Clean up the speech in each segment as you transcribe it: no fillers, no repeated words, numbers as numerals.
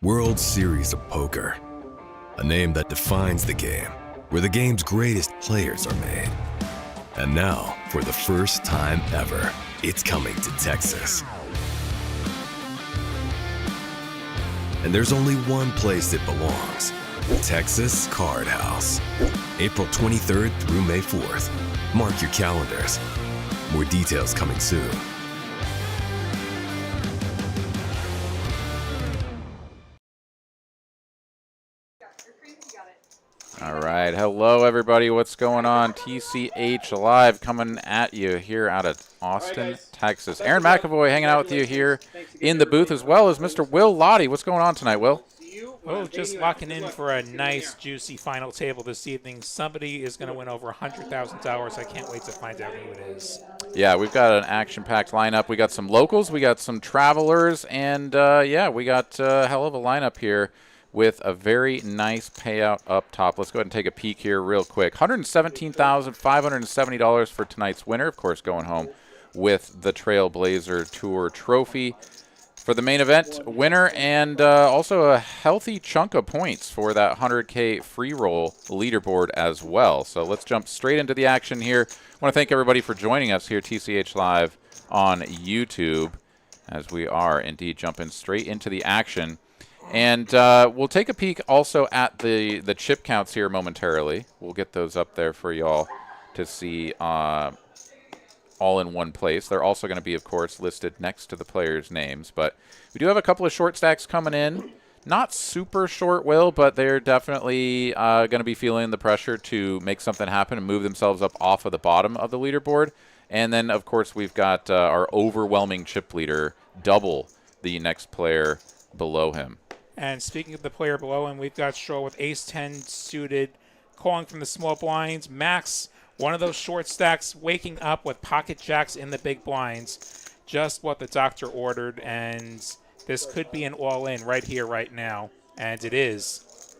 World Series of Poker. A name that defines the game, where the game's greatest players are made. And now, for the first time ever, it's coming to Texas. And there's only one place it belongs. Texas Card House. April 23rd through May 4th. Mark your calendars. More details coming soon. All right, hello everybody. What's going on? TCH Live coming at you here out of Austin, Texas. Aaron McAvoy hanging out with you here in the booth, as well as Mr. Will Lottie. What's going on tonight, Will? Oh, just locking in for a nice, juicy final table this evening. Somebody is going to win over $100,000. I can't wait to find out who it is. Yeah, we've got an action-packed lineup. We got some locals, we got some travelers, and yeah, we got a hell of a lineup here with a very nice payout up top. Let's go ahead and take a peek here real quick. $117,570 for tonight's winner, of course, going home with the Trailblazer Tour trophy for the main event winner, and also a healthy chunk of points for that 100K free roll leaderboard as well. So let's jump straight into the action here. I want to thank everybody for joining us here, TCH Live on YouTube, as we are indeed jumping straight into the action. And we'll take a peek also at the chip counts here momentarily. We'll get those up there for y'all to see all in one place. They're also going to be, of course, listed next to the players' names. But we do have a couple of short stacks coming in. Not super short, Will, but they're definitely going to be feeling the pressure to make something happen and move themselves up off of the bottom of the leaderboard. And then, of course, we've got our overwhelming chip leader double the next player below him. And speaking of the player below him, we've got Shaw with ace-10 suited, calling from the small blinds. Max, one of those short stacks, waking up with pocket jacks in the big blinds. Just what the doctor ordered, and this could be an all-in right here, right now. And it is.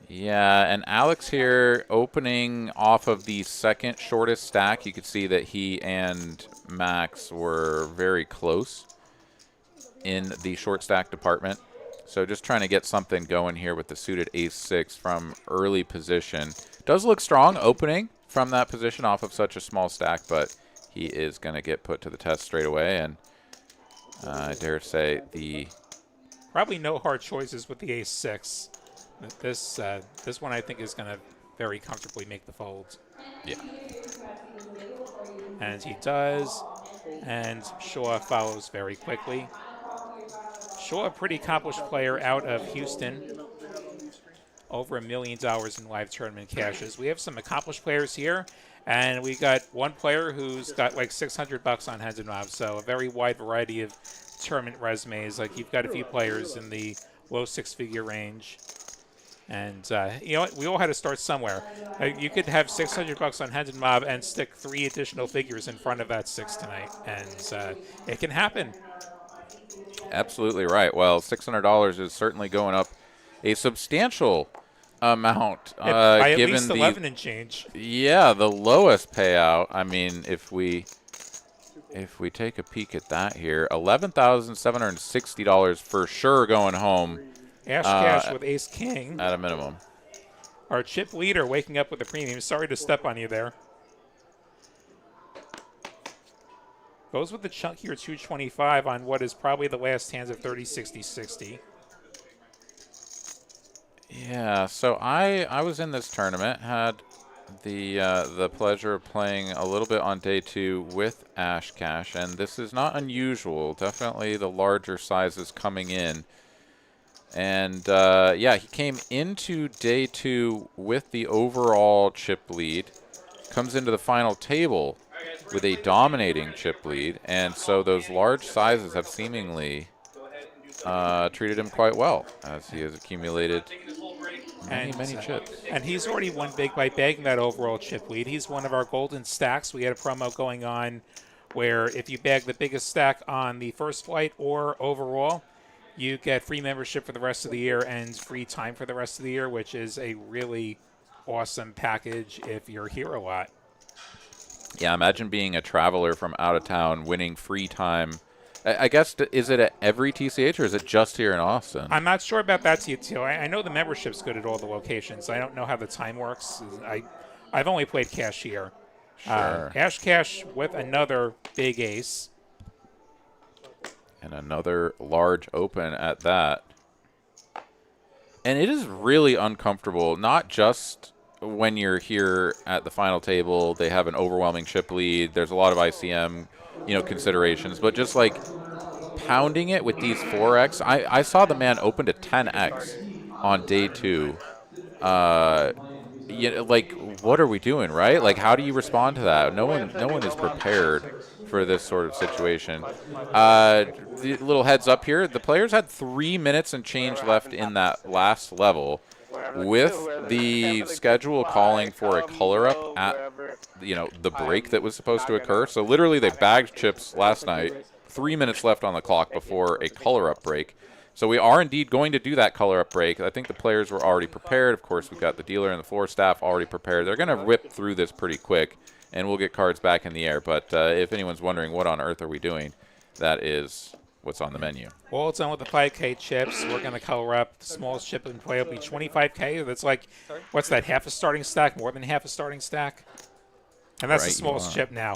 Yeah, and Alex here opening off of the second shortest stack. You could see that he and Max were very close in the short stack department. So just trying to get something going here with the suited ace-6 from early position. Does look strong opening from that position off of such a small stack, but he is going to get put to the test straight away. And I dare say the... Probably no hard choices with the ace-6. This one I think is going to very comfortably make the fold. Yeah. And he does. And Shaw follows very quickly. Shaw, a pretty accomplished player out of Houston. Over $1 million in live tournament cashes. We have some accomplished players here, and we got one player who's got like $600 on Hands and Knobs, so a very wide variety of tournament resumes. Like, you've got a few players in the low six-figure range. And you know what? We all had to start somewhere. You could have $600 on Hands and Mob and stick 3 additional figures in front of that 6 tonight, and it can happen. Absolutely right. Well, $600 is certainly going up a substantial amount. By at given least 11 and change. Yeah, the lowest payout. I mean, if we take a peek at that here, $11,760 for sure going home. Ash cash with ace king. At a minimum. Our chip leader waking up with a premium. Sorry to step on you there. Goes with the chunkier 225 on what is probably the last hands of 30, 60, 60. Yeah, so I was in this tournament, had the pleasure of playing a little bit on day 2 with Ash Cash, and this is not unusual. Definitely the larger sizes coming in. And yeah, he came into day 2 with the overall chip lead, comes into the final table with a dominating chip lead, and so those large sizes have seemingly treated him quite well as he has accumulated many chips. And he's already won big by bagging that overall chip lead. He's one of our golden stacks. We had a promo going on where if you bag the biggest stack on the first flight or overall, you get free membership for the rest of the year and free time for the rest of the year, which is a really awesome package if you're here a lot. Yeah, imagine being a traveler from out of town, winning free time I guess, is it at every TCH or is it just here in Austin? I'm not sure about that detail. I know the membership's good at all the locations. I don't know how the time works. I've only played cash here. Sure. Ash Cash with another big ace. And another large open at that. And it is really uncomfortable, not just when you're here at the final table, they have an overwhelming chip lead, there's a lot of ICM, considerations, but just like pounding it with these 4x. I saw the man open to 10x on day 2. Like, what are we doing, right? Like, how do you respond to that? No one is prepared for this sort of situation. The little heads up here, the players had 3 minutes and change left in that last level, with the schedule calling for a color up at the break that was supposed to occur. So literally they bagged chips last night, 3 minutes left on the clock before a color up break. So we are indeed going to do that color up break. I think the players were already prepared. Of course, we've got the dealer and the floor staff already prepared. They're going to rip through this pretty quick, and we'll get cards back in the air. But if anyone's wondering what on earth are we doing, that is what's on the menu. All done with the 5K chips. We're going to color up. The smallest chip in play will be 25K. That's like, what's that, half a starting stack? More than half a starting stack? And that's Right, the smallest chip now.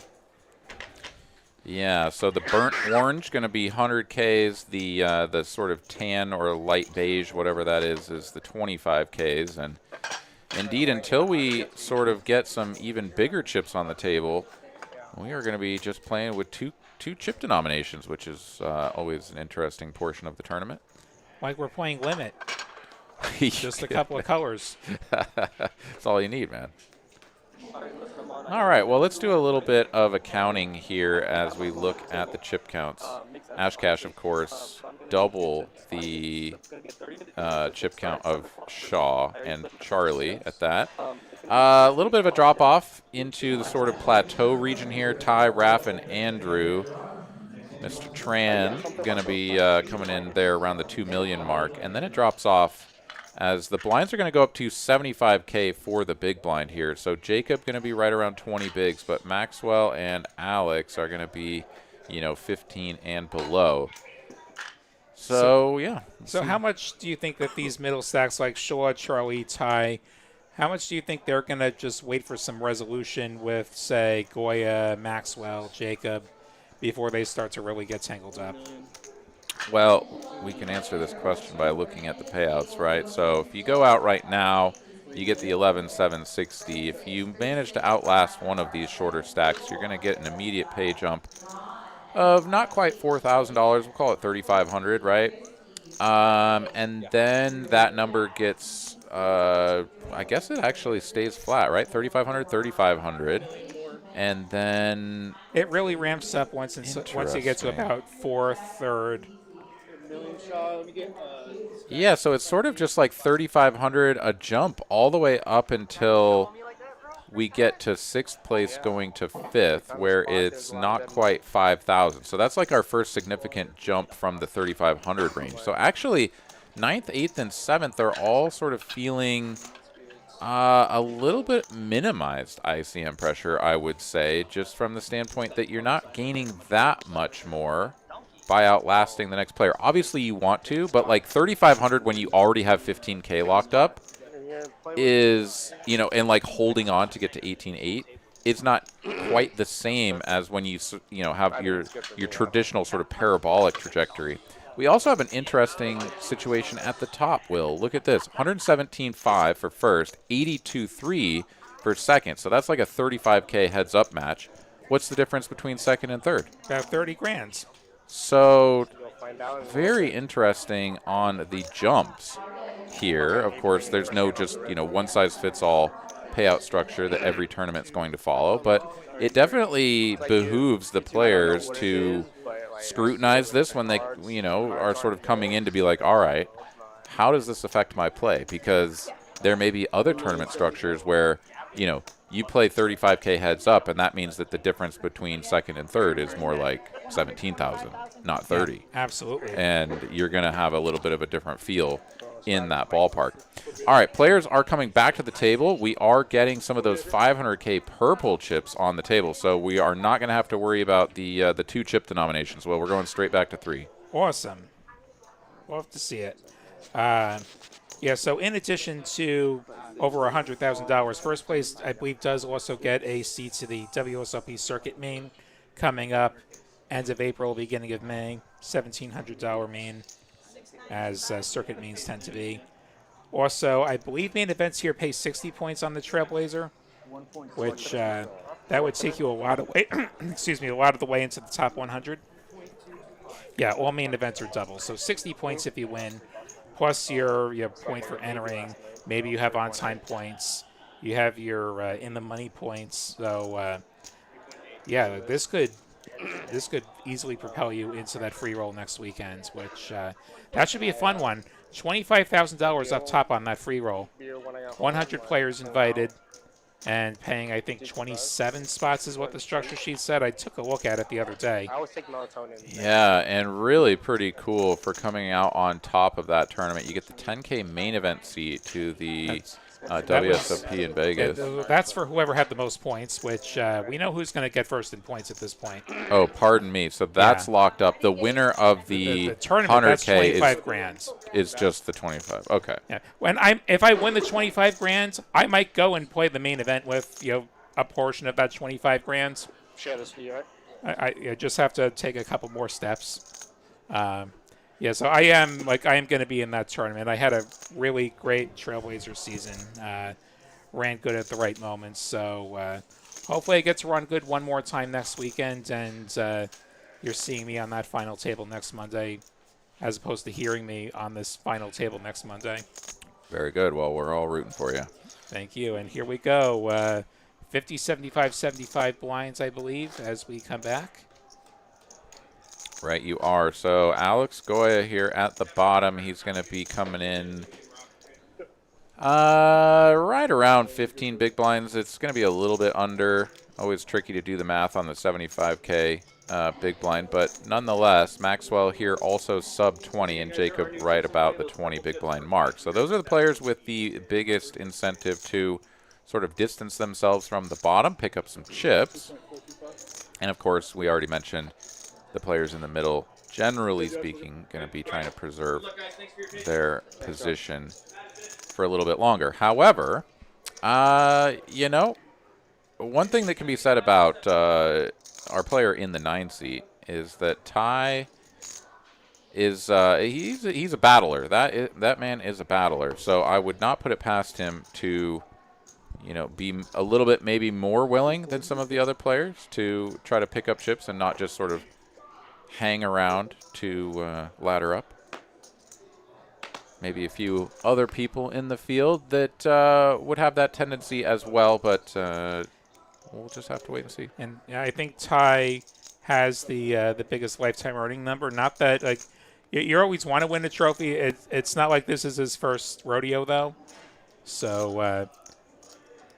Yeah, so the burnt orange going to be 100Ks. The sort of tan or light beige, whatever that is the 25Ks. And indeed, until we sort of get some even bigger chips on the table, we are going to be just playing with two chip denominations, which is always an interesting portion of the tournament. Like we're playing limit. Just a couple of colors. That's all you need, man. All right, well, let's do a little bit of accounting here as we look at the chip counts. Ash Cash, of course, double the chip count of Shaw and Charlie at that. A little bit of a drop-off into the sort of plateau region here. Ty, Raph, and Andrew. Mr. Tran going to be coming in there around the 2 million mark. And then it drops off as the blinds are going to go up to 75K for the big blind here. So Jacob going to be right around 20 bigs, but Maxwell and Alex are going to be, 15 and below. So yeah. So how much do you think that these middle stacks like Shaw, Charlie, Ty, how much do you think they're going to just wait for some resolution with, say, Goya, Maxwell, Jacob, before they start to really get tangled up? Well, we can answer this question by looking at the payouts, right? So if you go out right now, you get the 11,760. If you manage to outlast one of these shorter stacks, you're going to get an immediate pay jump of not quite $4,000. We'll call it 3,500, right? And then that number gets, I guess it actually stays flat, right? 3,500, 3,500. And then it really ramps up once you get to about fourth, third. Yeah, so it's sort of just like 3,500 a jump all the way up until we get to 6th place going to 5th, where it's not quite 5,000. So that's like our first significant jump from the 3,500 range. So actually, 9th, 8th, and 7th are all sort of feeling a little bit minimized ICM pressure, I would say, just from the standpoint that you're not gaining that much more by outlasting the next player. Obviously, you want to, but like 3,500 when you already have 15K locked up is, and like holding on to get to 18.8, it's not quite the same as when you have your traditional sort of parabolic trajectory. We also have an interesting situation at the top, Will. Look at this. 117.5 for first, 82.3 for second. So that's like a 35K heads-up match. What's the difference between second and third? About 30 grand. So very interesting on the jumps here. Of course, there's no just, one-size-fits-all payout structure that every tournament's going to follow. But it definitely behooves the players to scrutinize this when they, are sort of coming in to be like, all right, how does this affect my play? Because there may be other tournament structures where, you play 35K heads up, and that means that the difference between second and third is more like 17,000, not 30. Yeah, absolutely. And you're going to have a little bit of a different feel in that ballpark. All right, players are coming back to the table. We are getting some of those 500K purple chips on the table, so we are not going to have to worry about the 2 chip denominations. Well, we're going straight back to 3. Awesome. We'll have to see it. Yeah, so in addition to over $100,000, first place, I believe, does also get a seat to the WSOP Circuit main coming up end of April, beginning of May, $1,700 main, as circuit mains tend to be. Also, I believe main events here pay 60 points on the Trailblazer, which that would take you a lot of way, excuse me, a lot of the way into the top 100. Yeah, all main events are double, so 60 points if you win, plus your point for entering. Maybe you have on-time points. You have your in-the-money points. So, yeah, this could easily propel you into that free roll next weekend, which that should be a fun one. $25,000 up top on that free roll. 100 players invited, and paying, I think, 27 spots is what the structure sheet said. I took a look at it the other day. I always take melatonin. Yeah, and really pretty cool for coming out on top of that tournament. You get the 10K main event seat to the WSOP in Vegas. That's for whoever had the most points, which we know who's going to get first in points at this point. Oh, pardon me. So that's locked up. The winner of the tournament, 100K that's 25 grand. Is just the 25. Okay. Yeah. If I win the 25 grand, I might go and play the main event with a portion of that 25 grand. Share this for you, right? I just have to take a couple more steps. Yeah, so I am going to be in that tournament. I had a really great Trailblazer season. Ran good at the right moments. So hopefully I get to run good one more time next weekend, and you're seeing me on that final table next Monday, as opposed to hearing me on this final table next Monday. Very good. Well, we're all rooting for you. Thank you. And here we go. 50, 75, 75 blinds, I believe, as we come back. Right, you are. So Alex Goya here at the bottom. He's going to be coming in right around 15 big blinds. It's going to be a little bit under. Always tricky to do the math on the 75K big blind, but nonetheless, Maxwell here also sub 20, and Jacob right about the 20 big blind mark. So those are the players with the biggest incentive to sort of distance themselves from the bottom, pick up some chips. And of course, we already mentioned the players in the middle, generally speaking, going to be trying to preserve their position for a little bit longer. However, one thing that can be said about our player in the 9 seat is that Ty is he's a battler. That man is a battler. So I would not put it past him to be a little bit maybe more willing than some of the other players to try to pick up chips and not just sort of hang around to ladder up. Maybe a few other people in the field that would have that tendency as well, but we'll just have to wait and see. And yeah, I think Ty has the biggest lifetime earning number. Not that you always want to win a trophy. It's not like this is his first rodeo though, so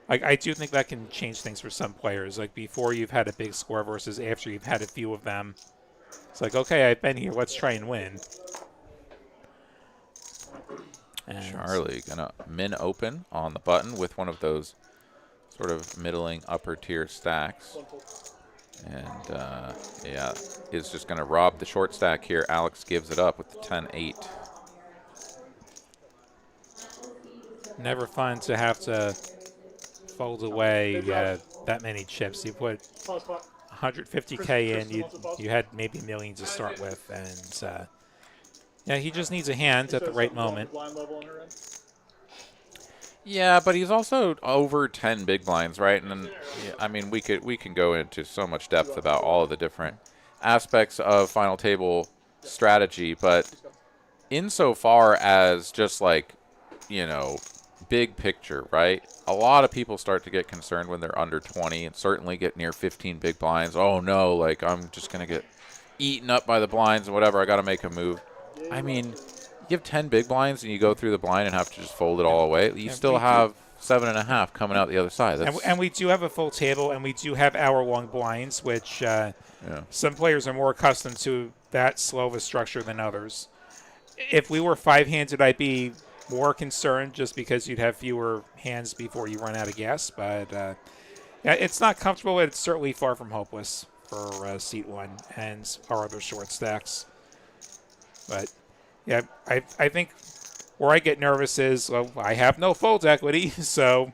I do think that can change things for some players. Like before you've had a big score versus after you've had a few of them. It's like, okay, I've been here. Let's try and win. And Charlie gonna min open on the button with one of those sort of middling upper tier stacks. And yeah, is just gonna rob the short stack here. Alex gives it up with the 10-8. Never fun to have to fold away that many chips. You put 150K in, you had maybe millions to start with, and yeah, he just needs a hand at the right moment. Yeah, but he's also over 10 big blinds, right? And then, I mean, we can go into so much depth about all of the different aspects of final table strategy, but insofar as just like, big picture, right? A lot of people start to get concerned when they're under 20 and certainly get near 15 big blinds. Oh no, like I'm just going to get eaten up by the blinds and whatever. I got to make a move. I mean, you have 10 big blinds and you go through the blind and have to just fold it all away. You still have 7.5 coming out the other side. And we do have a full table, and we do have hour-long blinds, which some players are more accustomed to that slow of a structure than others. If we were 5-handed, I'd be more concerned just because you'd have fewer hands before you run out of gas. But yeah, it's not comfortable, but it's certainly far from hopeless for seat 1 and our other short stacks. But yeah, I think where I get nervous is, well, I have no fold equity, so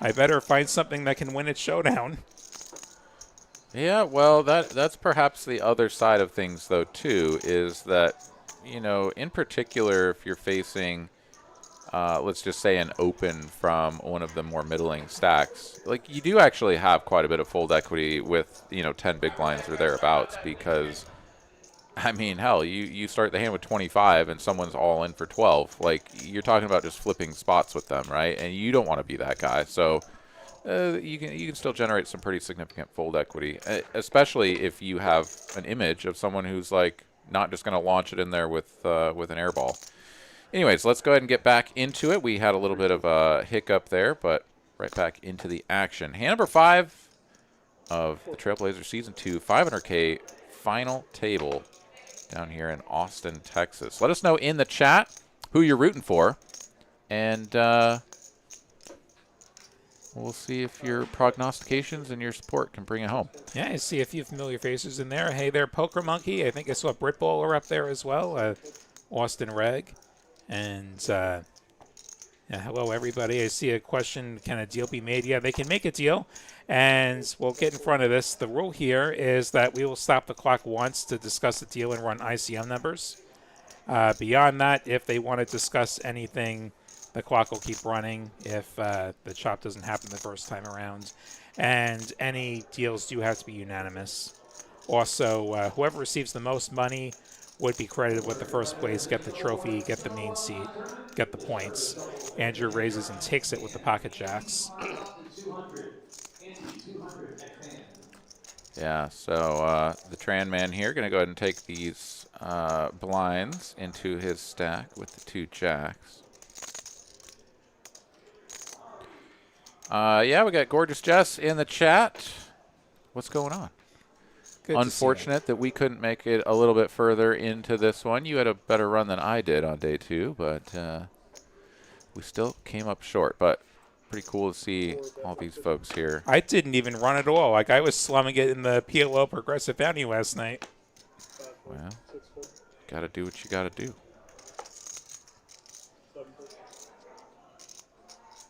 I better find something that can win its showdown. Yeah, well, that's perhaps the other side of things, though, too, is that, you know, in particular, if you're facing, let's just say, an open from one of the more middling stacks, like, you do actually have quite a bit of fold equity with, you know, 10 big blinds or thereabouts, because, I mean, hell, you start the hand with 25 and someone's all in for 12. Like, you're talking about just flipping spots with them, right? And you don't want to be that guy, so you can still generate some pretty significant fold equity, especially if you have an image of someone who's like not just going to launch it in there with an air ball. Anyways, let's go ahead and get back into it. We had a little bit of a hiccup there, but right back into the action. Hand number 5 of the Trailblazer Season 2 500K final table down here in Austin, Texas. Let us know in the chat who you're rooting for, and we'll see if your prognostications and your support can bring it home. Yeah, I see a few familiar faces in there. Hey there, Poker Monkey. I think I saw Brit Bowler up there as well. Austin Reg. And yeah, hello, everybody. I see a question, can a deal be made? Yeah, they can make a deal. And we'll get in front of this. The rule here is that we will stop the clock once to discuss the deal and run ICM numbers. Beyond that, if they want to discuss anything, the clock will keep running if the chop doesn't happen the first time around. And any deals do have to be unanimous. Also, whoever receives the most money would be credited with the first place, get the trophy, get the main seat, get the points. Andrew raises and takes it with the pocket jacks. Yeah, so the Tran man here going to go ahead and take these blinds into his stack with the 2 jacks. Yeah, we got Gorgeous Jess in the chat. What's going on? Good. Unfortunate that we couldn't make it a little bit further into this one. You had a better run than I did on day 2, but we still came up short. But pretty cool to see all these folks here. I didn't even run at all. Like, I was slumming it in the PLO Progressive Bounty last night. Well, got to do what you got to do.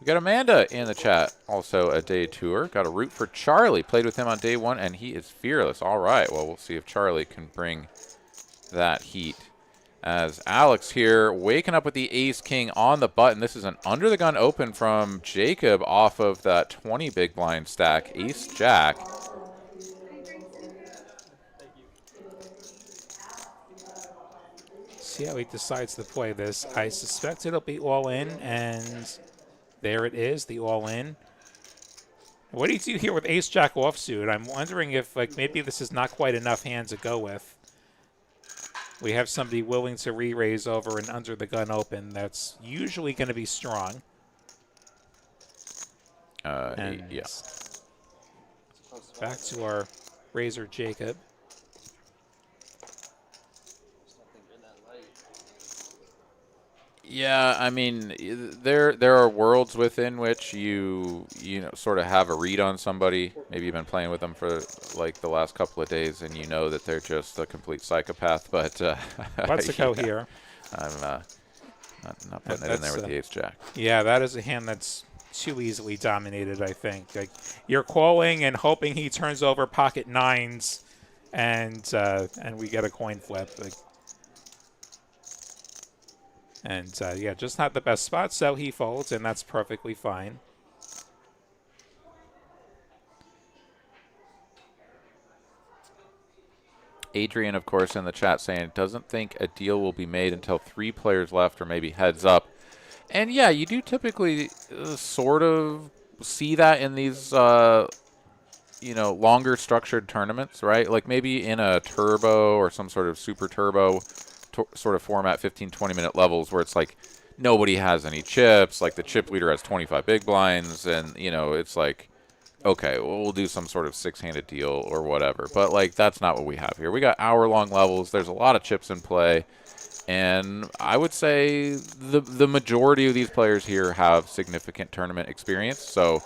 We got Amanda in the chat, also a day tour. Got a root for Charlie. Played with him on day 1, and he is fearless. All right, well, we'll see if Charlie can bring that heat. As Alex here, waking up with the ace-king on the button. This is an under-the-gun open from Jacob off of that 20 big blind stack. Ace-jack. See how he decides to play this. I suspect it'll be all in, and there it is, the all-in. What do you do here with ace-jack offsuit? I'm wondering if, like, maybe this is not quite enough hands to go with. We have somebody willing to re-raise over an under-the-gun open. That's usually going to be strong. Yeah. Back to our Razor Jacob. Yeah, I mean, there are worlds within which you know, sort of have a read on somebody. Maybe you've been playing with them for like the last couple of days, and you know that they're just a complete psychopath. But Let's go here. I'm not putting it in there with the ace-jack. Yeah, that is a hand that's too easily dominated, I think. Like, you're calling and hoping he turns over pocket 9s, and we get a coin flip. Like, and yeah, just not the best spot, so he folds, and that's perfectly fine. Adrian, of course, in the chat saying doesn't think a deal will be made until 3 players left or maybe heads up. And yeah, you do typically sort of see that in these, you know, longer structured tournaments, right? Like maybe in a turbo or some sort of super turbo sort of format, 15, 20-minute levels where it's like nobody has any chips. Like the chip leader has 25 big blinds, and, you know, it's like okay, well, we'll do some sort of six-handed deal or whatever. But, like, that's not what we have here. We got hour-long levels. There's a lot of chips in play. And I would say the majority of these players here have significant tournament experience. So,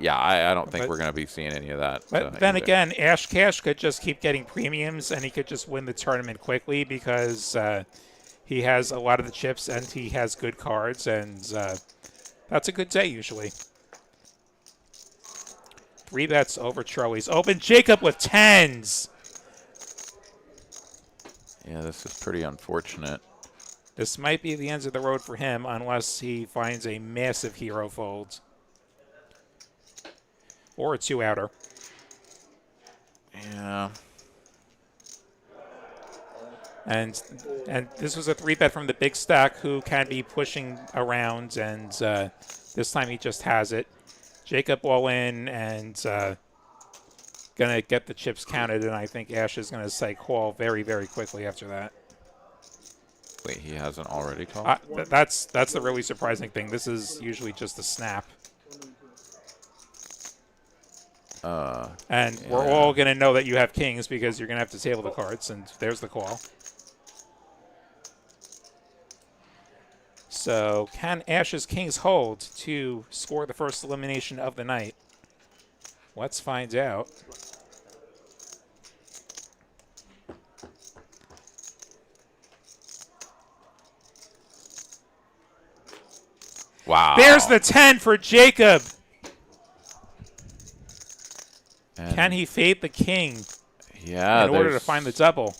yeah, I don't think we're going to be seeing any of that. But then either. again, Ash Cash could just keep getting premiums, and he could just win the tournament quickly because he has a lot of the chips and he has good cards, and that's a good day usually. 3 bets over Charlie's open. Jacob with 10s. Yeah, this is pretty unfortunate. This might be the end of the road for him unless he finds a massive hero fold. Or a 2-outer. Yeah. And this was a 3-bet from the big stack who can be pushing around, and this time he just has it. Jacob all in and going to get the chips counted, and I think Ash is going to say call very, very quickly after that. Wait, he hasn't already called? That's the really surprising thing. This is usually just a snap. And we're all going to know that you have kings because you're going to have to table the cards, and there's the call. So can Ash's kings hold to score the first elimination of the night? Let's find out. Wow. There's the 10 for Jacob. And Can he fade the king yeah, in order to find the double?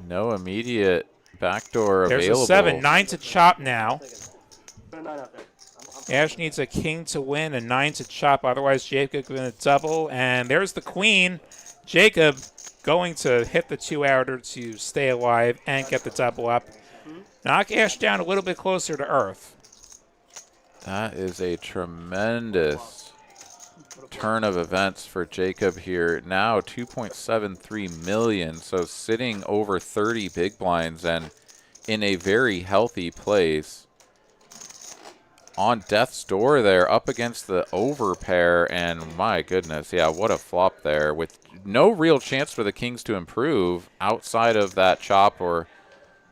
No immediate backdoor There's available. a 7. 9 to chop now. Put a 9 out there. Ash needs a king to win, a 9 to chop. Otherwise, Jacob going to double. And there's the queen. Jacob going to hit the 2-outer to stay alive and get the double up. Knock Ash down a little bit closer to earth. That is a tremendous turn of events for Jacob here. Now 2.73 million, so sitting over 30 big blinds and in a very healthy place. On death's door there, up against the over pair, and my goodness, yeah, what a flop there with no real chance for the kings to improve outside of that chop or,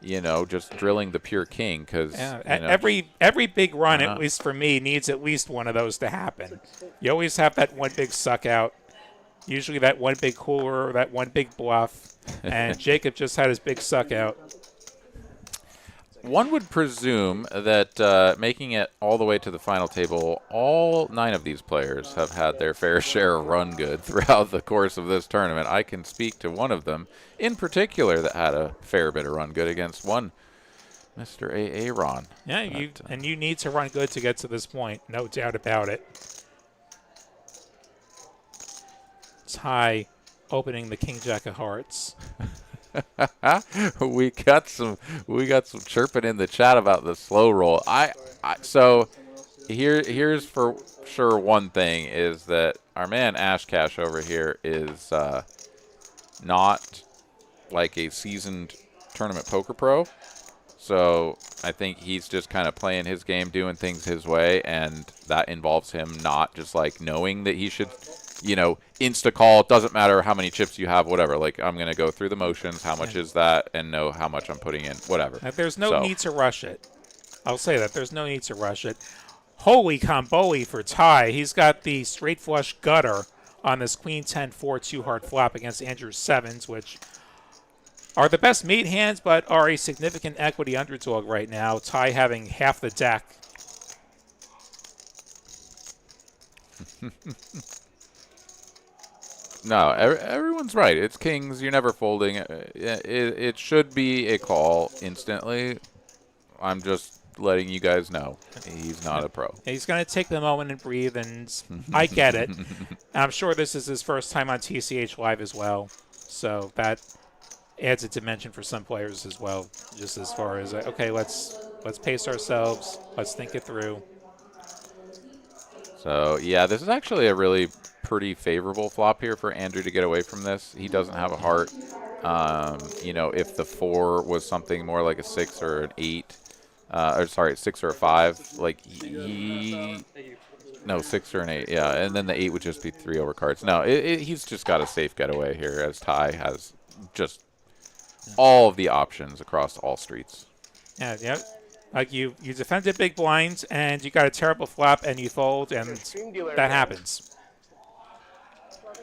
you know, just drilling the pure king because every big run, at least for me, needs at least one of those to happen. You always have that one big suck out, usually that one big cooler, that one big bluff, and Jacob just had his big suck out. One would presume that making it all the way to the final table, all 9 of these players have had their fair share of run good throughout the course of this tournament. I can speak to one of them in particular that had a fair bit of run good against one Mr. Aaron. Yeah, you need to run good to get to this point, no doubt about it. Ty opening the King Jack of Hearts. we got some chirping in the chat about the slow roll. So here's for sure one thing is that our man Ash Cash over here is not like a seasoned tournament poker pro. So I think he's just kind of playing his game, doing things his way, and that involves him not just like knowing that he should, you know, insta call. It doesn't matter how many chips you have, whatever. Like, I'm going to go through the motions. How much is that? And know how much I'm putting in, whatever. There's no need to rush it. I'll say that. There's no need to rush it. Holy comboli for Ty. He's got the straight flush gutter on this Queen 10-4 2-heart flop against Andrew's 7s, which are the best mate hands, but are a significant equity underdog right now. Ty having half the deck. No, everyone's right. It's kings. You're never folding. It should be a call instantly. I'm just letting you guys know he's not a pro. He's going to take the moment and breathe, and I get it. I'm sure this is his first time on TCH Live as well, so that adds a dimension for some players as well, just as far as, okay, let's pace ourselves, let's think it through. So, yeah, this is actually a really pretty favorable flop here for Andrew to get away from this. He doesn't have a heart. You know, if the 4 was something more like a 6 or an 8, or sorry, 6 or a 5, like No, 6 or an 8. Yeah, and then the 8 would just be 3 over cards. No, he's just got a safe getaway here, as Ty has just all of the options across all streets. Yeah, yeah. Like you defended big blinds, and you got a terrible flop, and you fold, and that happens.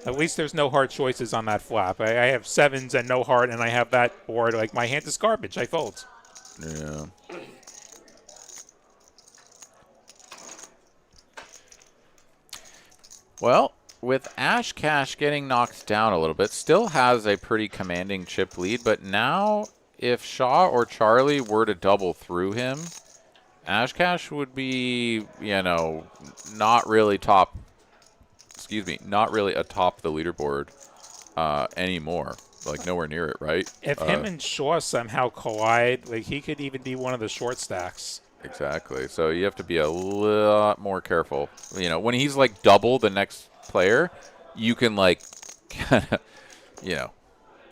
At least there's no hard choices on that flop. I have 7s and no heart, and I have that board. Like, my hand is garbage. I fold. Yeah. Well, with Ash Cash getting knocked down a little bit, still has a pretty commanding chip lead, but now if Shaw or Charlie were to double through him, Ash Cash would be, you know, not really atop the leaderboard anymore. Like, nowhere near it, right? If him and Shaw somehow collide, like, he could even be one of the short stacks. Exactly. So you have to be a lot more careful. You know, when he's like double the next player, you can like kind of, you know,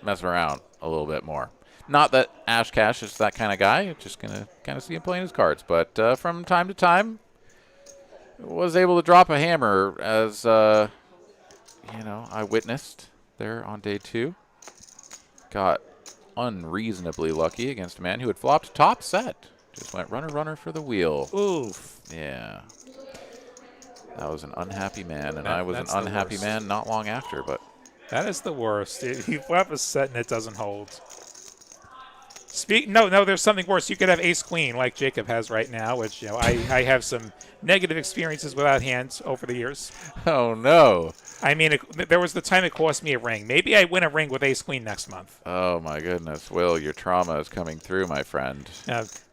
mess around a little bit more. Not that Ash Cash is that kind of guy. You're just going to kind of see him playing his cards. But from time to time, was able to drop a hammer as, you know, I witnessed there on day 2. Got unreasonably lucky against a man who had flopped top set. Just went runner for the wheel. Oof. Yeah. That was an unhappy man, and I was an unhappy man not long after, but... That is the worst. You flop a set and it doesn't hold. No, there's something worse. You could have ace-queen like Jacob has right now, which, you know, I have some negative experiences with that hand over the years. Oh, no. I mean, there was the time it cost me a ring. Maybe I win a ring with ace-queen next month. Oh, my goodness. Will, your trauma is coming through, my friend.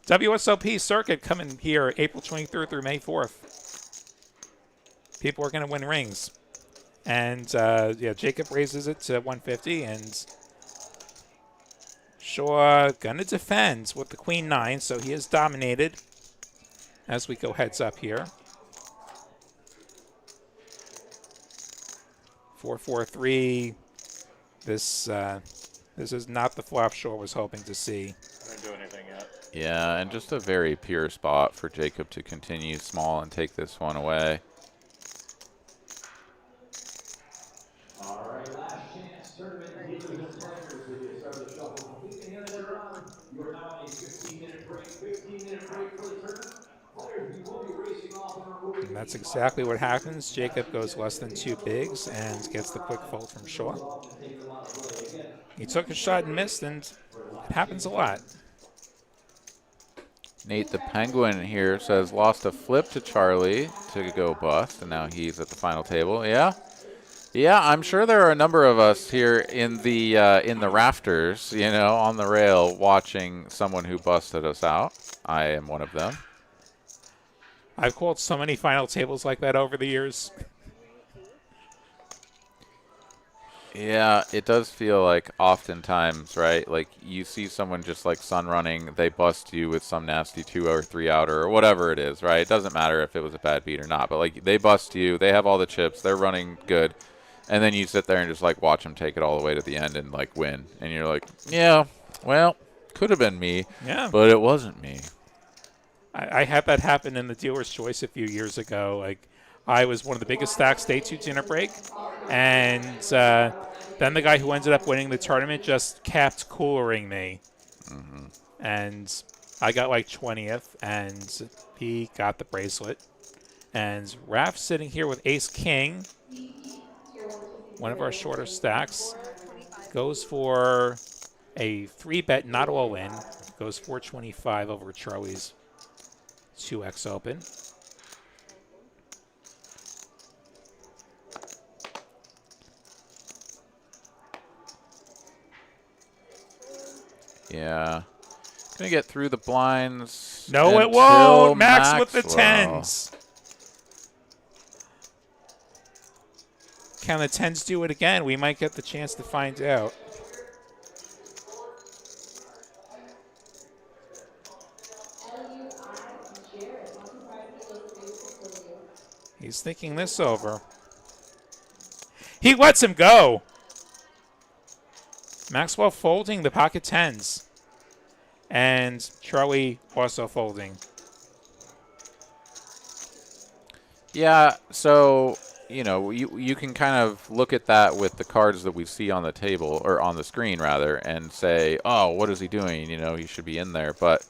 WSOP circuit coming here April 23rd through May 4th. People are going to win rings. And, yeah, Jacob raises it to 150, and Shaw going to defend with the queen 9, so he is dominated as we go heads up here. 4-4-3. This is not the flop Shaw was hoping to see. Don't do anything yet. Yeah, and just a very pure spot for Jacob to continue small and take this one away. All right, last chance tournament leaders and players with the start of the shuffle completely and later on. You are now on a 15-minute break. 15-minute break for the tournament. Players, we will be racing off on our moving. And that's exactly what happens. Jacob goes less than 2 bigs and gets the quick fold from Shaw. He took a shot and missed, and it happens a lot. Nate the Penguin here says lost a flip to Charlie to go bust, and now he's at the final table. Yeah, I'm sure there are a number of us here in the rafters, you know, on the rail, watching someone who busted us out. I am one of them. I've called so many final tables like that over the years. Yeah, it does feel like oftentimes, right? Like you see someone just like sun running, they bust you with some nasty 2 or 3 outer or whatever it is, right? It doesn't matter if it was a bad beat or not, but like they bust you, they have all the chips, they're running good, and then you sit there and just like watch them take it all the way to the end and like win, and you're like, yeah, well, could have been me, Yeah, but it wasn't me. I had that happen in the dealer's choice a few years ago. Like, I was one of the biggest stacks day 2 dinner break, and then the guy who ended up winning the tournament just kept coolering me. And I got like 20th, and he got the bracelet. And Raph's sitting here with ace-king, one of our shorter stacks, goes for a 3-bet, not all in, goes 425 over Charlie's 2x open. Yeah. Gonna get through the blinds. No, it until won't. Max with the Maxwell. 10s. Can the 10s do it again? We might get the chance to find out. He's thinking this over. He lets him go. Maxwell folding the pocket 10s. And Charlie also folding. Yeah, so, you know, you can kind of look at that with the cards that we see on the table, or on the screen, rather, and say, oh, what is he doing? You know, he should be in there. But,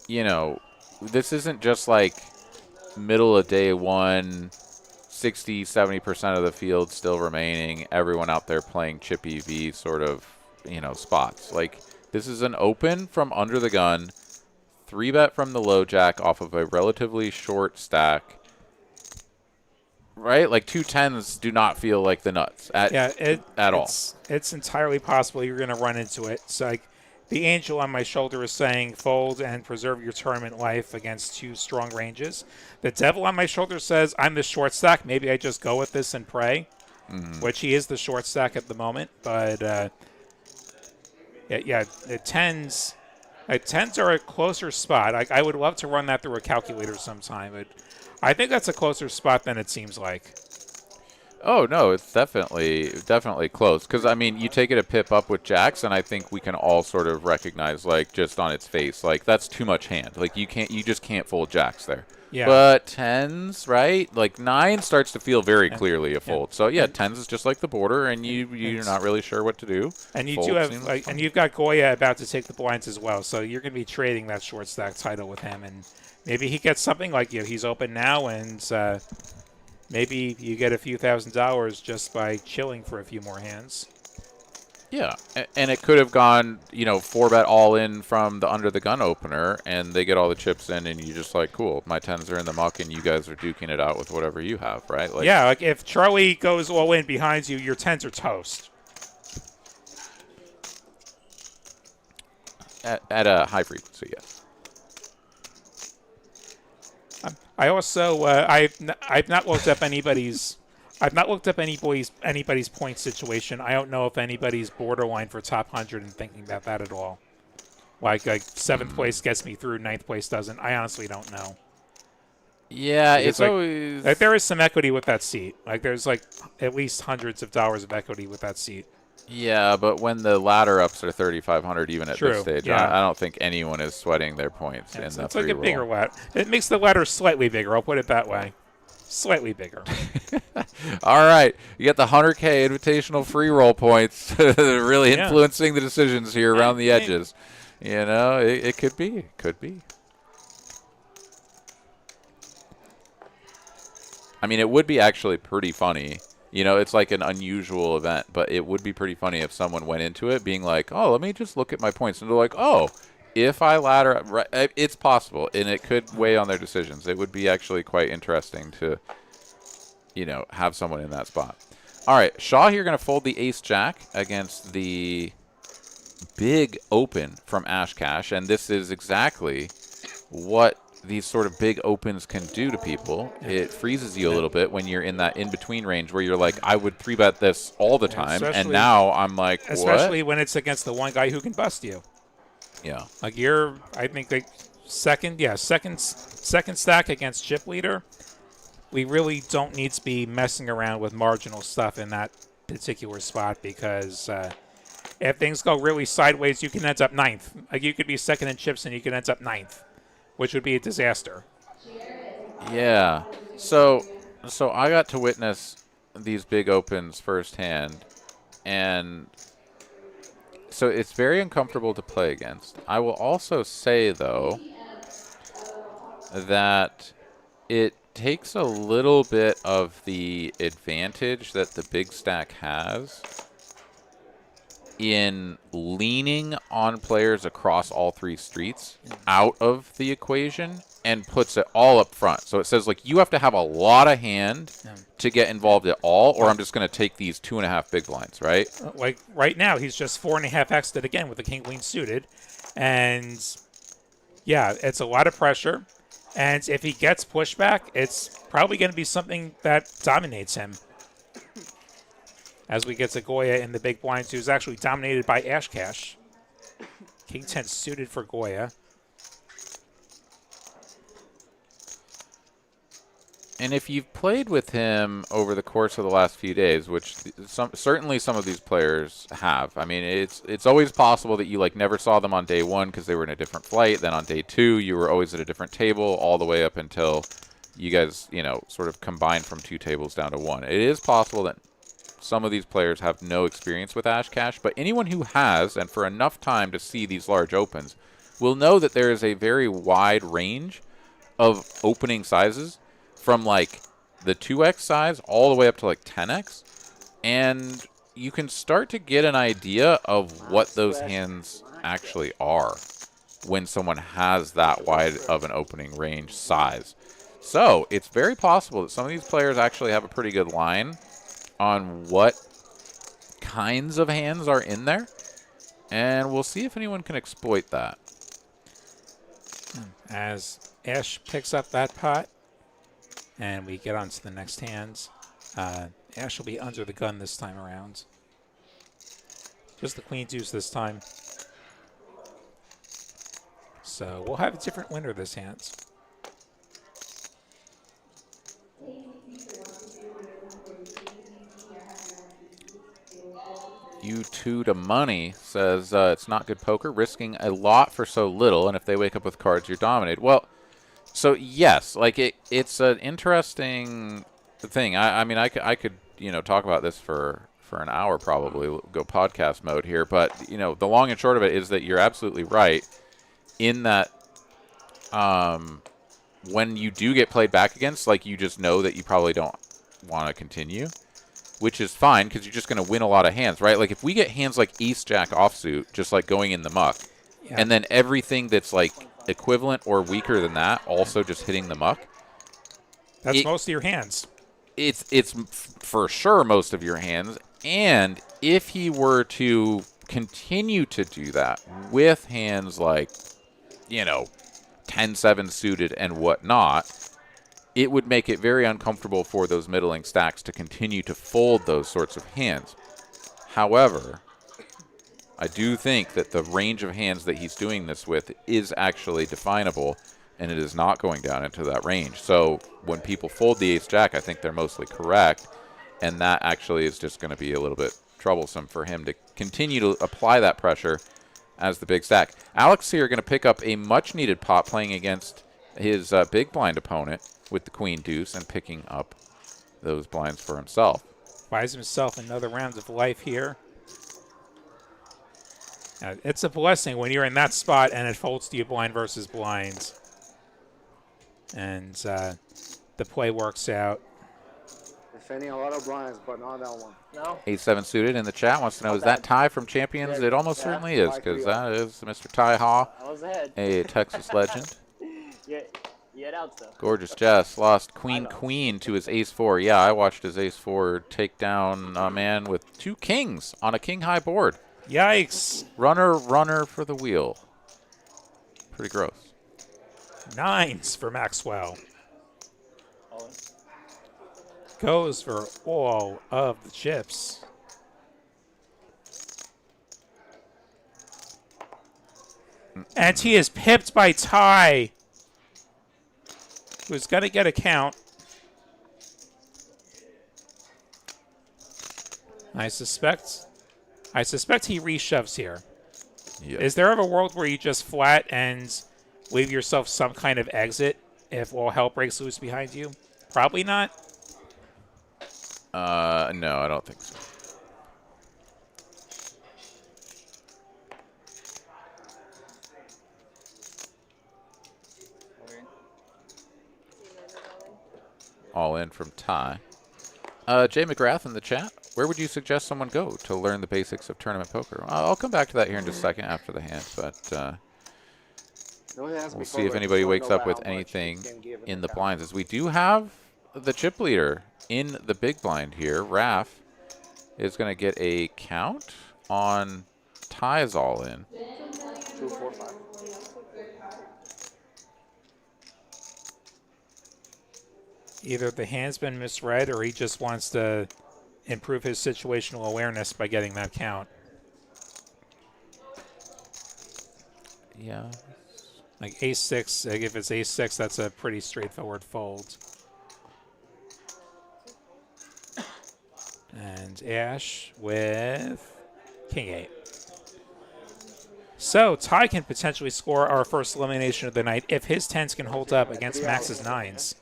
you know, this isn't just like middle of day one, 60, 70% of the field still remaining, everyone out there playing chip EV sort of, you know, spots. Like, this is an open from under the gun, 3-bet from the low jack off of a relatively short stack. Right? Like 2 10s do not feel like the nuts at all. It's entirely possible you're going to run into it. It's like the angel on my shoulder is saying fold and preserve your tournament life against 2 strong ranges. The devil on my shoulder says I'm the short stack. Maybe I just go with this and pray, which he is the short stack at the moment. But the tens are a closer spot. I would love to run that through a calculator sometime, but I think that's a closer spot than it seems like. Oh, no, it's definitely close. Because, I mean, you take it a pip up with jacks, and I think we can all sort of recognize, like, just on its face, like, that's too much hand. Like, you just can't fold jacks there. Yeah. But 10s, right? Like, 9 starts to feel very clearly a fold. Yeah. So, yeah, 10s is just like the border, and you're not really sure what to do. And you do have, and you've got Goya about to take the blinds as well, so you're going to be trading that short stack title with him, and maybe he gets something like you. He's open now, and maybe you get a few $1,000s just by chilling for a few more hands. Yeah, and it could have gone, you know, 4-bet all in from the under the gun opener, and they get all the chips in, and you just like, cool, my 10s are in the muck, and you guys are duking it out with whatever you have, right? Like, yeah, like if Charlie goes all in behind you, your 10s are toast. At a high frequency, yes. I also I've not looked up anybody's point situation. I don't know if anybody's borderline for top 100 and thinking about that at all. Like 7th place gets me through, 9th place doesn't. I honestly don't know. Yeah, Because, it's always like there is some equity with that seat. Like there's like at least hundreds of dollars of equity with that seat. Yeah, but when the ladder ups are 3,500, even at True, this stage, yeah. I don't think anyone is sweating their points in the It's like a free bigger roll. ladder. It makes the ladder slightly bigger. I'll put it that way. Slightly bigger. All right, you get the 100K invitational free roll points, really influencing the decisions here around the edges. You know, it could be. It could be. I mean, it would be actually pretty funny. You know, it's like an unusual event, but it would be pretty funny if someone went into it being like, oh, let me just look at my points. And they're like, oh, if I ladder up, right, it's possible, and it could weigh on their decisions. It would be actually quite interesting to, you know, have someone in that spot. All right, Shaw here going to fold the ace-jack against the big open from Ash Cash, and this is exactly what these sort of big opens can do to people. It freezes you a little bit when you're in that in-between range where you're like, I would 3-bet this all the time, and now I'm like, what? Especially when it's against the one guy who can bust you. Yeah. Like I think like second stack against chip leader. We really don't need to be messing around with marginal stuff in that particular spot because if things go really sideways, you can end up 9th. Like you could be second in chips and you can end up 9th, which would be a disaster. Yeah. So I got to witness these big opens firsthand, and so it's very uncomfortable to play against. I will also say, though, that it takes a little bit of the advantage that the big stack has in leaning on players across all 3 streets out of the equation and puts it all up front. So it says, like, you have to have a lot of hand to get involved at all, or I'm just going to take these 2.5 big blinds, right? Like right now, he's just 4.5x'd it again with the king queen suited, and yeah, it's a lot of pressure. And if he gets pushback, it's probably going to be something that dominates him. As we get to Goya in the big blinds, who's actually dominated by Ash Cash. King 10 suited for Goya. And if you've played with him over the course of the last few days, which certainly some of these players have, I mean, it's always possible that you like never saw them on day one because they were in a different flight. Then on day two, you were always at a different table all the way up until, you guys, sort of combine from 2 tables down to 1. It is possible that some of these players have no experience with Ash Cash, but anyone who has, and for enough time to see these large opens, will know that there is a very wide range of opening sizes from like the 2x size all the way up to like 10x. And you can start to get an idea of what those hands actually are when someone has that wide of an opening range size. So it's very possible that some of these players actually have a pretty good line on what kinds of hands are in there. And we'll see if anyone can exploit that. As Ash picks up that pot, and we get on to the next hands. Ash will be under the gun this time around. Just the queen deuce this time. So we'll have a different winner this hand. U2 to money says it's not good poker, risking a lot for so little, and if they wake up with cards, you're dominated. Well, so yes, like it's an interesting thing. I mean, I could talk about this for an hour probably, go podcast mode here, but the long and short of it is that you're absolutely right in that when you do get played back against, like, you just know that you probably don't want to continue, which is fine because you're just going to win a lot of hands, right? Like if we get hands like Ace Jack offsuit, just like going in the muck, and then everything that's like equivalent or weaker than that also just hitting the muck. That's most of your hands. It's for sure most of your hands. And if he were to continue to do that with hands like, 10-7 suited and whatnot, it would make it very uncomfortable for those middling stacks to continue to fold those sorts of hands. However, I do think that the range of hands that he's doing this with is actually definable, and it is not going down into that range. So when people fold the ace-jack, I think they're mostly correct, and that actually is just going to be a little bit troublesome for him to continue to apply that pressure as the big stack. Alex here going to pick up a much-needed pot playing against his big blind opponent with the queen deuce and picking up those blinds for himself. Buys himself another round of life here. It's a blessing when you're in that spot and it folds to you blind versus blind. And the play works out. Defending a lot of blinds, but not that one. No? 8-7 suited in the chat wants to know, is that Ty from Champions? It almost certainly is, because that is Mr. Ty Haw, I was ahead. a Texas legend. You had outs, though. Gorgeous Jess lost queen to his ace-4. Yeah, I watched his ace-4 take down a man with 2 kings on a king-high board. Yikes. Runner for the wheel. Pretty gross. 9s for Maxwell. Goes for all of the chips. And he is pipped by Ty, who's going to get a count. I suspect he reshoves here. Yep. Is there ever a world where you just flat and leave yourself some kind of exit if all hell breaks loose behind you? Probably not. No, I don't think so. All in from Ty. Jay McGrath in the chat. Where would you suggest someone go to learn the basics of tournament poker? I'll come back to that here in just a second after the hand, but we'll see if anybody wakes up with anything in the blinds. As we do have the chip leader in the big blind here. Raph is going to get a count on Ty's all in. 2, 4, 5. Either the hand's been misread or he just wants to improve his situational awareness by getting that count. Yeah. Like ace-6, like if it's ace-6, that's a pretty straightforward fold. And Ash with king-8. So Ty can potentially score our first elimination of the night if his 10s can hold up against Max's 9s.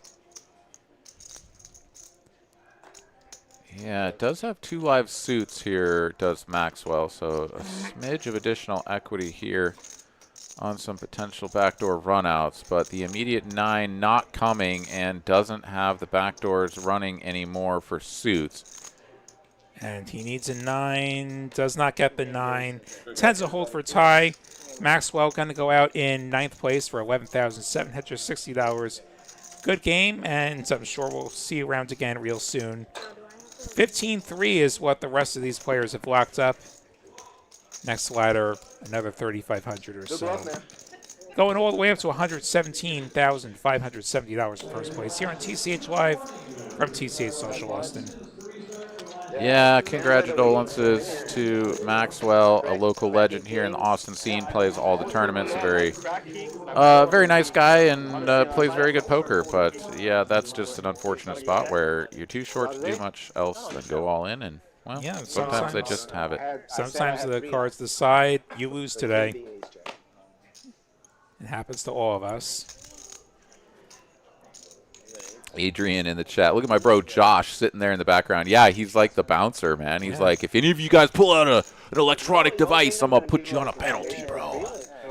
Yeah, it does have 2 live suits here, does Maxwell, so a smidge of additional equity here on some potential backdoor runouts, but the immediate 9 not coming and doesn't have the backdoors running anymore for suits. And he needs a 9, does not get the 9. 10's a hold for Ty. Maxwell going to go out in 9th place for $11,760. Good game, and I'm sure we'll see you around again real soon. 15-3 is what the rest of these players have locked up. Next ladder, another 3,500 or so. Going all the way up to $117,570 for first place here on TCH Live from TCH Social Austin. Yeah, congratulations to Maxwell, a local legend here in the Austin scene, plays all the tournaments, a very nice guy, and plays very good poker. But yeah, that's just an unfortunate spot where you're too short to do much else than go all in, and well, Yeah, sometimes they just have it. Sometimes the cards decide you lose today. It happens to all of us. Adrian in the chat. Look at my bro Josh sitting there in the background. Yeah, he's like the bouncer, man. He's like, if any of you guys pull out an electronic device, I'm going to put you on a penalty, bro.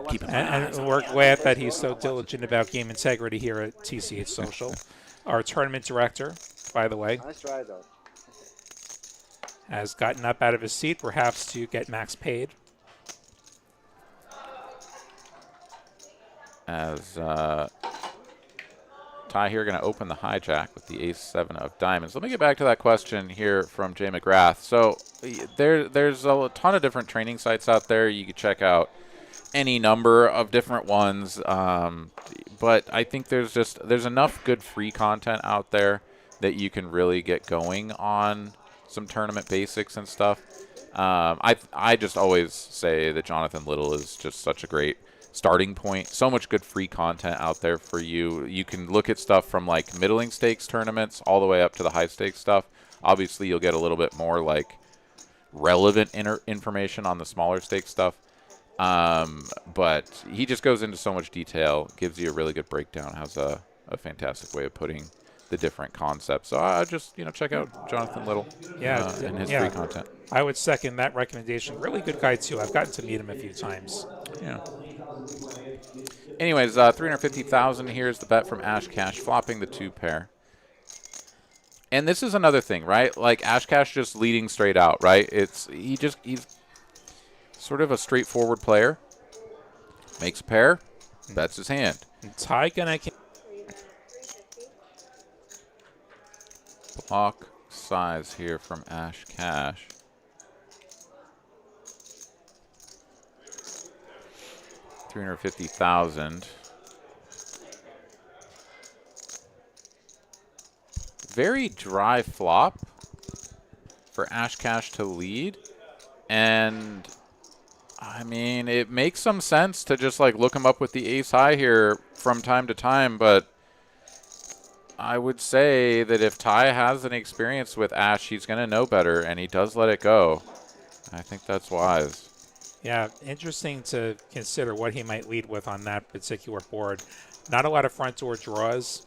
Keep it And we're glad that he's so diligent about game integrity here at TCH Social. Our tournament director, by the way, Nice try, though. has gotten up out of his seat, perhaps to get Max paid. As Ty here going to open the hijack with the ace-7 of diamonds. Let me get back to that question here from Jay McGrath. So there's a ton of different training sites out there. You can check out any number of different ones, but I think there's enough good free content out there that you can really get going on some tournament basics and stuff. I just always say that Jonathan Little is just such a great starting point. So much good free content out there for you. You can look at stuff from like middling stakes tournaments all the way up to the high stakes stuff. Obviously, you'll get a little bit more like relevant information on the smaller stakes stuff. But he just goes into so much detail, gives you a really good breakdown, has a fantastic way of putting the different concepts. So I just, check out Jonathan Little and his free content. I would second that recommendation. Really good guy, too. I've gotten to meet him a few times. Yeah. Anyways, 350,000 here is the bet from Ash Cash, flopping the 2 pair. And this is another thing, right? Like Ash Cash just leading straight out, right? He's sort of a straightforward player. Makes a pair, bets his hand. Ty gonna Block size here from Ash Cash. $350,000. Very dry flop for Ash Cash to lead, and I mean it makes some sense to just like look him up with the ace high here from time to time, but I would say that if Ty has an experience with Ash, he's going to know better, and he does let it go. I think that's wise. Yeah, interesting to consider what he might lead with on that particular board. Not a lot of front door draws.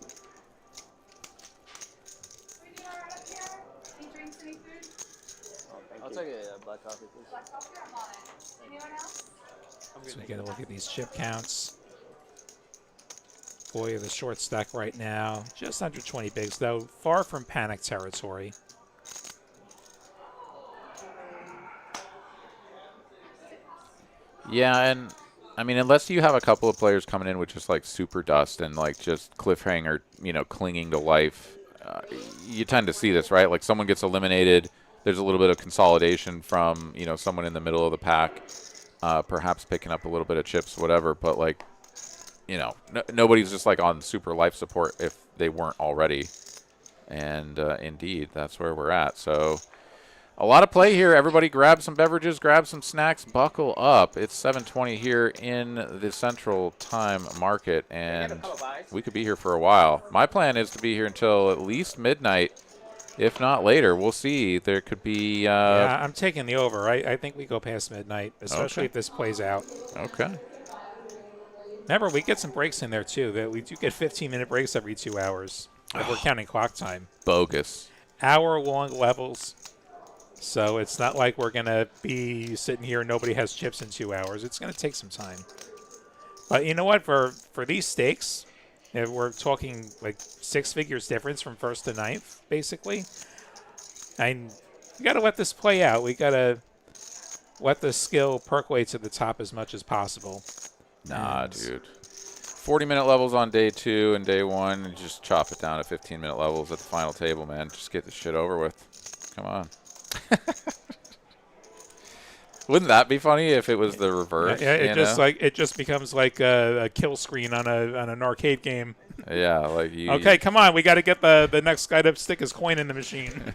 I'll take a black coffee, please. So we get a look at these chip counts. Boy, the short stack right now, just under 20 bigs, though far from panic territory. Yeah, and I mean, unless you have a couple of players coming in with just like super dust and like just cliffhanger, clinging to life, you tend to see this, right? Like someone gets eliminated, there's a little bit of consolidation from, someone in the middle of the pack, perhaps picking up a little bit of chips, whatever, but like, nobody's just like on super life support if they weren't already. And indeed, that's where we're at. So a lot of play here. Everybody grab some beverages, grab some snacks, buckle up. It's 7:20 here in the Central Time market, and we could be here for a while. My plan is to be here until at least midnight, if not later. We'll see. There could be... yeah, I'm taking the over. I think we go past midnight, especially if this plays out. Okay. Remember, we get some breaks in there, too. We do get 15-minute breaks every 2 hours if we're counting clock time. Bogus. hour-long levels. So it's not like we're going to be sitting here and nobody has chips in 2 hours. It's going to take some time. But you know what? For these stakes, if we're talking like 6 figures difference from first to ninth, basically. And we got to let this play out. We got to let the skill percolate to the top as much as possible. Nah, dude. 40-minute levels on day 2 and day 1, and just chop it down to 15-minute levels at the final table, man. Just get the shit over with. Come on. Wouldn't that be funny if it was the reverse? Yeah, it just becomes like a kill screen on an arcade game. Yeah, like you. Okay, come on, we got to get the next guy to stick his coin in the machine.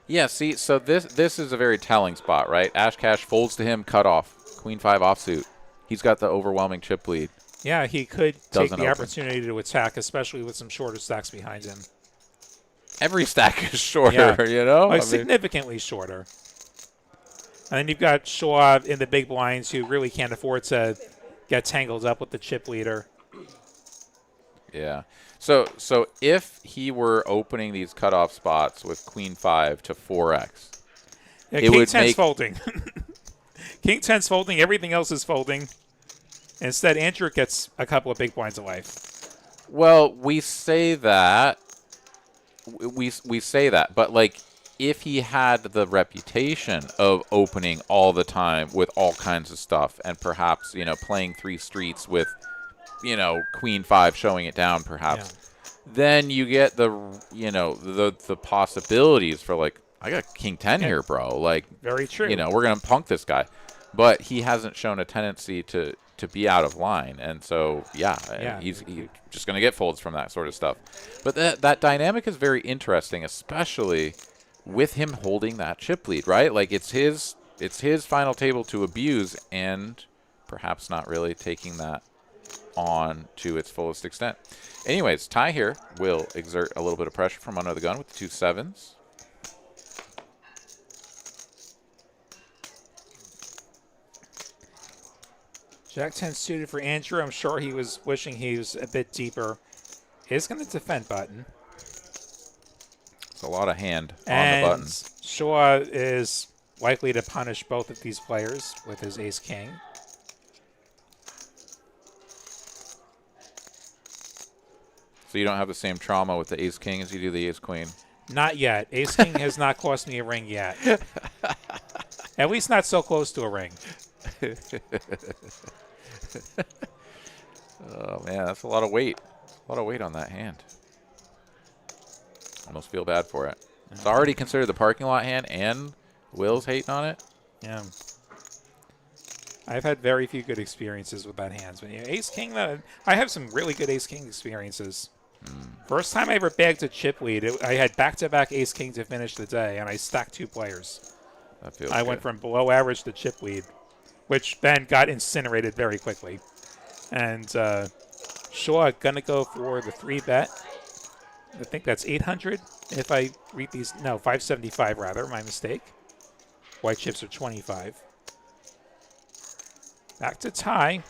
Yeah, see, so this is a very telling spot, right? Ash Cash folds to him, cut off. Queen 5 offsuit. He's got the overwhelming chip lead. Yeah, he could take the Doesn't open. opportunity to attack, especially with some shorter stacks behind him. Every stack is shorter, Yeah. you know? Like significantly shorter. And then you've got Shaw in the big blinds who really can't afford to get tangled up with the chip leader. Yeah. So if he were opening these cutoff spots with Queen 5 to 4x, Yeah, it King would 10's make folding. King 10's folding. Everything else is folding. Instead, Andrew gets a couple of big blinds of life. Well, we say that. We say that, but like if he had the reputation of opening all the time with all kinds of stuff and perhaps, playing 3 streets with, Queen 5 showing it down perhaps, then you get the possibilities for like, I got King 10 here, bro. Like, very true. We're going to punk this guy. But he hasn't shown a tendency to be out of line. And so, he's just going to get folds from that sort of stuff. But that dynamic is very interesting, especially with him holding that chip lead, right? Like, it's his final table to abuse and perhaps not really taking that on to its fullest extent. Anyways, Ty here will exert a little bit of pressure from under the gun with the 2 7s. Jack 10 suited for Andrew. I'm sure he was wishing he was a bit deeper. He's going to defend button. It's a lot of hand on And the button. Shaw is likely to punish both of these players with his ace-king. So you don't have the same trauma with the ace-king as you do the ace-queen? Not yet. Ace-king has not cost me a ring yet. At least not so close to a ring. Oh, man, that's a lot of weight. A lot of weight on that hand. Almost feel bad for it. It's already considered the parking lot hand, and Will's hating on it. Yeah. I've had very few good experiences with that hand. But ace-king, I have some really good ace-king experiences. First time I ever bagged a chip lead, I had back-to-back ace-king to finish the day, and I stacked 2 players. That feels I good. went from below average to chip lead, which then got incinerated very quickly. And Shaw going to go for the 3-bet. I think that's 800 if I read these. No, 575 rather, my mistake. White chips are 25. Back to Ty.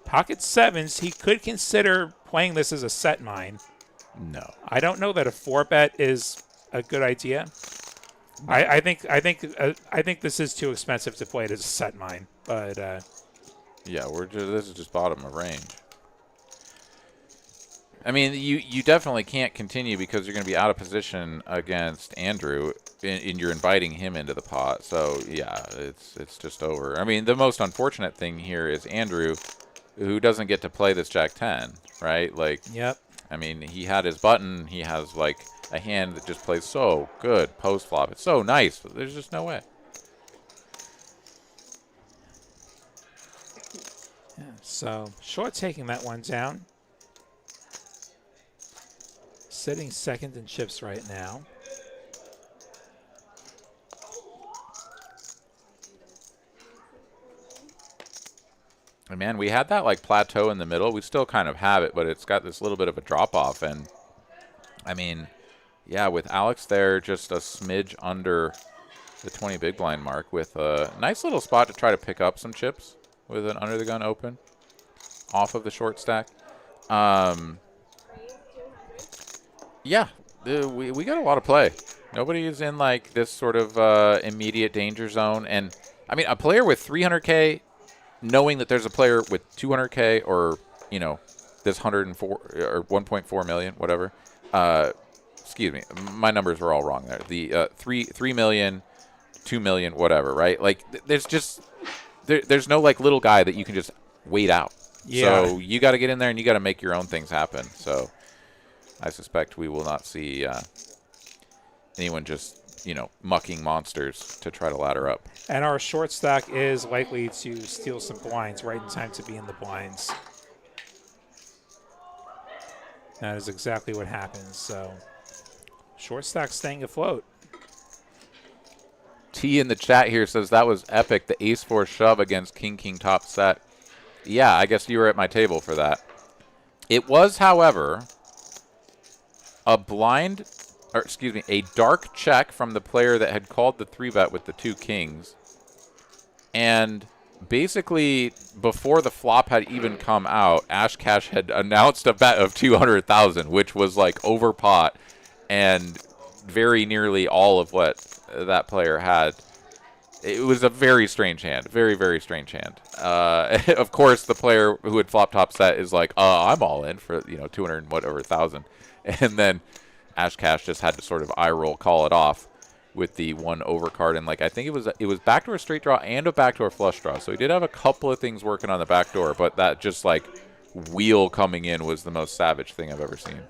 Pocket 7s. He could consider playing this as a set mine. No. I don't know that a 4-bet is a good idea. I think this is too expensive to play it as a set mine. But Yeah, this is just bottom of range. I mean, you definitely can't continue because you're going to be out of position against Andrew, and you're inviting him into the pot. So yeah, it's just over. I mean, the most unfortunate thing here is Andrew, who doesn't get to play this Jack 10, right? Like, yep. I mean, he had his button. He has like a hand that just plays so good post flop. It's so nice. But there's just no way. Yeah, so short taking that one down. Sitting second in chips right now. And man, we had that like plateau in the middle. We still kind of have it, but it's got this little bit of a drop off. And I mean, Yeah, with Alex there, just a smidge under the 20 big blind mark with a nice little spot to try to pick up some chips with an under the gun open off of the short stack. Yeah, we got a lot of play. Nobody is in like this sort of immediate danger zone. And I mean, a player with 300K, knowing that there's a player with 200K or, you know, this 104 or 1.4 million, whatever. Excuse me, my numbers were all wrong there. The 3 million, 2 million, whatever, right? Like there's just there's no like little guy that you can just wait out. Yeah. So you got to get in there and you got to make your own things happen. So I suspect we will not see anyone just, you know, mucking monsters to try to ladder up. And our short stack is likely to steal some blinds right in time to be in the blinds. That is exactly what happens. So short stack staying afloat. T in the chat here says that was epic. The ace-4 shove against king-king top set. Yeah, I guess you were at my table for that. It was, however, a blind, or excuse me, a dark check from the player that had called the 3-bet with the 2 kings. And basically, before the flop had even come out, Ash Cash had announced a bet of 200,000, which was like over pot and very nearly all of what that player had. It was a very strange hand, very, very strange hand. Of course, the player who had flop top set is like, I'm all in for, you know, 200 and whatever thousand. And then Ash Cash just had to sort of eye roll, call it off with the 1 overcard. And like, I think it was backdoor straight draw and a backdoor flush draw. So he did have a couple of things working on the backdoor, but that just like wheel coming in was the most savage thing I've ever seen.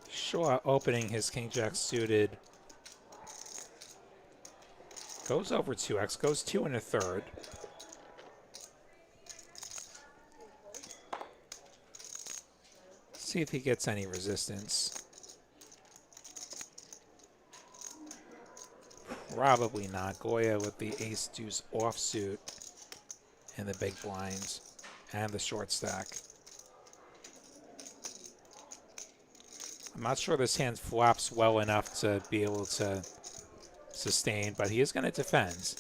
Shaw opening his king-jack suited. Goes over 2x, goes 2 1/3. See if he gets any resistance. Probably not. Goya with the ace-deuce offsuit in the big blinds and the short stack. I'm not sure this hand flops well enough to be able to sustain, but he is going to defend.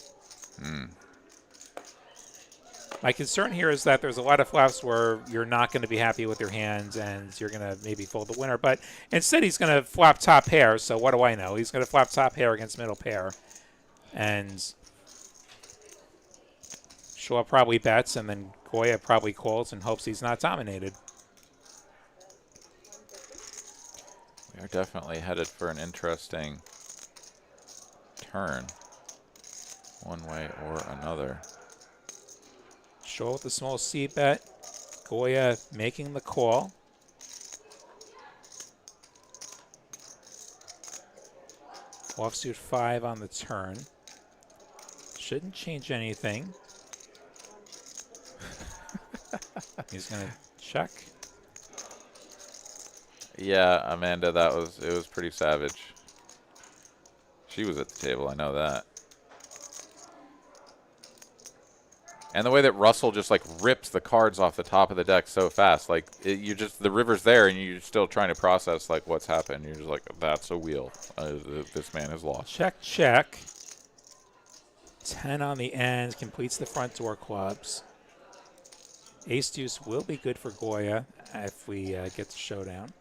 My concern here is that there's a lot of flops where you're not going to be happy with your hands and you're going to maybe fold the winner, but instead he's going to flop top pair, so what do I know? He's going to flop top pair against middle pair, and Shaw probably bets, and then Goya probably calls and hopes he's not dominated. We are definitely headed for an interesting turn, one way or another. Shaw with the small C bet. Goya making the call. Offsuit 5 on the turn. Shouldn't change anything. He's going to check. Yeah, Amanda, it was pretty savage. She was at the table, I know that. And the way that Russell just like rips the cards off the top of the deck so fast, like you just, the river's there and you're still trying to process like what's happened. You're just like, that's a wheel. This man has lost. Check, check. 10 on the end, completes the front door clubs. Ace deuce will be good for Goya if we get to showdown.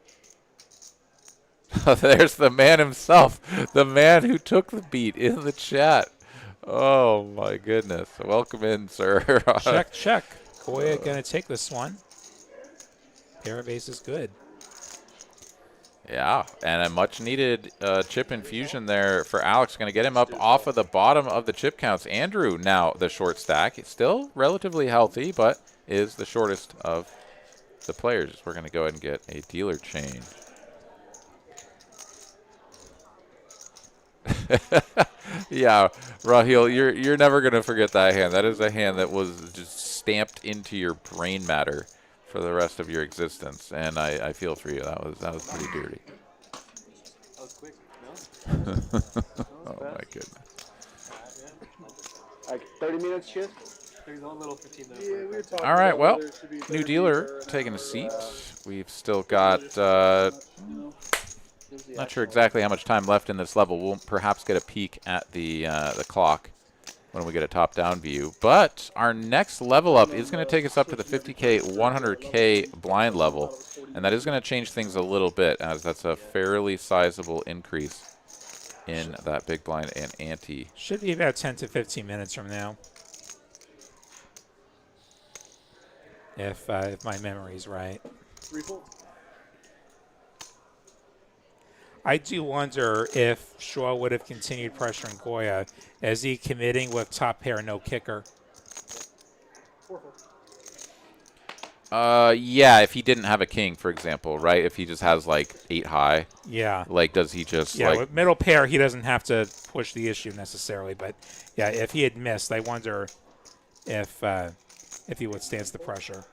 There's the man himself, the man who took the beat in the chat. Oh my goodness. Welcome in, sir. Check, check. Goya going to take this one. Pair of aces good. Yeah, and a much needed chip infusion there for Alex. Going to get him up off of the bottom of the chip counts. Andrew now the short stack. It's still relatively healthy, but is the shortest of the players. We're going to go ahead and get a dealer change. Yeah, Raheel, you're never going to forget that hand. That is a hand that was just stamped into your brain matter for the rest of your existence, and I feel for you. That was pretty dirty. That was quick, no? Oh my goodness. Like 30 minutes shift? There's one little 15 minute Yeah, we were talking All right, about well, whether it should be new 30 dealer or an taking a hour, seat. or, We've still got, not sure exactly how much time left in this level. We'll perhaps get a peek at the clock when we get a top-down view. But our next level up is going to take us up to the 50K, 100K blind level. And that is going to change things a little bit, as that's a fairly sizable increase in that big blind and ante. Should be about 10 to 15 minutes from now, if my memory's right. I do wonder if Shaw would have continued pressuring Goya. Is he committing with top pair, no kicker? Yeah, if he didn't have a king, for example, right? If he just has like 8 high, Yeah. like does he just Yeah, like with middle pair, he doesn't have to push the issue necessarily. But yeah, if he had missed, I wonder if he withstands the pressure.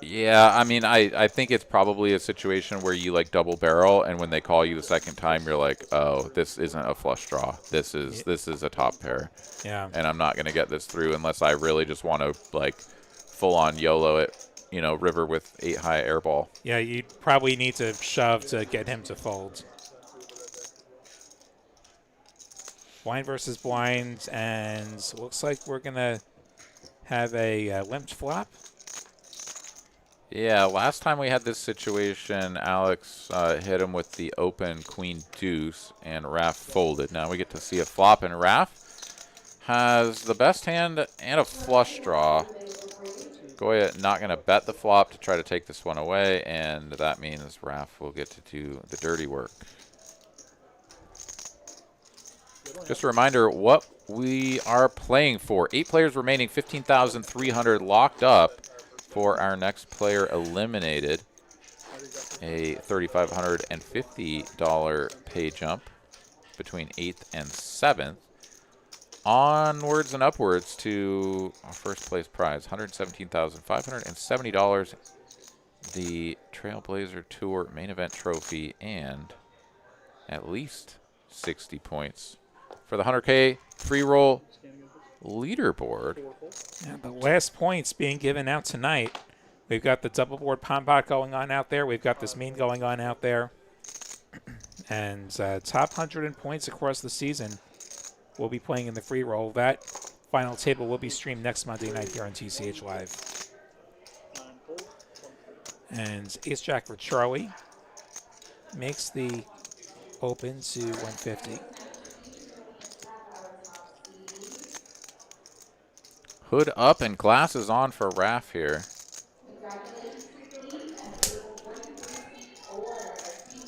Yeah, I mean, I think it's probably a situation where you like double barrel, and when they call you the second time, you're like, oh, this isn't a flush draw. This is a top pair. Yeah. And I'm not gonna get this through unless I really just want to like full on YOLO it, you know, river with 8 high airball. Yeah, you probably need to shove to get him to fold. Blind versus blind, and looks like we're gonna have a limped flop. Yeah, last time we had this situation, Alex hit him with the open queen deuce, and Raf folded. Now we get to see a flop, and Raf has the best hand and a flush draw. Goya not going to bet the flop to try to take this one away, and that means Raf will get to do the dirty work. Just a reminder what we are playing for. 8 players remaining, 15,300 locked up for our next player eliminated. A $3,550 pay jump between 8th and 7th. Onwards and upwards to our first place prize, $117,570. The Trailblazer Tour main event trophy, and at least 60 points for the 100K free roll leaderboard. Yeah, the last points being given out tonight. We've got the double board pom pot going on out there. We've got this mean going on out there. And top 100 in points across the season will be playing in the free roll. That final table will be streamed next Monday night here on TCH Live. And Ace Jack for Charlie makes the open to 150. Hood up and glasses on for Raf here.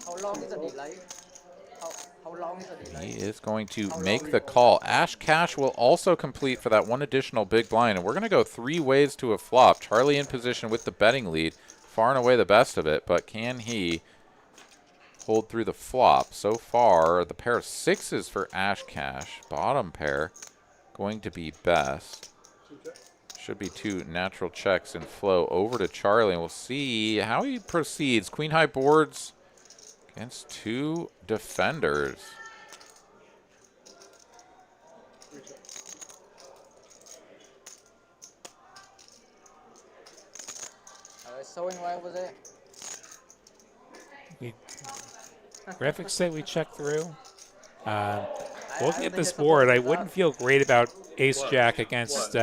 How long is the delay? How long is the delay? He is going to make the call. Ash Cash will also complete for that one additional big blind, and we're going to go 3 ways to a flop. Charlie in position with the betting lead, far and away the best of it, but can he hold through the flop? So far, the pair of 6s for Ash Cash, bottom pair, going to be best. Should be 2 natural checks and flow over to Charlie, and we'll see how he proceeds. Queen high boards against 2 defenders. Showing right over there. Graphics say we check through. Looking at this board, I wouldn't feel great about Ace-Jack against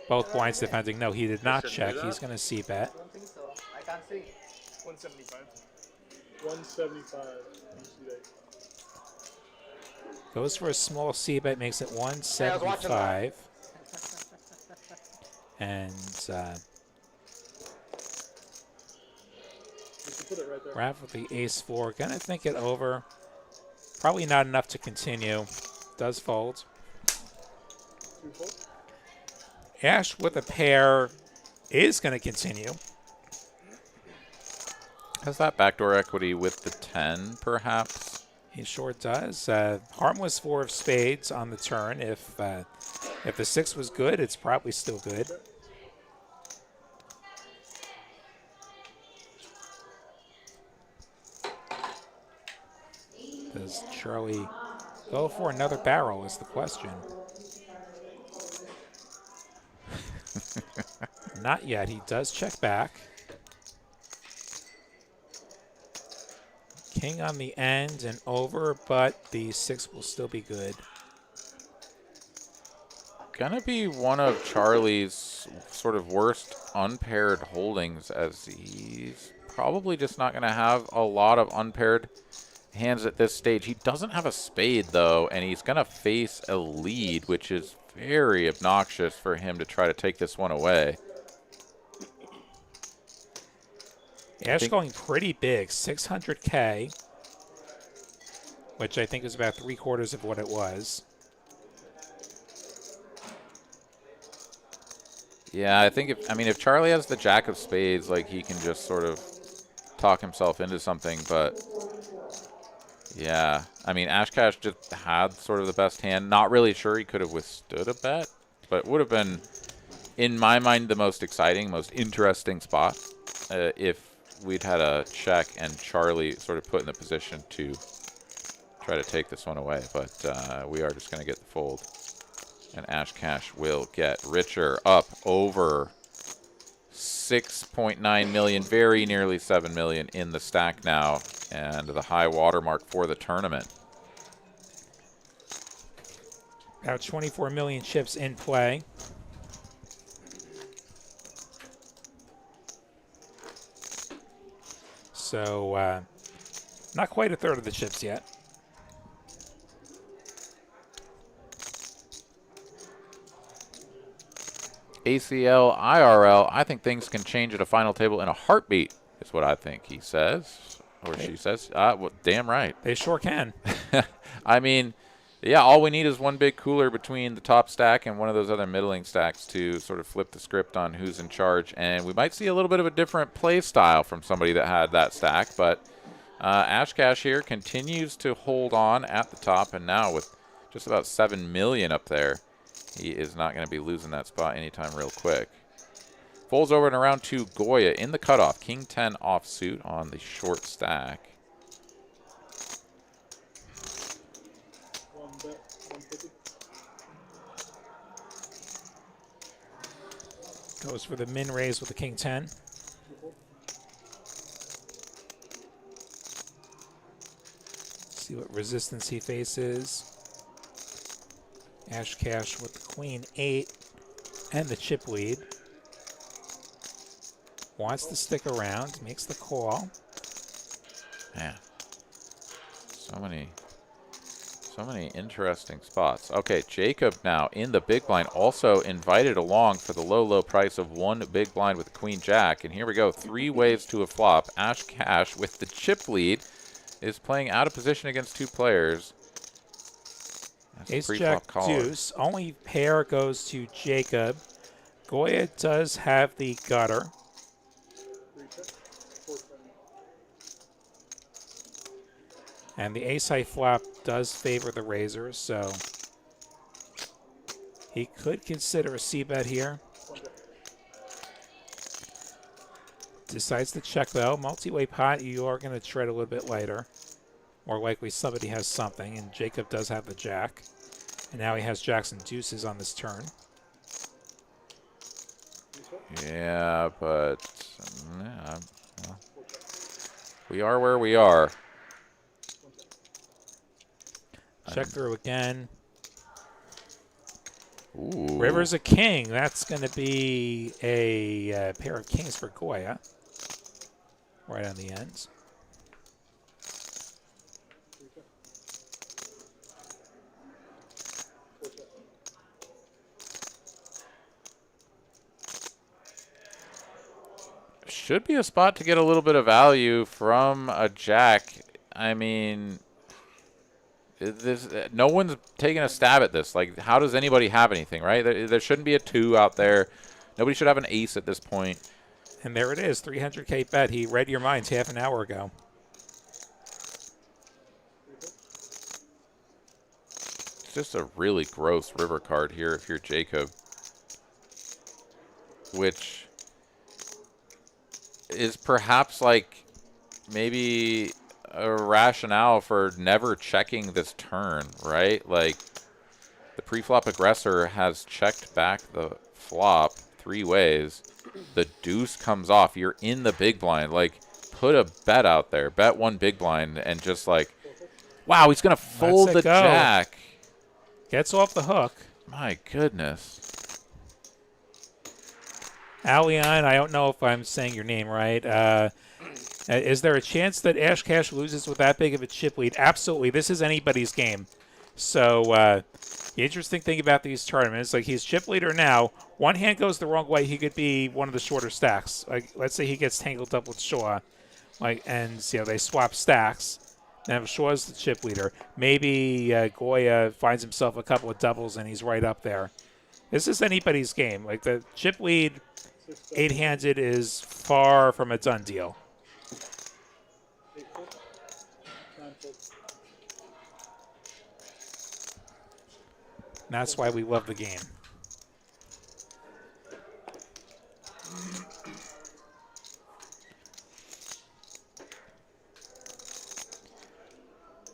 both blinds defending. No, he did not check. He's going to c-bet. I don't think so. I can't see. 175. 175. Goes for a small c-bet, makes it 175. And Raf with the ace-4. Going to think it over. Probably not enough to continue. Does fold. Ash with a pair is going to continue. Has that backdoor equity with the 10, perhaps? He sure does. Harmless 4 of spades on the turn. If the 6 was good, it's probably still good. Does Charlie go for another barrel is the question. Not yet. He does check back. King on the end and over, but the 6 will still be good. Gonna be one of Charlie's sort of worst unpaired holdings, as he's probably just not gonna have a lot of unpaired hands at this stage. He doesn't have a spade though, and he's gonna face a lead, which is very obnoxious for him to try to take this one away. Ash going pretty big, 600K, which I think is about 3/4 of what it was. Yeah, I think if Charlie has the jack of spades, like, he can just sort of talk himself into something, but yeah, I mean, Ash Cash just had sort of the best hand. Not really sure he could have withstood a bet, but would have been, in my mind, the most exciting, most interesting spot if we'd had a check and Charlie sort of put in the position to try to take this one away. But we are just going to get the fold. And Ash Cash will get richer, up over 6.9 million, very nearly 7 million in the stack now, and the high watermark for the tournament. About 24 million chips in play. So not quite a third of the chips yet. ACL, IRL, I think things can change at a final table in a heartbeat, is what I think he says, or she says. Well, damn right. They sure can. I mean, yeah, all we need is one big cooler between the top stack and one of those other middling stacks to sort of flip the script on who's in charge, and we might see a little bit of a different play style from somebody that had that stack, but Ash Cash here continues to hold on at the top, and now with just about 7 million up there, he is not going to be losing that spot anytime real quick. Folds over and around to Goya in the cutoff. King 10 offsuit on the short stack. Goes for the min raise with the King 10. See what resistance he faces. Ash Cash with the Queen 8 and the chip lead. Wants to stick around, makes the call. Man, so many interesting spots. Okay, Jacob now in the big blind, also invited along for the low price of 1 big blind with the Queen Jack. And here we go, 3 ways to a flop. Ash Cash with the chip lead is playing out of position against 2 players. Ace Jack Deuce. Only pair goes to Jacob. Goya does have the gutter. And the ace high flop does favor the raisers, so he could consider a c-bet here. Decides to check though. Multi-way pot, you are going to tread a little bit lighter. More likely somebody has something, and Jacob does have the jack. And now he has jacks and deuces on this turn. Yeah, but yeah, well, we are where we are. Check through again. Ooh. River's a king. That's going to be a pair of kings for Goya. Right on the ends. Should be a spot to get a little bit of value from a jack. I mean, no one's taking a stab at this. Like, how does anybody have anything, right? There shouldn't be a 2 out there. Nobody should have an ace at this point. And there it is, 300K bet. He read your minds half an hour ago. It's just a really gross river card here if you're Jacob, which is perhaps like maybe a rationale for never checking this turn, right? Like, the pre-flop aggressor has checked back the flop 3 ways. the deuce comes off, you're in the big blind. Like, put a bet out there. Bet one big blind and just like, wow, he's going to fold the jack. Gets off the hook. My goodness. Alion, I don't know if I'm saying your name right. Is there a chance that Ash Cash loses with that big of a chip lead? Absolutely. This is anybody's game. So the interesting thing about these tournaments, like he's chip leader now. One hand goes the wrong way, he could be one of the shorter stacks. Like let's say he gets tangled up with Shaw, and they swap stacks. Now if Shaw's the chip leader, maybe Goya finds himself a couple of doubles and he's right up there. This is anybody's game. Like the chip lead 8-handed is far from a done deal. And that's why we love the game.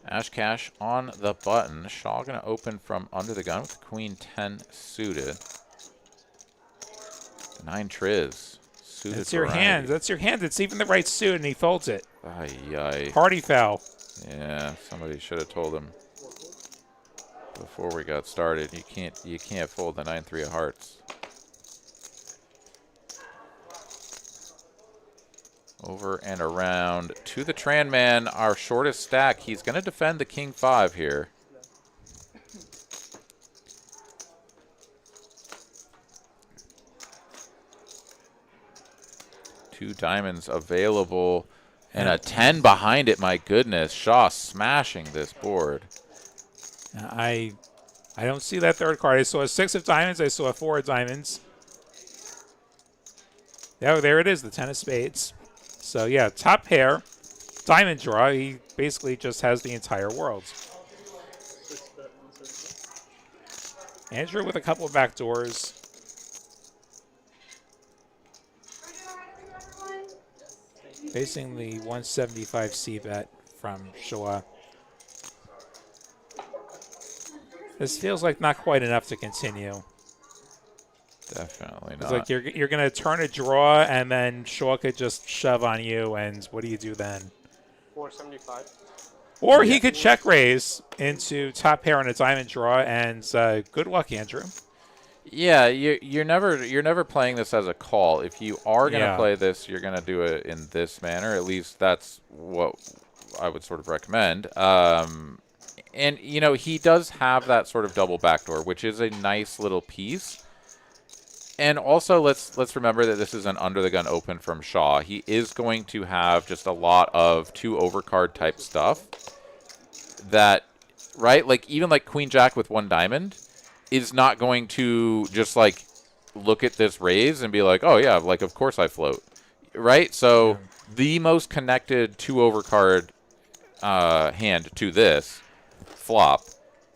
Ash Cash on the button. Shaw going to open from under the gun with Queen 10 suited. 9 triz. Suited. That's your hand. That's your hand. It's even the right suit, and he folds it. Ay. Party foul. Yeah, somebody should have told him before we got started. You can't fold the 9-3 of hearts. Over and around to the Tran man, our shortest stack. He's going to defend the King 5 here. Two diamonds available and a 10 behind it. My goodness, Shaw smashing this board. I don't see that third card. I saw a 6 of diamonds. I saw a 4 of diamonds. Yeah, there it is, the 10 of spades. So, yeah, top pair, diamond draw. He basically just has the entire world. Andrew with a couple of back doors. Facing the 175C bet from Shaw. This feels like not quite enough to continue. Definitely not. It's like you're going to turn a draw, and then Shaw could just shove on you, and what do you do then? 475. Or he could check raise into top pair on a diamond draw, and good luck, Andrew. Yeah, you're never playing this as a call. If you are going to play this, you're going to do it in this manner. At least that's what I would sort of recommend. And he does have that sort of double backdoor, which is a nice little piece. And also, let's remember that this is an under the gun open from Shaw. He is going to have just a lot of 2 overcard type stuff. That, right? Like even like Queen Jack with 1 diamond is not going to just like look at this raise and be like, oh yeah, like of course I float, right? So the most connected 2 overcard hand to this flop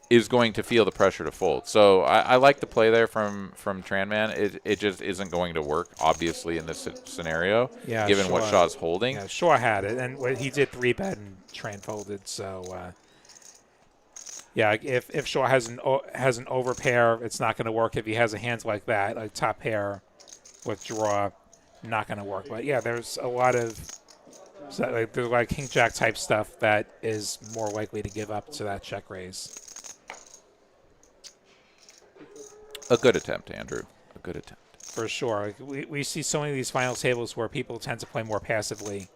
is going to feel the pressure to fold. So I like the play there from Tranman. It just isn't going to work, obviously, in this scenario, given what Shaw's holding. Yeah, Shaw had it, and he did 3-bet and Tran folded. So, if Shaw has an overpair, it's not going to work. If he has a hand like that, like top pair with draw, not going to work. But, yeah, there's a lot of there's like King Jack type stuff that is more likely to give up to that check raise. A good attempt, Andrew. A good attempt. For sure. We see so many of these final tables where people tend to play more passively.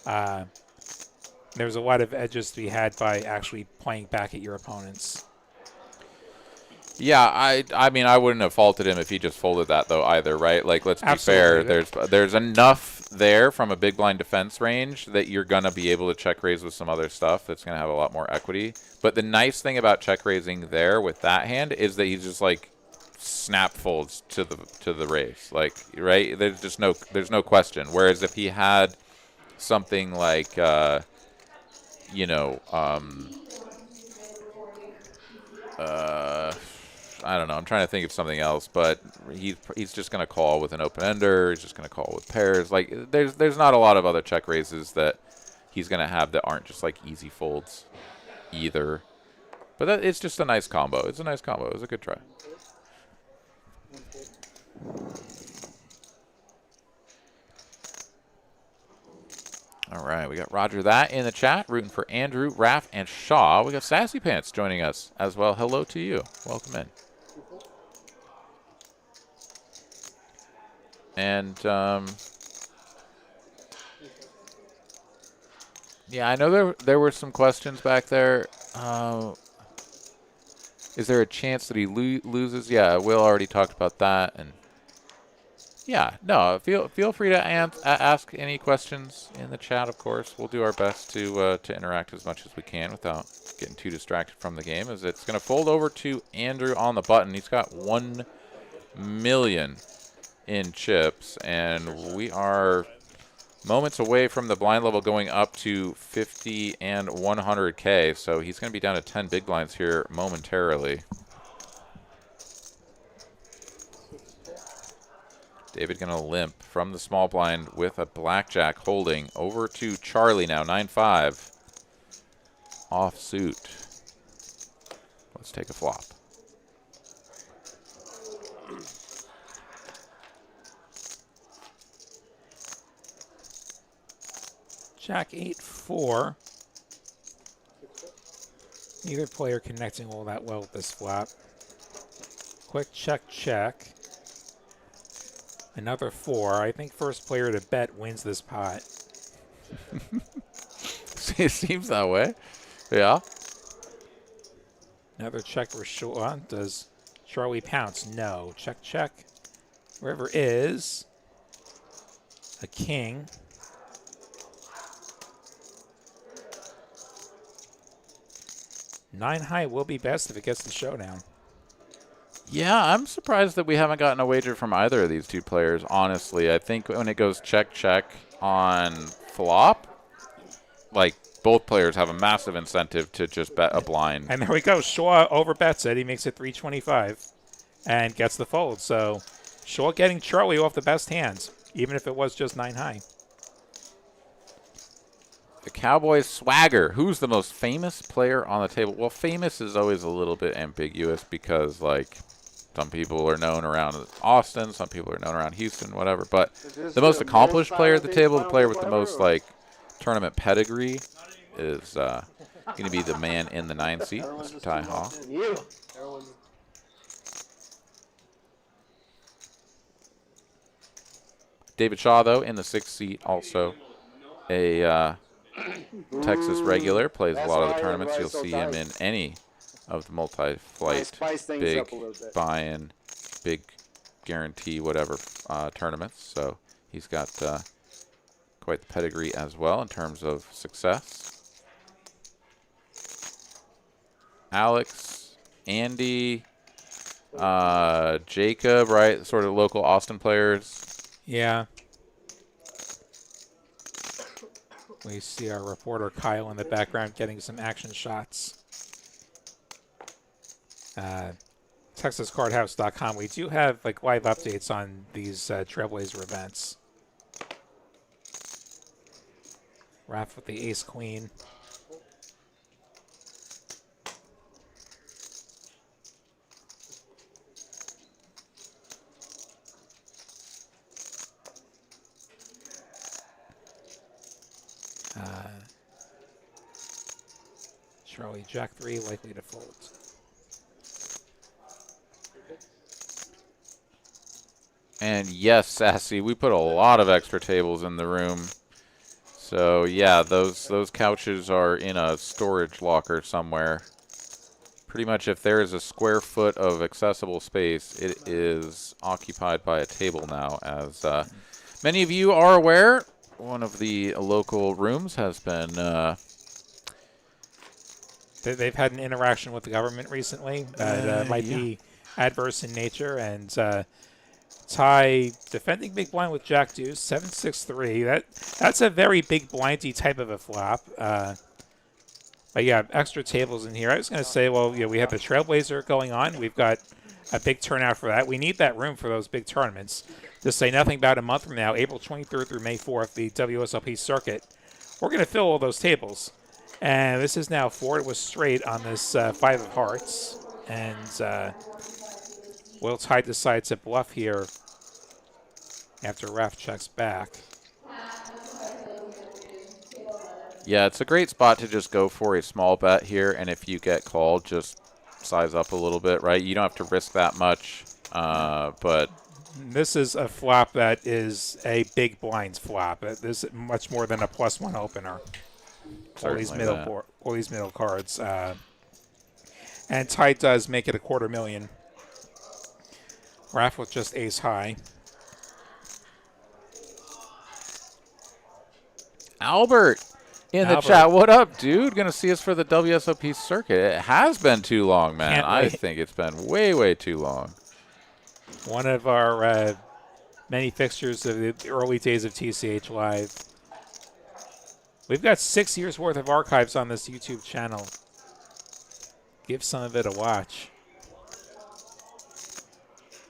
There's a lot of edges to be had by actually playing back at your opponents. Yeah, I mean, I wouldn't have faulted him if he just folded that, though, either, right? Like, let's be fair. There's enough there from a big blind defense range that you're going to be able to check raise with some other stuff that's going to have a lot more equity. But the nice thing about check raising there with that hand is that he's just, like, snap folds to the raise, like, right? There's no question. Whereas if he had something like I don't know, I'm trying to think of something else, but he's just going to call with an open ender. He's just going to call with pairs. Like there's not a lot of other check raises that he's going to have that aren't just like easy folds either. But it's just a nice combo. It's a nice combo. It was a good try. right, we got Roger that in the chat, rooting for Andrew, Raph, and Shaw. We got Sassy Pants joining us as well. Hello to you. Welcome in. And yeah, I know there were some questions back there. Is there a chance that he loses? Yeah, Will already talked about that, and yeah, no, feel free to ask any questions in the chat. Of course, we'll do our best to interact as much as we can without getting too distracted from the game. As it's going to fold over to Andrew on the button. He's got 1 million in chips, and we are moments away from the blind level going up to 50 and 100K. So he's going to be down to 10 big blinds here momentarily. David going to limp from the small blind with a blackjack holding over to Charlie now, 9-5. Off suit. Let's take a flop. Jack 8-4. Neither player connecting all that well with this flop. Quick check, check. Another 4. I think first player to bet wins this pot. It seems that way. Yeah. Another check for Shaw. Does Charlie pounce? No. Check, check. River is a king. Nine high will be best if it gets the showdown. Yeah, I'm surprised that we haven't gotten a wager from either of these two players, honestly. I think when it goes check, check on flop, like, both players have a massive incentive to just bet a blind. And there we go. Shaw overbets it. He makes it 325 and gets the fold. So Shaw getting Charlie off the best hands, even if it was just 9 high. The Cowboys swagger. Who's the most famous player on the table? Well, famous is always a little bit ambiguous because, like, some people are known around Austin, some people are known around Houston, whatever. But the most accomplished player at the table, the player with the most, like, tournament pedigree is going to be the man in the 9 seat, Mr. Ty Haw. David Shaw, though, in the 6th seat, also a Texas regular, plays a lot of the tournaments. You'll see him in any of the multi-flight, big buy-in, big guarantee, whatever tournaments. So he's got quite the pedigree as well in terms of success. Alex, Andy, Jacob, right? Sort of local Austin players. Yeah. We see our reporter Kyle in the background getting some action shots. TexasCardHouse.com. We do have like live updates on these Trailblazer events. Raph with the ace queen. Charlie Jack 3 likely to fold. And yes, Sassy, we put a lot of extra tables in the room. So yeah, those couches are in a storage locker somewhere. Pretty much if there is a square foot of accessible space, it is occupied by a table now. As many of you are aware, one of the local rooms has been... They've had an interaction with the government recently that might be adverse in nature. And Ty defending big blind with Jack Deuce, 7-6-3. That's a very big blindy type of a flop. But yeah, extra tables in here. I was going to say, well, yeah, we have the Trailblazer going on. We've got a big turnout for that. We need that room for those big tournaments. To say nothing about a month from now, April 23rd through May 4th, the WSLP circuit. We're going to fill all those tables. And this is now forward with straight on this 5 of hearts. And Will Ty decides to bluff here after Raph checks back. Yeah, it's a great spot to just go for a small bet here, and if you get called, just size up a little bit, right? You don't have to risk that much, but This is a flop that is a big blinds flop. This is much more than a +1 opener. All these certainly that. all these middle cards, and tight does make it a $250,000. Raph with just ace high. Albert in the Albert. chat. What up, dude? Gonna see us for the WSOP circuit. It has been too long, man. Can't I wait. think it's been way, way too long. One of our many fixtures of the early days of TCH Live. We've got 6 years worth of archives on this YouTube channel. Give some of it a watch.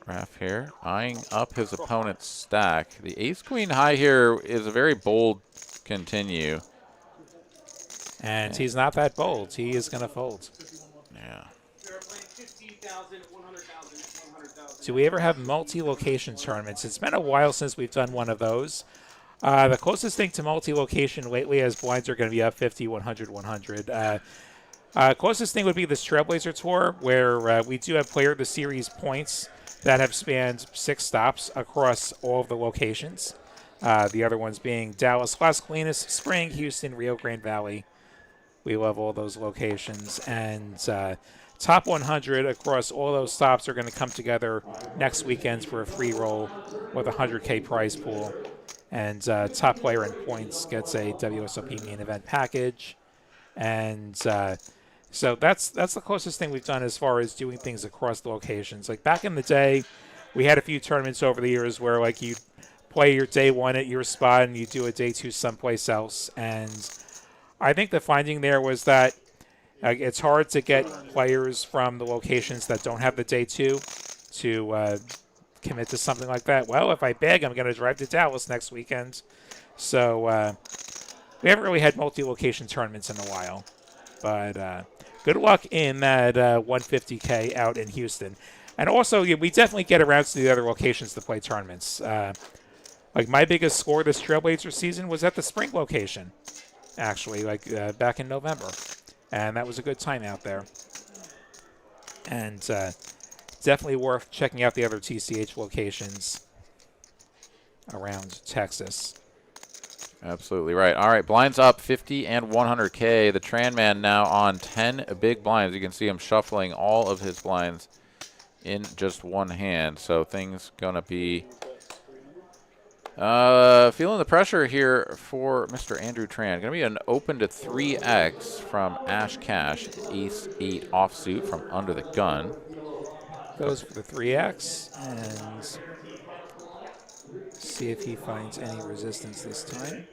Raph here, eyeing up his opponent's stack. The ace-queen high here is a very bold continue. And he's not that bold. He is going to fold. Yeah. Do we ever have multi-location tournaments? It's been a while since we've done one of those. The closest thing to multi-location lately, as blinds are going to be up 50, 100, 100. Closest thing would be this Trailblazer Tour, where we do have Player of the Series points that have spanned 6 stops across all of the locations. The other ones being Dallas, Las Colinas, Spring, Houston, Rio Grande Valley. We love all those locations. And top 100 across all those stops are going to come together next weekend for a free roll with a 100K prize pool. And top player in points gets a WSOP main event package. And so that's the closest thing we've done as far as doing things across the locations. Like back in the day, we had a few tournaments over the years where like you play your day 1 at your spot and you do a day 2 someplace else. And I think the finding there was that it's hard to get players from the locations that don't have the day 2 to commit to something like that. Well, if I beg, I'm going to drive to Dallas next weekend. So we haven't really had multi-location tournaments in a while. But good luck in that 150K out in Houston. And also, we definitely get around to the other locations to play tournaments. Like my biggest score this Trailblazer season was at the Spring location, actually, like back in November. And that was a good time out there. And definitely worth checking out the other TCH locations around Texas. Absolutely right. All right, blinds up 50 and 100K. The Tran Man now on 10 big blinds. You can see him shuffling all of his blinds in just one hand. So things going to be feeling the pressure here for Mr. Andrew Tran. Going to be an open to 3X from Ash Cash, ace-8 offsuit from under the gun. Goes for the 3X and see if he finds any resistance this time.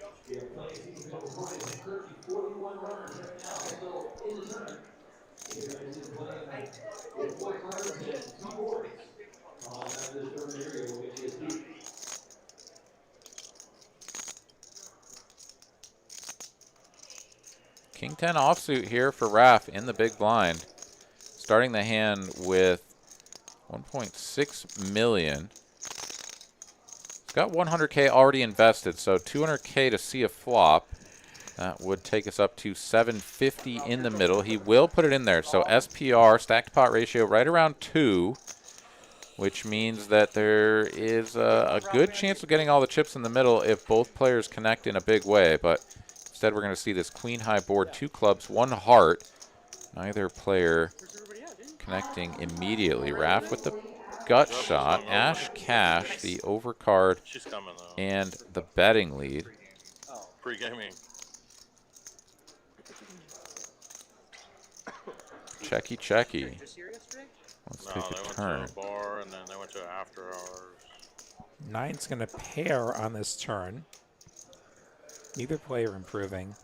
King 10 offsuit here for Raph in the big blind. Starting the hand with 1.6 million. He's got 100K already invested, so 200K to see a flop. That would take us up to 750 in the middle. He will put it in there. So SPR, stacked pot ratio, right around 2, which means that there is a good chance of getting all the chips in the middle if both players connect in a big way. But instead, we're going to see this queen high board, 2 clubs, 1 heart. Neither player connecting immediately. Raph with the gut shot. Ash Cash, the overcard, and the betting lead. Pre-gaming. Checky, checky. Let's No, take they a went turn. to a bar and then they went to after hours. 9's going to pair on this turn. Neither player improving.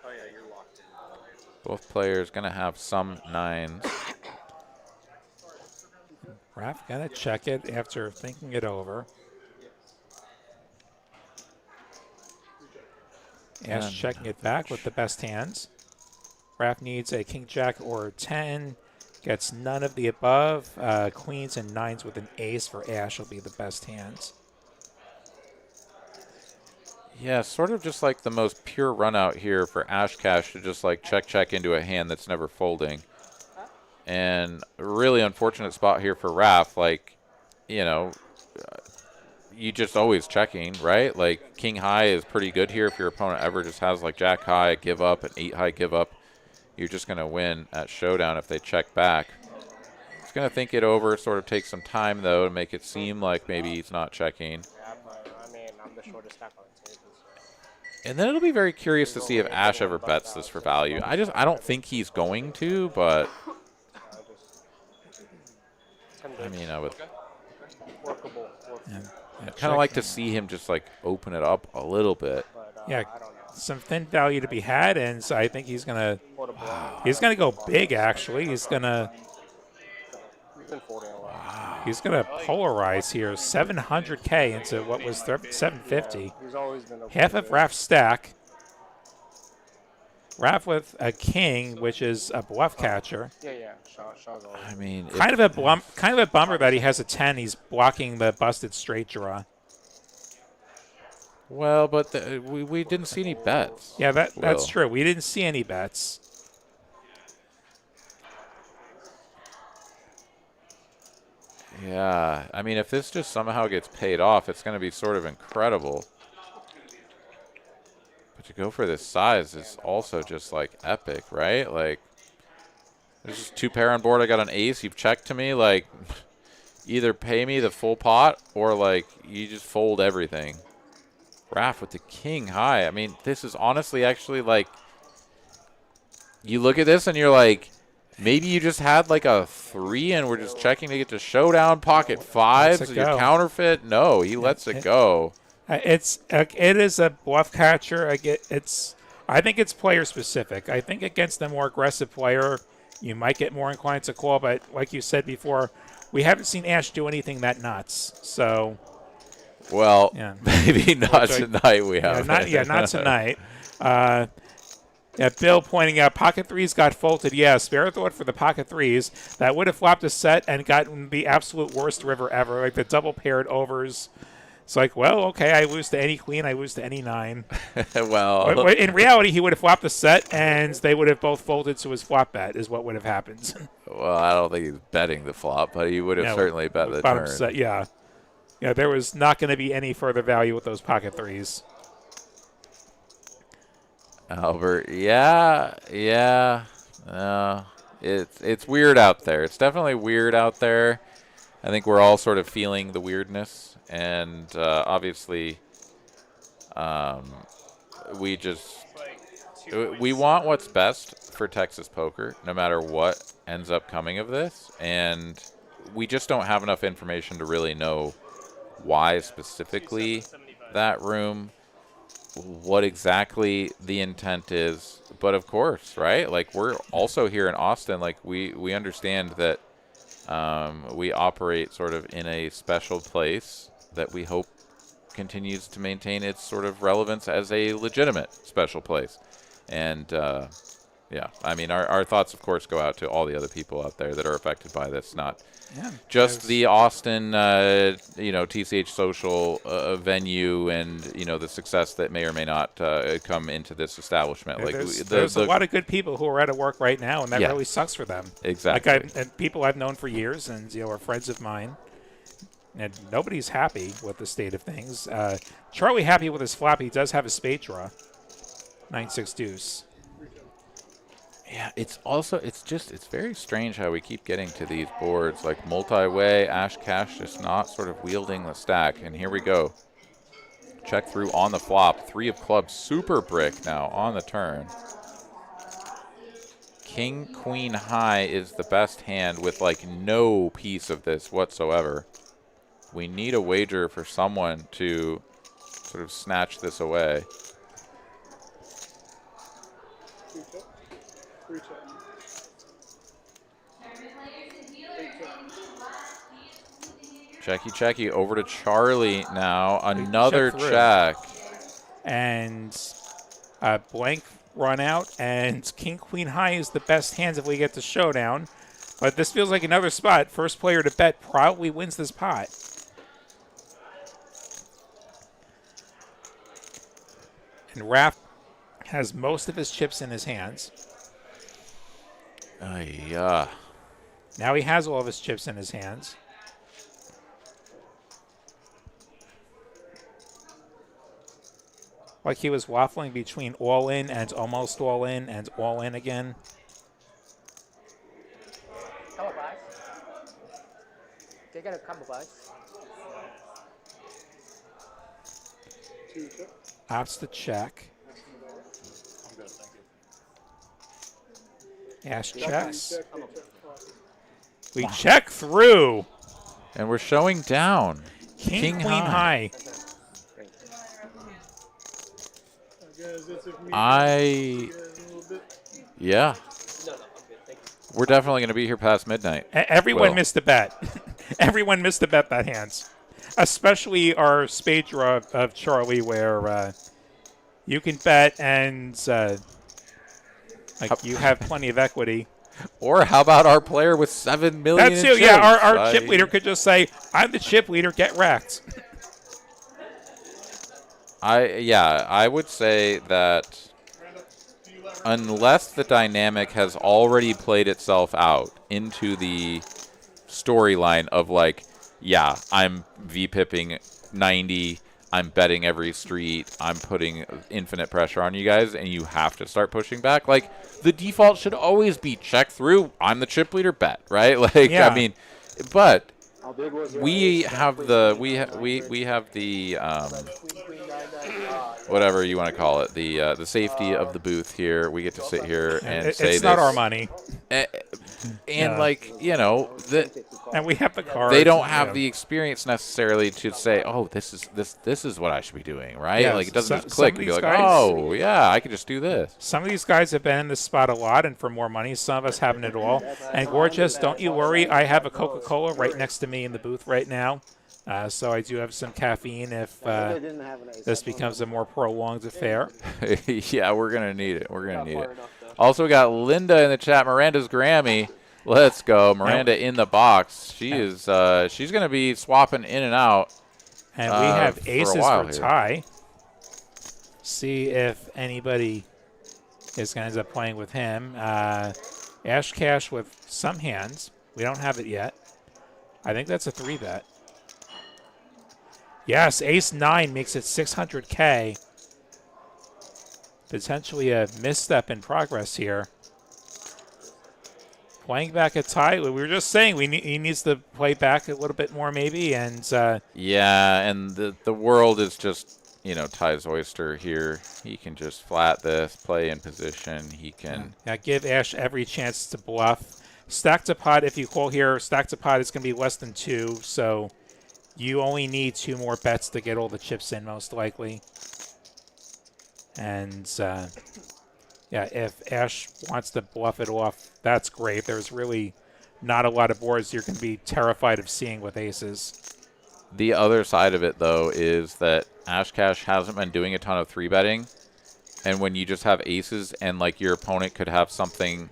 Oh yeah, you're locked in. Both players going to have some 9s. Raph going to check it after thinking it over. Ash checking it back with the best hands. Raph needs a king jack or 10 Gets none of the above. Queens and nines with an ace for Ash will be the best hands. Yeah, sort of just like the most pure run out here for Ash Cash to just like check into a hand that's never folding. And a really unfortunate spot here for Raph. Like, you know, you just always checking, right? Like King High is pretty good here if your opponent ever just has like Jack High, give up, and 8 High, give up. You're just going to win at Showdown if they check back. He's going to think it over, sort of take some time, though, to make it seem like maybe he's not checking. Yeah, but I mean, I'm the shortest stack on the table. And then it'll be very curious to see if Ash ever bets this for value. I don't think he's going to, but I mean, I would Workable. kind of like to see him just like open it up a little bit. Yeah, some thin value to be had, and so I think he's gonna go big. Actually, he's gonna polarize here. 700K into what was 750. Half of Raph's stack. Raph with a king, which is a bluff catcher. I mean, Kind of a bummer that he has a 10. He's blocking the busted straight draw. well, but we didn't see any bets. Yeah, that's true. We didn't see any bets. Yeah, I mean, if this just somehow gets paid off, it's going to be sort of incredible. But to go for this size is also just like epic, right? Like, there's just 2 pair on board. I got an ace. You've checked to me. Like, either pay me the full pot or like you just fold everything. Raph with the king high. I mean, this is honestly actually like, you look at this and you're like, maybe you just had like a 3 and we're just checking to get to showdown. Pocket 5s. You counterfeit. No, he lets it go. It is a bluff catcher. I think it's player specific. I think against a more aggressive player, you might get more inclined to call. But like you said before, we haven't seen Ash do anything that nuts. So, well, yeah. Maybe not tonight. We have not tonight. Bill pointing out pocket 3s got folded. Yeah, spare thought for the pocket 3s. That would have flopped a set and gotten the absolute worst river ever, like the double paired overs. It's like, well, okay, I lose to any queen, I lose to any 9. Well, in reality, he would have flopped the set, and they would have both folded to his flop bet, is what would have happened. Well, I don't think he's betting the flop, but he would have certainly bet the turn. Set, yeah, there was not going to be any further value with those pocket 3s. Albert, yeah. It's weird out there. It's definitely weird out there. I think we're all sort of feeling the weirdness. And obviously, we want what's best for Texas poker, no matter what ends up coming of this. And we just don't have enough information to really know why specifically that room, what exactly the intent is. But of course, right? Like, we're also here in Austin. Like, we understand that we operate sort of in a special place that we hope continues to maintain its sort of relevance as a legitimate special place. And, yeah, I mean, our thoughts, of course, go out to all the other people out there that are affected by this, not just the Austin, TCH Social venue and, the success that may or may not come into this establishment. There's a lot of good people who are out of work right now, and that really sucks for them. Exactly. And people I've known for years and, are friends of mine. And nobody's happy with the state of things. Charlie happy with his flop. He does have a spade draw. 9-6 deuce. Yeah, it's very strange how we keep getting to these boards. Like multi-way, Ash Cash just not sort of wielding the stack. And here we go. Check through on the flop. 3 of clubs, super brick now on the turn. King, queen high is the best hand with like no piece of this whatsoever. We need a wager for someone to sort of snatch this away. Checky over to Charlie now. Another check. And blank run out. And king, queen high is the best hands if we get to showdown. But this feels like another spot. First player to bet probably wins this pot. And Raph has most of his chips in his hands. Yeah. Now he has all of his chips in his hands. Like he was waffling between all in and almost all in and all in again. Couple buys. Can I get a couple buys? Opts to check. Ash checks. We check through. And we're showing down. King, Queen, High. Yeah. We're definitely going to be here past midnight. Everyone Will. missed a bet. Everyone missed a bet that hands. Especially our spade draw of Charlie where you can bet and you have plenty of equity. Or how about our player with 7 million That's in it. Yeah, chips? our chip leader could just say, I'm the chip leader, get wrecked. I would say that unless the dynamic has already played itself out into the storyline of like, yeah, I'm V-pipping 90, I'm betting every street, I'm putting infinite pressure on you guys, and you have to start pushing back. Like, the default should always be check through, I'm the chip leader, bet, right? Like, yeah. I mean, but we have the whatever you want to call it, the safety of the booth here. We get to sit here and say it's not our money. And like, you know, and we have the cards. they don't have the experience necessarily to say, oh, this is what I should be doing, right? Yeah, like it doesn't just some click of and be these like, guys- oh yeah, I could just do this. Some of these guys have been in this spot a lot and for more money. Some of us haven't at all. And Gorgeous, don't you worry. I have a Coca-Cola right next to me in the booth right now. So I do have some caffeine if this becomes a more prolonged affair. Yeah, we're gonna need it. We're gonna need it. Also, we got Linda in the chat. Miranda's Grammy. Let's go, Miranda in the box. She is. She's gonna be swapping in and out. And we have for a aces while for here. Ty. See if anybody is going to end up playing with him. Ash Cash with some hands. We don't have it yet. I think that's a 3-bet. Yes, ace 9 makes it 600K. Potentially a misstep in progress here. Playing back at Ty. We were just saying he needs to play back a little bit more maybe. And yeah, and the world is just, you know, Ty's oyster here. He can just flat this, play in position. He can give Ash every chance to bluff. Stack to pot, if you call here, stack to pot is going to be less than 2, so you only need 2 more bets to get all the chips in, most likely. And, yeah, if Ash wants to bluff it off, that's great. There's really not a lot of boards you're going to be terrified of seeing with aces. The other side of it, though, is that Ash Cash hasn't been doing a ton of 3-betting. And when you just have aces and, like, your opponent could have something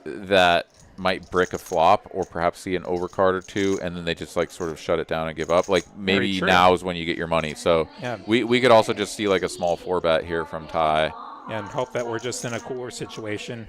that might brick a flop or perhaps see an overcard or 2, and then they just, like, sort of shut it down and give up. Like, maybe now is when you get your money. So yeah. we could also just see, like, a small 4-bet here from Ty. And hope that we're just in a cooler situation.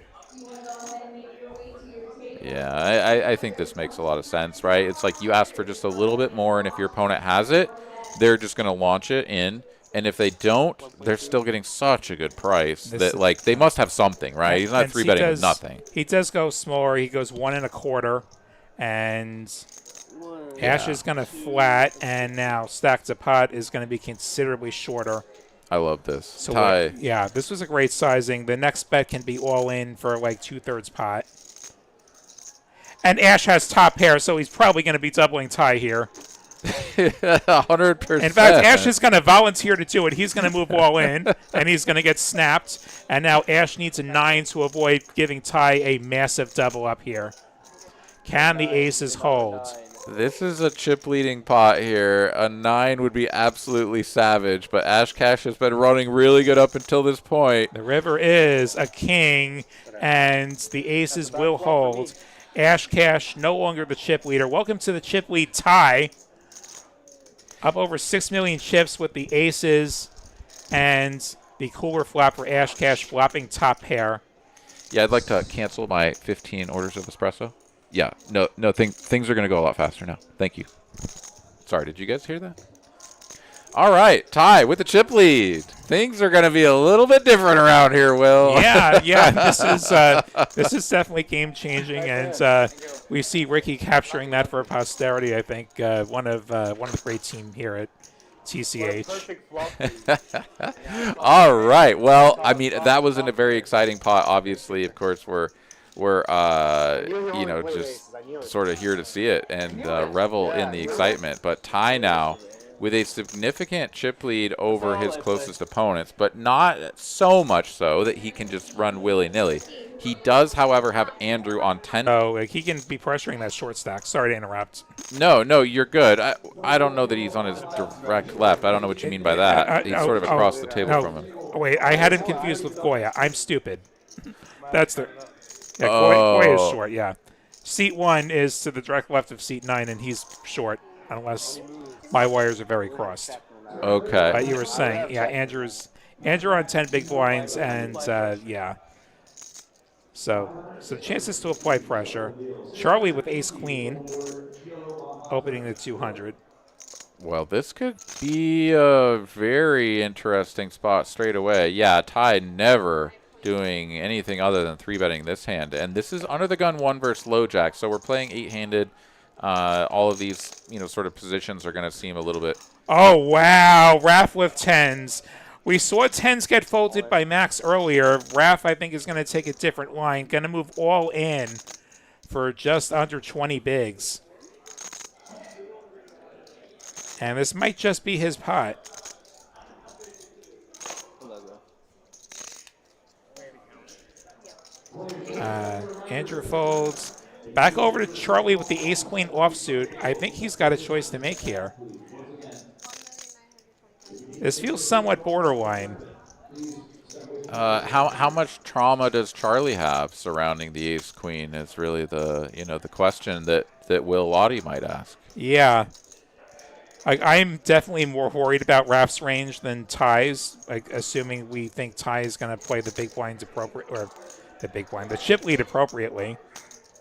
Yeah, I think this makes a lot of sense, right? It's like you ask for just a little bit more, and if your opponent has it, they're just going to launch it in. And if they don't, they're still getting such a good price that, like, they must have something, right? He's not 3-betting with nothing. He does go smaller. He goes 1 1/4, and Ash is going to flat, and now stack to pot is going to be considerably shorter. I love this. So Ty. yeah, this was a great sizing. The next bet can be all in for like 2/3 pot. And Ash has top pair, so he's probably going to be doubling Ty here. 100%. In fact, Ash is going to volunteer to do it. He's going to move all in, and he's going to get snapped. And now Ash needs a 9 to avoid giving Ty a massive double up here. Can the aces hold? This is a chip leading pot here. A 9 would be absolutely savage, but Ash Cash has been running really good up until this point. The river is a king, and the aces will hold. Ash Cash, no longer the chip leader. Welcome to the chip lead tie. Up over 6 million chips with the aces and the cooler flop for Ash Cash flopping top pair. Yeah, I'd like to cancel my 15 orders of espresso. Yeah, no, things are going to go a lot faster now. Thank you. Sorry, did you guys hear that? All right, tie with the chip lead. Things are going to be a little bit different around here, Will. Yeah, this is definitely game changing, and we see Ricky capturing that for posterity. I think one of the great team here at TCH. All right. Well, I mean, that was in a very exciting pot. Obviously, of course, we're just sort of here to see it and revel in the excitement. But tie now with a significant chip lead over his closest opponents, but not so much so that he can just run willy-nilly. He does, however, have Andrew on 10. Oh, he can be pressuring that short stack. Sorry to interrupt. No, you're good. I don't know that he's on his direct left. I don't know what you mean by that. He's sort of across the table from him. Oh, wait, I had him confused with Goya. I'm stupid. That's the... Yeah, Goya is short, yeah. Seat 1 is to the direct left of seat 9, and he's short, unless my wires are very crossed. Okay. You were saying, yeah, Andrew on 10 big blinds, and yeah. So chances to apply pressure. Charlie with ace-queen, opening the 200. Well, this could be a very interesting spot straight away. Yeah, tie never doing anything other than 3-betting this hand. And this is under the gun 1 versus low jack, so we're playing 8-handed. All of these, sort of positions are going to seem a little bit... Oh, wow. Raph with 10s. We saw 10s get folded by Max earlier. Raph, I think, is going to take a different line. Going to move all in for just under 20 bigs. And this might just be his pot. Andrew folds. Back over to Charlie with the ace-queen offsuit. I think he's got a choice to make here. This feels somewhat borderline. How much trauma does Charlie have surrounding the ace-queen is really the the question that Will Lottie might ask. Yeah. I'm definitely more worried about Raph's range than Ty's, assuming we think Ty is going to play the big blinds the chip lead appropriately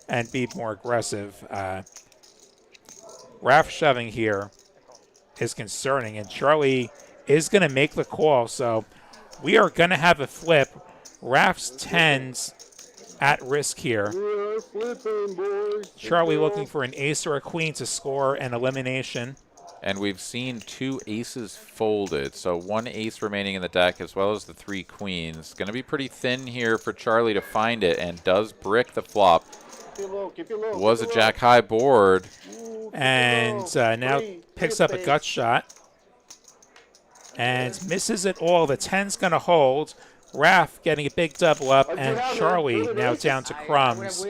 and be more aggressive. Raph shoving here is concerning, and Charlie is going to make the call, so we are going to have a flip. Raph's 10s at risk here. Charlie looking for an ace or a queen to score an elimination. And we've seen 2 aces folded, so 1 ace remaining in the deck as well as the 3 queens. Going to be pretty thin here for Charlie to find it, and does brick the flop. Was a jack high board. And now picks up a gut shot. And misses it all. The 10's going to hold. Raph getting a big double up, and Charlie now down to crumbs.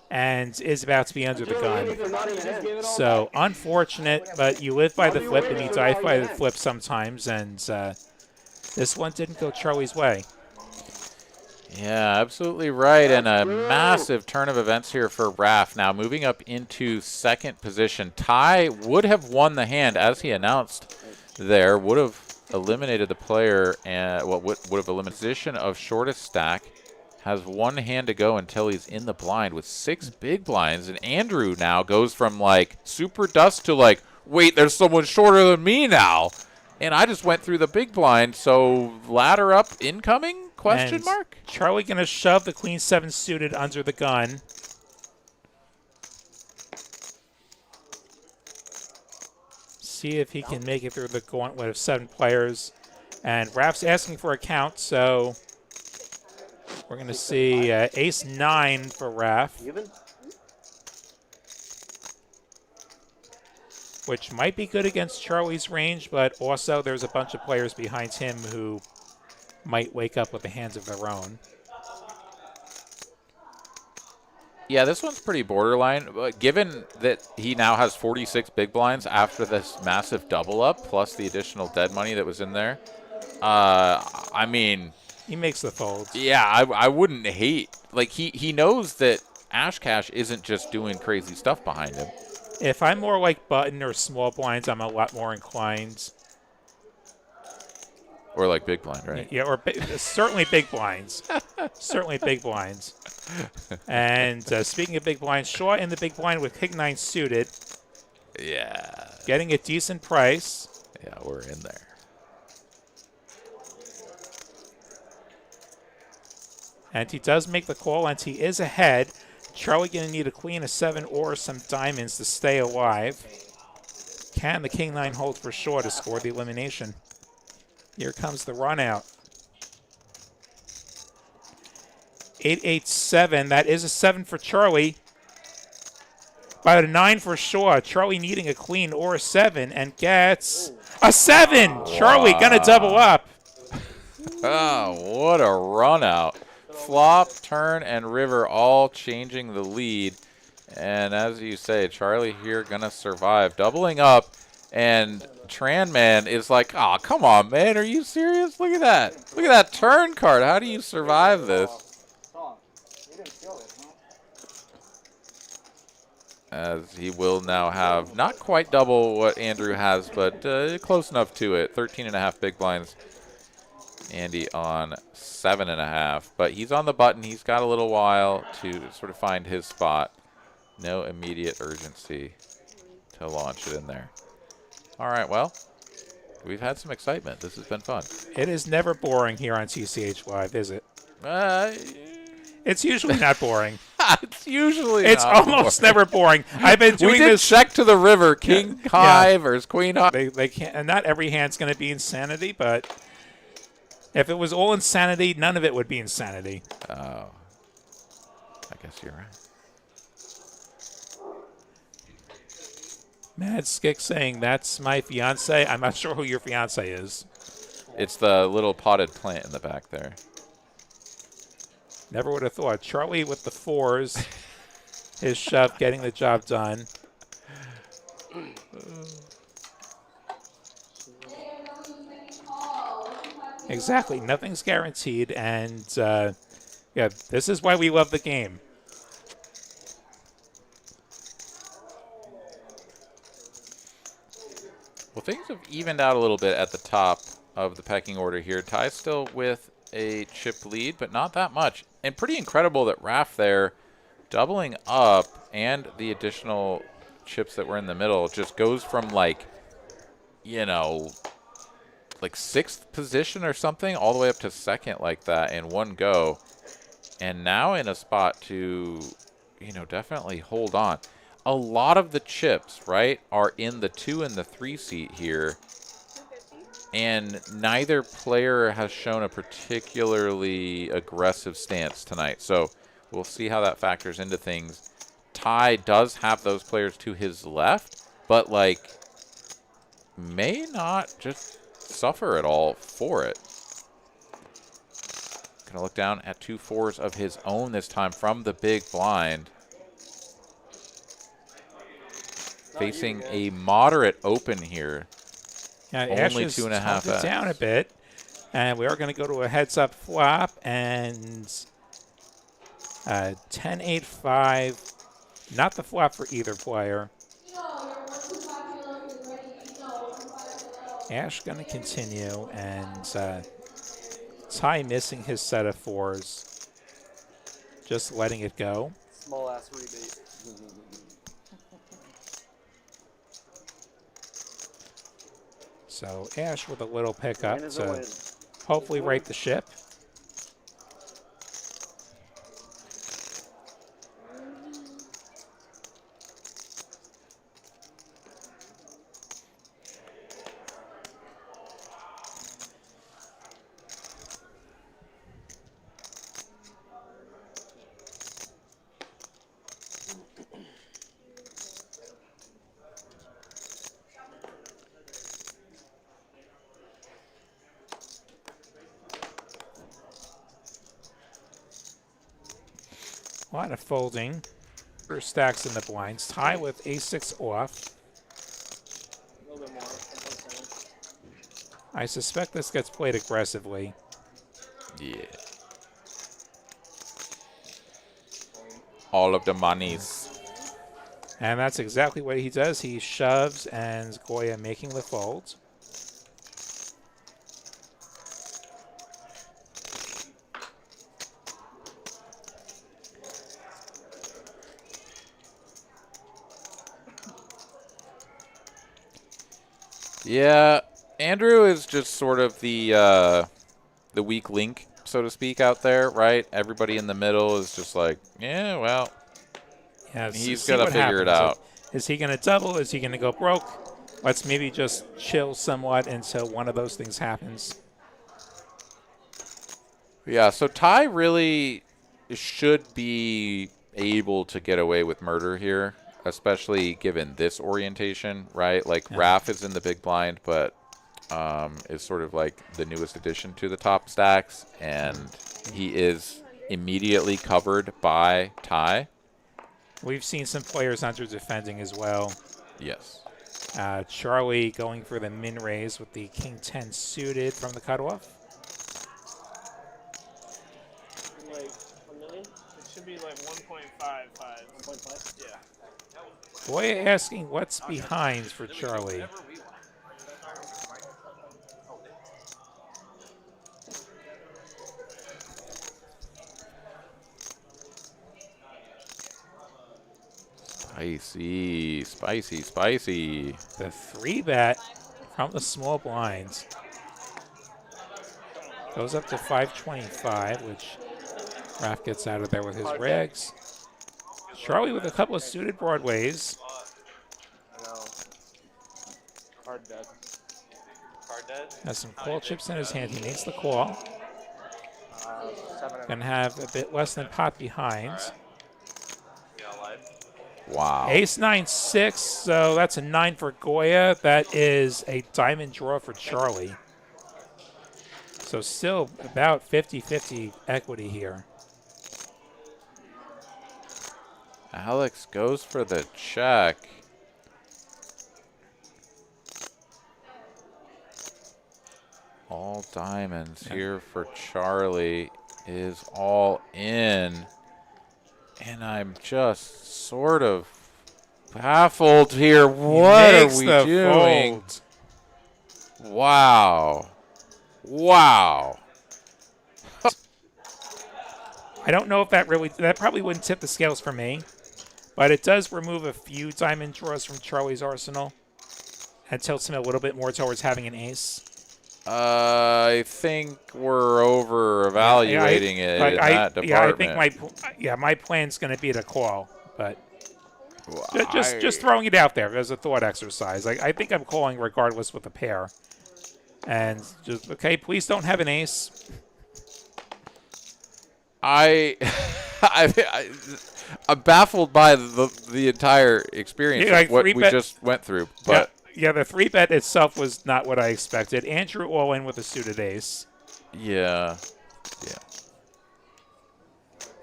And is about to be under the gun. So, unfortunate, but you live by the flip and you die by the flip sometimes, and this one didn't go Charlie's way. Yeah, absolutely right, and a massive turn of events here for Raph. Now moving up into second position. Ty would have won the hand, as he announced there, would have eliminated the player, and would have eliminated the position of shortest stack. Has 1 hand to go until he's in the blind with 6 big blinds. And Andrew now goes from, super dust to, wait, there's someone shorter than me now. And I just went through the big blind, so ladder up incoming? Question mark? Charlie going to shove the queen 7 suited under the gun. See if he can make it through the gauntlet of 7 players. And Raph's asking for a count, so... We're going to see ace-9 for Raph, which might be good against Charlie's range, but also there's a bunch of players behind him who might wake up with the hands of their own. Yeah, this one's pretty borderline. Given that he now has 46 big blinds after this massive double up, plus the additional dead money that was in there, I mean... He makes the folds. Yeah, I wouldn't hate. He knows that Ash Cash isn't just doing crazy stuff behind him. If I'm more like button or small blinds, I'm a lot more inclined. Or like big blind, right? Yeah, or certainly big blinds. Certainly big blinds. And speaking of big blinds, Shaw in the big blind with King 9 suited. Yeah. Getting a decent price. Yeah, we're in there. And he does make the call, and he is ahead. Charlie going to need a queen, a 7, or some diamonds to stay alive. Can the King 9 hold for Shaw to score the elimination? Here comes the run out. 8-8-7. That is a 7 for Charlie. About a 9 for Shaw. Charlie needing a queen or a 7 and gets a 7. Wow. Charlie gonna double up. Oh, what a run out. Flop, turn, and river all changing the lead. And as you say, Charlie here gonna survive. Doubling up, and Tranman is like, oh, come on, man. Are you serious? Look at that. Look at that turn card. How do you survive this? As he will now have not quite double what Andrew has, but close enough to it. 13.5 big blinds. Andy on 7.5. But he's on the button. He's got a little while to sort of find his spot. No immediate urgency to launch it in there. All right, well, we've had some excitement. This has been fun. It is never boring here on TCH Live, is it? It's usually not boring. It's usually It's not almost boring. never boring. I've been doing we did this. check to the river, King high versus Queen high. They can't, and not every hand's going to be insanity, but if it was all insanity, none of it would be insanity. Oh, I guess you're right. Mad Skick saying, that's my fiance. I'm not sure who your fiance is. It's the little potted plant in the back there. Never would have thought. Charlie with the 4s. His shove getting the job done. Exactly. Nothing's guaranteed. And, yeah, this is why we love the game. Well, things have evened out a little bit at the top of the pecking order here. Ty's still with a chip lead, but not that much. And pretty incredible that Raph there, doubling up, and the additional chips that were in the middle, just goes from like, you know, like 6th position or something, all the way up to 2nd like that in one go. And now in a spot to, you know, definitely hold on. A lot of the chips, right, are in the 2 and the 3 seat here. And neither player has shown a particularly aggressive stance tonight. So we'll see how that factors into things. Ty does have those players to his left, but, like, may not just suffer at all for it. Gonna look down at 2 4s of his own this time from the big blind. Facing a moderate open here. Yeah, only Ash 2.5 has it down a bit. And we are going to go to a heads-up flop. And 10-8-5. Not the flop for either player. Ash going to continue. And Ty missing his set of 4s. Just letting it go. Small ass rebate. So Ash with a little pickup to hopefully right the ship. A lot of folding. First stacks in the blinds. Ty with a6 off. A little bit more. I suspect this gets played aggressively. Yeah. All of the monies. And that's exactly what he does. He shoves, and Goya making the fold. Yeah, Andrew is just sort of the weak link, so to speak, out there, right? Everybody in the middle is just like, yeah, well, Yeah, he's see got to what figure it happens. out. Is he going to double? Is he going to go broke? Let's maybe just chill somewhat until one of those things happens. Yeah, so Ty really should be able to get away with murder here, especially given this orientation, right? Like, Yeah. Raph is in the big blind, but is sort of like the newest addition to the top stacks, and he is immediately covered by Ty. We've seen some players under defending as well. Yes. Charlie going for the min raise with the king 10 suited from the cutoff. Like 1 million? It should be like 1.55. 1.5? Yeah. Boy asking what's behind for Charlie. Spicy, spicy, spicy. The 3-bet from the small blinds goes up to 525, which Raph gets out of there with his rags. Charlie with a couple of suited broadways. I know. Card dead. Card dead? Has some call chips in his hand. He needs the call. 7 Gonna have a bit less than pot behind. Wow. Ace 9-6, so that's a 9 for Goya. That is a diamond draw for Charlie. So still about 50-50 equity here. Alex goes for the check. All diamonds here for Charlie is all in. And I'm just sort of baffled here. What are we doing? Fold. Wow. Wow. I don't know if that probably wouldn't tip the scales for me, but it does remove a few diamond draws from Charlie's arsenal and tilts him a little bit more towards having an ace. I think we're over evaluating it in that department. Yeah, my plan's going to be to call, but Well, just throwing it out there as a thought exercise. I think I'm calling regardless with a pair, and just okay. Please don't have an ace. I'm baffled by the entire experience Yeah, like of what we 3-bet just went through, but. Yeah, the 3-bet itself was not what I expected. Andrew all in with a suited ace. Yeah.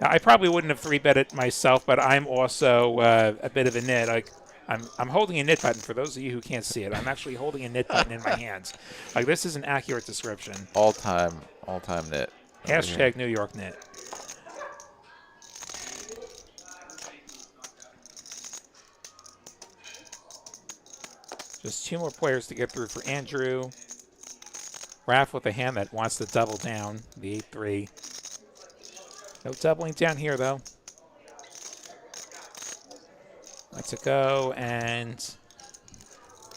Now, I probably wouldn't have 3-betted myself, but I'm also a bit of a nit. Like I'm holding a nit button. For those of you who can't see it, I'm actually holding a nit button in my hands. Like, this is an accurate description. All-time nit. Hashtag New York nit. Just 2 more players to get through for Andrew. Raph with a hand that wants to double down, the 8-3. No doubling down here, though. Let's it go, and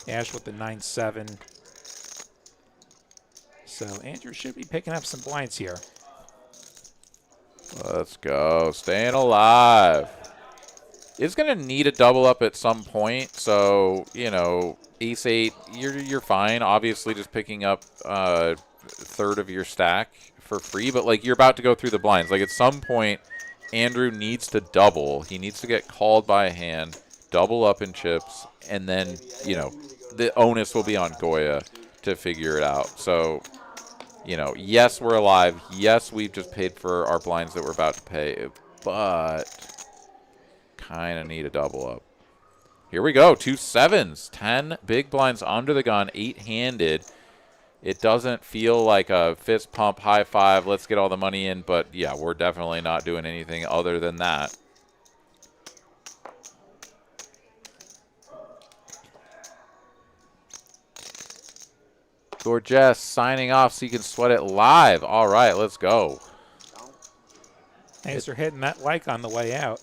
Ash with the 9-7. So Andrew should be picking up some blinds here. Let's go. Staying alive. It's going to need a double up at some point, so, you know, ace-8, you're fine. Obviously, just picking up a third of your stack for free, but, like, you're about to go through the blinds. Like, at some point, Andrew needs to double. He needs to get called by a hand, double up in chips, and then, you know, the onus will be on Goya to figure it out. So, you know, yes, we're alive. Yes, we've just paid for our blinds that we're about to pay, but kind of need a double up. Here we go. 2 7s. 10 big blinds under the gun. 8-handed. It doesn't feel like a fist pump, high five, let's get all the money in. But, yeah, we're definitely not doing anything other than that. Gorgeous signing off so you can sweat it live. All right, let's go. Thanks for hitting that like on the way out.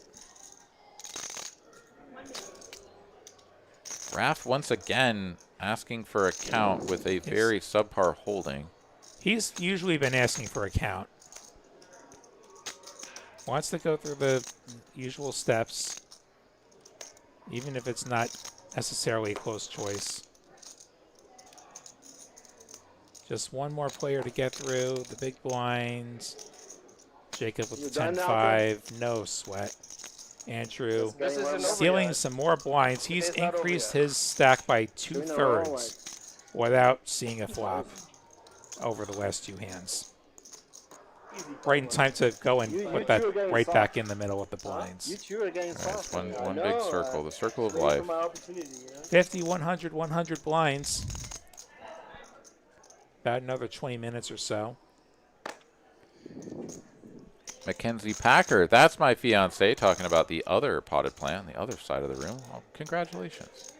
Raph once again asking for a count with a very subpar holding. He's usually been asking for a count. Wants to go through the usual steps, even if it's not necessarily a close choice. Just one more player to get through. The big blinds. Jacob with the 10-5. No sweat. Andrew stealing some more blinds. He's increased his stack by 2/3 without seeing a flop over the last two hands. Right in time to go and put that right back in the middle of the blinds. That's one big circle, the circle of life. 50, 100, 100 blinds. About another 20 minutes or so. Mackenzie Packer, that's my fiance, talking about the other potted plant, the other side of the room. Well, congratulations.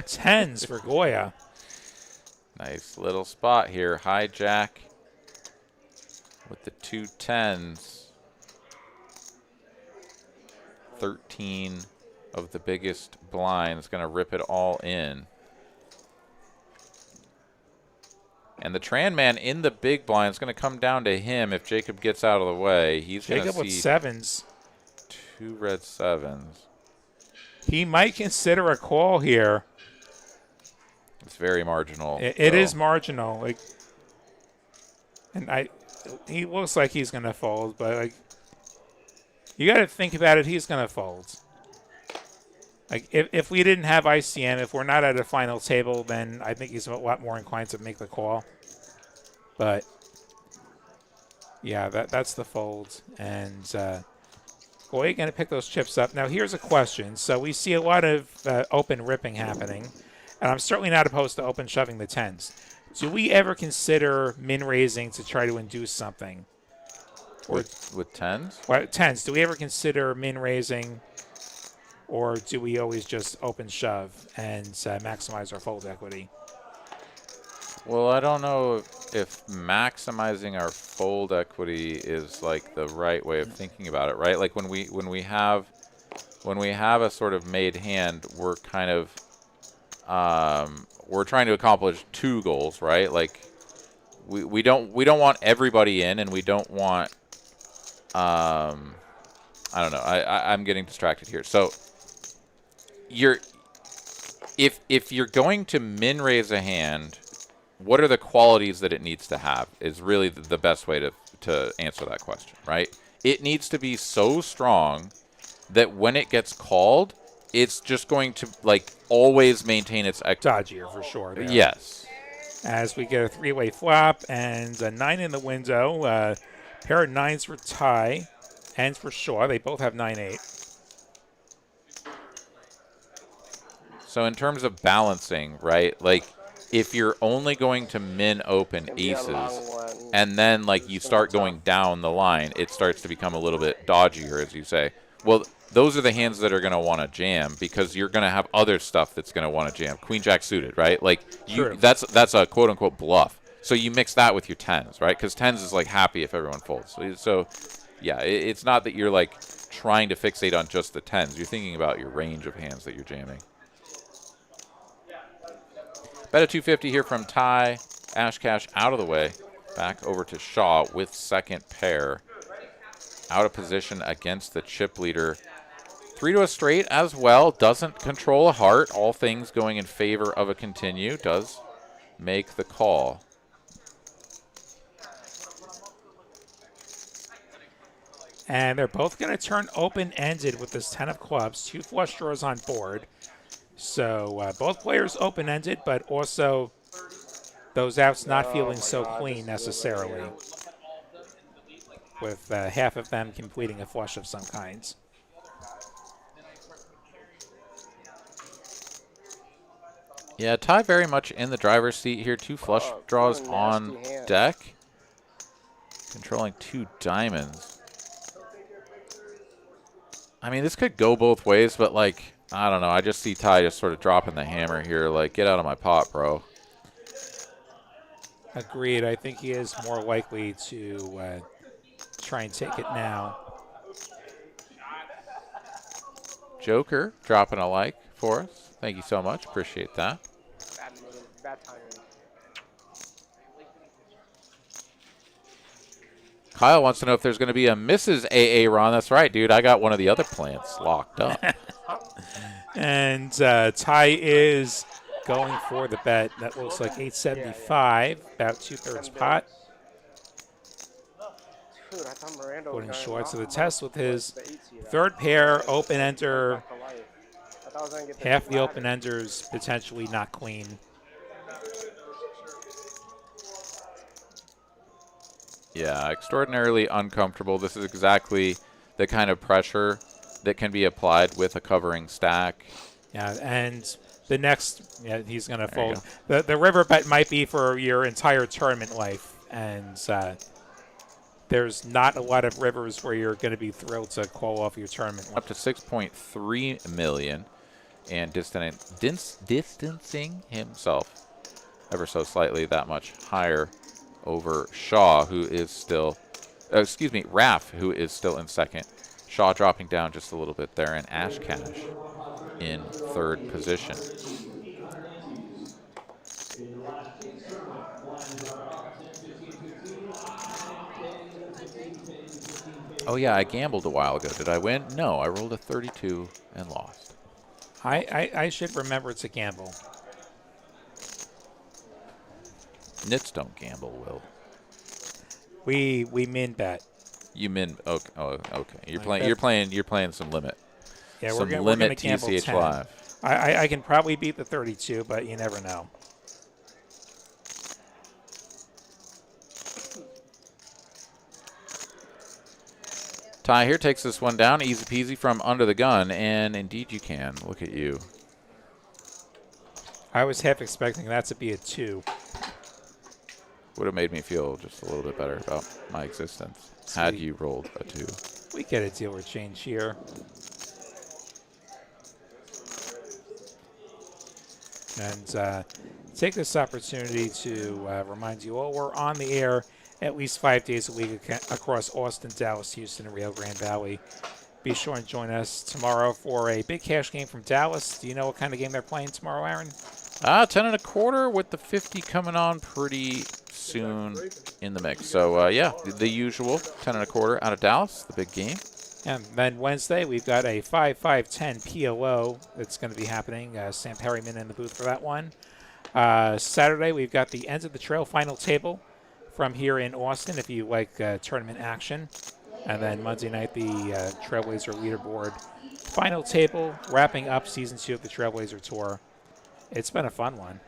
Tens for Goya. Nice little spot here. Hijack with the 2 10s. 13 of the biggest blinds, going to rip it all in. And the Tran man in the big blind is going to come down to him if Jacob gets out of the way. He's going to Jacob with see sevens. 2 red 7s. He might consider a call here. It's very marginal. It is marginal. Like, and he looks like he's going to fold, but like, you got to think about it. He's going to fold. Like, if we didn't have ICM, if we're not at a final table, then I think he's a lot more inclined to make the call. But yeah, that's the fold. And Goya going to pick those chips up. Now, here's a question. So we see a lot of open ripping happening, and I'm certainly not opposed to open shoving the 10s. Do we ever consider min raising to try to induce something? With 10s? Well, 10s. Do we ever consider min raising, or do we always just open shove and maximize our fold equity? Well, I don't know if maximizing our fold equity is like the right way of thinking about it, right? Like when we have a sort of made hand, we're kind of we're trying to accomplish 2 goals, right? Like we don't want everybody in, and we don't want I don't know. I'm getting distracted here. So if you're going to min raise a hand, what are the qualities that it needs to have is really the best way to answer that question, right? It needs to be so strong that when it gets called, it's just going to like always maintain its dodgier for sure. There. Yes. As we get a 3-way flop and a 9 in the window, pair of 9s for Ty, and for Shaw. They both have 9-8. So in terms of balancing, right? Like if you're only going to min open aces and then like you start going down the line, it starts to become a little bit dodgier, as you say. Well, those are the hands that are going to want to jam because you're going to have other stuff that's going to want to jam. Queen Jack suited, right? Like that's a quote unquote bluff. So you mix that with your 10s, right? Because 10s is like happy if everyone folds. So yeah, it's not that you're like trying to fixate on just the 10s. You're thinking about your range of hands that you're jamming. Bet a 250 here from Ty. Ash Cash out of the way. Back over to Shaw with second pair. Out of position against the chip leader. 3 to a straight as well. Doesn't control a heart. All things going in favor of a continue. Does make the call. And they're both going to turn open-ended with this 10 of clubs. 2 flush draws on board. So both players open-ended, but also those outs not feeling so clean necessarily, with half of them completing a flush of some kinds. Yeah, Ty very much in the driver's seat here. 2 flush draws on deck. controlling 2 diamonds. I mean, this could go both ways, but, like, I don't know. I just see Ty just sort of dropping the hammer here. Like, get out of my pot, bro. Agreed. I think he is more likely to try and take it now. Joker dropping a like for us. Thank you so much. Appreciate that. Bad timing. Kyle wants to know if there's going to be a Mrs. AA Ron. That's right, dude. I got one of the other plants locked up. And Ty is going for the bet. That looks like 875, about 2/3 pot. Dude, I thought Miranda was Putting gonna short to the knock test him with his the 8-seed out. third pair, open ender. Back to life. I thought I was gonna get Half the ladder. open enders potentially not clean. Yeah, extraordinarily uncomfortable. This is exactly the kind of pressure that can be applied with a covering stack. Yeah, and the next, yeah, he's going to There you fold. The river bet might be for your entire tournament life, and there's not a lot of rivers where you're going to be thrilled to call off your tournament. Up to 6.3 million and distancing himself ever so slightly that much higher over Shaw, who is still, Raf, who is still in second. Shaw dropping down just a little bit there, and Ash Cash in third position. Oh, yeah, I gambled a while ago. Did I win? No, I rolled a 32 and lost. I should remember it's a gamble. Nits don't gamble, Will. We min bet. You min? Okay. Oh, okay. You're Like playing. that. You're playing some limit. Yeah, Some we're limit going to gamble TCH 10. Live. I can probably beat the 32, but you never know. Ty here takes this one down, easy peasy from under the gun, and indeed you can. Look at you. I was half expecting that to be a 2. Would have made me feel just a little bit better about my existence had Sweet. you rolled a 2. We get a deal or change here. And take this opportunity to remind you all we're on the air at least 5 days a week across Austin, Dallas, Houston, and Rio Grande Valley. Be sure and join us tomorrow for a big cash game from Dallas. Do you know what kind of game they're playing tomorrow, Aaron? 10 and a quarter with the 50 coming on pretty soon in the mix. So, yeah, the usual 10 and a quarter out of Dallas, the big game. And then Wednesday, we've got a 5-5-10 PLO that's going to be happening. Sam Perryman in the booth for that one. Saturday, we've got the End of the Trail final table from here in Austin, if you like tournament action. And then Monday night, the Trailblazer leaderboard final table, wrapping up Season 2 of the Trailblazer Tour. It's been a fun one.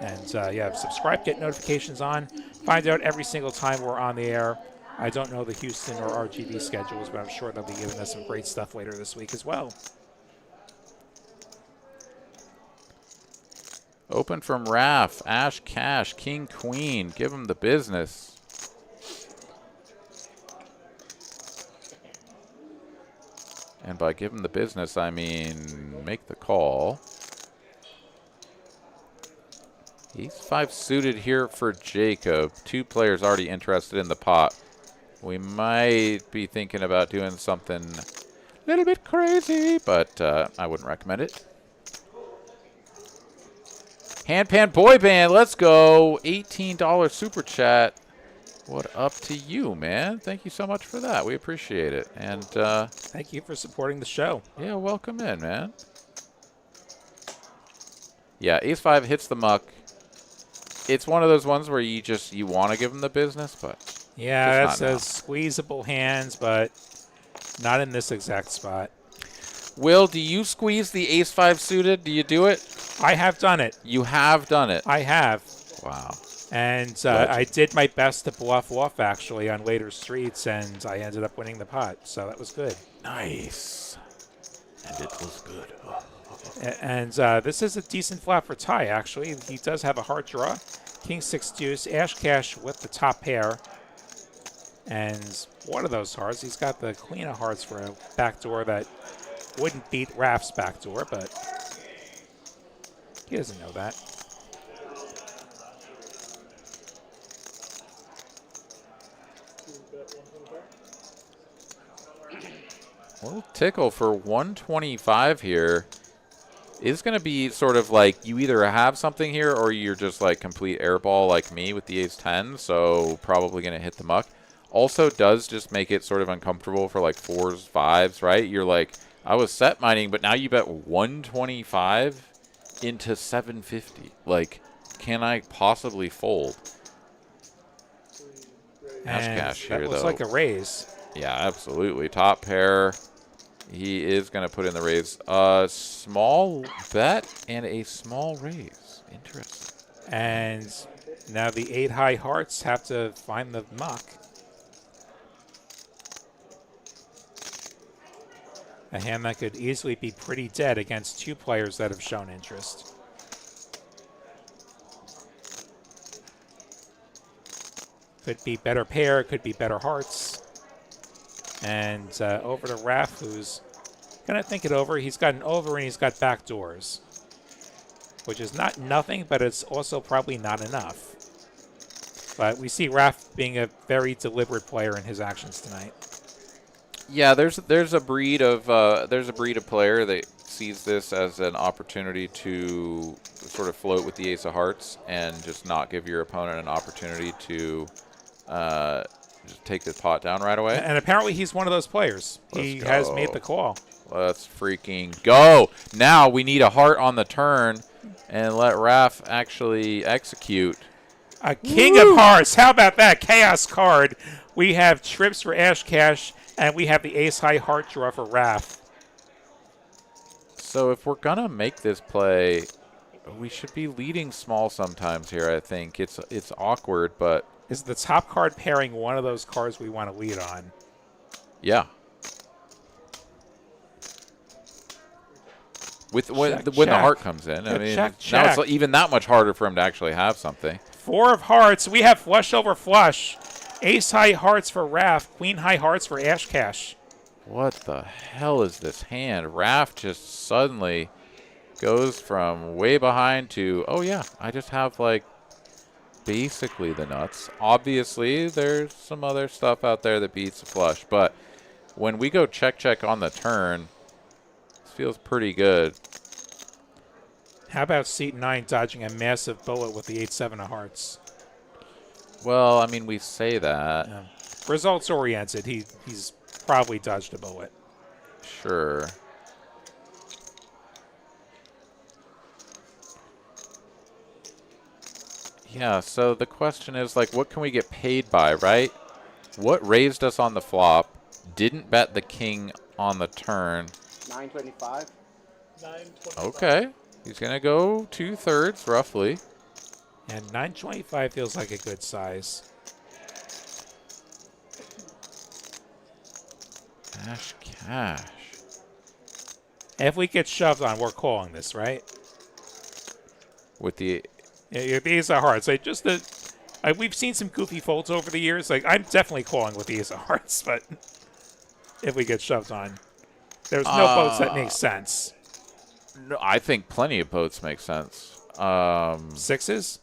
And, yeah, subscribe, get notifications on. Find out every single time we're on the air. I don't know the Houston or RGV schedules, but I'm sure they'll be giving us some great stuff later this week as well. Open from Raf, Ash Cash, King Queen. Give them the business. And by give them the business, I mean make the call. Ace-5 suited here for Jacob. 2 players already interested in the pot. We might be thinking about doing something a little bit crazy, but I wouldn't recommend it. Handpan Boy Band, let's go. $18 super chat. What up to you, man? Thank you so much for that. We appreciate it. And thank you for supporting the show. Yeah, welcome in, man. Yeah, Ace-5 hits the muck. It's one of those ones where you want to give them the business, but yeah, that says squeezable hands, but not in this exact spot. Will, do you squeeze the Ace-5 suited? Do you do it? I have done it. You have done it. I have. Wow. And I did my best to bluff off, actually, on later streets, and I ended up winning the pot, so that was good. Nice. And it was good. And this is a decent flop for Ty, actually. He does have a hard draw. King 6 deuce, Ash Cash with the top pair. And one of those hearts, he's got the queen of hearts for a backdoor that wouldn't beat Raph's backdoor, but he doesn't know that. A little tickle for 125 here. Is going to be sort of like you either have something here or you're just like complete airball like me with the ace-10, so probably going to hit the muck. Also does just make it sort of uncomfortable for like 4s, 5s, right? You're like, I was set mining, but now you bet 125 into 750. Like, can I possibly fold? Ash cash here, that looks though. like a raise. Yeah, absolutely. Top pair. He is going to put in the raise. A small bet and a small raise. Interesting. And now the 8 high hearts have to find the muck. A hand that could easily be pretty dead against 2 players that have shown interest. Could be better pair, could be better hearts. And over to Raph, who's going to think it over. He's got an over and he's got backdoors, which is not nothing, but it's also probably not enough. But we see Raph being a very deliberate player in his actions tonight. Yeah, there's a breed of player that sees this as an opportunity to sort of float with the ace of hearts and just not give your opponent an opportunity to just take the pot down right away. And apparently he's one of those players. He has made the call. Let's freaking go. Now we need a heart on the turn and let Raph actually execute. A king of hearts. How about that? Chaos card. We have trips for Ash Cash, and we have the ace high heart draw for Raph. So if we're going to make this play, we should be leading small sometimes here, I think. It's awkward, but... Is the top card pairing one of those cards we want to lead on? Yeah. When the heart comes in, I mean, now it's even that much harder for him to actually have something. 4 of hearts. We have flush over flush. Ace high hearts for Raph. Queen high hearts for Ash Cash. What the hell is this hand? Raph just suddenly goes from way behind to, oh yeah, I just have like basically the nuts. Obviously, there's some other stuff out there that beats the flush, but when we go check on the turn, this feels pretty good. How about seat 9 dodging a massive bullet with the 8-7 of hearts? Well, I mean, we say that. Yeah. Results oriented. He's probably dodged a bullet. Sure. Yeah, so the question is, like, what can we get paid by, right? What raised us on the flop, didn't bet the king on the turn? 925. 925. Okay. He's going to go 2/3, roughly. And 925 feels like a good size. Ash cash. If we get shoved on, we're calling this, right? With the... Yeah, the ace of hearts. Like just we've seen some goofy folds over the years. Like I'm definitely calling with the ace of hearts, but if we get shoved on, there's no boats that make sense. No, I think plenty of boats make sense. 6s?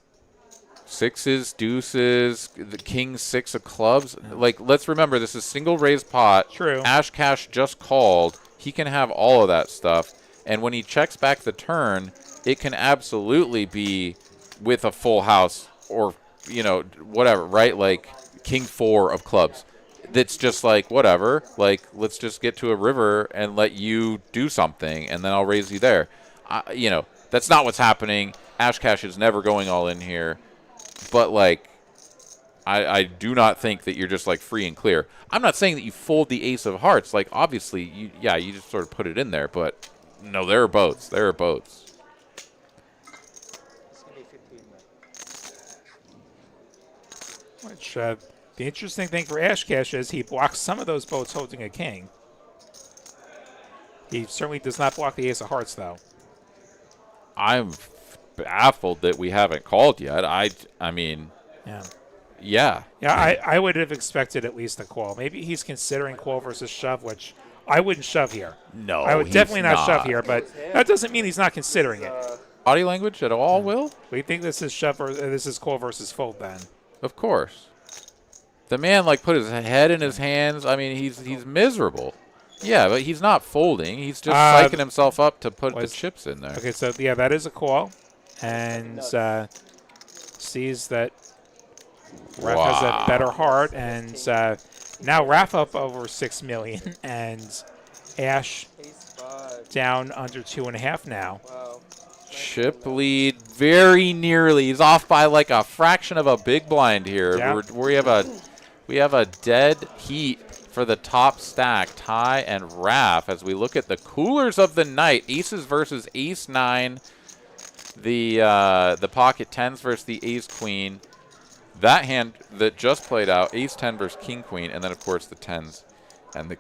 6s, deuces, the king 6 of clubs. Like, let's remember, this is single raised pot. True. Ash cash just called. He can have all of that stuff. And when he checks back the turn, it can absolutely be with a full house or, you know, whatever, right? Like, king 4 of clubs. That's just like, whatever. Like, let's just get to a river and let you do something, and then I'll raise you there. You know, that's not what's happening. Ash cash is never going all in here. But, like, I do not think that you're just, like, free and clear. I'm not saying that you fold the ace of hearts. Like, obviously, you just sort of put it in there. But, no, there are boats. There are boats. Which, the interesting thing for Ash Cash is he blocks some of those boats holding a king. He certainly does not block the ace of hearts, though. I'm baffled that we haven't called yet. I mean, Yeah. yeah. Yeah, I would have expected at least a call. Maybe he's considering call versus shove, which I wouldn't shove here. No, I would he's definitely not shove not. here, but that doesn't mean he's not considering it. Body language at all, Will? We think this is shove or this is call versus fold then. Of course. The man like put his head in his hands. I mean, he's miserable. Yeah, but he's not folding. He's just psyching himself up to put the chips in there. Okay, so yeah, that is a call, and sees that Ref has a better heart, and now Ref up over 6 million, and Ash down under 2.5 now. Chip lead very nearly. He's off by like a fraction of a big blind here. Yeah. We have a dead heat for the top stack, Ty and Raph, as we look at the coolers of the night. Aces versus Ace 9. The pocket 10s versus the Ace Queen. That hand that just played out, Ace 10 versus King Queen, and then of course the 10s and the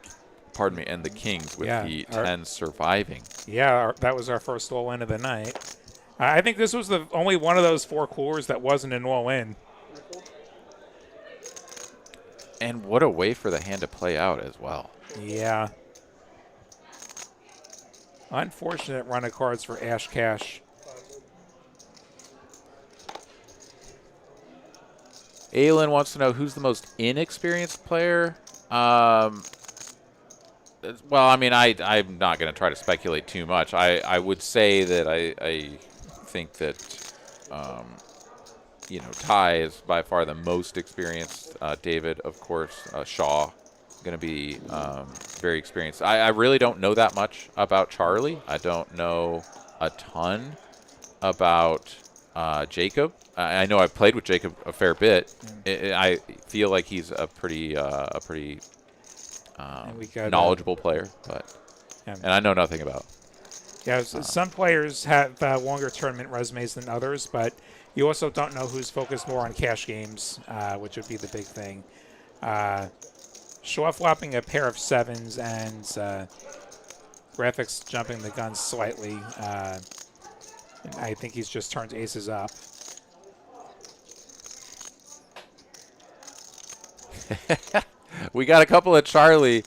and the Kings with the 10s surviving. Yeah, that was our first all-in of the night. I think this was the only one of those 4 coolers that wasn't an all-in. And what a way for the hand to play out as well. Yeah. Unfortunate run of cards for Ash Cash. Aylin wants to know who's the most inexperienced player. Well, I mean, I'm not going to try to speculate too much. I would say that I think that, you know, Ty is by far the most experienced. David, of course, Shaw, going to be very experienced. I really don't know that much about Charlie. I don't know a ton about Jacob. I know I've played with Jacob a fair bit. I feel like he's a pretty knowledgeable player, but and I know nothing about. Yeah, some players have longer tournament resumes than others, but you also don't know who's focused more on cash games, which would be the big thing. Shaw flopping a pair of 7s and Graphics jumping the gun slightly. I think he's just turned aces up. We got a couple of Charlie,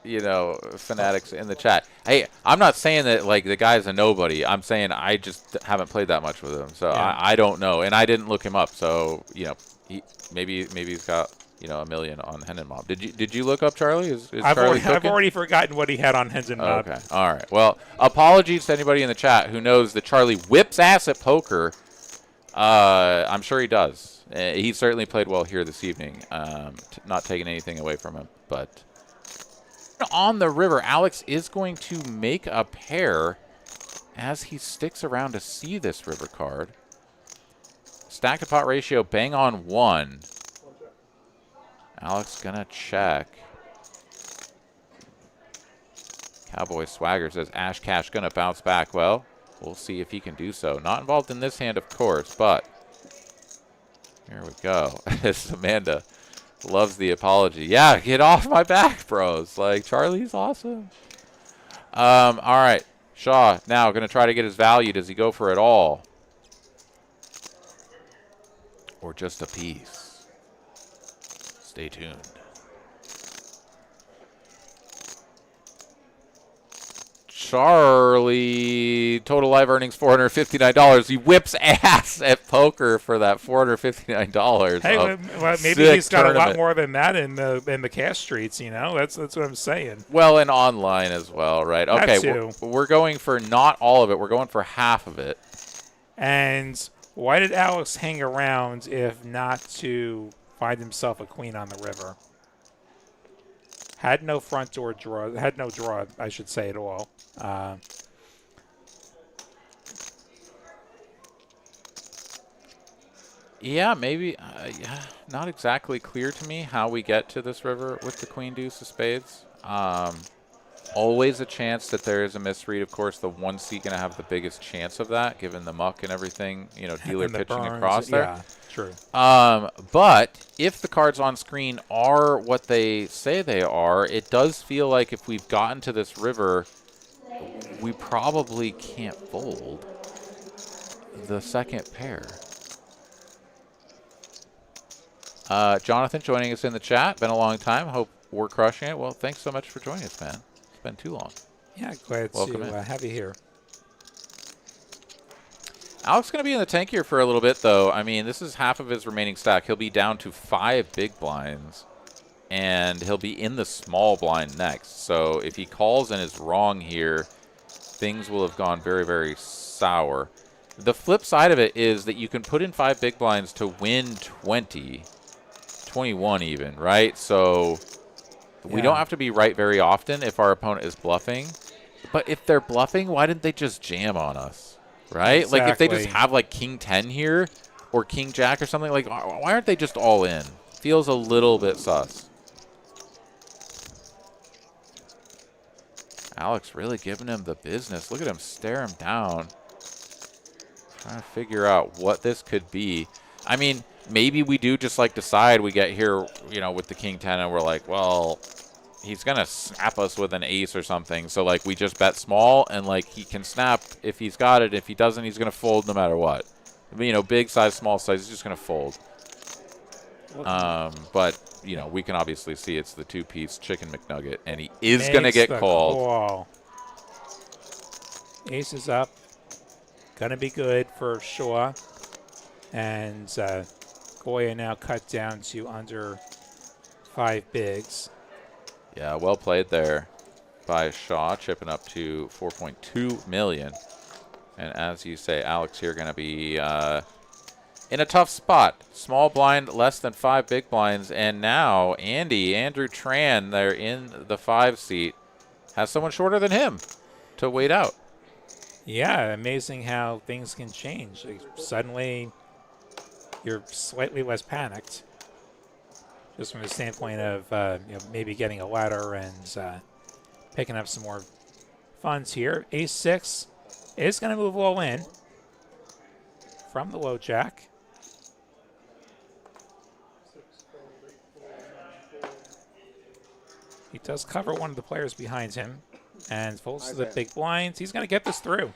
you know, fanatics in the chat. Hey, I'm not saying that like the guy's a nobody. I'm saying I just haven't played that much with him, so yeah. I don't know, and I didn't look him up. So you know, maybe he's got $1 million on Hendon Mob. Did you look up Charlie? I've already forgotten what he had on Hendon Mob. Okay, all right. Well, apologies to anybody in the chat who knows that Charlie whips ass at poker. I'm sure he does. He certainly played well here this evening. Not taking anything away from him, but on the river, Alex is going to make a pair as he sticks around to see this river card. Stack to pot ratio, bang on 1. Alex gonna check. Cowboy Swagger says Ash Cash gonna bounce back. Well, we'll see if he can do so. Not involved in this hand, of course, but here we go. Amanda loves the apology. Yeah, get off my back, bros. Like, Charlie's awesome. All right. Shaw now going to try to get his value. Does he go for it all? Or just a piece? Stay tuned. Charlie, total live earnings $459. He whips ass at poker for that $459. Hey, well, maybe he's got a lot more than that in the cash streets. You know, that's what I'm saying. Well, and online as well, right? Okay, we're going for not all of it. We're going for half of it. And why did Alex hang around if not to find himself a queen on the river? Had no front door draw. Had no draw, I should say, at all. Yeah, maybe. Not exactly clear to me how we get to this river with the queen deuce of spades. Always a chance that there is a misread. Of course, the 1 seat going to have the biggest chance of that, given the muck and everything. You know, dealer pitching burns, across there. Yeah, true. But if the cards on screen are what they say they are, it does feel like if we've gotten to this river, we probably can't fold. the second pair. Jonathan joining us in the chat. Been a long time. Hope we're crushing it. Well, thanks so much for joining us, man. It's been too long. Yeah, glad Welcome to in. have you here. Alex going to be in the tank here for a little bit, though. I mean, this is half of his remaining stack. He'll be down to 5 big blinds, and he'll be in the small blind next. So if he calls and is wrong here, things will have gone very, very sour. The flip side of it is that you can put in 5 big blinds to win 20, 21 even, right? So we don't have to be right very often if our opponent is bluffing. But if they're bluffing, why didn't they just jam on us, right? Exactly. Like if they just have like king 10 here or king jack or something, like why aren't they just all in? Feels a little bit sus. Alex really giving him the business. Look at him stare him down. Trying to figure out what this could be. I mean, maybe we do just like decide we get here, you know, with the king 10 and we're like, well, he's going to snap us with an ace or something. So like we just bet small and like he can snap if he's got it. If he doesn't, he's going to fold no matter what. You know, big size, small size, he's just going to fold. But, you know, we can obviously see it's the 2-piece chicken McNugget and he is going to get called. Call. Ace is up. Going to be good for Shaw. And Goya now cut down to under 5 bigs. Yeah, well played there by Shaw, chipping up to 4.2 million. And as you say, Alex here going to be in a tough spot. Small blind, less than 5 big blinds. And now Andrew Tran, there in the 5 seat, has someone shorter than him to wait out. Yeah, amazing how things can change. Like, suddenly, you're slightly less panicked. Just from the standpoint of you know, maybe getting a ladder and picking up some more funds here. Ace-6 is going to move all in from the low jack. He does cover one of the players behind him and folds to the big blinds. He's going to get this through.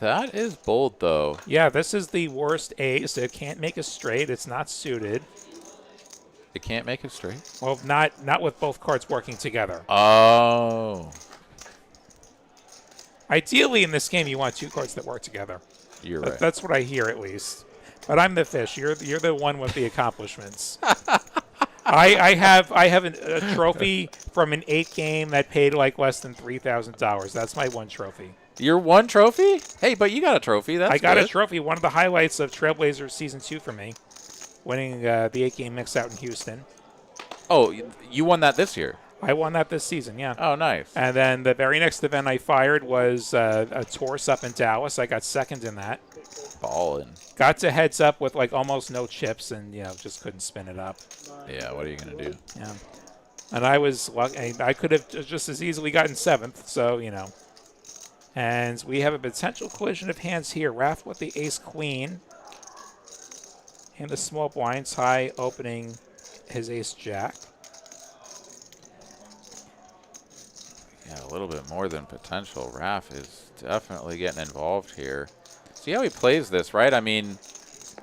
That is bold, though. Yeah, this is the worst ace. It can't make a straight. It's not suited. It can't make it straight? Well, not with both cards working together. Oh. Ideally, in this game, you want 2 cards that work together. You're right. That's what I hear, at least. But I'm the fish. You're the one with the accomplishments. I have a trophy from an 8 game that paid like less than $3,000. That's my one trophy. Your one trophy? Hey, but you got a trophy. That's I got good. a trophy. One of the highlights of Trailblazer Season 2 for me, winning the 8 game mix out in Houston. Oh, you won that this year? I won that this season, yeah. Oh, nice. And then the very next event I fired was a Taurus up in Dallas. I got second in that. Ballin'. Got to heads up with like almost no chips and, you know, just couldn't spin it up. Yeah, what are you going to do? Yeah. And I was lucky. I could have just as easily gotten 7th, so, you know. And we have a potential collision of hands here. Raph with the ace-queen. And the small blinds high opening his ace-jack. Yeah, a little bit more than potential. Raph is definitely getting involved here. See how he plays this, right? I mean,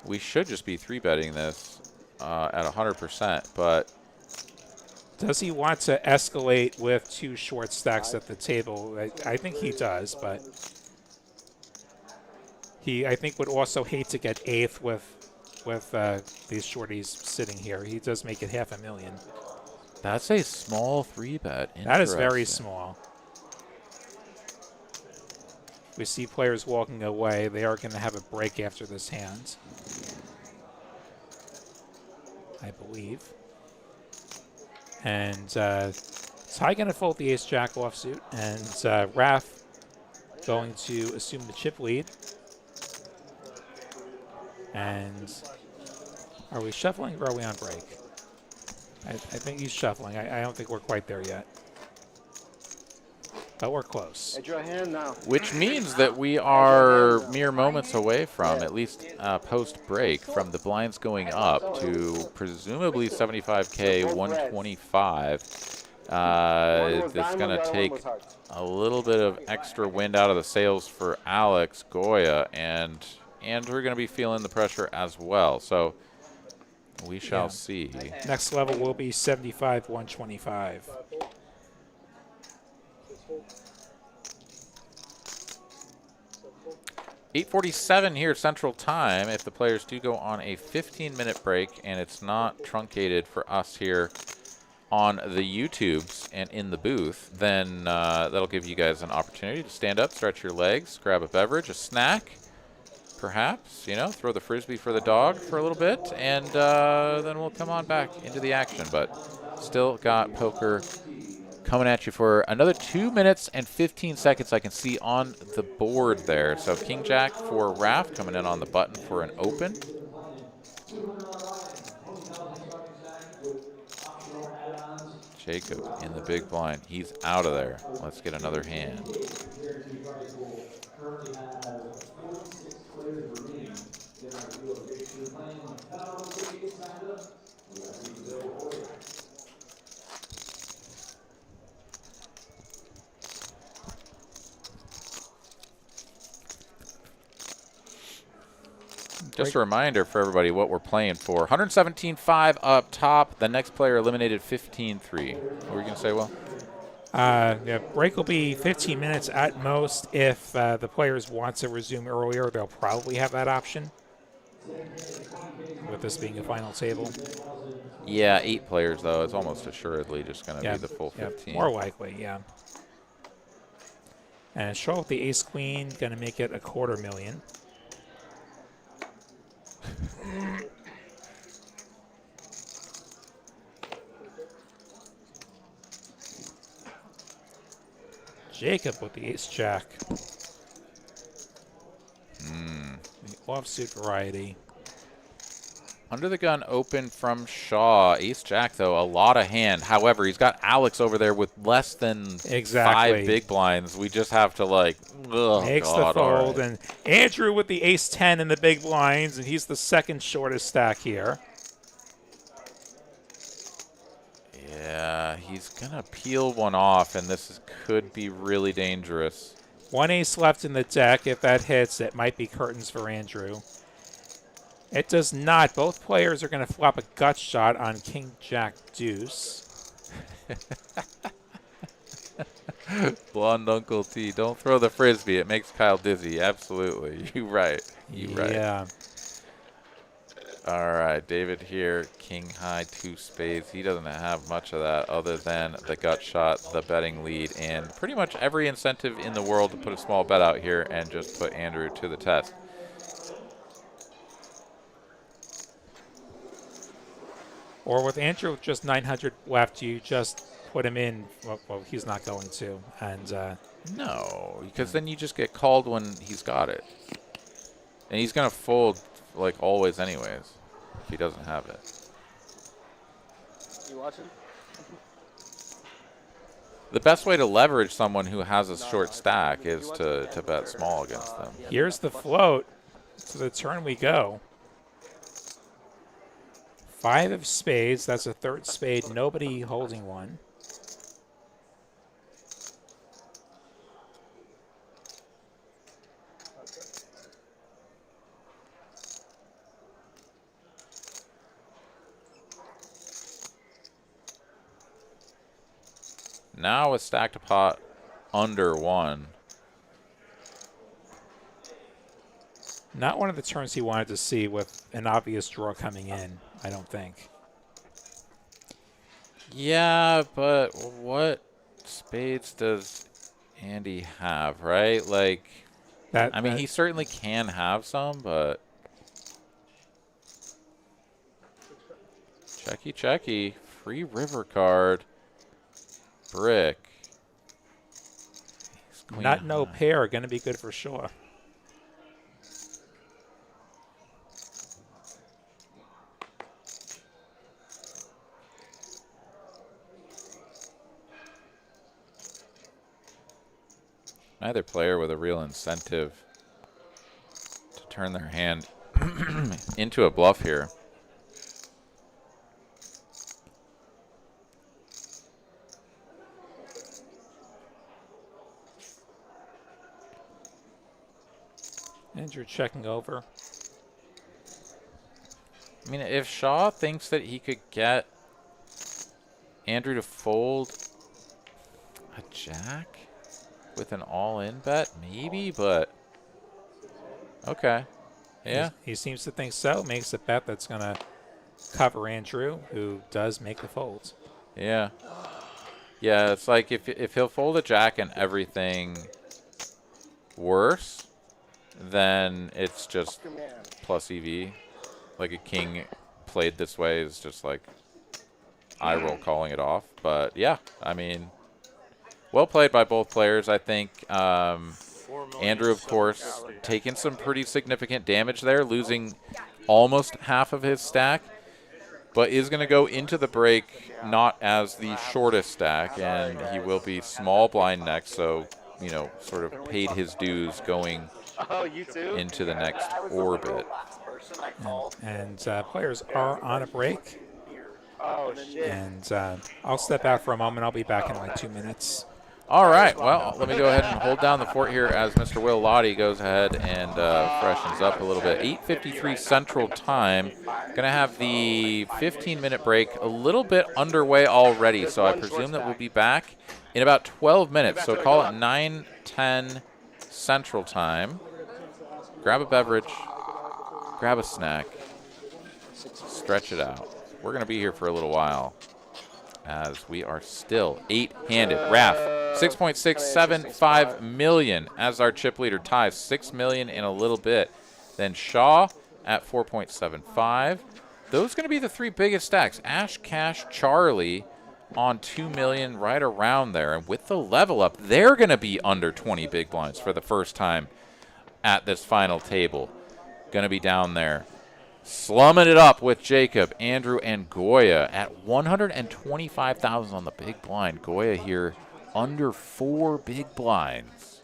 we should just be 3-betting this at 100%, but... Does he want to escalate with 2 short stacks at the table? I think he does, but he, I think, would also hate to get 8th with these shorties sitting here. He does make it $500,000. That's a small 3-bet. That is very small. We see players walking away. They are going to have a break after this hand, I believe. And Ty going to fold the ace-jack offsuit, and Raph going to assume the chip lead. And are we shuffling or are we on break? I think he's shuffling. I don't think we're quite there yet. But we're close. At your hand now. Which means that we are mere moments away from, at least post-break, from the blinds going up to presumably 75K, 125. It's going to take a little bit of extra wind out of the sails for Alex Goya, and we're going to be feeling the pressure as well. So we shall see. Next level will be 75-125. 8:47 here Central Time. If the players do go on a 15-minute break and it's not truncated for us here on the YouTubes and in the booth, then that'll give you guys an opportunity to stand up, stretch your legs, grab a beverage, a snack, perhaps, you know, throw the frisbee for the dog for a little bit, and then we'll come on back into the action. But still got poker coming at you for another 2 minutes and 15 seconds I can see on the board there. So King Jack for Raph coming in on the button for an open. Jacob in the big blind. He's out of there. Let's get another hand. Just a reminder for everybody what we're playing for. 117.5 up top. The next player eliminated 15-3. What were you going to say, Will? Yeah, break will be 15 minutes at most. If the players want to resume earlier, they'll probably have that option, with this being a final table. Yeah, 8 players, though. It's almost assuredly just going to be the full 15. More likely, yeah. And show with the ace-queen, going to make it $250,000. Jacob with the ace-jack. The offsuit variety. Under the gun open from Shaw. Ace-jack, though, a lot of hand. However, he's got Alex over there with less than 5 big blinds. We just have to, like, makes the fold. Right. And Andrew with the ace-10 in the big blinds, and he's the second shortest stack here. Yeah, he's going to peel one off, and could be really dangerous. One ace left in the deck. If that hits, it might be curtains for Andrew. It does not. Both players are going to flop a gut shot on King Jack Deuce. Blonde Uncle T. Don't throw the frisbee. It makes Kyle dizzy. Absolutely. You're right. You're right. Yeah. All right. David here. King high 2 spades. He doesn't have much of that other than the gut shot, the betting lead, and pretty much every incentive in the world to put a small bet out here and just put Andrew to the test. Or with Andrew with just 900 left, you just put him in. Well, he's not going to. And no, because then you just get called when he's got it. And he's going to fold, like, always anyways, if he doesn't have it. You watching? The best way to leverage someone who has a short stack is to bet small against them. Here's the float. To the turn we go. 5 of spades. That's a third spade. Nobody holding one. Now with stacked pot under 1. Not one of the turns he wanted to see with an obvious draw coming in, I don't think. Yeah, but what spades does Andy have, right? Like, I mean, he certainly can have some, but checky. Free river card. Brick. Not no pair. Going to be good for sure. Neither player with a real incentive to turn their hand into a bluff here. Andrew checking over. I mean, if Shaw thinks that he could get Andrew to fold a jack with an all-in bet, maybe, but okay. Yeah. He seems to think so. Makes a bet that's going to cover Andrew, who does make the folds. Yeah. Yeah, it's like if he'll fold a jack and everything worse, then it's just plus EV. Like a king played this way is just like eye roll calling it off. But yeah, I mean, well played by both players. I think Andrew, of course, taking some pretty significant damage there, losing almost half of his stack, but is going to go into the break not as the shortest stack, and he will be small blind next, so, you know, sort of paid his dues going into the next orbit. And players are on a break. And I'll step out for a moment. I'll be back in like 2 minutes. All right, well, let me go ahead and hold down the fort here as Mr. Will Lottie goes ahead and freshens up a little bit. 8:53 Central Time. Going to have the 15-minute break a little bit underway already, so I presume that we'll be back in about 12 minutes. So call it 9:10 Central Time. Grab a beverage, grab a snack, stretch it out. We're going to be here for a little while, as we are still 8-handed. Raf, 6.675 million as our chip leader ties 6 million in a little bit. Then Shaw at 4.75. Those going to be the three biggest stacks. Ash, Cash, Charlie on 2 million, right around there. And with the level up, they're going to be under 20 big blinds for the first time at this final table. Going to be down there. Slumming it up with Jacob, Andrew, and Goya at 125,000 on the big blind. Goya here under 4 big blinds.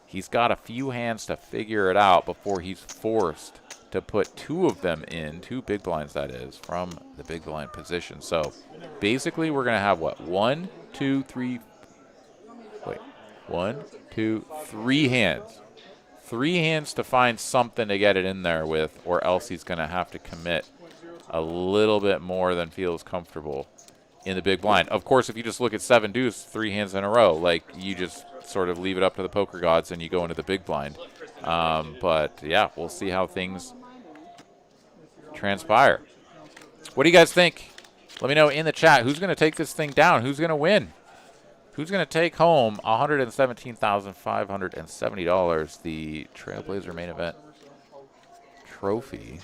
He's got a few hands to figure it out before he's forced to put 2 of them in, 2 big blinds that is, from the big blind position. So basically we're going to have what? 1, 2, 3 hands. 3 hands to find something to get it in there with, or else he's going to have to commit a little bit more than feels comfortable in the big blind. Of course, if you just look at 7 deuce, 3 hands in a row, like you just sort of leave it up to the poker gods and you go into the big blind. But yeah, we'll see how things transpire. What do you guys think? Let me know in the chat. Who's going to take this thing down? Who's going to win? Who's going to take home $117,570, the Trailblazer main event trophy,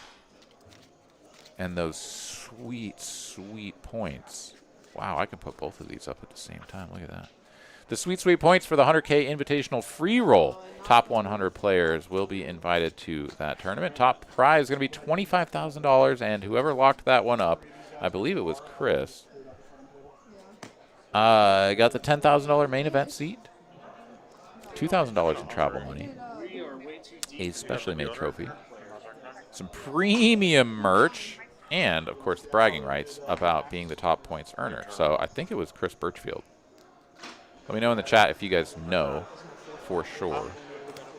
and those sweet, sweet points? Wow, I can put both of these up at the same time. Look at that. The sweet, sweet points for the 100K Invitational free roll. Top 100 players will be invited to that tournament. Top prize is going to be $25,000, and whoever locked that one up, I believe it was Chris, got the $10,000 main event seat, $2,000 in travel money, a specially made trophy, some premium merch, and, of course, the bragging rights about being the top points earner. So I think it was Chris Birchfield. Let me know in the chat if you guys know for sure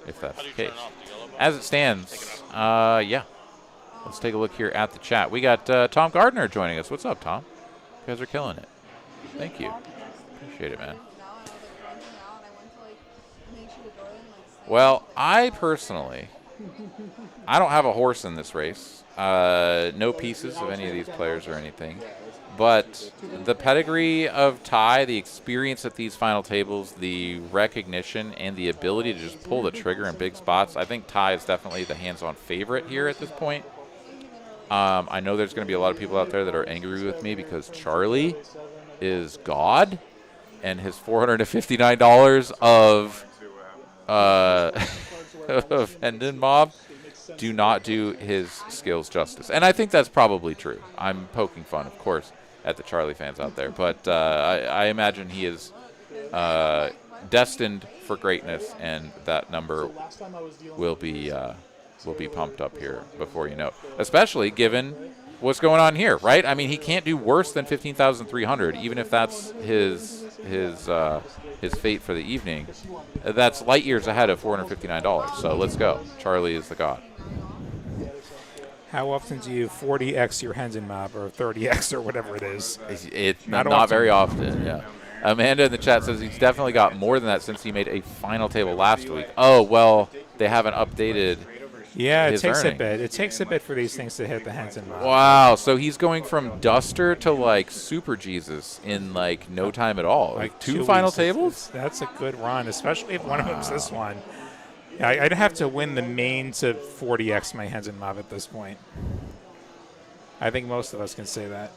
if that's the case. As it stands, yeah. Let's take a look here at the chat. We got Tom Gardner joining us. What's up, Tom? You guys are killing it. Thank you. Appreciate it, man. Well, I personally, I don't have a horse in this race. No pieces of any of these players or anything. But the pedigree of Ty, the experience at these final tables, the recognition, and the ability to just pull the trigger in big spots, I think Ty is definitely the hands-on favorite here at this point. I know there's going to be a lot of people out there that are angry with me because Charlie is God, and his $459 of Hendon Mob do not do his skills justice. And I think that's probably true. I'm poking fun, of course, at the Charlie fans out there. But I imagine he is destined for greatness, and that number will be pumped up here before you know. Especially given what's going on here, right? I mean, he can't do worse than 15,300, even if that's his his fate for the evening. That's light years ahead of $459. So let's go. Charlie is the god. How often do you 40x your Henson mob or 30x or whatever it is? It's Not not often. very often, yeah. Amanda in the chat says he's definitely got more than that since he made a final table last week. Oh, well, they haven't updated Yeah, it his takes earning. a bit. It takes a bit for these things to hit the Henson mob. Wow, so he's going from Duster to, like, Super Jesus in, like, no time at all. Like, two 2 final weeks. tables? That's a good run, especially if one of them's this one. Yeah, I'd have to win the main to 40x my Henson mob at this point. I think most of us can say that.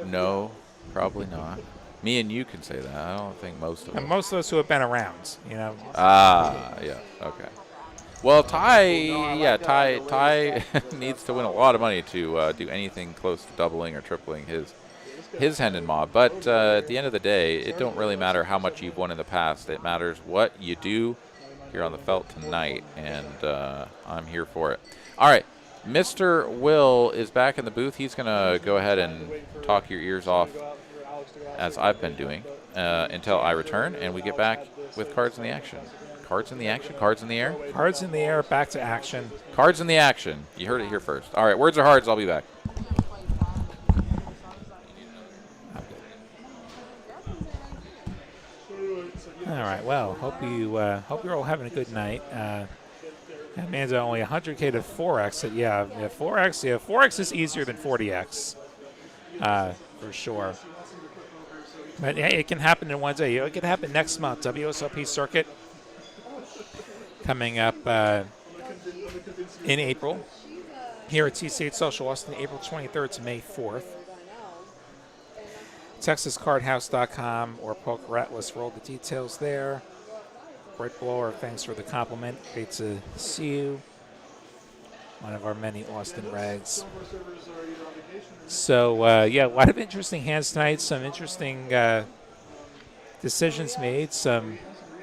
No, probably not. Me and you can say that. I don't think most of And us. most of us who have been around, you know. Ah, yeah, okay. Well, Ty needs to win a lot of money to do anything close to doubling or tripling his Hendon mob. But at the end of the day, it don't really matter how much you've won in the past. It matters what you do here on the felt tonight, and I'm here for it. All right, Mr. Will is back in the booth. He's going to go ahead and talk your ears off, as I've been doing, until I return and we get back with cards in the action. Cards in the action? Cards in the air? Cards in the air, back to action. Cards in the action. You heard it here first. All right, words are hards. I'll be back. All right. Well, hope you're all having a good night. That man's only 100K to 4x. Yeah, 4x. Yeah, 4x is easier than 40x, for sure. But hey, it can happen in one day. It could happen next month. WSOP circuit coming up in April here at TCH Social Austin, April 23rd to May 4th. TexasCardHouse.com or Poker Atlas. Roll the details there. Brett Blower, thanks for the compliment. Great to see you. One of our many Austin Rags. So, yeah, a lot of interesting hands tonight. Some interesting decisions made. Some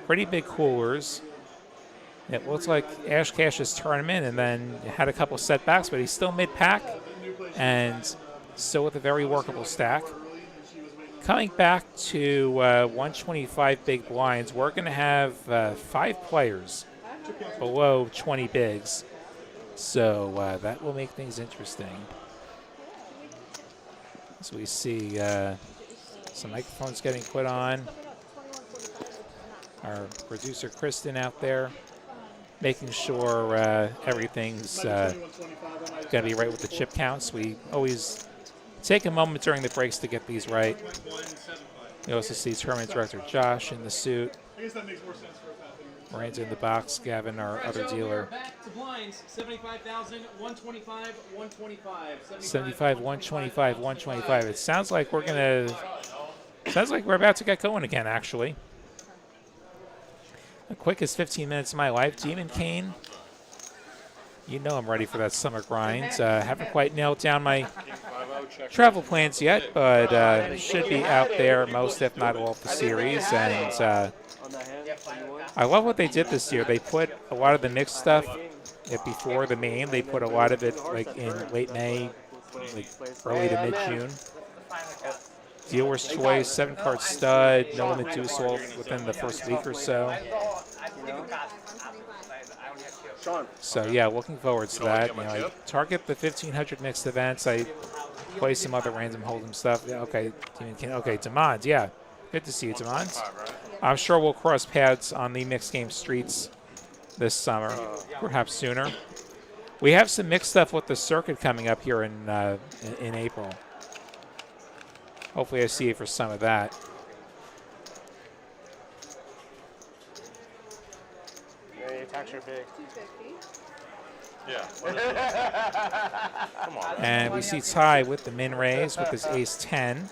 pretty big coolers. It looks like Ash Cash's tournament, and then had a couple setbacks, but he's still mid-pack and still with a very workable stack. Coming back to 125 big blinds, we're going to have 5 players below 20 bigs. So that will make things interesting. As we see some microphones getting put on. Our producer Kristen out there making sure everything's going to be right with the chip counts. We always take a moment during the breaks to get these right. You also see Tournament Director Josh in the suit. Ryan's in the box. Gavin, our other dealer. Back to blinds. 75,000, 125, 125. 75, 125, 125. It sounds like we're about to get going again, actually. The quickest 15 minutes of my life. Demon Kane. You know I'm ready for that summer grind. Haven't quite nailed down my travel plans yet, but should be out there most, if not all, of the series. And I love what they did this year. They put a lot of the mixed stuff before the main. They put a lot of it like in late May, like early to mid-June. Dealer's Choice, 7-card stud, no limit deuce all within the first week or so. So yeah, looking forward to that. You know, I target the 1500 mixed events. I play some other random hold'em stuff. Yeah, okay, okay, Demond, yeah, good to see you, Demond. I'm sure we'll cross paths on the mixed game streets this summer, perhaps sooner. We have some mixed stuff with the circuit coming up here in April. Hopefully I see you for some of that. Yeah, your tax are big. Yeah. Come on. And we see Ty with the min raise with his ace-10.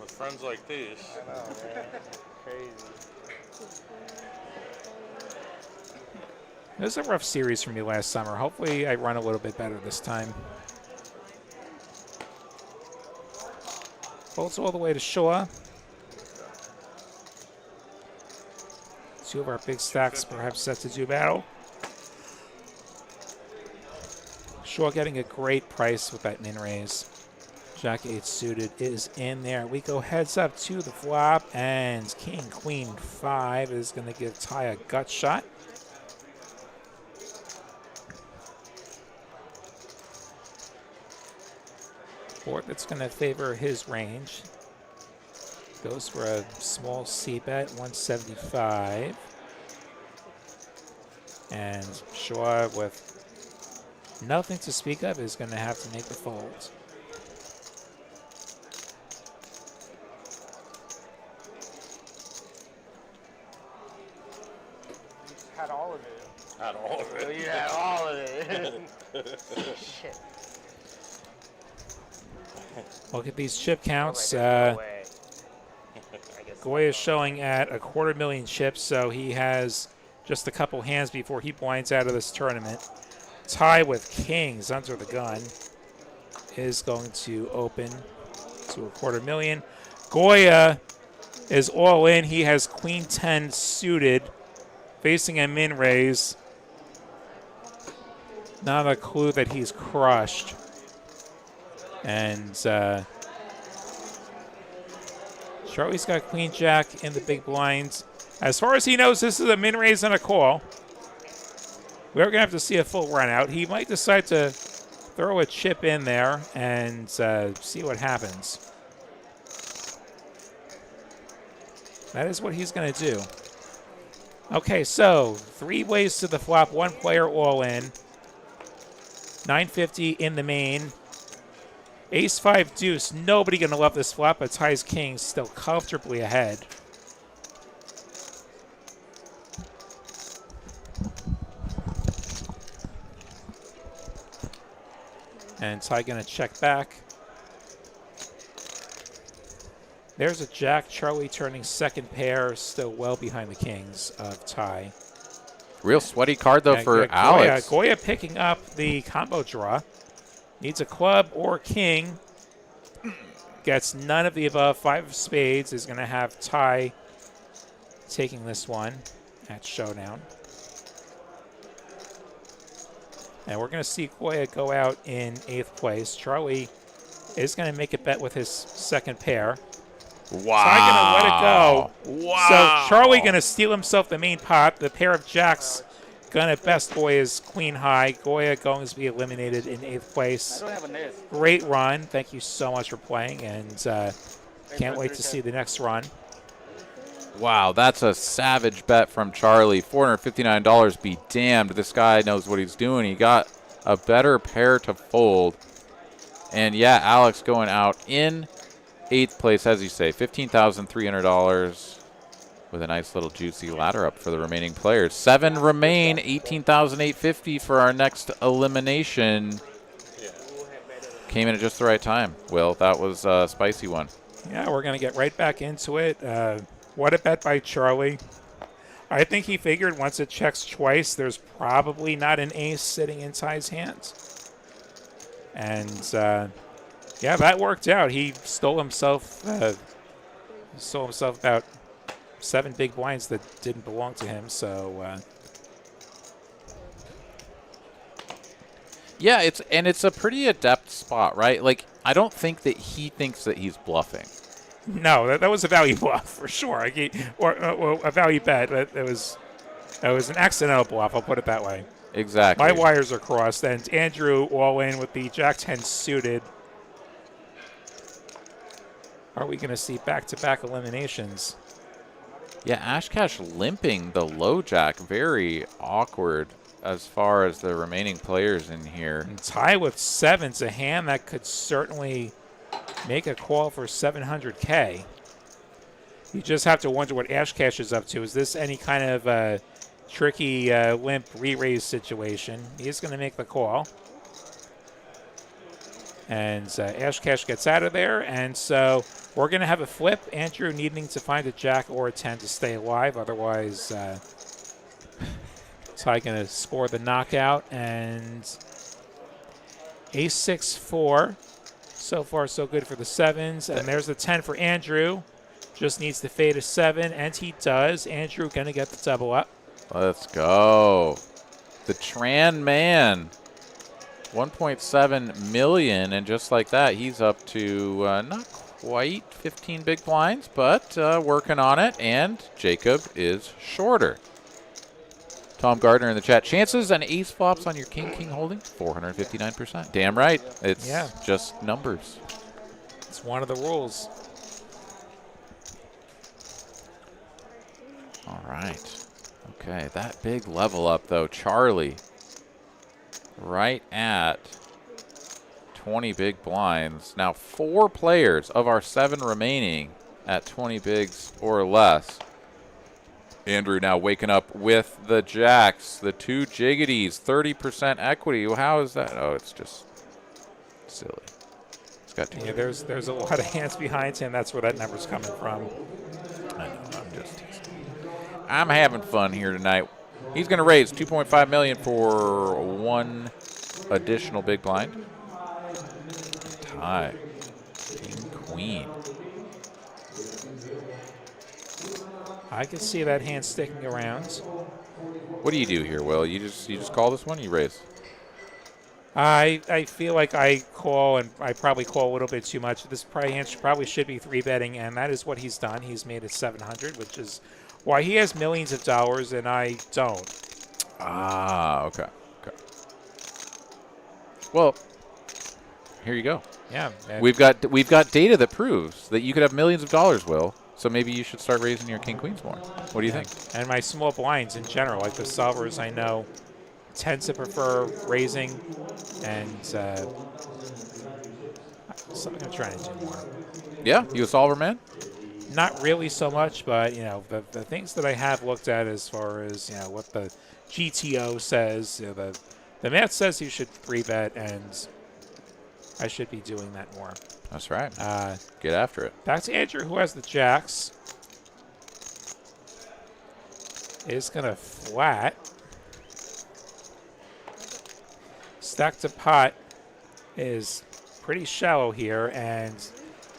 With friends like these. I know, man. Crazy. It was a rough series for me last summer. Hopefully I run a little bit better this time. Folds all the way to Shaw. 2 of our big stacks perhaps set to do battle. Shaw getting a great price with that min raise. Jack 8 suited is in there. We go heads up to the flop, and King Queen 5 is going to give Ty a gut shot. Board that's going to favor his range. Goes for a small C bet, 175. And Shaw, with nothing to speak of, is going to have to make the fold. Had all of it. Had all of it. You had all of it. Shit. Look at these chip counts. No way. I guess Goy is showing at 250,000 chips, so he has just a couple hands before he blinds out of this tournament. Ty with kings under the gun is going to open to 250,000. Goya is all in. He has Queen 10 suited, facing a min raise. Not a clue that he's crushed. And Charlie's got Queen Jack in the big blinds. As far as he knows, this is a min raise and a call. We're going to have to see a full run out. He might decide to throw a chip in there and see what happens. That is what he's going to do. Okay, so 3 ways to the flop, 1 player all in. 950 in the main. Ace 5 deuce. Nobody going to love this flop, but Ty's king still comfortably ahead. And Ty going to check back. There's a jack. Charlie turning second pair, still well behind the kings of Ty. Real sweaty card, though, for Alex. Goya picking up the combo draw. Needs a club or king. Gets none of the above. 5 of spades is going to have Ty taking this one at showdown. And we're going to see Goya go out in 8th place. Charlie is going to make a bet with his second pair. Wow. Ty going to let it go. Wow. So Charlie going to steal himself the main pot. The pair of jacks going to best Goya's queen high. Goya going to be eliminated in 8th place. I don't have an ace. Great run. Thank you so much for playing, and can't wait to see the next run. Wow, that's a savage bet from Charlie. $459 be damned. This guy knows what he's doing. He got a better pair to fold. And yeah, Alex going out in 8th place, as you say, $15,300 with a nice little juicy ladder up for the remaining players. 7 remain, $18,850 for our next elimination. Came in at just the right time. Will, that was a spicy one. Yeah, we're going to get right back into it. What a bet by Charlie. I think he figured once it checks twice, there's probably not an ace sitting in Ty's hands. And yeah, that worked out. He stole himself about 7 big blinds that didn't belong to him. So yeah, it's a pretty adept spot, right? Like, I don't think that he thinks that he's bluffing. no, that was a value bluff for sure. Or a value bet. That was an accidental bluff. I'll put it that way. Exactly. My wires are crossed, and Andrew all in with the Jack 10 suited. Are we going to see back-to-back eliminations? Yeah, Ash Cash limping the low jack. Very awkward as far as the remaining players in here. And Ty with 7's a hand that could certainly make a call for $700K. You just have to wonder what Ash Cash is up to. Is this any kind of tricky limp re-raise situation? He's going to make the call. And Ash Cash gets out of there, and so we're going to have a flip. Andrew needing to find a jack or a 10 to stay alive. Otherwise, Ty going to score the knockout. And ace 6-4. So far, so good for the 7s. And there's the 10 for Andrew. Just needs to fade a 7, and he does. Andrew going to get the double up. Let's go. The Tran man. 1.7 million, and just like that, he's up to not quite 15 big blinds, but working on it, and Jacob is shorter. Tom Gardner in the chat. Chances and ace flops on your king holding? 459%. Damn right. It's just numbers. It's one of the rules. All right. Okay, that big level up, though. Charlie, right at 20 big blinds. Now, 4 players of our 7 remaining at 20 bigs or less. Andrew now waking up with the jacks, the 2 jiggities, 30% equity. Well, how is that? Oh, it's just silly. It's got 2. Yeah, there's a lot of hands behind him. That's where that number's coming from. I know, I'm just teasing. I'm having fun here tonight. He's going to raise 2.5 million for 1 additional big blind. Tie. King, queen. I can see that hand sticking around. What do you do here, Will? You just call this one? You raise? I feel like I call, and I probably call a little bit too much. This hand probably should be 3-betting, and that is what he's done. He's made it 700, which is why he has millions of dollars and I don't. Ah, okay. Well, here you go. Yeah. We've got data that proves that you could have millions of dollars, Will. So maybe you should start raising your king queens more. What do you think? And my small blinds in general, like the solvers, I know tend to prefer raising, and something I'm trying to do more. Yeah, you a solver man? Not really so much, but the things that I have looked at as far as what the GTO says, the math says you should 3-bet, and I should be doing that more. That's right. Get after it. Back to Andrew, who has the jacks. Is going to flat. Stack to pot is pretty shallow here, and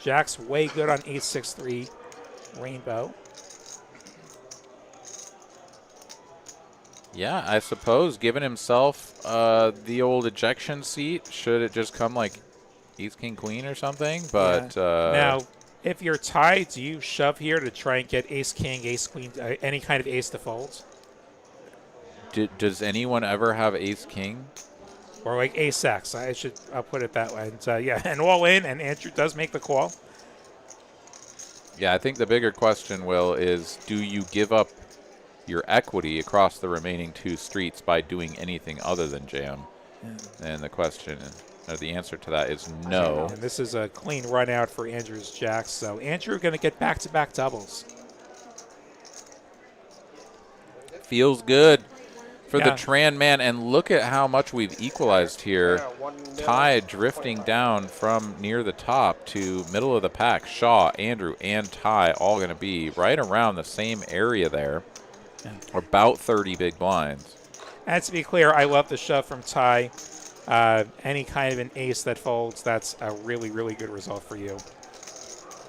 jack's way good on 8-6-3 rainbow. Yeah, I suppose giving himself the old ejection seat, should it just come like ace, king, queen or something? But now, if you're tied, do you shove here to try and get ace, king, ace, queen, any kind of ace to fold? Does anyone ever have ace, king? Or like ace X, I'll put it that way. And and all in, and Andrew does make the call. Yeah, I think the bigger question, Will, is do you give up your equity across the remaining 2 streets by doing anything other than jam? And the question, or the answer to that is no. And this is a clean run out for Andrew's jacks. So Andrew going to get back-to-back doubles. Feels good for the Tran man, and look at how much we've equalized here. Ty drifting down from near the top to middle of the pack. Shaw, Andrew, and Ty all going to be right around the same area there. About 30 big blinds. And to be clear, I love the shove from Ty. Any kind of an ace that folds, that's a really, really good result for you.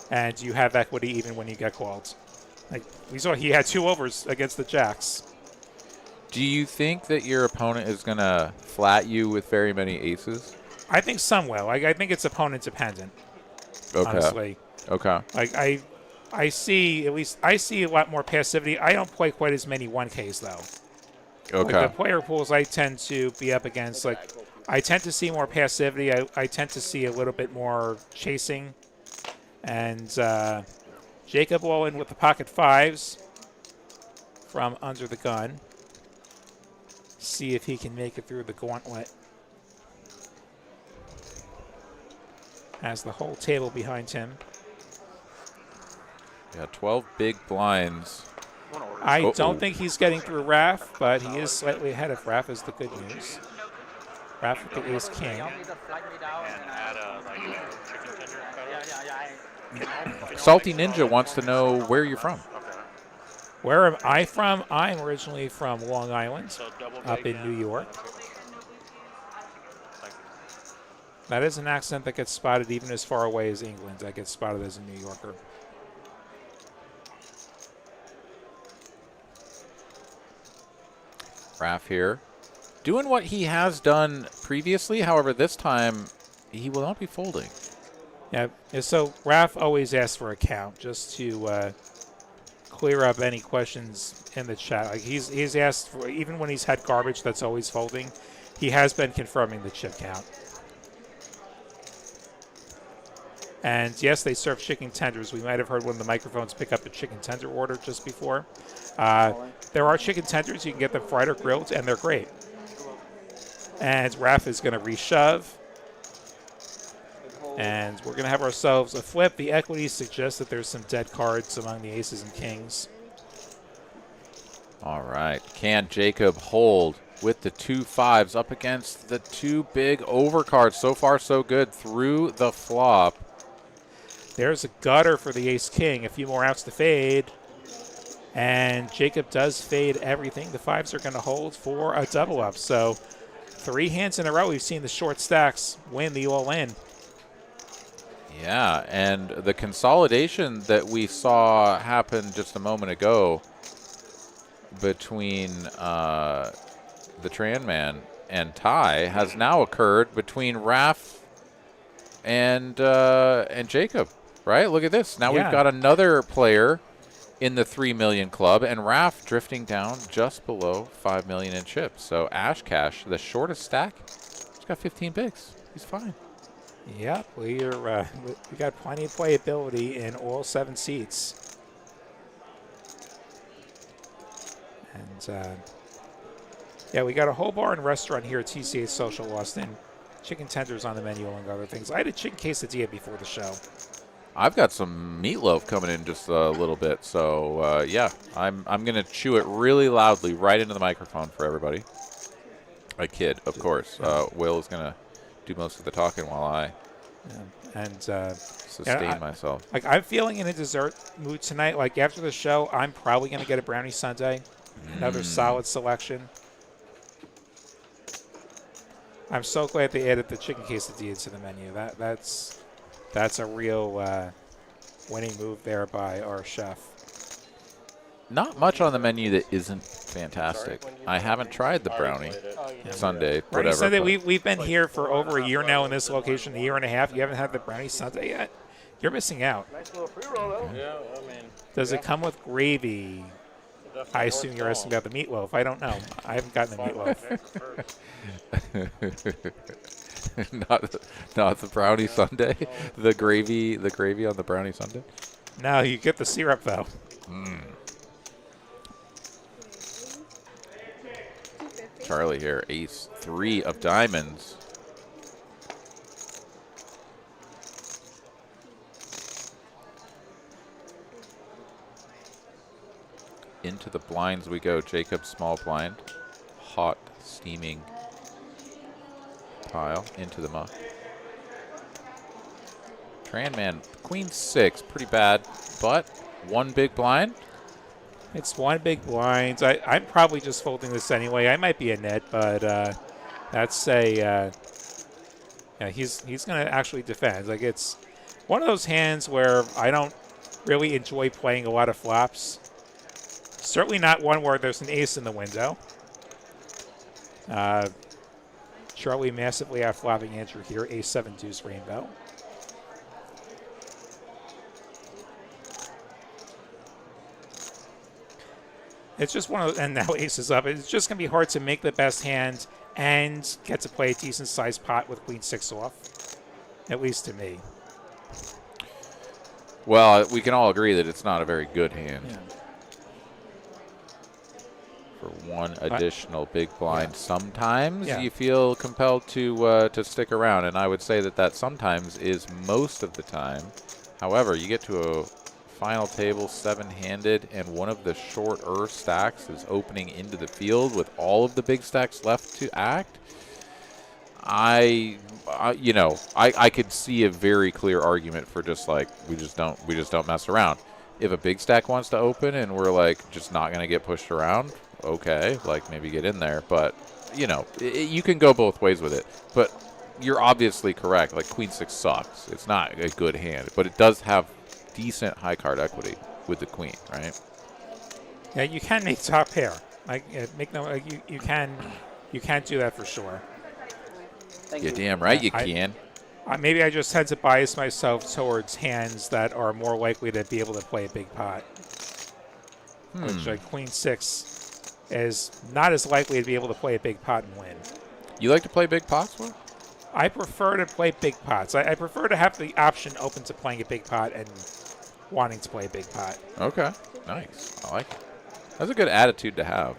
And you have equity even when you get called. Like we saw, he had 2 overs against the jacks. Do you think that your opponent is going to flat you with very many aces? I think some will. I think it's opponent dependent. Okay. Honestly. Okay. Like I see a lot more passivity. I don't play quite as many 1Ks though. Okay. Like the player pools I tend to be up against, like I tend to see more passivity. I tend to see a little bit more chasing. And Jacob all in with the pocket 5s from under the gun. See if he can make it through the gauntlet. Has the whole table behind him. Yeah, 12 big blinds. I don't think he's getting through Raph, but he is slightly ahead of Raph is the good news. Raph with the ace king. Salty Ninja wants to know where you're from. Where am I from? I'm originally from Long Island, up in New York. That is an accent that gets spotted even as far away as England. That gets spotted as a New Yorker. Raph here. Doing what he has done previously, however, this time he will not be folding. Yeah, so Raph always asks for a count just to clear up any questions in the chat. Like he's asked for, even when he's had garbage that's always folding, he has been confirming the chip count. And yes, they serve chicken tenders. We might have heard one of the microphones pick up a chicken tender order just before. There are chicken tenders. You can get them fried or grilled, and they're great. And Raph is going to reshove. And we're going to have ourselves a flip. The equities suggest that there's some dead cards among the aces and kings. All right. Can Jacob hold with the 2 5s up against the 2 big overcards? So far, so good through the flop. There's a gutter for the ace-king. A few more outs to fade. And Jacob does fade everything. The 5s are going to hold for a double-up. So 3 hands in a row, we've seen the short stacks win the all-in. Yeah, and the consolidation that we saw happen just a moment ago between the Tran Man and Ty has now occurred between Raph and Jacob, right? Look at this. Now we've got another player in the 3 million club, and Raph drifting down just below 5 million in chips. So Ash Cash, the shortest stack, he's got 15 bigs. He's fine. Yep, we got plenty of playability in all 7 seats. And yeah, we got a whole bar and restaurant here at TCH Social Austin. Chicken tenders on the menu, among other things. I had a chicken quesadilla before the show. I've got some meatloaf coming in just a little bit, so yeah, I'm gonna chew it really loudly right into the microphone for everybody. I kid, of course. Will is gonna do most of the talking while I sustain myself. Like, I'm feeling in a dessert mood tonight. Like, after the show, I'm probably gonna get a brownie sundae. Another solid selection. I'm so glad they added the chicken quesadilla to the menu. That's a real winning move there by our chef. Not much on the menu that isn't fantastic. I haven't tried the brownie sundae, Brownie whatever. sundae, we've been here for over a year now in this location, a year and a half. You haven't had the brownie sundae yet? You're missing out. Nice little pre-roll, though. Yeah, I mean. Does it come with gravy? I assume you're asking about the meatloaf. I don't know. I haven't gotten the meatloaf. not the brownie sundae. The gravy on the brownie sundae. No, you get the syrup though. Charlie here, ace 3 of diamonds. Into the blinds we go. Jacob small blind. Hot, steaming pile into the muck. Tran Man, queen 6, pretty bad, but 1 big blind. It's 1 big blind. I'm probably just folding this anyway. I might be a net, but that's a yeah. He's going to actually defend. Like, it's one of those hands where I don't really enjoy playing a lot of flops. Certainly not one where there's an ace in the window. Charlie massively out-flopping Andrew here. Ace 7 deuce rainbow. It's just one of those, and now ace is up. It's just going to be hard to make the best hand and get to play a decent-sized pot with queen 6 off, at least to me. Well, we can all agree that it's not a very good hand. Yeah. For 1 additional big blind, sometimes Yeah. you feel compelled to stick around, and I would say that sometimes is most of the time. However, you get to a final table 7-handed, and one of the shorter stacks is opening into the field with all of the big stacks left to act. I could see a very clear argument for just like we just don't mess around. If a big stack wants to open and we're like just not going to get pushed around, okay, like maybe get in there. But you can go both ways with it. But you're obviously correct. Like queen 6 sucks. It's not a good hand, but it does have decent high card equity with the queen, right? Yeah, you can make top pair. Like you can You can't do that for sure. Thank You're you. damn right you I- can. Maybe I just tend to bias myself towards hands that are more likely to be able to play a big pot. Which, like Queen 6, is not as likely to be able to play a big pot and win. You like to play big pots, Will? I prefer to play big pots. I prefer to have the option open to playing a big pot and wanting to play a big pot. Okay. Nice. I like it. That's a good attitude to have.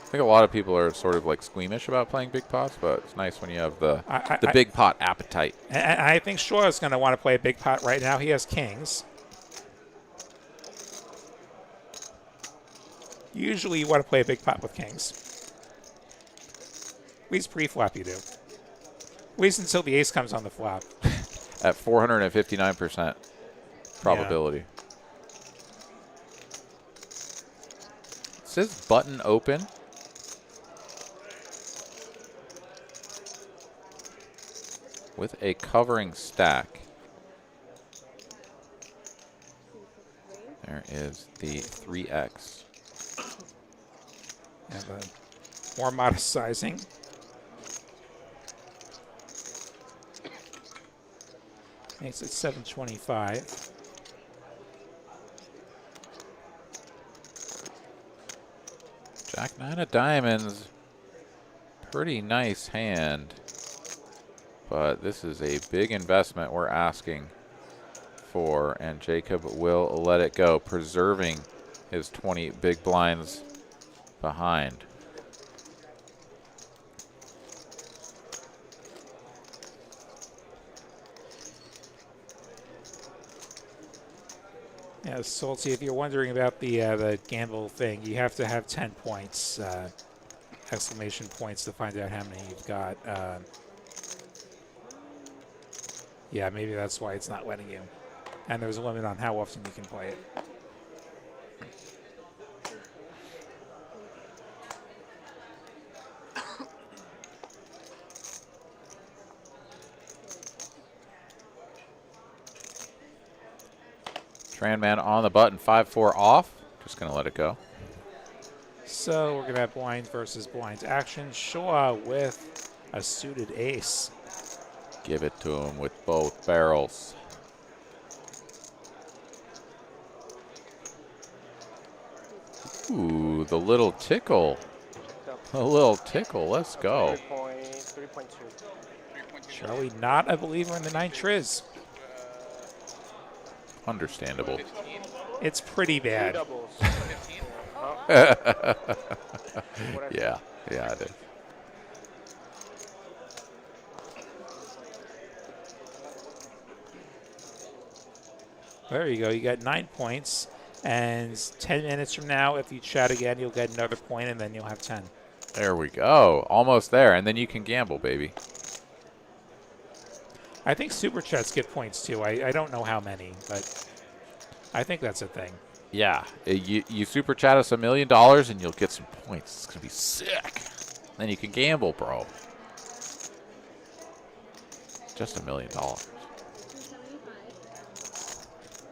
I think a lot of people are sort of like squeamish about playing big pots, but it's nice when you have the big pot appetite. And I think Shaw is going to want to play a big pot right now. He has kings. Usually you want to play a big pot with kings. At least pre-flop you do. At least until the ace comes on the flop. At 459% probability. It says button open. With a covering stack. There is the 3x. And more modest sizing. Makes it 725. Jack 9 of diamonds. Pretty nice hand. But this is a big investment we're asking for, and Jacob will let it go, preserving his 20 big blinds behind. Yeah, Salty, if you're wondering about the gamble thing, you have to have 10 points, exclamation points, to find out how many you've got. Yeah, maybe that's why it's not letting you. And there's a limit on how often you can play it. Tran-man on the button, 5-4 off. Just going to let it go. So we're going to have blind versus blind action. Shaw with a suited ace. Give it to him with both barrels. Ooh, the little tickle. A little tickle. Let's go. 3.2. Charlie, not a believer in the 9 triz. Understandable. It's pretty bad. Doubles. Yeah, it is. There you go. You got 9 points. And 10 minutes from now, if you chat again, you'll get another point, and then you'll have 10. There we go. Almost there. And then you can gamble, baby. I think super chats get points, too. I don't know how many, but I think that's a thing. Yeah. You super chat us $1 million, and you'll get some points. It's going to be sick. Then you can gamble, bro. Just $1 million.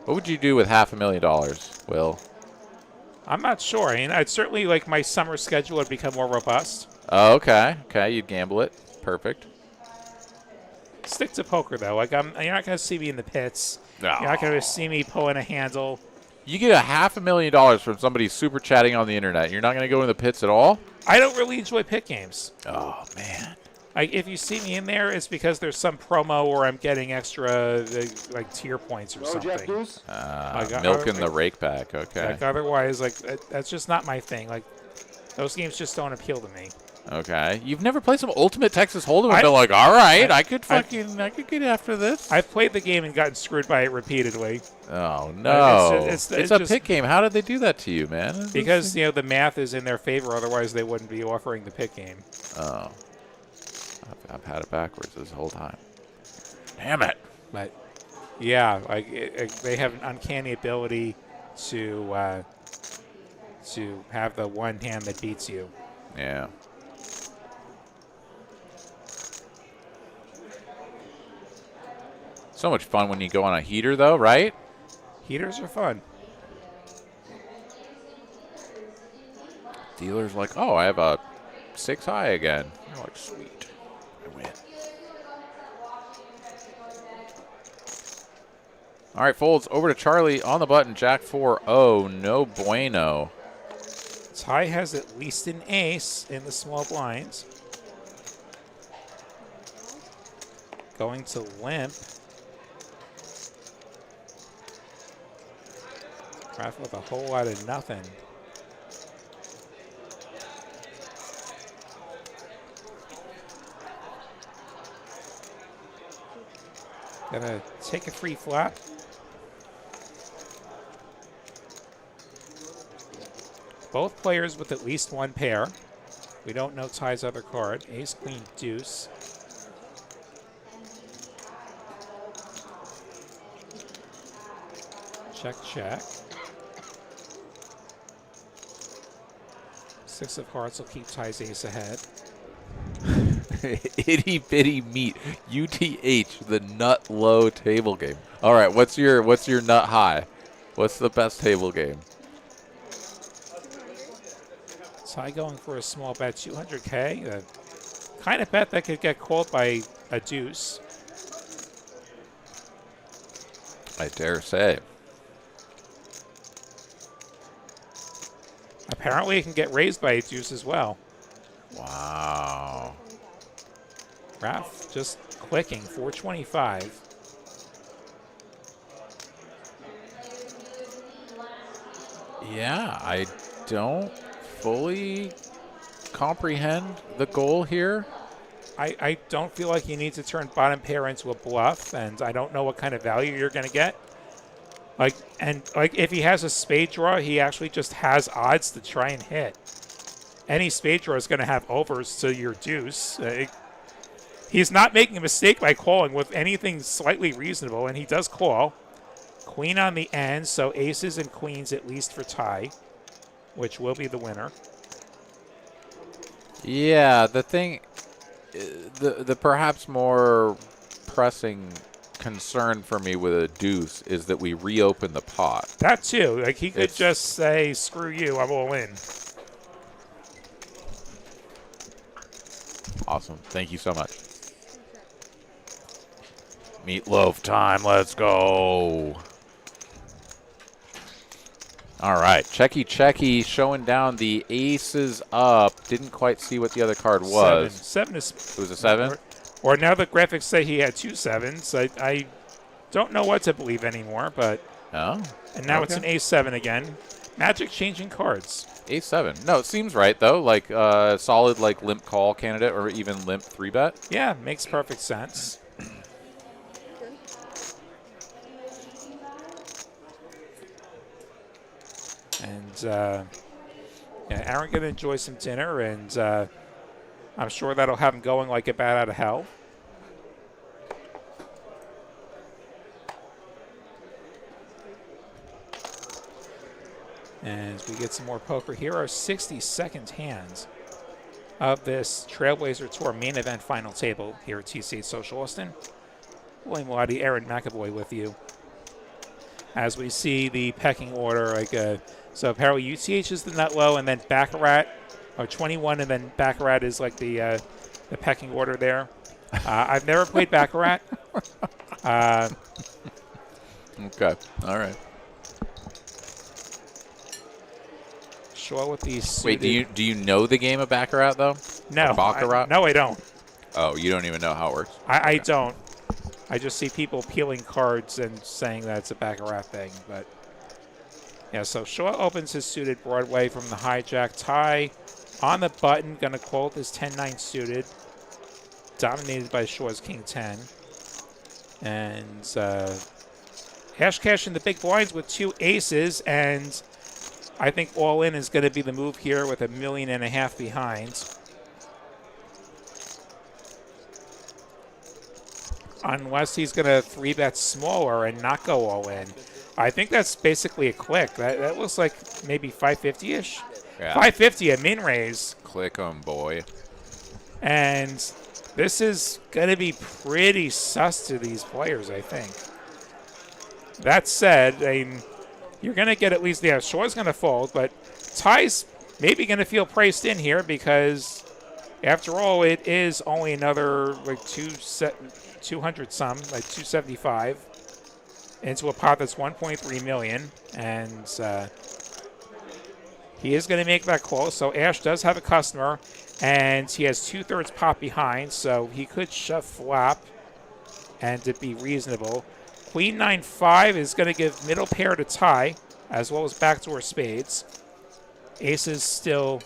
What would you do with $500,000, Will? I'm not sure. I mean, I'd certainly like my summer schedule would become more robust. Oh, okay. Okay, you'd gamble it. Perfect. Stick to poker, though. Like, you're not going to see me in the pits. No. You're not going to see me pulling a handle. You get $500,000 from somebody super chatting on the internet. You're not going to go in the pits at all? I don't really enjoy pit games. Oh, man. Like, if you see me in there, it's because there's some promo or I'm getting extra, like, tier points or something. Milking the rake back. Okay. Like, otherwise, like, that's just not my thing. Like, those games just don't appeal to me. Okay. You've never played some Ultimate Texas Hold'em and been like, all right, I could get after this. I've played the game and gotten screwed by it repeatedly. Oh, no. It's a pit game. How did they do that to you, man? Because, you know, the math is in their favor. Otherwise, they wouldn't be offering the pit game. Oh. I've had it backwards this whole time. Damn it. But, yeah, like they have an uncanny ability to have the one hand that beats you. Yeah. So much fun when you go on a heater, though, right? Heaters are fun. Dealer's like, oh, I have a 6 high again. You're like, sweet, I win. All right, folds over to Charlie on the button. Jack 4. Oh, no bueno. Ty has at least an ace in the small blinds. Going to limp. Raf with a whole lot of nothing. Gonna take a free flop. Both players with at least one pair. We don't know Ty's other card. Ace, queen, deuce. Check, check. 6 of hearts will keep Ty's ace ahead. Itty bitty meat. UTH, the nut low table game. All right, what's your nut high? What's the best table game? Ty going for a small bet, 200K. The kind of bet that could get called by a deuce. I dare say. Apparently it can get raised by a deuce as well. Wow. Raf just clicking, 425. Yeah, I don't fully comprehend the goal here. I don't feel like you need to turn bottom pair into a bluff, and I don't know what kind of value you're going to get. Like if he has a spade draw, he actually just has odds to try and hit. Any spade draw is going to have overs to your deuce. He's not making a mistake by calling with anything slightly reasonable, and he does call. Queen on the end, so aces and queens at least for Ty, which will be the winner. Yeah, the thing, the perhaps more pressing concern for me with a deuce is that we reopen the pot. That too. Like he could just say, screw you, I'm all in. Awesome. Thank you so much. Meatloaf time. Let's go. All right. Checky showing down the aces up. Didn't quite see what the other card was. Seven is. It was a 7? Or now the graphics say he had 2 7s. I don't know what to believe anymore, but. Oh. And now it's an A7 again. Magic changing cards. A7. No, it seems right, though. Like solid like limp call candidate or even limp 3-bet. Yeah, makes perfect sense. And yeah, Aaron going to enjoy some dinner, and I'm sure that'll have him going like a bat out of hell. And we get some more poker. Here are 60-second hands of this Trailblazer Tour main event final table here at TCH Social Austin. William Lottie, Aaron McAvoy with you. As we see the pecking order, so apparently UTH is the nut low, and then Baccarat, or 21, and then Baccarat is like the pecking order there. I've never played Baccarat. Okay, all right. Shaw with these suited. Wait, do you know the game of Baccarat though? No, Baccarat? No, I don't. Oh, you don't even know how it works? I don't. I just see people peeling cards and saying that it's a Baccarat thing. But yeah, so Shaw opens his suited Broadway from the hijack. Ty on the button, going to call it his 10-9 suited, dominated by Shaw's King-10. And hash cash in the big blinds with 2 aces, and I think all in is going to be the move here with $1.5 million behind. Unless he's going to 3-bet smaller and not go all in. I think that's basically a click. That looks like maybe 550-ish. Yeah. 550, a min raise. Click 'em, boy. And this is going to be pretty sus to these players, I think. That said, you're going to get at least, Shaw's going to fold, but Ty's maybe going to feel priced in here because After all, it is only another like 200 some, like 275, into a pot that's 1.3 million, and he is going to make that call. So Ash does have a customer, and he has 2/3 pot behind, so he could shove flop and to be reasonable. Queen 9-5 is going to give middle pair to tie, as well as backdoor spades. Ace is still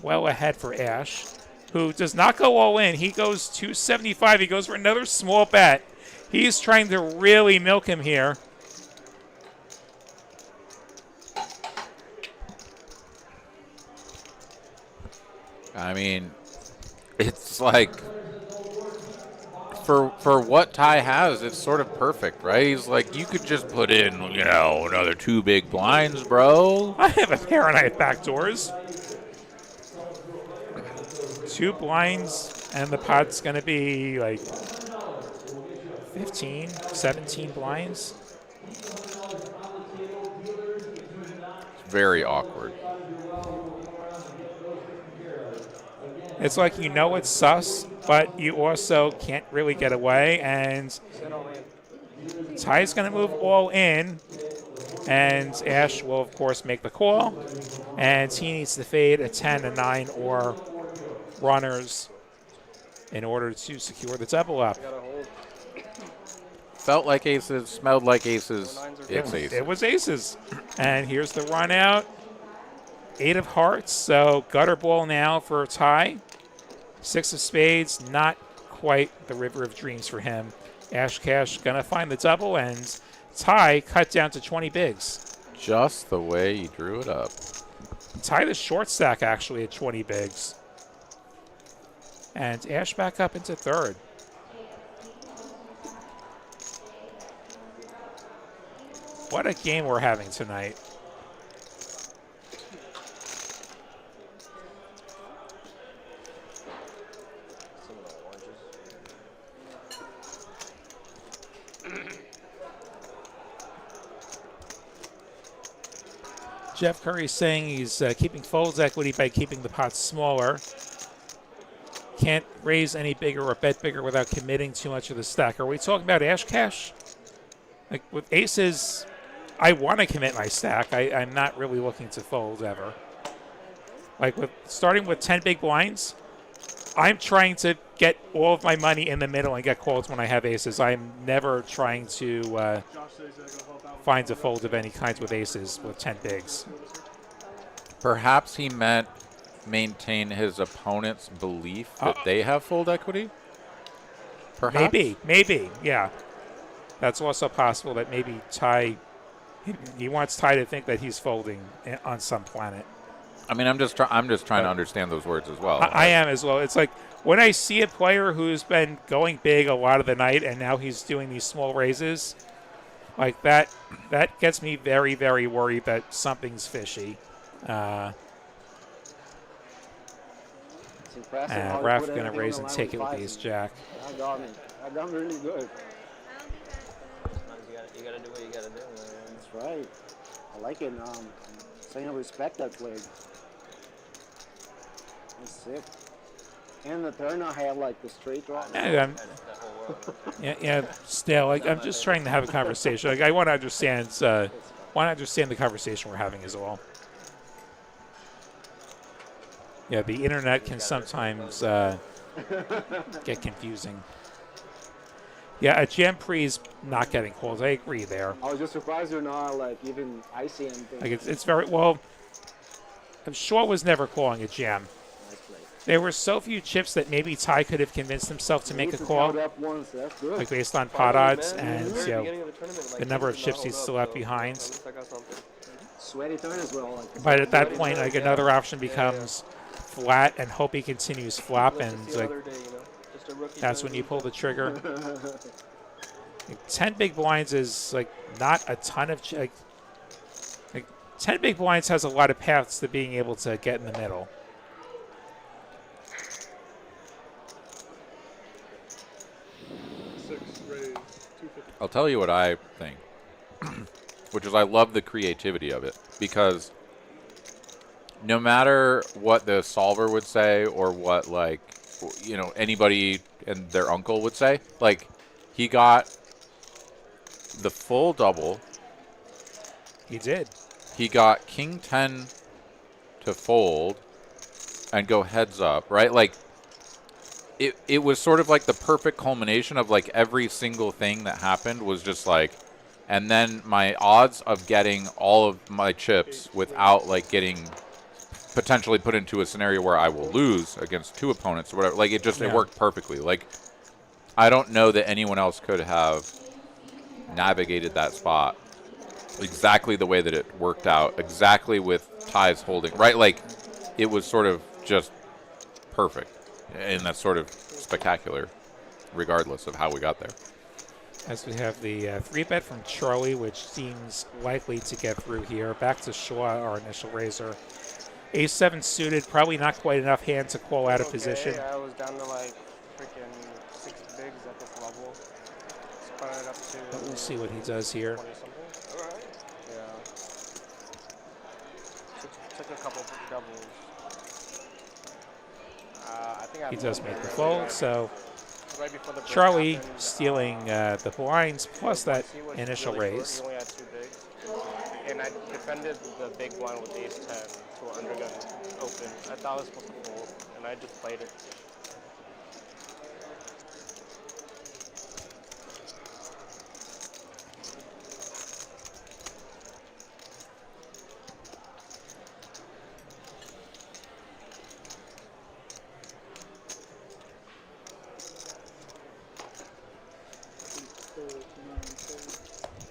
well ahead for Ash, who does not go all in. He goes 275. He goes for another small bet. He's trying to really milk him here. I mean, it's like for what Ty has, it's sort of perfect, right? He's like, you could just put in, you know, another 2 big blinds, bro. I have a pair and I have backdoors. 2 blinds, and the pot's going to be like 15, 17 blinds. It's very awkward. It's like you know it's sus, but you also can't really get away, and Ty's going to move all in, and Ash will, of course, make the call, and he needs to fade a 10, a 9, or runners in order to secure the double up. Felt like aces, smelled like aces. It's aces. It was aces. And here's the run out. 8 of hearts, so gutter ball now for Ty. 6 of spades, not quite the river of dreams for him. Ash Cash gonna find the double, and Ty cut down to 20 bigs. Just the way he drew it up. Ty the short stack actually at 20 bigs. And Ash back up into third. What a game we're having tonight. Jeff Curry saying he's keeping folds equity by keeping the pot smaller. Can't raise any bigger or bet bigger without committing too much of the stack. Are we talking about Ash Cash? Like with aces, I want to commit my stack. I'm not really looking to fold ever. Like with starting with 10 big blinds, I'm trying to get all of my money in the middle and get calls when I have aces. I'm never trying to find a fold of any kinds with aces with 10 bigs. Perhaps he meant maintain his opponent's belief that they have fold equity? Perhaps? Maybe, yeah. That's also possible that maybe Ty, he wants Ty to think that he's folding on some planet. I mean, I'm just trying to understand those words as well. I am as well. It's like when I see a player who's been going big a lot of the night and now he's doing these small raises, like that gets me very, very worried that something's fishy. And Raf going to raise and take it with ace jack. I got me really good. You gotta do what you gotta do, man. That's right. I like it. Saying I respect that play. That's sick. And the turn I had like the straight draw. Yeah, still, like, I'm just trying to have a conversation. Like, I want to understand the conversation we're having as well. Yeah, the internet can sometimes get confusing. Yeah, a jam pre's not getting calls. I agree there. I was just surprised you're not like even icy anything. Like it's very well. Shaw was never calling a jam. There were so few chips that maybe Ty could have convinced himself to make a call, like based on pot odds and the number of chips he's still left behind. Sweaty turn as well. But at that point, like another option becomes flat and hope he continues flop, and like that's when you pull the trigger. 10 big blinds is like not a ton of like 10 big blinds has a lot of paths to being able to get in the middle. I'll tell you what I think, which is I love the creativity of it, because no matter what the solver would say or what, like, you know, anybody and their uncle would say, like, he got the full double. He did. He got king 10 to fold and go heads up, right? Like, it was sort of like the perfect culmination of, like, every single thing that happened was just like, and then my odds of getting all of my chips without, like, getting potentially put into a scenario where I will lose against 2 opponents or whatever, like, it worked perfectly. Like, I don't know that anyone else could have navigated that spot exactly the way that it worked out, exactly with ties holding, right? Like, it was sort of just perfect, and that's sort of spectacular, regardless of how we got there. As we have the 3-bet from Charlie, which seems likely to get through here. Back to Shaw, our initial raiser. Ace-7 suited, probably not quite enough hand to call out of position. I was down to like freaking 6 bigs at this level. Spun it up to. But we'll see what he does here. 20-something. All right. Yeah. Took a couple doubles. I think He does make the fold, so right before the break Charlie happened, stealing the blinds plus that he was initial really raise. Short. He only had 2 bigs. And I defended the big blind with ace 10 to an undergun open. I thought I was supposed to fold, and I just played it.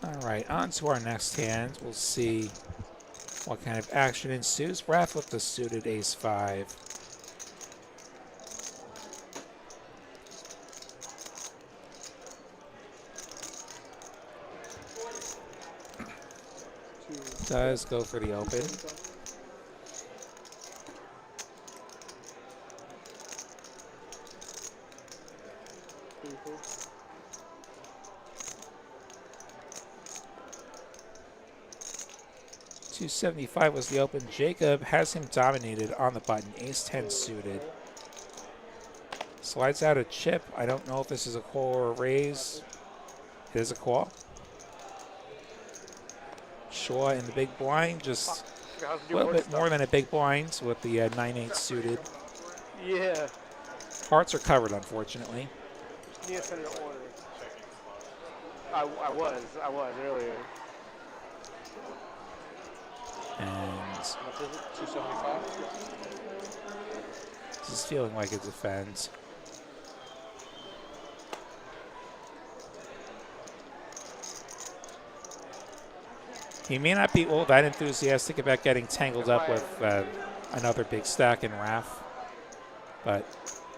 All right, on to our next hand. We'll see what kind of action ensues. Wrath with the suited ace-5. Does go for the open. $275 was the open. Jacob has him dominated on the button. Ace-10 suited. Slides out a chip. I don't know if this is a call or a raise. It is a call. Shaw in the big blind, just a little bit more than a big blind with the 9-8 suited. Yeah. Hearts are covered, unfortunately. Need to send an order. I was earlier. And What is it? 275? this is feeling like a defense. He may not be all that enthusiastic about getting tangled up with another big stack in RAF, but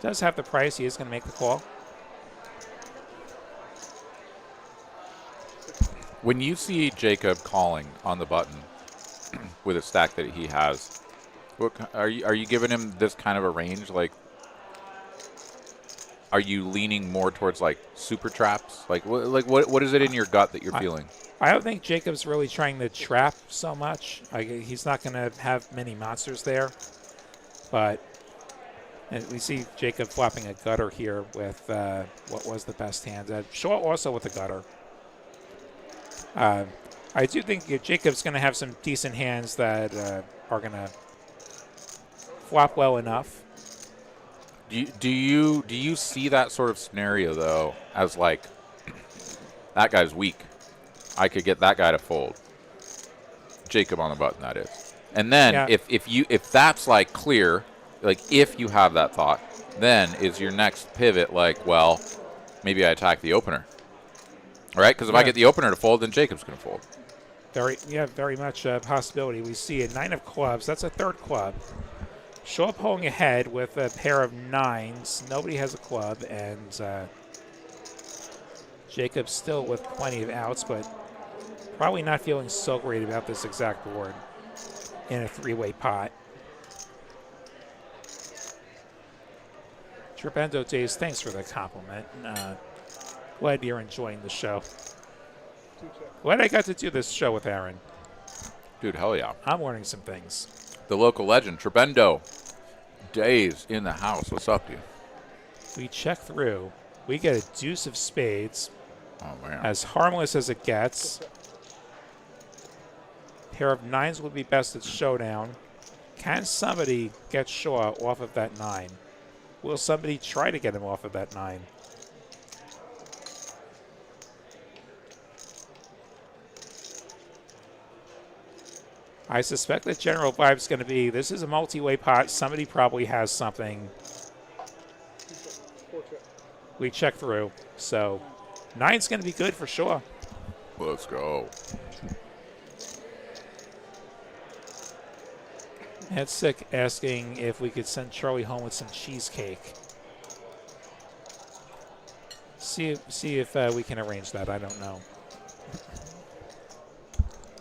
does have the price. He is going to make the call. When you see Jacob calling on the button with a stack that he has, what are you giving him this kind of a range? Like, are you leaning more towards like super traps? Like what is it in your gut that you're feeling? I don't think Jacob's really trying to trap so much. He's not going to have many monsters there, but and we see Jacob flopping a gutter here with what was the best hand. Shaw also with a gutter. I do think Jacob's going to have some decent hands that are going to flop well enough. Do you see that sort of scenario though as like that guy's weak? I could get that guy to fold. Jacob on the button, that is. And then Yeah. if that's like clear, like if you have that thought, then is your next pivot like, well, maybe I attack the opener, right? Because if I get the opener to fold, then Jacob's going to fold. Very much a possibility. We see a 9 of clubs. That's a third club. Shaw pulling ahead with a pair of 9s. Nobody has a club, and Jacob still with plenty of outs, but probably not feeling so great about this exact board in a 3-way pot. Tripendo Days, thanks for the compliment. Glad you're enjoying the show. Glad I got to do this show with Aaron. Dude, hell yeah. I'm learning some things. The local legend, Trebendo. Days in the house. What's up, dude? We check through. We get a deuce of spades. Oh, man. As harmless as it gets. Pair of nines would be best at showdown. Can somebody get Shaw off of that 9? Will somebody try to get him off of that 9? I suspect the general vibe is going to be, this is a multi-way pot. Somebody probably has something. We check through. So 9's going to be good for sure. Let's go. Ed Sick asking if we could send Charlie home with some cheesecake. See if we can arrange that. I don't know.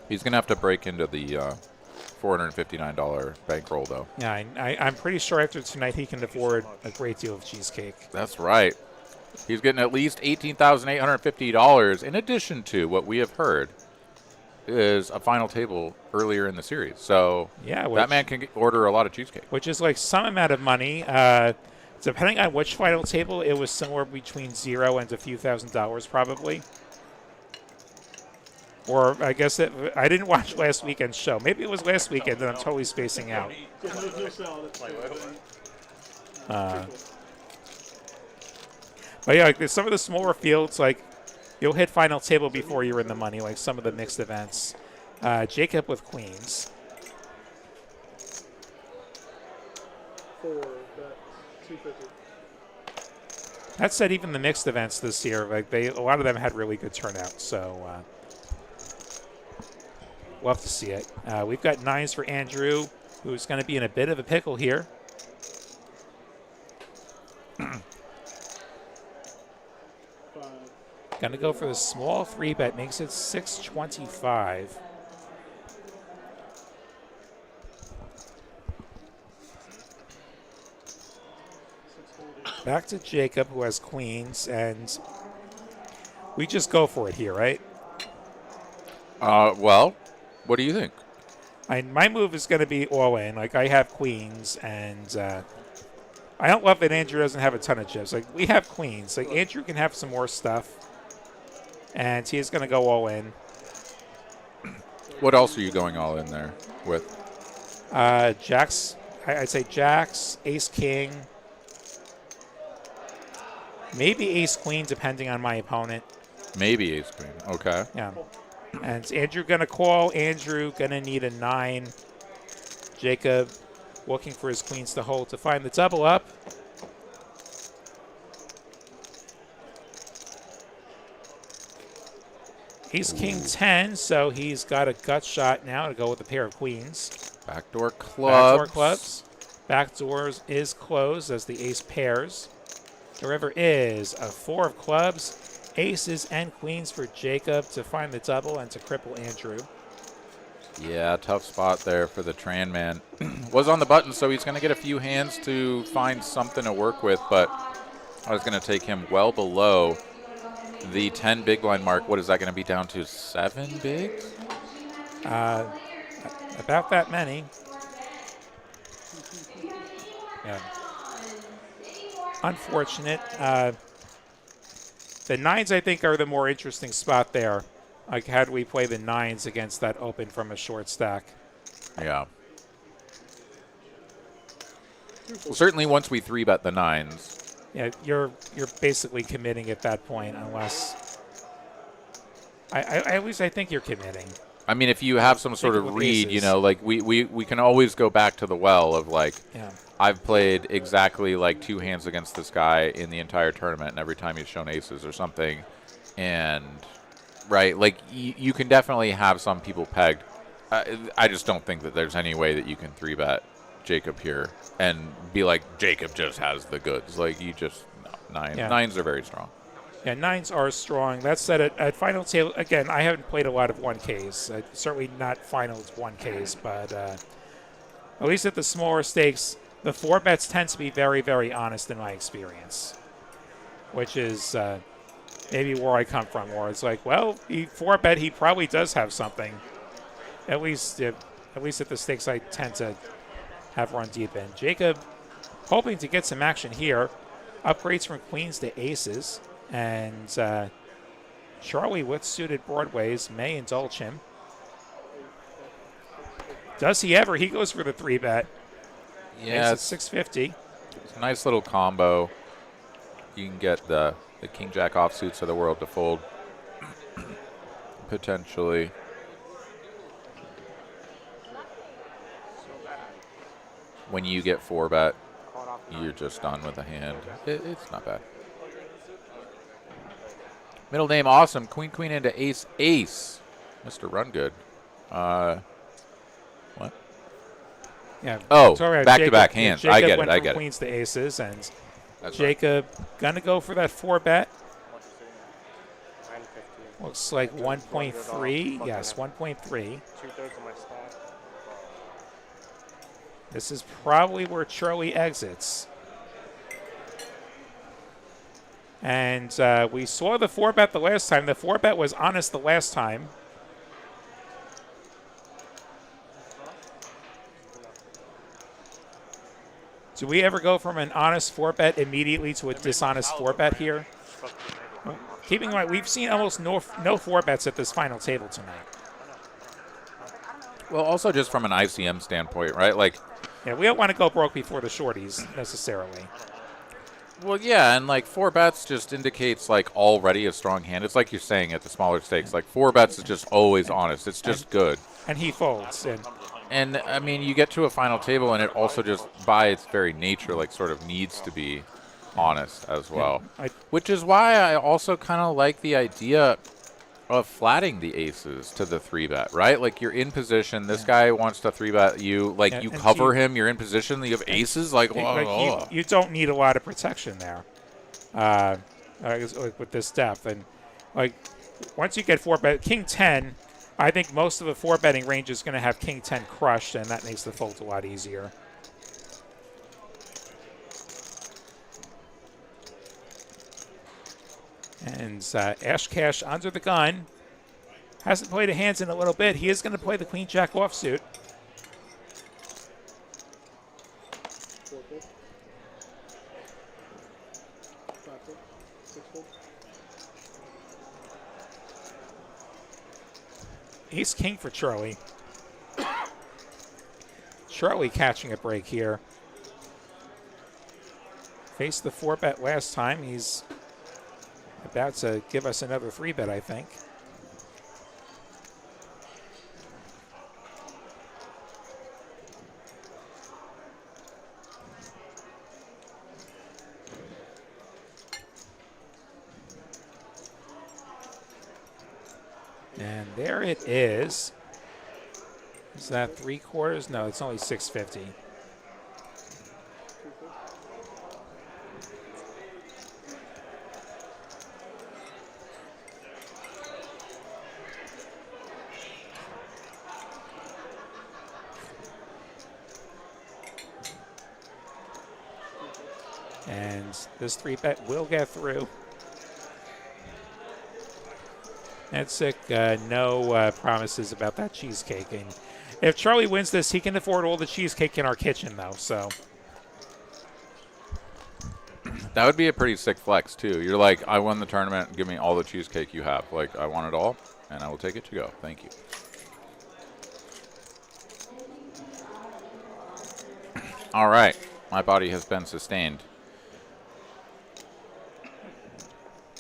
He's going to have to break into the $459 bankroll, though. Yeah, I'm pretty sure after tonight he can afford a great deal of cheesecake. That's right. He's getting at least $18,850 in addition to what we have heard is a final table earlier in the series. So yeah, that man can order a lot of cheesecake. Which is like some amount of money. Depending on which final table, it was somewhere between $0 and a few $1,000s probably. Or I guess I didn't watch last weekend's show. Maybe it was last weekend and I'm totally spacing out. But yeah, like some of the smaller fields, like you'll hit final table before you're in the money, like some of the mixed events. Jacob with queens. That said, even the mixed events this year, like a lot of them had really good turnout. So love to see it. We've got 9s for Andrew, who's going to be in a bit of a pickle here. Going to go for the small 3-bet, makes it 625. Back to Jacob, who has queens, and we just go for it here, right? Well, what do you think? My move is going to be all in. Like, I have queens, and I don't love that Andrew doesn't have a ton of chips. Like, we have queens. Like, Andrew can have some more stuff, and he is going to go all in. What else are you going all in there with? Jacks. I'd say jacks, ace, king. Maybe ace, queen, depending on my opponent. Maybe ace, queen. Okay. Yeah. And Andrew going to call. Andrew going to need a 9. Jacob looking for his queens to hold to find the double up. Ace, king, 10, so he's got a gut shot now to go with a pair of queens. Backdoor clubs. Backdoor clubs. Backdoors is closed as the ace pairs. The river is a 4 of clubs, aces and queens for Jacob to find the double and to cripple Andrew. Yeah, tough spot there for the Tran man. Was on the button, so he's going to get a few hands to find something to work with, but I was going to take him well below the 10 big blind mark. What is that going to be down to, 7 bigs? About that many. Yeah. Unfortunate. The 9s, I think, are the more interesting spot there. Like, how do we play the 9s against that open from a short stack? Yeah. Well, certainly once we 3-bet the 9s. Yeah, you're basically committing at that point, unless I at least I think you're committing. I mean, if you have some sort of read, you know, like we can always go back to the well of like, yeah. I've played exactly like 2 hands against this guy in the entire tournament, and every time he's shown aces or something, and right, like you can definitely have some people pegged. I just don't think that there's any way that you can 3-bet Jacob here and be like, Jacob just has the goods. Like, you just, no, 9s. Yeah. 9s are very strong. Yeah, 9s are strong. That said, at final table, again, I haven't played a lot of 1Ks. Certainly not finals 1Ks, but at least at the smaller stakes, the 4-bets tend to be very, very honest in my experience, which is maybe where I come from, where it's like, well, he 4-bet, he probably does have something. At least at least at the stakes I tend to have run deep in. Jacob hoping to get some action here. Upgrades from queens to aces. And Charlie with suited broadways may indulge him. Does he ever? He goes for the 3-bet. Yeah, Makes it 650. It's a nice little combo. You can get the king-jack offsuits of the world to fold. Potentially. When you get 4-bet, you're just done with the hand. It's not bad. Middle name awesome. Queen, queen into ace, ace. Mr. Run Good. What? Yeah. Oh, sorry, back-to-back hands. Jacob I get went it. I from get it. queens to aces, and That's Jacob gonna go for that 4-bet. 950. Looks like 1.3. Yes, 1.3. 2/3 of my stack. This is probably where Charlie exits. And we saw the 4-bet the last time. The 4-bet was honest the last time. Do we ever go from an honest 4-bet immediately to a dishonest 4-bet here? Keeping in mind, we've seen almost no 4-bets at this final table tonight. Well, also just from an ICM standpoint, right? Like, yeah, we don't want to go broke before the shorties necessarily. well, yeah, and like 4-bets just indicates like already a strong hand. It's like you're saying at the smaller stakes, like 4-bets is just always honest. It's just good. And he folds. And I mean, you get to a final table, and it also just by its very nature, like sort of needs to be honest as well. Which is why I also kind of like the idea of flatting the aces to the 3-bet, right? Like you're in position. This guy wants to 3-bet you. Like you cover him. You're in position. You have aces. Like, you don't need a lot of protection there with this depth. And like once you get 4-bet, King 10, I think most of the 4-betting range is going to have King 10 crushed, and that makes the fold a lot easier. And Ash Cash under the gun. Hasn't played a hands in a little bit. He is going to play the queen-jack offsuit. Ace-king for Charlie. Charlie catching a break here. Faced the 4-bet last time. He's about to give us another 3-bet, I think. And there it is. Is that 3/4? No, it's only 650. And this 3-bet will get through. That's sick. No promises about that cheesecake. And if Charlie wins this, he can afford all the cheesecake in our kitchen, though. So that would be a pretty sick flex, too. You're like, I won the tournament. Give me all the cheesecake you have. Like, I want it all, and I will take it to go. Thank you. All right. My body has been sustained.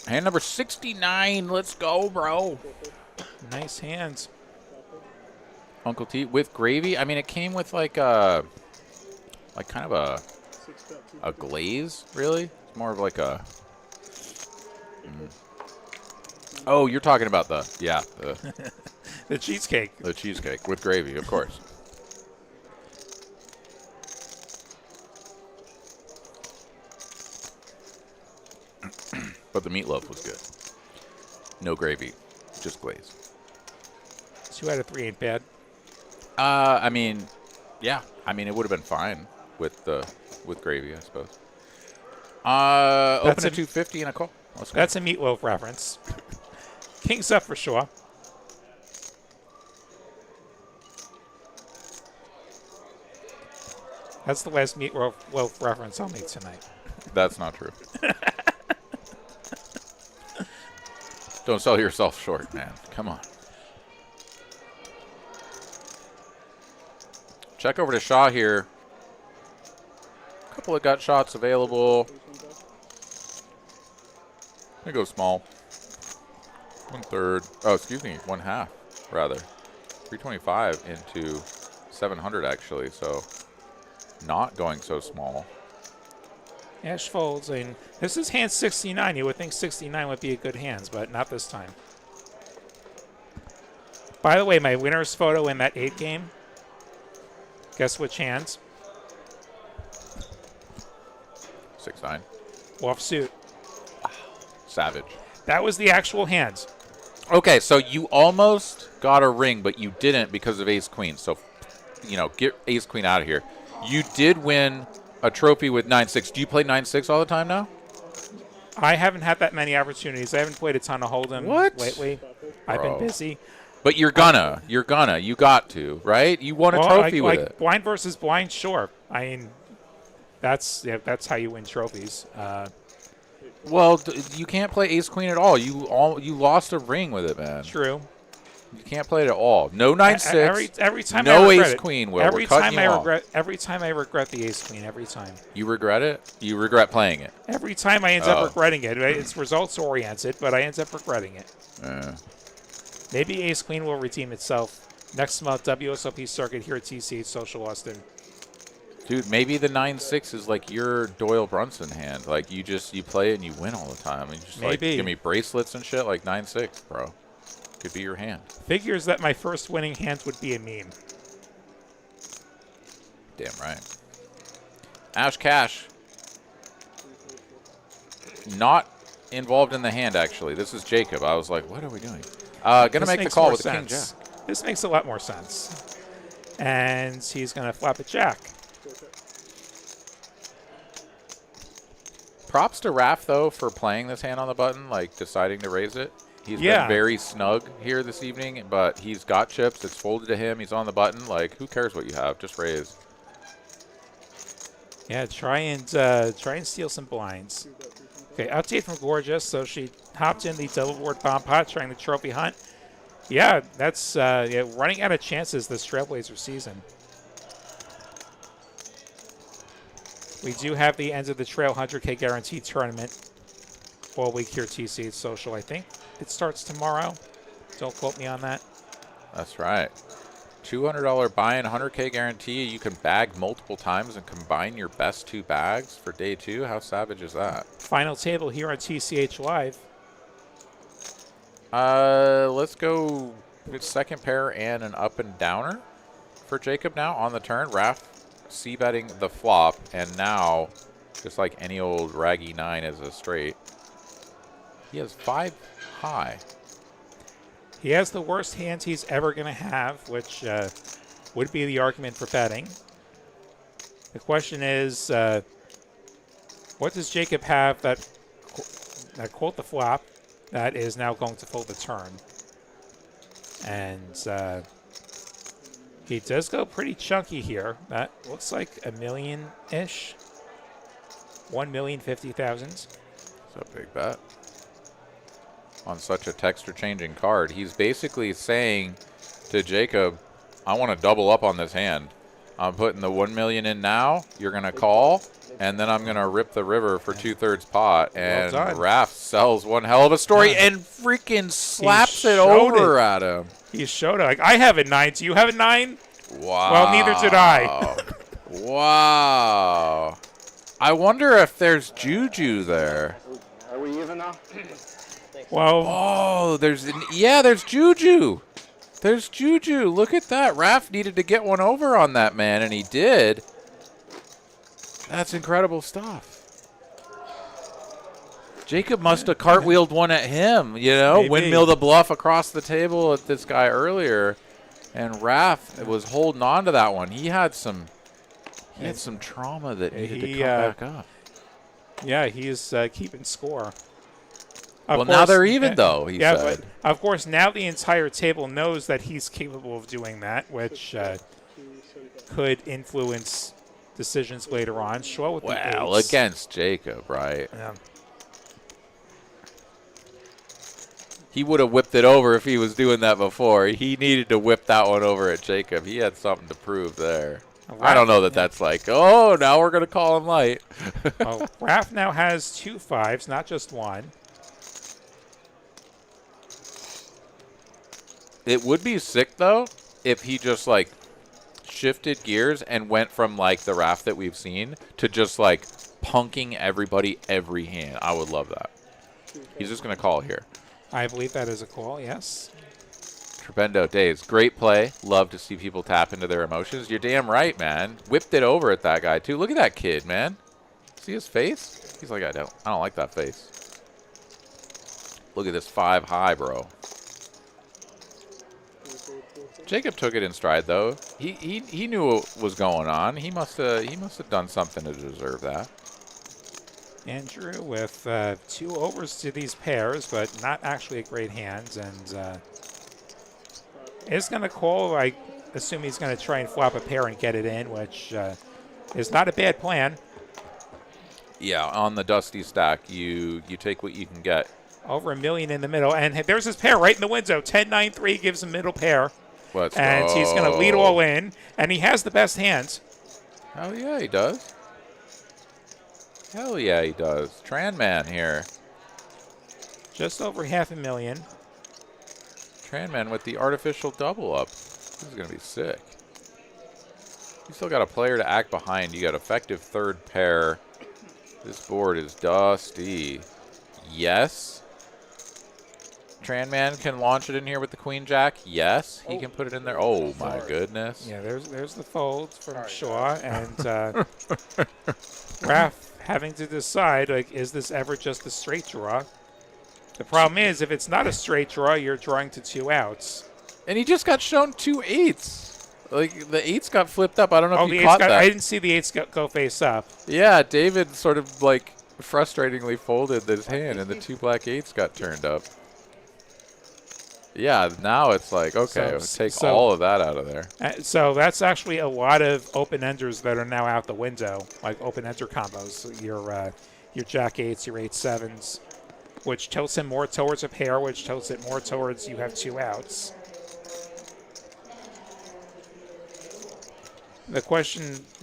Hand number 69. Let's go, bro. Nice hands. Uncle T with gravy. I mean, it came with like a, like kind of a glaze, really. It's more of like a. Oh, you're talking about the the cheesecake. The cheesecake with gravy, of course. But the meatloaf was good. No gravy, just glaze. 2 out of 3 ain't bad. I mean, yeah. I mean, it would have been fine with gravy, I suppose. Open at 250 and a call. Let's go. That's a meatloaf reference. King's up for sure. That's the last Meatloaf reference I'll make tonight. That's not true. Don't sell yourself short, man. Come on. Check over to Shaw here. A couple of gut shots available. I'm going to go small. 1/3. Oh, excuse me. 1/2, rather. 325 into 700, actually. So not going so small. Ash folds, and this is hand 69. You would think 69 would be a good hands, but not this time. By the way, my winner's photo in that 8 game, guess which hands? 6-9. Offsuit. Savage. That was the actual hands. Okay, so you almost got a ring, but you didn't because of ace-queen. So, you know, get ace-queen out of here. You did win a trophy with 9-6. Do you play 9-6 all the time now? I haven't had that many opportunities. I haven't played a ton of Hold'em lately. I've been busy. But you're gonna. You got to, right? You won a trophy with it. Blind versus blind, sure. I mean, that's how you win trophies. Well, you can't play ace-queen at all. You lost a ring with it, man. True. You can't play it at all. No 9-6. Every time no I regret ace-queen, Will. Every time I regret the ace-queen. Every time. You regret it? You regret playing it? Every time I end up regretting it. It's results-oriented, but I end up regretting it. Maybe ace-queen will redeem itself next month, WSOP circuit here at TCH Social Austin. Dude, maybe the 9-6 is like your Doyle Brunson hand. Like, you play it and you win all the time. And you just like give me bracelets and shit like 9-6, bro. Could be your hand. Figures that my first winning hand would be a meme. Damn right. Ash Cash. Not involved in the hand, actually. This is Jacob. I was like, what are we doing? Gonna make the call with the king jack. This makes a lot more sense. And he's gonna flop a jack. Props to Raph, though, for playing this hand on the button, like deciding to raise it. He's been very snug here this evening, but he's got chips. It's folded to him. He's on the button. Like, who cares what you have? Just raise. Yeah, try and steal some blinds. Okay, update from Gorgeous. So she hopped in the double board bomb pot, trying to trophy hunt. Yeah, that's running out of chances this Trailblazer season. We do have the end of the Trail 100K Guaranteed Tournament all week here at TCH Social. I think it starts tomorrow. Don't quote me on that. That's right. $200 buy-in, 100K guarantee. You can bag multiple times and combine your best 2 bags for day 2. How savage is that? Final table here on TCH Live. Let's go with second pair and an up and downer for Jacob now on the turn. Raph c-betting the flop, and now, just like any old raggy 9 is a straight, he has 5 high. He has the worst hand he's ever going to have, which would be the argument for betting. The question is, what does Jacob have that quote the flop that is now going to fold the turn? And he does go pretty chunky here. That looks like $1 million-ish. 1,050,000. It's a big bet. On such a texture-changing card, he's basically saying to Jacob, I want to double up on this hand. I'm putting the 1 million in now. You're going to call, and then I'm going to rip the river for 2/3 pot. And Raph sells one hell of a story and freaking slaps it over at him. He showed it. Like, I have a 9. Do you have a 9? Wow. Well, neither did I. Wow. I wonder if there's juju there. Are we even now? Well, oh, there's juju. There's juju. Look at that. Raph needed to get one over on that man, and he did. That's incredible stuff. Jacob must have cartwheeled one at him, you know, maybe. Windmill the bluff across the table at this guy earlier, and Raph was holding on to that one. He had some trauma that needed to come back up. Yeah, he's keeping score. Well, now they're even, though, he said. But of course, now the entire table knows that he's capable of doing that, which could influence decisions later on. Shaw with the Well, eights. against Jacob, right? Yeah. He would have whipped it over if he was doing that before. He needed to whip that one over at Jacob. He had something to prove there. I don't know that that's like, oh, now we're going to call him light. Well, Raph now has 2 5s, not just one. It would be sick, though, if he just, like, shifted gears and went from, like, the Raph that we've seen to just, like, punking everybody every hand. I would love that. He's just going to call here. I believe that is a call, yes. Tremendo Days. Great play. Love to see people tap into their emotions. You're damn right, man. Whipped it over at that guy, too. Look at that kid, man. See his face? He's like, I don't like that face. Look at this 5 high, bro. Jacob took it in stride, though. He knew what was going on. He must have done something to deserve that. Andrew with 2 overs to these pairs, but not actually a great hand, and is going to call. I assume he's going to try and flop a pair and get it in, which is not a bad plan. Yeah, on the dusty stack, you take what you can get. Over $1 million in the middle, and there's his pair right in the window. 10-9-3 gives him middle pair. Let's and go. He's going to lead all in, and he has the best hands. Hell yeah, he does. Hell yeah, he does. Tran Man here. Just over $500,000. Tran Man with the artificial double up. This is going to be sick. You still got a player to act behind. You got effective third pair. This board is dusty. Yes. Tran Man can launch it in here with the Queen Jack. Yes, he can put it in there. Oh, my goodness. Yeah, there's the fold from Shaw, and Raph having to decide, like, is this ever just a straight draw? The problem is, if it's not a straight draw, you're drawing to 2 outs. And he just got shown 2 8s. Like, the 8s got flipped up. I don't know if you caught that. I didn't see the 8s go face up. Yeah, David sort of, like, frustratingly folded his hand, and the 2 black 8s got turned up. Yeah, now it's like, okay, take all of that out of there. So that's actually a lot of open-enders that are now out the window, like open-ender combos. Your Jack 8s, your 8-7s, which tilts him more towards a pair, which tilts it more towards you have 2 outs. The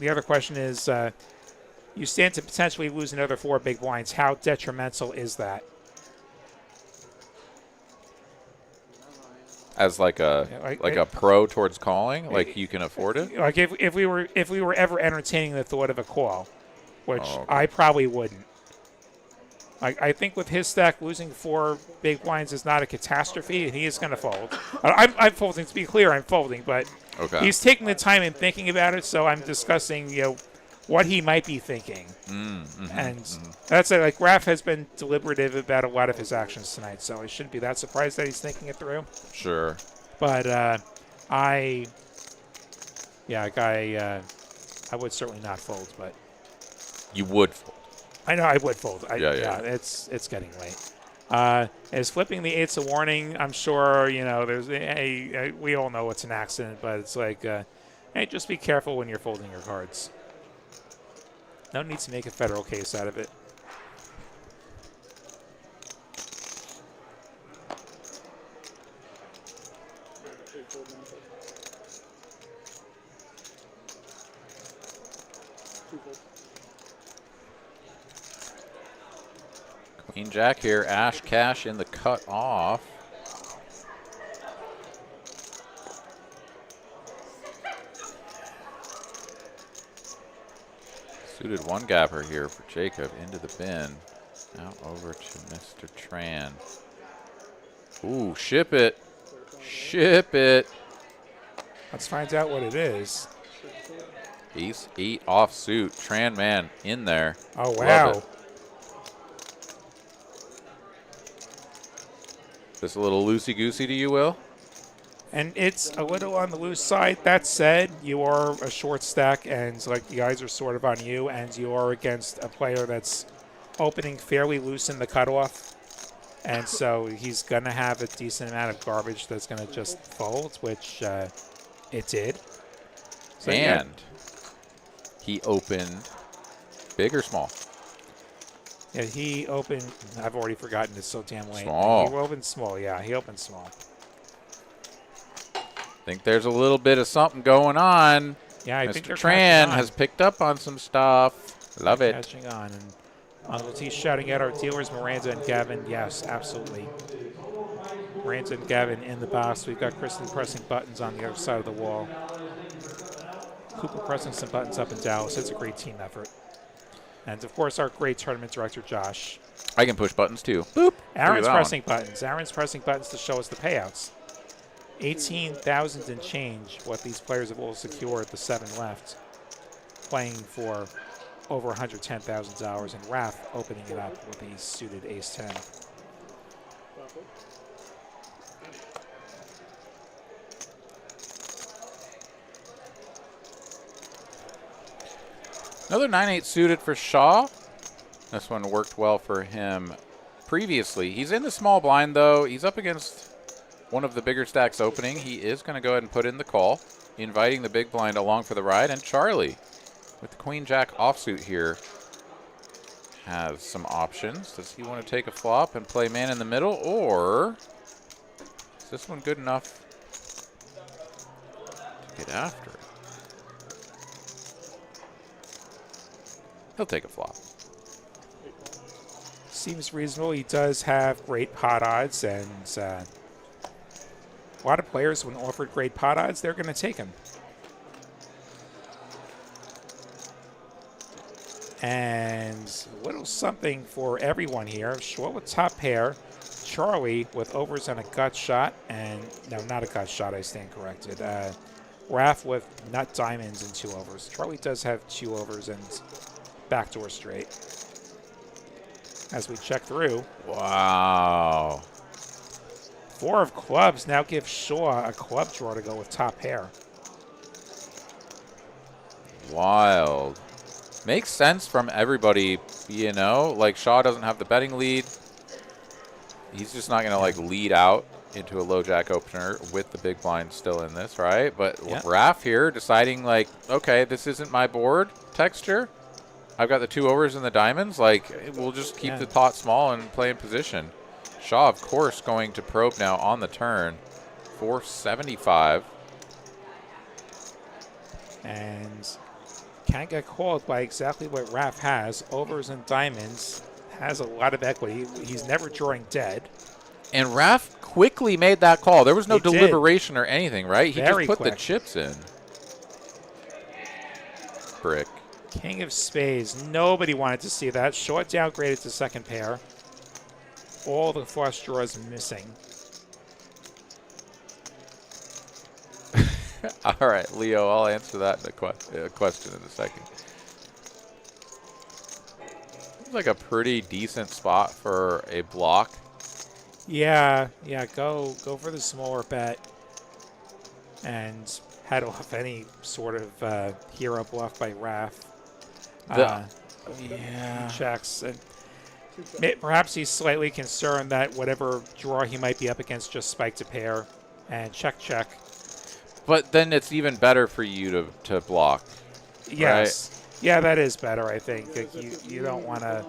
other question is, you stand to potentially lose another 4 big blinds. How detrimental is that? As like a pro towards calling, like you can afford it. Like if we were ever entertaining the thought of a call, which I probably wouldn't. I think with his stack, losing 4 big blinds is not a catastrophe, and he is going to fold. I'm folding. To be clear, I'm folding, but he's taking the time and thinking about it. So I'm discussing, what he might be thinking, that's it. Like Raph has been deliberative about a lot of his actions tonight, so I shouldn't be that surprised that he's thinking it through. Sure. But I would certainly not fold, but you would fold. I know I would fold. Yeah. It's getting late. Is flipping the 8's a warning? I'm sure there's we all know it's an accident, but it's like, hey, just be careful when you're folding your cards. No need to make a federal case out of it. Queen Jack here. Ash cash in the cut off. Suited 1-gapper here for Jacob into the bin. Now over to Mr. Tran. Ooh, ship it. Ship it. Let's find out what it is. Ace 8 off suit. Tran Man in there. Oh, wow. This a little loosey-goosey to you, Will? And it's a little on the loose side. That said, you are a short stack, and like the eyes are sort of on you, and you are against a player that's opening fairly loose in the cutoff. And so he's going to have a decent amount of garbage that's going to just fold, which it did. So and He opened big or small? Yeah, he opened. I've already forgotten. It's so damn late. Small. He opened small. Yeah, he opened small. Think there's a little bit of something going on. Yeah, I think Mr. they're Tran catching on. has picked up on some stuff. Love it. Catching on. And Uncle T's shouting at our dealers, Miranda and Gavin. Yes, absolutely. Miranda and Gavin in the box. We've got Kristen pressing buttons on the other side of the wall. Cooper pressing some buttons up in Dallas. It's a great team effort. And, of course, our great tournament director, Josh. I can push buttons, too. Boop. Aaron's pressing buttons. Aaron's pressing buttons to show us the payouts. 18,000 and change what these players have all secured, the 7 left, playing for over $110,000, and Raph opening it up with a suited ace-10. Another 9-8 suited for Shaw. This one worked well for him previously. He's in the small blind, though. He's up against one of the bigger stacks opening. He is going to go ahead and put in the call, inviting the big blind along for the ride. And Charlie, with the queen-jack offsuit here, has some options. Does he want to take a flop and play man in the middle, or is this one good enough to get after it? He'll take a flop. Seems reasonable. He does have great pot odds, and a lot of players, when offered great pot odds, they're going to take him. And a little something for everyone here. Shaw with top pair. Charlie with overs and a gut shot. And, no, not a gut shot. I stand corrected. Raph with nut diamonds and 2 overs. Charlie does have 2 overs and backdoor straight. As we check through. Wow. 4 of clubs now gives Shaw a club draw to go with top pair. Wild. Makes sense from everybody, you know. Like, Shaw doesn't have the betting lead. He's just not going to, like, lead out into a low jack opener with the big blind still in this, right? But Raph here deciding, like, okay, this isn't my board texture. I've got the 2 overs and the diamonds. Like, we'll just keep the pot small and play in position. Shaw, of course, going to probe now on the turn. 475. And can't get called by exactly what Raph has. Overs and diamonds. Has a lot of equity. He's never drawing dead. And Raph quickly made that call. There was no He did. deliberation or anything, right? He Very just put quick. the chips in. Brick. King of spades. Nobody wanted to see that. Short downgraded to second pair. All the flush draws missing. All right, Leo, I'll answer that in a question in a second. Seems like a pretty decent spot for a block. Yeah, go for the smaller bet and head off any sort of hero bluff by Raph. He checks. And perhaps he's slightly concerned that whatever draw he might be up against just spiked a pair and check. But then it's even better for you to block. Yes. Right? Yeah, that is better, I think. Like you don't want to.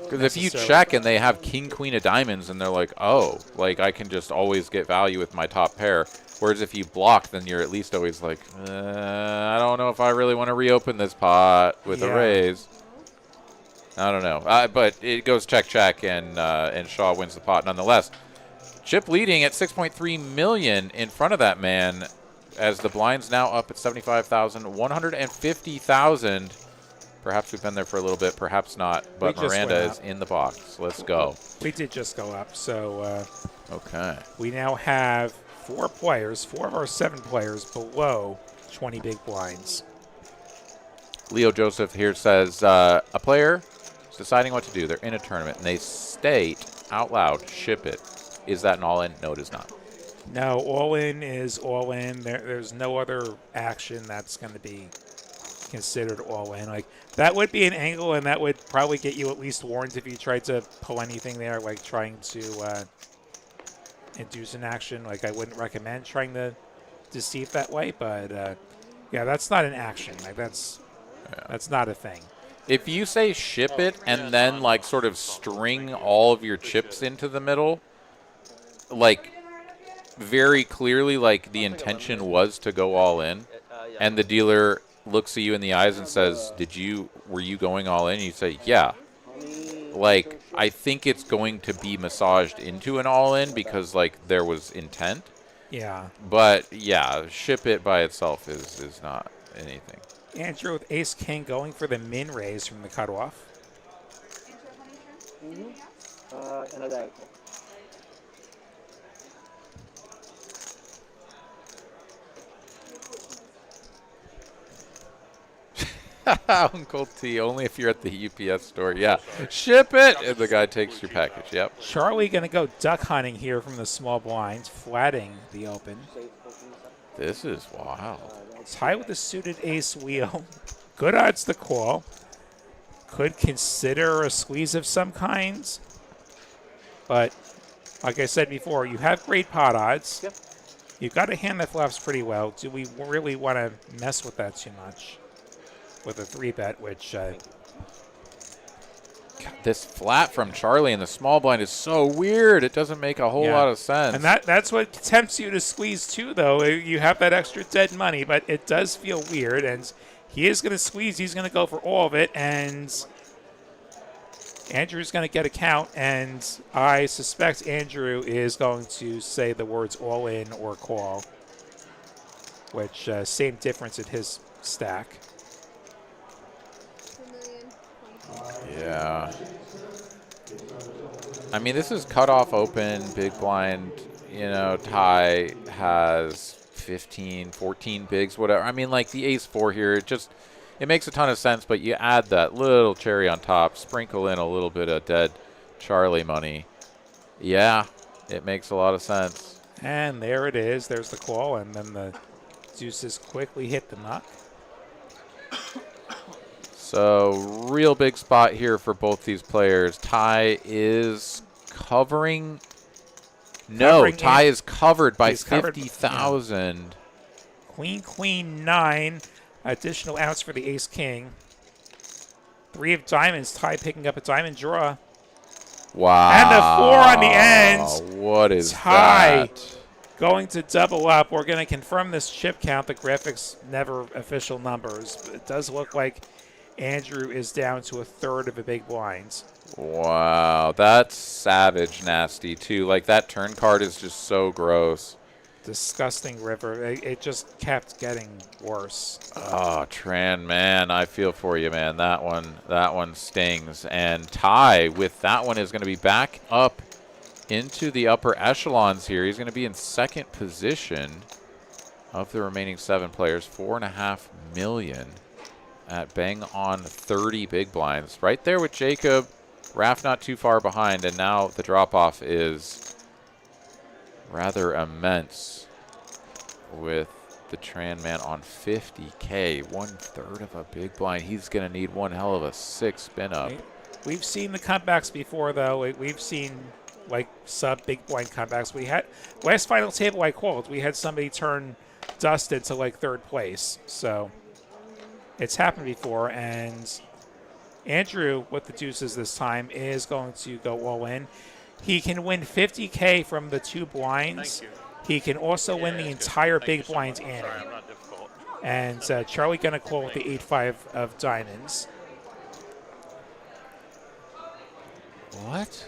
Because if you check and they have king, queen of diamonds and they're like, oh, like I can just always get value with my top pair. Whereas if you block, then you're at least always like, I don't know if I really want to reopen this pot with a raise. I don't know. But it goes check, and Shaw wins the pot nonetheless. Chip leading at 6.3 million in front of that man, as the blind's now up at 75,000, 150,000. Perhaps we've been there for a little bit, perhaps not. But Miranda is in the box. Let's go. We did just go up, so okay. We now have 4 players, 4 of our 7 players below 20 big blinds. Leo Joseph here says a player is deciding what to do. They're in a tournament, and they state out loud, ship it. Is that an all-in? No, it is not. No, all-in is all-in. There's no other action that's going to be considered all-in. Like, that would be an angle, and that would probably get you at least warned if you tried to pull anything there, like trying to induce an action. Like, I wouldn't recommend trying to deceive that way, but yeah, that's not an action. Like, that's That's not a thing. If you say ship it and then like sort of string all of your chips into the middle, like very clearly like the intention was to go all in, and the dealer looks at you in the eyes and says, were you going all in? You say, yeah. Like, I think it's going to be massaged into an all in because like there was intent. Yeah. But yeah, ship it by itself is not anything. Andrew with ace king going for the min raise from the cutoff. Another. Uncle T, only if you're at the UPS store. Yeah, ship it, and the guy takes your package. Yep. Charlie going to go duck hunting here from the small blinds, flatting the open. This is wild. Tie with the suited ace wheel. Good odds to call. Could consider a squeeze of some kinds. But like I said before, you have great pot odds. Yep. You've got a hand that flops pretty well. Do we really want to mess with that too much? With a 3-bet, which... God, this flat from Charlie in the small blind is so weird. It doesn't make a whole lot of sense. And that's what tempts you to squeeze too, though. You have that extra dead money, but it does feel weird. And he is going to squeeze. He's going to go for all of it. And Andrew's going to get a count. And I suspect Andrew is going to say the words all in or call, which same difference at his stack. Yeah. I mean, this is cutoff open, big blind, you know, tie has 15, 14 bigs, whatever. I mean, like the ace-4 here, it makes a ton of sense, but you add that little cherry on top, sprinkle in a little bit of dead Charlie money. Yeah, it makes a lot of sense. And there it is. There's the call, and then the deuces quickly hit the nut. So, real big spot here for both these players. Ty is covering. No, Ty is covered by 50,000. Yeah. Queen, queen, 9. Additional outs for the ace king. 3 of diamonds. Ty picking up a diamond draw. Wow. And a 4 on the end. What is Ty that? going to double up. We're going to confirm this chip count. The graphics never official numbers. But it does look like Andrew is down to a third of a big blind. Wow, that's savage nasty, too. Like, that turn card is just so gross. Disgusting river. It just kept getting worse. Oh, Tran, man, I feel for you, man. That one stings. And Ty with that one is going to be back up into the upper echelons here. He's going to be in second position of the remaining 7 players. $4.5 million. At bang on 30 big blinds. Right there with Jacob. Raph not too far behind, and now the drop-off is rather immense with the Tran man on 50K. 1/3 of a big blind. He's going to need one hell of a 6 spin-up. We've seen the comebacks before, though. We've seen, like, sub-big blind comebacks. We had, last final table I called, we had somebody turn dusted to, like, 3rd place. So it's happened before, and Andrew, with the deuces this time, is going to go all in. He can win 50K from the 2 blinds. He can also win the entire big blinds ante. And Charlie going to call with the 8-5 of diamonds. What?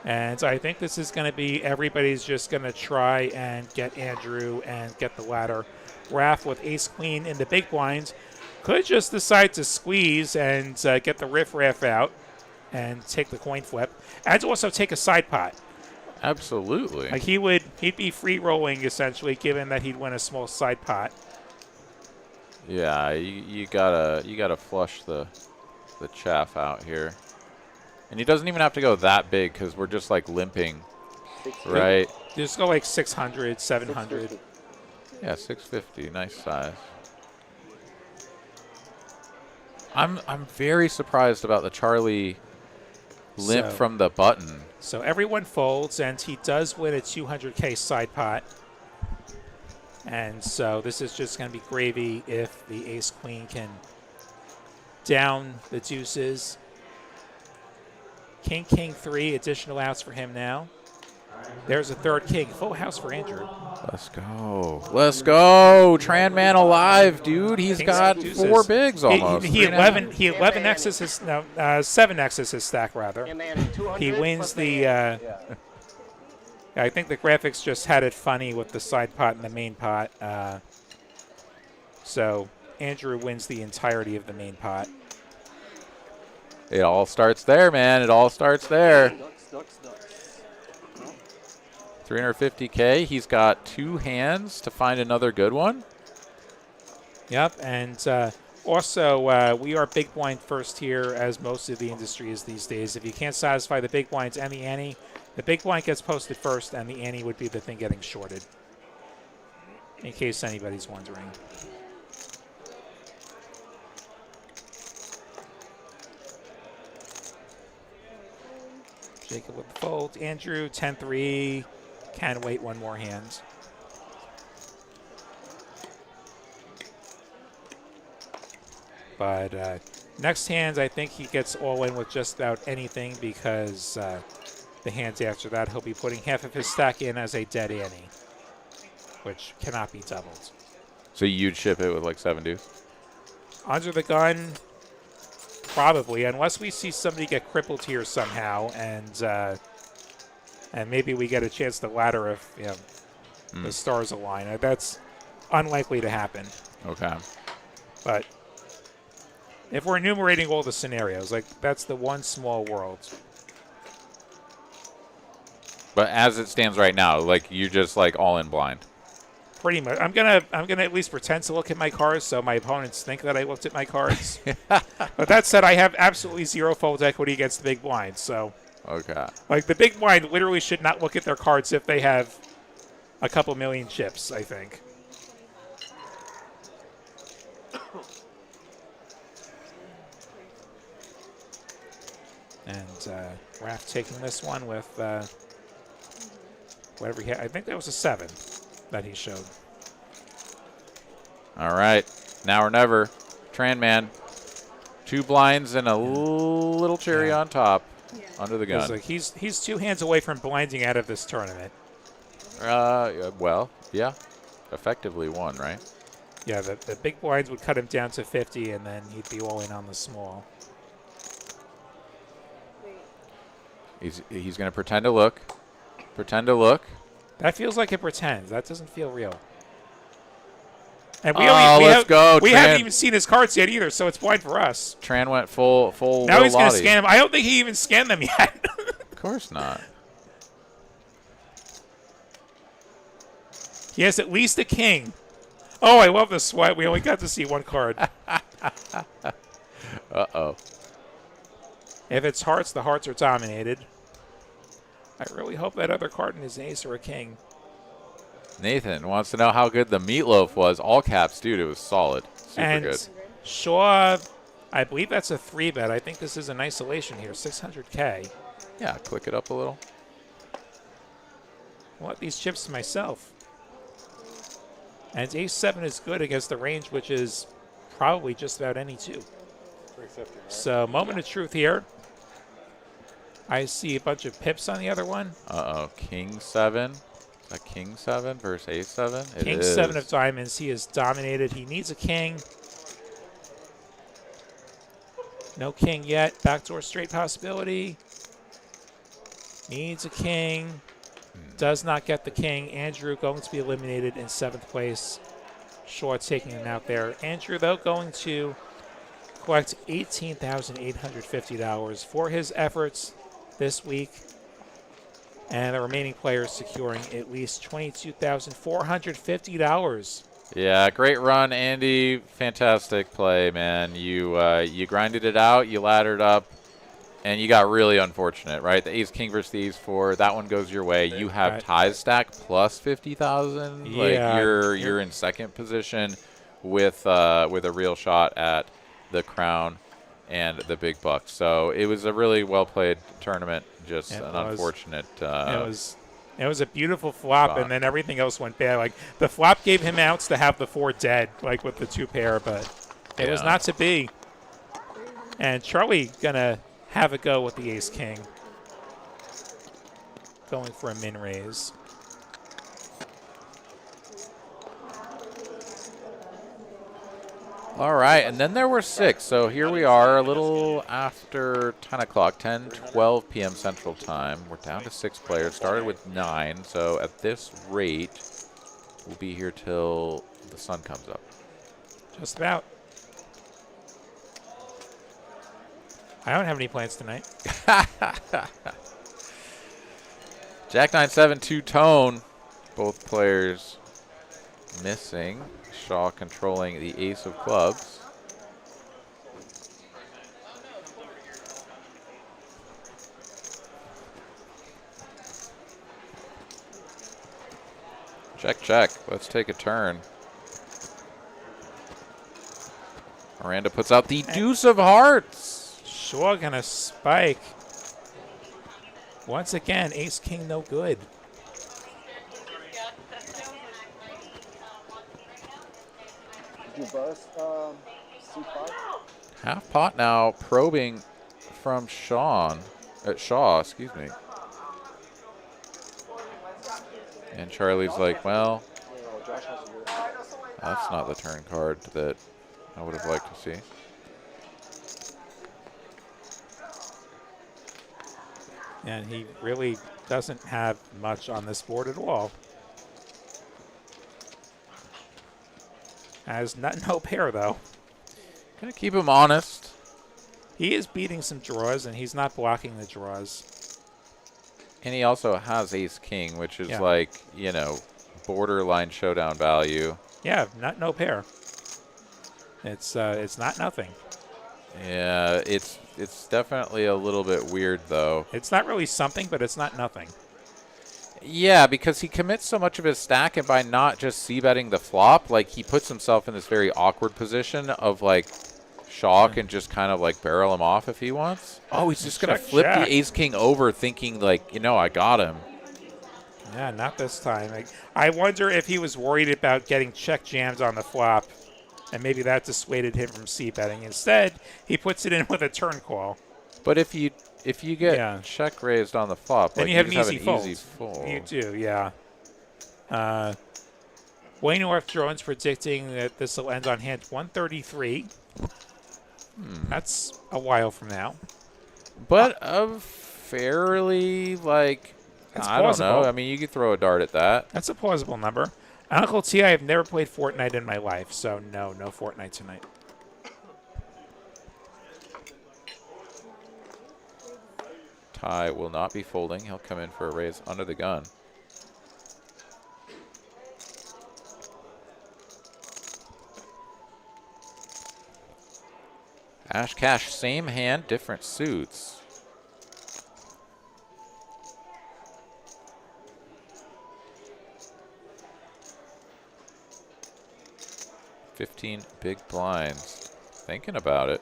And I think this is going to be everybody's just going to try and get Andrew and get the ladder. Raph with ace-queen in the big blinds could just decide to squeeze and get the riff-raff out and take the coin flip. And also take a side pot. Absolutely. Like he'd be free rolling essentially, given that he'd win a small side pot. Yeah, you gotta flush the chaff out here. And he doesn't even have to go that big because we're just like limping, right? Just go like 600, 700. Yeah, 650, nice size. I'm very surprised about the Charlie limp from the button. So everyone folds, and he does win a 200K side pot. And so this is just going to be gravy if the ace-queen can down the deuces. King, king, 3, additional outs for him now. There's a third king. Full house for Andrew. Let's go. Let's go. Tran man alive, dude. He's Kings, got deuces. 4 bigs almost. He 11x's his, no, 7x's his stack, rather. He wins the, I think the graphics just had it funny with the side pot and the main pot. So Andrew wins the entirety of the main pot. It all starts there, man. It all starts there. 350K. He's got 2 hands to find another good one. Yep, and also we are big blind first here, as most of the industry is these days. If you can't satisfy the big blinds and the ante, the big blind gets posted first, and the ante would be the thing getting shorted, in case anybody's wondering. Jacob with the fold. Andrew, 10-3. Can wait one more hand. But next hand, I think he gets all in with just about anything, because the hands after that, he'll be putting half of his stack in as a dead ante, which cannot be doubled. So you'd ship it with like 7 deuce? Under the gun, probably, unless we see somebody get crippled here somehow, and maybe we get a chance to ladder if the stars align. That's unlikely to happen. Okay. But if we're enumerating all the scenarios, like, that's the one small world. But as it stands right now, like, you're just like all in blind. Pretty much. I'm gonna at least pretend to look at my cards so my opponents think that I looked at my cards. But that said, I have absolutely 0 fold equity against the big blind. So, okay. like, the big blind literally should not look at their cards if they have a couple million chips, I think. And Raph taking this one with whatever he had. I think that was a 7 that he showed. All right. Now or never. Tran man. 2 blinds and a little cherry on top. Under the gun. Like, he's 2 hands away from blinding out of this tournament. Well, yeah. Effectively 1, right? Yeah, the big blinds would cut him down to 50, and then he'd be all in on the small. He's going to pretend to look. Pretend to look. That feels like it pretends. That doesn't feel real. And we haven't even seen his cards yet either, so it's blind for us. Tran went full. Now he's going to scan him. I don't think he even scanned them yet. Of course not. He has at least a king. Oh, I love the sweat. We only got to see 1 card. Uh-oh. If it's hearts, the hearts are dominated. I really hope that other card is an ace or a king. Nathan wants to know how good the meatloaf was. All caps, dude. It was solid. Super good. Shaw, I believe that's a 3-bet. I think this is an isolation here. 600K. Yeah, click it up a little. I want these chips to myself. And ace-7 is good against the range, which is probably just about any 2. 350, right? So, moment of truth here. I see a bunch of pips on the other one. Uh-oh. King 7. A king 7 versus ace 7? King 7 of diamonds. He is dominated. He needs a king. No king yet. Backdoor straight possibility. Needs a king. Does not get the king. Andrew going to be eliminated in 7th place. Shaw taking him out there. Andrew, though, going to collect $18,850 for his efforts this week. And the remaining players securing at least $22,450. Yeah, great run, Andy. Fantastic play, man. You grinded it out, you laddered up, and you got really unfortunate, right? The ace king versus the ace 4, that one goes your way. You have ties stack plus 50,000. Yeah, like you're in 2nd position with a real shot at the crown and the big bucks. So it was a really well played tournament. Just an unfortunate. It was It was a beautiful flop, and then everything else went bad. Like, the flop gave him outs to have the 4 dead, like with the 2 pair, but it was not to be. And Charlie gonna have a go with the ace-king. Going for a min raise. All right, and then there were 6. So here we are, a little after 10 o'clock, 10, 12 p.m. Central Time. We're down to 6 players. Started with 9, so at this rate, we'll be here till the sun comes up. Just about. I don't have any plans tonight. Jack 9-7, 2-tone. Both players missing. Shaw controlling the ace of clubs. Check, check. Let's take a turn. Miranda puts out the deuce of hearts. Shaw gonna spike. Once again, ace-king no good. Did you bust C5? Half pot now, probing from Shaw, excuse me. And Charlie's like, well, that's not the turn card that I would have liked to see. And he really doesn't have much on this board at all. Has no pair, though. Gonna keep him honest. He is beating some draws, and he's not blocking the draws. And he also has ace-king, which is like, you know, borderline showdown value. Yeah, no pair. It's not nothing. Yeah, it's definitely a little bit weird, though. It's not really something, but it's not nothing. Yeah, because he commits so much of his stack, and by not just c-betting the flop, like, he puts himself in this very awkward position of, like, Shaw can just kind of, like, barrel him off if he wants. Oh, he's just going to flip the ace-king over thinking, like, you know, I got him. Yeah, not this time. I wonder if he was worried about getting check jams on the flop, and maybe that dissuaded him from c-betting. Instead, he puts it in with a turn call. But if you get check raised on the flop, then like, you have an easy fold. You do, yeah. Wayne North Jones predicting that this will end on hand 133. That's a while from now. But a fairly, like, I don't know. I mean, you could throw a dart at that. That's a plausible number. Uncle T, I have never played Fortnite in my life, so no Fortnite tonight. Ty will not be folding. He'll come in for a raise under the gun. Ash cash, same hand, different suits. $15 big blinds. Thinking about it.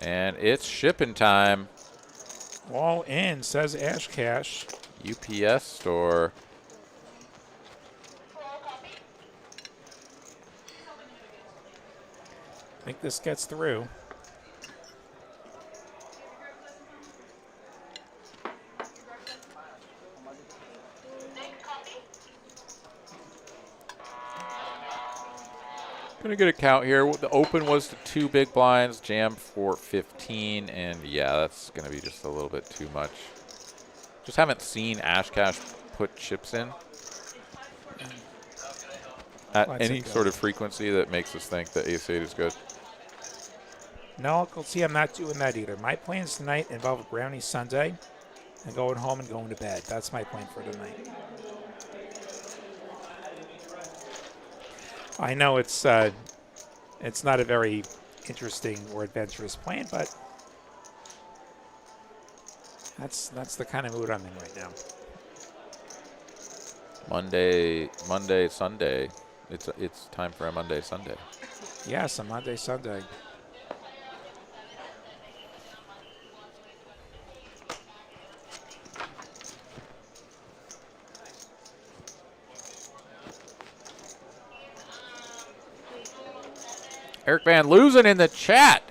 And it's shipping time. All in, says Ash Cash. UPS store. I think this gets through. Gonna get a count here. The open was the 2 big blinds, jam for 15, and yeah, that's gonna be just a little bit too much. Just haven't seen Ash Cash put chips in at any sort of frequency that makes us think that ace-8 is good. No, Uncle T, I'm not doing that either. My plans tonight involve a brownie sundae and going home and going to bed. That's my plan for tonight. I know it's not a very interesting or adventurous plan, but that's the kind of mood I'm in right now. Monday, Sunday. It's time for a Monday, Sunday. Yes, a Monday, Sunday. Eric Van Loosen in the chat.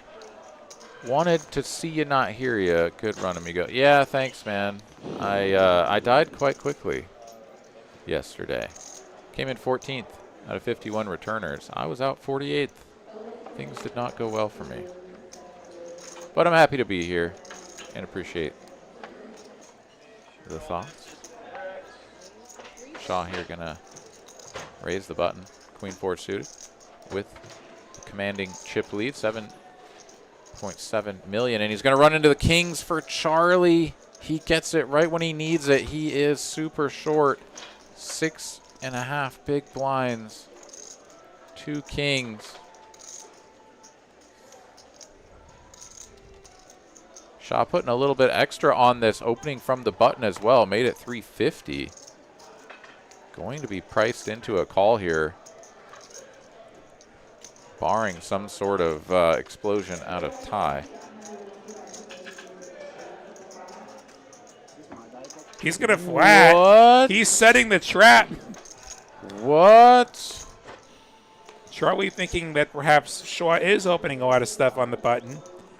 Wanted to see you, not hear you. Good run, amigo. Yeah, thanks, man. I died quite quickly yesterday. Came in 14th out of 51 returners. I was out 48th. Things did not go well for me. But I'm happy to be here and appreciate the thoughts. Shaw here gonna raise the button. Queen 4 suited with commanding chip lead, 7.7 million, and he's gonna run into the kings for Charlie. He gets it right when he needs it. He is super short. 6.5 big blinds. 2 kings. Shaw putting a little bit extra on this opening from the button as well. Made it 350. Going to be priced into a call here, barring some sort of explosion out of tie. He's going to flat. What? He's setting the trap. What? Charlie thinking that perhaps Shaw is opening a lot of stuff on the button,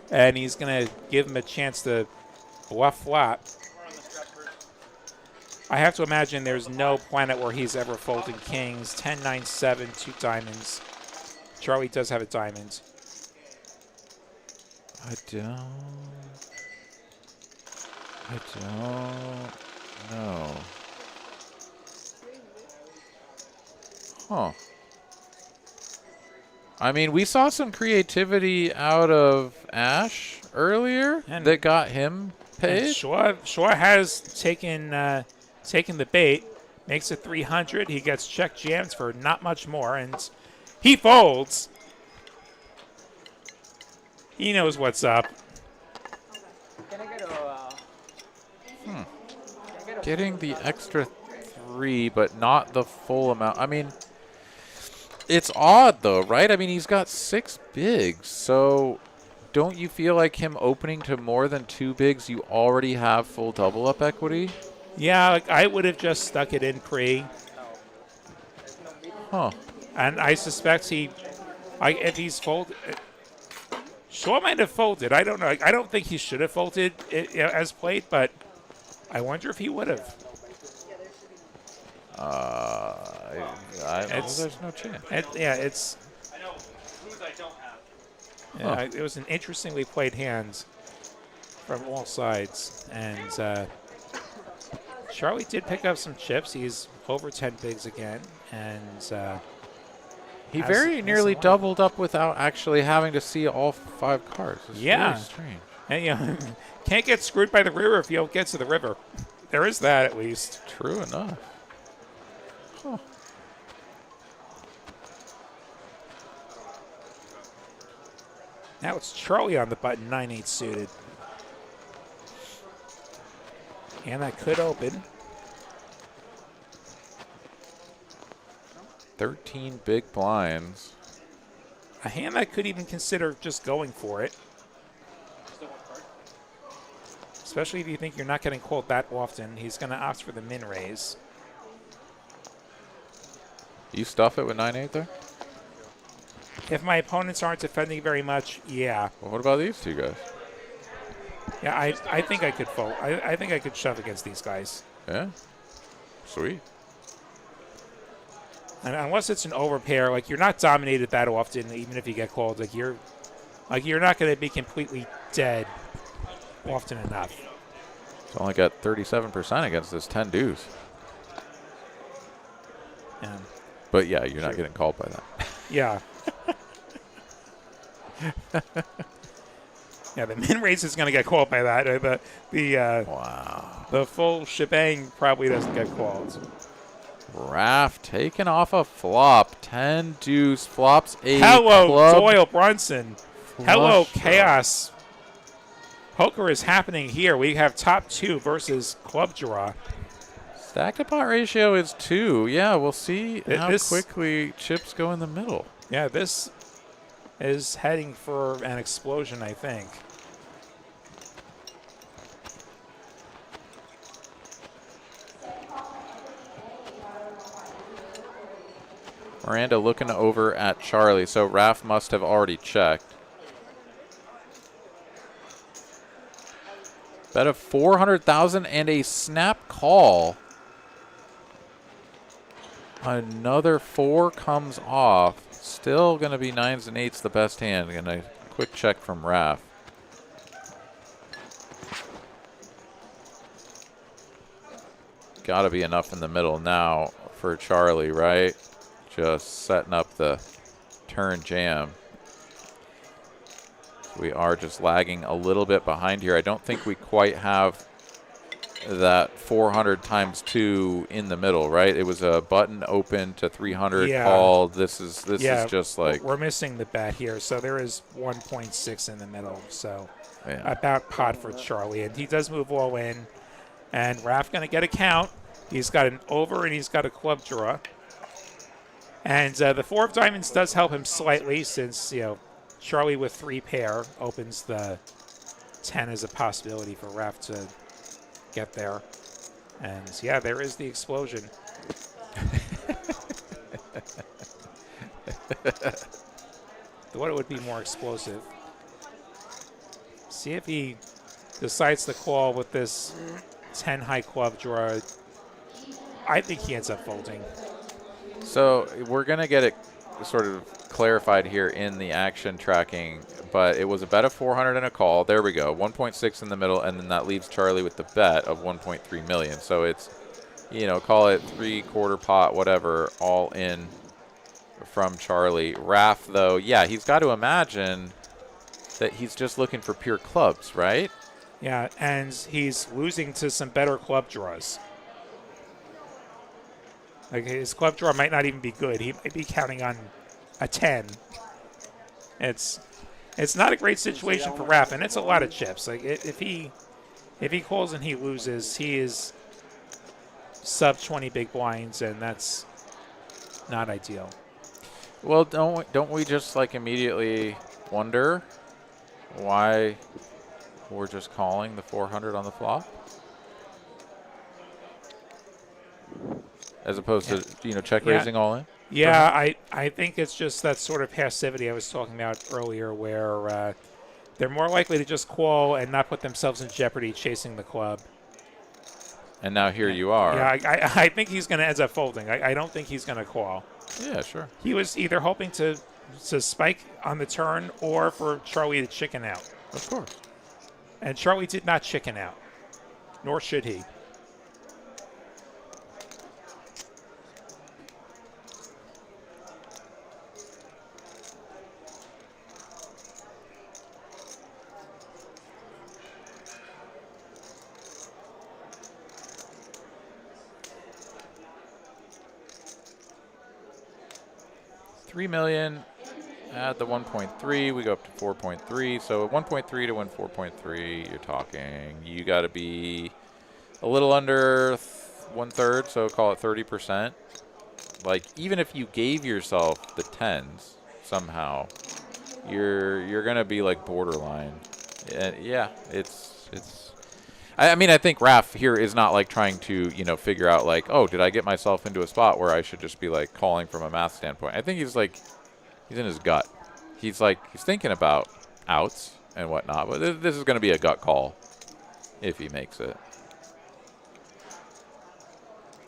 and he's going to give him a chance to bluff flop. I have to imagine there's no planet where he's ever folding kings. 10, 9, 7, 2 diamonds. Charlie does have a diamond. I don't know. Huh. I mean, we saw some creativity out of Ash earlier that got him paid. Shaw has taken the bait, makes it 300. He gets check jams for not much more, and he folds. He knows what's up. Can I get a, Getting the extra 3, but not the full amount. I mean, it's odd though, right? I mean, he's got 6 bigs, so don't you feel like him opening to more than 2 bigs, you already have full double up equity? Yeah, like I would have just stuck it in pre. Huh. And I suspect if he's folded, Shaw might have folded. I don't know. I don't think he should have folded it, as played, but I wonder if he would have. There's no chance. It's. I know whose I don't have. Yeah, it was an interestingly played hand from all sides, and Charlie did pick up some chips. He's over 10 bigs again, and he very nearly doubled up without actually having to see all 5 cards. It's very strange. And can't get screwed by the river if you don't get to the river. There is that, at least. True enough. Huh. Now it's Charlie on the button, 9-8 suited. And that could open. 13 big blinds. A hand that could even consider just going for it. Especially if you think you're not getting called that often. He's going to opt for the min raise. You stuff it with 9-8 there? If my opponents aren't defending very much, yeah. Well, what about these 2 guys? Yeah, I think I could fold. I think I could shove against these guys. Yeah. Sweet. And unless it's an overpair, like you're not dominated that often, even if you get called, like you're not going to be completely dead often enough. It's only got 37% against this 10 deuce. Yeah. But yeah, you're not getting called by that. Yeah. Yeah, the min raise is going to get called by that. Wow. The full shebang probably doesn't get called. Raft taking off a flop. 10 deuce flops a Hello, club. Doyle Brunson. Hello, Flush chaos. Poker is happening here. We have top 2 versus club draw. Stack to pot ratio is 2. Yeah, we'll see how This- quickly chips go in the middle. Yeah, this is heading for an explosion, I think. Miranda looking over at Charlie. So Raph must have already checked. Bet of 400,000 and a snap call. Another 4 comes off. Still going to be 9s and 8s the best hand. And a quick check from Raph. Got to be enough in the middle now for Charlie, right? Just setting up the turn jam. We are just lagging a little bit behind here. I don't think we quite have that 400 times 2 in the middle, right? It was a button open to 300 call. This is just like we're missing the bet here. So there is 1.6 in the middle. So about pot for Charlie, and he does move all in. And Raph going to get a count. He's got an over and he's got a club draw. And the 4 of diamonds does help him slightly since, you know, Charlie with 3 pair opens the 10 as a possibility for Raph to get there. And, yeah, there is the explosion. Thought it would be more explosive. See if he decides to call with this 10 high club draw. I think he ends up folding. So we're going to get it sort of clarified here in the action tracking, but it was a bet of 400 and a call. There we go. 1.6 in the middle, and then that leaves Charlie with the bet of 1.3 million. So it's, you know, call it 3/4 pot, whatever, all in from Charlie. Raph, though, yeah, he's got to imagine that he's just looking for pure clubs, right? Yeah, and he's losing to some better club draws. Like his club draw might not even be good. He might be counting on a 10. It's not a great situation for Raph, and it's a lot of chips. Like if he calls and he loses, he is sub 20 big blinds, and that's not ideal. Well, don't we just like immediately wonder why we're just calling the 400 on the flop? As opposed to, you know, check raising all in? Yeah, I think it's just that sort of passivity I was talking about earlier where they're more likely to just call and not put themselves in jeopardy chasing the club. And now here you are. Yeah, I think he's going to end up folding. I don't think he's going to call. Yeah, sure. He was either hoping to spike on the turn or for Charlie to chicken out. Of course. And Charlie did not chicken out, nor should he. $3 million at the 1.3. We go up to 4.3. So at 1.3 to win 4.3, you're talking. You got to be a little under 1/3, so call it 30%. Like even if you gave yourself the 10s somehow, you're gonna be like borderline. And yeah, it's. I mean, I think Raph here is not like trying to, you know, figure out like, oh, did I get myself into a spot where I should just be like calling from a math standpoint. I think he's in his gut. He's thinking about outs and whatnot, but this is going to be a gut call if he makes it.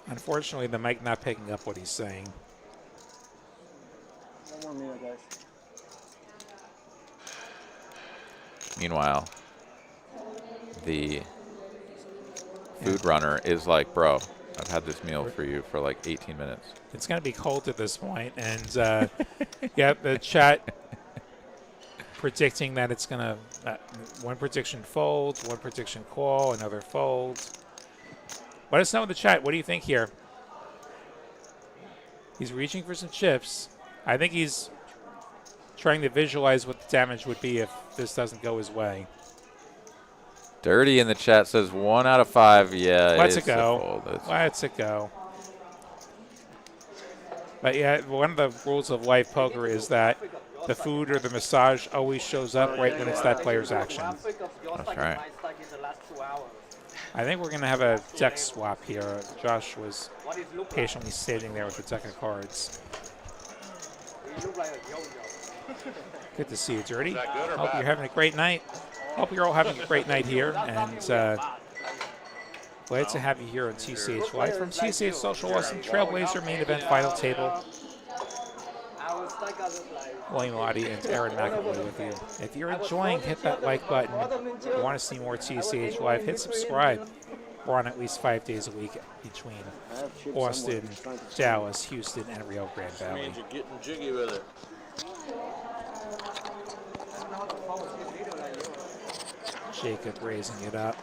Unfortunately, the mic not picking up what he's saying. One more minute, guys. Meanwhile, the food runner is like, bro, I've had this meal for you for like 18 minutes. It's going to be cold at this point, and yeah, the chat predicting that it's going to one prediction fold, one prediction call, another fold. Let us know in the chat. What do you think here? He's reaching for some chips. I think he's trying to visualize what the damage would be if this doesn't go his way. Dirty in the chat says 1 out of 5. Yeah, Let's it go. Let's it go. But yeah, one of the rules of live poker is that the food or the massage always shows up right when it's that player's action. That's right. I think we're going to have a deck swap here. Josh was patiently sitting there with a deck of cards. You look like a yo-yo. Good to see you, Dirty. that good or Hope bad? you're having a great night. Hope you're all having a great night here. And glad to have you here on TCH Live from TCH Social Austin Trailblazer main event final table. I was like, I was like, William Lottie and Aaron McAvoy with you. If you're enjoying, hit that like button. You want to see more TCH Live, hit subscribe. We're on at least 5 days a week between Austin, Dallas, Houston, and Rio Grande Valley. Means you're getting jiggy with it. Jacob raising it up.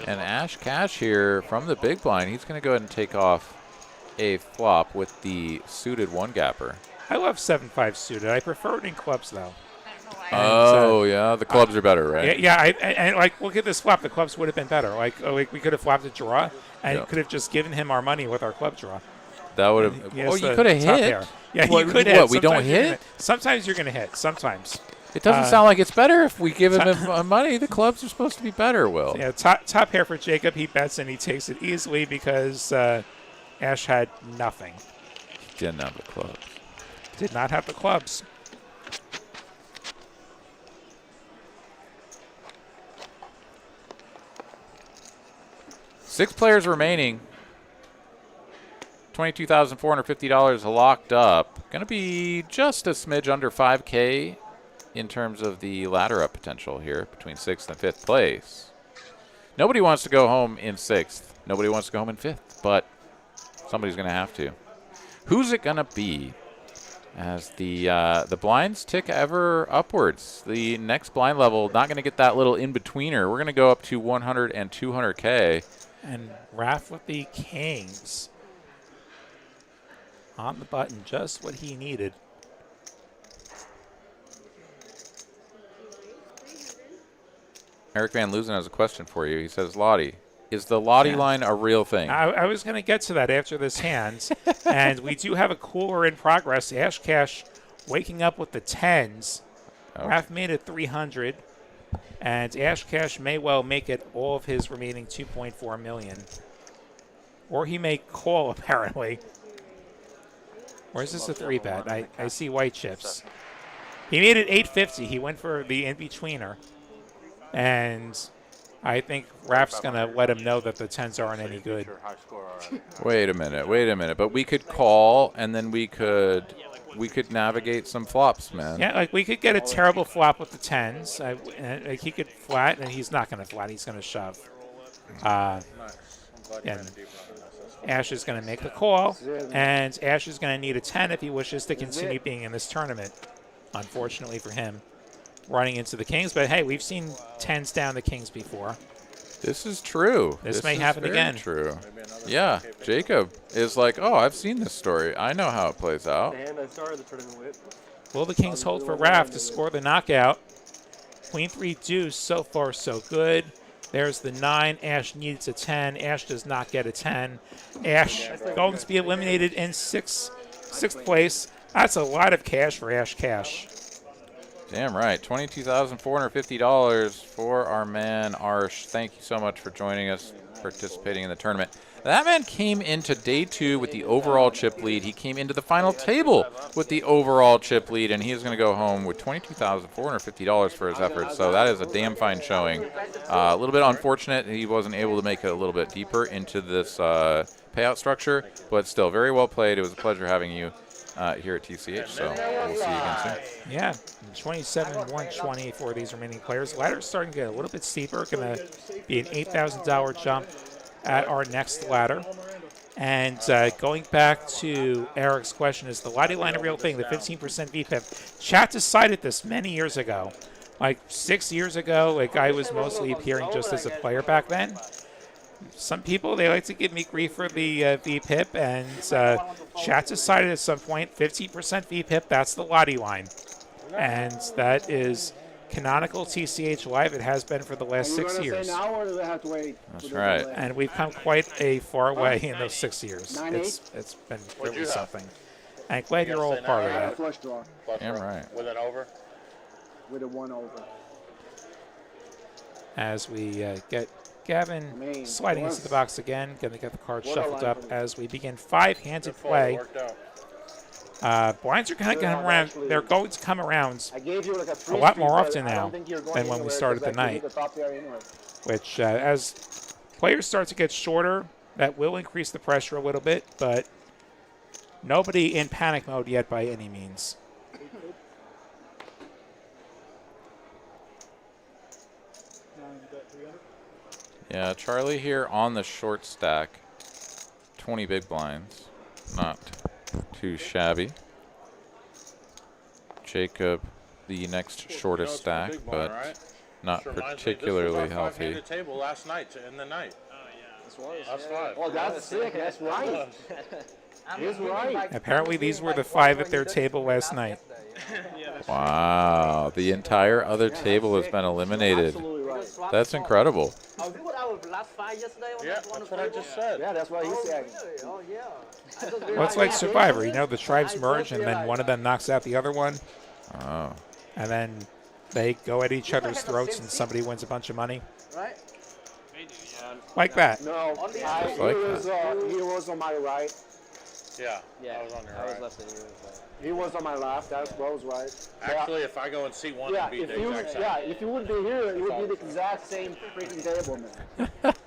And Ash Cash here from the big blind. He's going to go ahead and take off a flop with the suited one gapper. I love 7-5 suited. I prefer it in clubs, though. Oh, yeah. The clubs are better, right? Yeah, and like, look at this flop. The clubs would have been better. Like we could have flopped a draw, and could have just given him our money with our club draw. That would have. Yes, Oh, you could have top hit. pair. Yeah, What, you could what, hit. we don't Sometimes you're hit? gonna- Sometimes you're going to hit. Sometimes. It doesn't sound like it's better if we give him money. The clubs are supposed to be better, Will. Yeah, top pair for Jacob. He bets and he takes it easily because Ash had nothing. He didn't have the clubs. Did not have the clubs. Six players remaining. $22,450 locked up. Going to be just a smidge under 5K in terms of the ladder up potential here between 6th and 5th place. Nobody wants to go home in 6th. Nobody wants to go home in 5th, but somebody's going to have to. Who's it going to be? As the blinds tick ever upwards. The next blind level, not going to get that little in-betweener. We're going to go up to 100 and 200K. And Raph with the kings. On the button, just what he needed. Eric Van Loozen has a question for you. He says, Lottie, is the Lottie line a real thing? I was going to get to that after this hand. And we do have a cooler in progress. Ash Cash waking up with the 10s. Okay. Raph made it 300. And Ash Cash may well make it all of his remaining 2.4 million. Or he may call, apparently. Or is this a 3-bet? I see white chips. He made it 850. He went for the in-betweener. And I think Raph's going to let him know that the 10s aren't any good. Wait a minute. But we could call, and then we could navigate some flops, man. Yeah, like we could get a terrible flop with the 10s. Like he could flat, and he's not going to flat. He's going to shove. And Ash is going to make the call, and Ash is going to need a 10 if he wishes to continue being in this tournament. Unfortunately for him, running into the kings. But hey, we've seen 10s down the kings before. This is true. This may happen very again. True. Yeah, Jacob is like, oh, I've seen this story. I know how it plays out. The hand I started the tournament with. Will the kings hold for Raph to score the knockout? Queen 3 deuce, so far so good. There's the 9. Ash needs a 10. Ash does not get a 10. Ash going to be eliminated in sixth place. That's a lot of cash for Ash Cash. Damn right. $22,450 for our man Arsh. Thank you so much for joining us, participating in the tournament. That man came into day 2 with the overall chip lead. He came into the final table with the overall chip lead, and he is going to go home with $22,450 for his efforts. So that is a damn fine showing. A little bit unfortunate he wasn't able to make it a little bit deeper into this payout structure, but still very well played. It was a pleasure having you here at TCH, so we'll see you again soon. Yeah, 27-120 for these remaining players. Ladder's starting to get a little bit steeper. Going to be an $8,000 jump at our next ladder. And going back to Eric's question, is the Lottie line a real thing? The 15% VPIP. Chat decided this many years ago. Like 6 years ago, like I was mostly appearing just as a player back then. Some people, they like to give me grief for the VPIP, and chat decided at some point 15% VPIP, that's the Lottie line. And that is canonical TCH Live. It has been for the last 6 years. That's right. And we've come quite a far way in those 6 years. It's been really something. I'm glad you're all part of that. Damn right. With an over? with a 1 over. As we get Gavin sliding into the box again, going to get the card shuffled up as we begin 5-handed play. Blinds are kind of going around. They're going to come around a lot more often now than when we started the night. Which, as players start to get shorter, that will increase the pressure a little bit, but nobody in panic mode yet by any means. Yeah, Charlie here on the short stack. 20 big blinds. Not too shabby. Jacob, the next shortest stack, but not particularly healthy. The table last night to end the night. That's 5. Oh, that's sick. That's right. He's right. Apparently, these were the 5 at their table last night. Wow, the entire other table has been eliminated. That's incredible. Oh, we were our last 5 yesterday on Yeah, that one. that's what I just said. Yeah, that's what he said. Really? Oh, yeah. Well, it's like Survivor. You know, the tribes merge, and then one of them knocks out the other one. Oh. And then they go at each other's throats, and somebody wins a bunch of money. Right? Like that. No, Just like he was on my right. Yeah, Yeah, I was on your I was right. left and you was He was on my left. That was right. Actually, if I go in C1, Yeah, it'd be if the you exact same. if you would be here, it would be the exact same freaking table,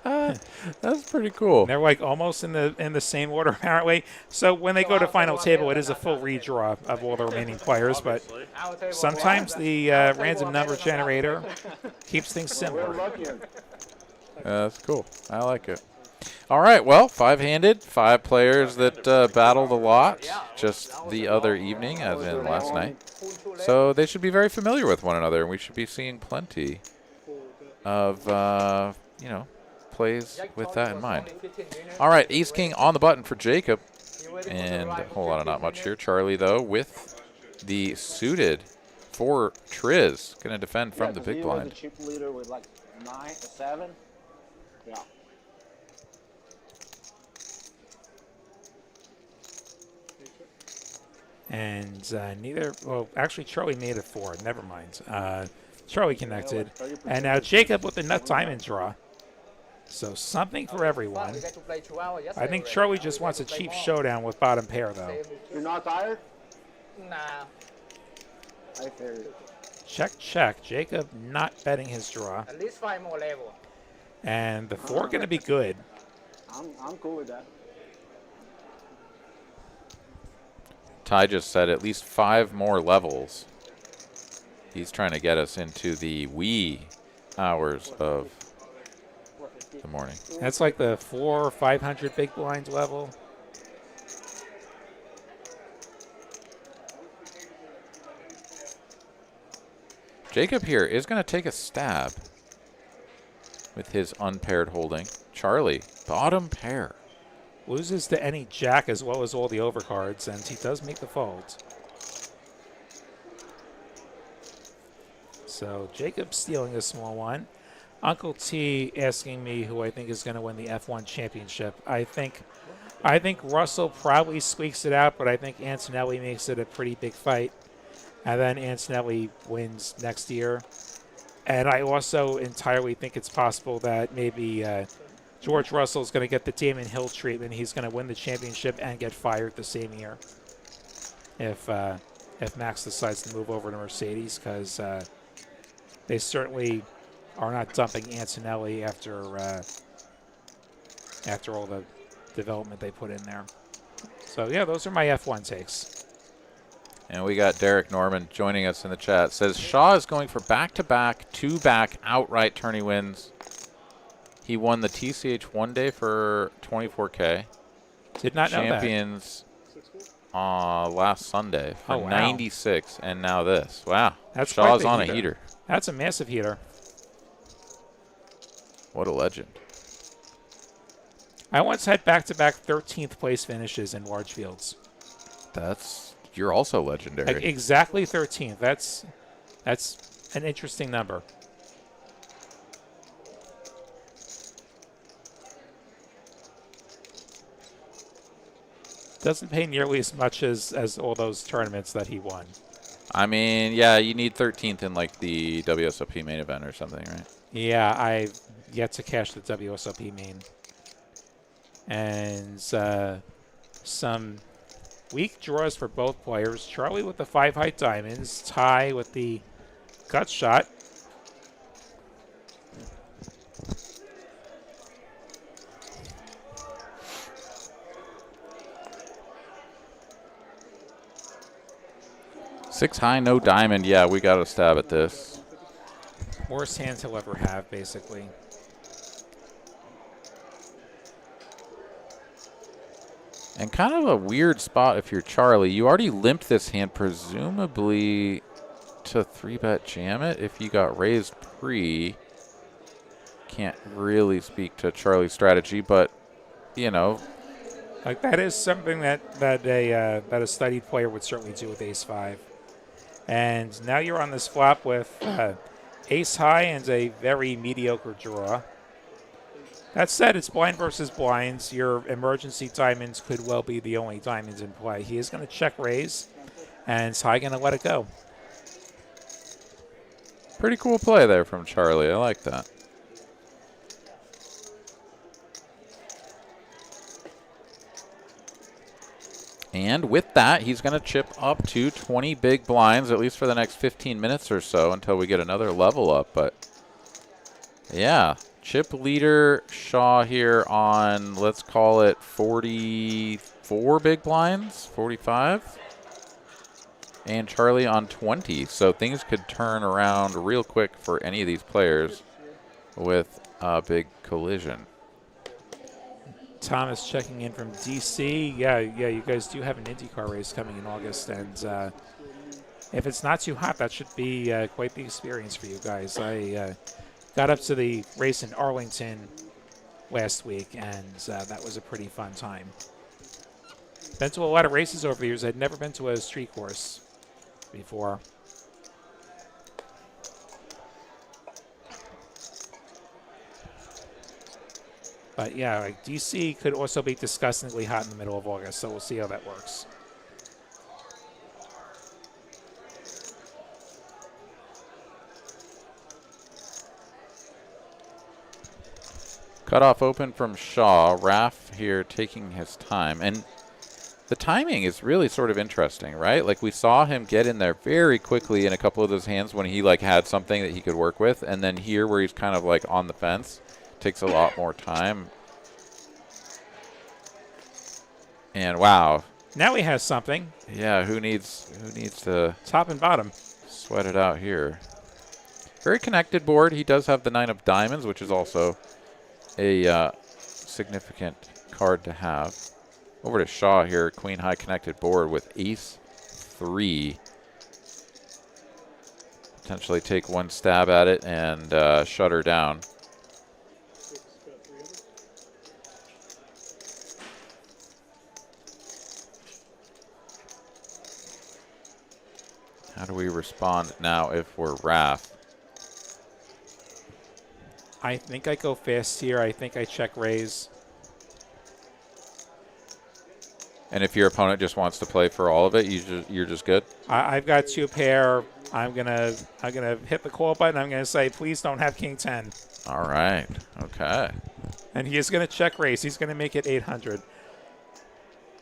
man. That's pretty cool. They're like almost in the same order apparently. So when they go to final table, it is a full redraw of all the remaining players, but sometimes the random number generator keeps things We're simple. lucky. That's cool. I like it. All right, well, 5-handed, 5 players that battled a lot just the other evening, as in last night. So they should be very familiar with one another, and we should be seeing plenty of, you know, plays with that in mind. All right, Ace-King on the button for Jacob. And a whole lot of not much here. Charlie, though, with the suited for Triz. Going to defend from the big blind. He was a chip leader with like 9 or 7. Yeah. And well, actually Charlie made it 4. Never mind. Charlie connected. And now Jacob with the nut diamond draw. So something for everyone. I think Charlie just wants a cheap showdown with bottom pair, though. You're not tired? Nah. I figured. Check, check. Jacob not betting his draw. At least 5 more level. And the 4 going to be good. I'm cool with that. Ty just said at least 5 more levels. He's trying to get us into the wee hours of the morning. That's like the 400 or 500 big blinds level. Jacob here is going to take a stab with his unpaired holding. Charlie, bottom pair. Loses to any jack as well as all the overcards, and he does make the folds. So Jacob stealing a small one. Uncle T asking me who I think is going to win the F1 championship. I think Russell probably squeaks it out, but I think Antonelli makes it a pretty big fight. And then Antonelli wins next year. And I also entirely think it's possible that maybe George Russell is going to get the Damon Hill treatment. He's going to win the championship and get fired the same year if Max decides to move over to Mercedes, because they certainly are not dumping Antonelli after all the development they put in there. So, yeah, those are my F1 takes. And we got Derek Norman joining us in the chat. Says Shaw is going for back-to-back, 2-back outright tourney wins. He won the TCH one day for 24K. Did not know that. Champions last Sunday for Oh, wow. 96, and now this. Wow. That's Shaw's quite on the a heater. That's a massive heater. What a legend. I once had back-to-back 13th place finishes in large fields. You're also legendary. Like exactly 13th. That's an interesting number. Doesn't pay nearly as much as all those tournaments that he won. I mean, yeah, you need 13th in like the WSOP main event or something, right? Yeah, I've yet to cash the WSOP main. And some weak draws for both players. Charlie with the 5 high diamonds. Ty with the gut shot. Six high, no diamond. Yeah, we got to stab at this. Worst hands he'll ever have, basically. And kind of a weird spot if you're Charlie. You already limped this hand, presumably to 3-bet jam it if you got raised pre. Can't really speak to Charlie's strategy, but, you know. Like that is something that a studied player would certainly do with ace-5. And now you're on this flop with ace-high and a very mediocre draw. That said, it's blind versus blinds. Your emergency diamonds could well be the only diamonds in play. He is going to check raise, and Ty going to let it go. Pretty cool play there from Charlie. I like that. And with that, he's going to chip up to 20 big blinds, at least for the next 15 minutes or so, until we get another level up. But, yeah, chip leader Shaw here on, let's call it 44 big blinds, 45. And Charlie on 20. So things could turn around real quick for any of these players with a big collision. Thomas checking in from DC. Yeah, you guys do have an IndyCar race coming in August, and if it's not too hot, that should be quite the experience for you guys. I got up to the race in Arlington last week, and that was a pretty fun time. Been to a lot of races over the years. I'd never been to a street course before. But yeah, like DC could also be disgustingly hot in the middle of August, so we'll see how that works. Cutoff open from Shaw. Raff here taking his time. And the timing is really sort of interesting, right? Like we saw him get in there very quickly in a couple of those hands when he like had something that he could work with. And then here where he's kind of like on the fence, takes a lot more time. And wow. Now he has something. Yeah, who needs to top and bottom sweat it out here. Very connected board. He does have the 9 of diamonds, which is also a significant card to have. Over to Shaw here, queen high connected board with ace 3. Potentially take one stab at it and shut her down. How do we respond now if we're Raff? I think I go fast here. I think I check raise. And if your opponent just wants to play for all of it, you're just good? I've got 2 pair. I'm gonna hit the call button. I'm gonna say, please don't have king 10. All right. Okay. And he is gonna check raise. He's gonna make it 800.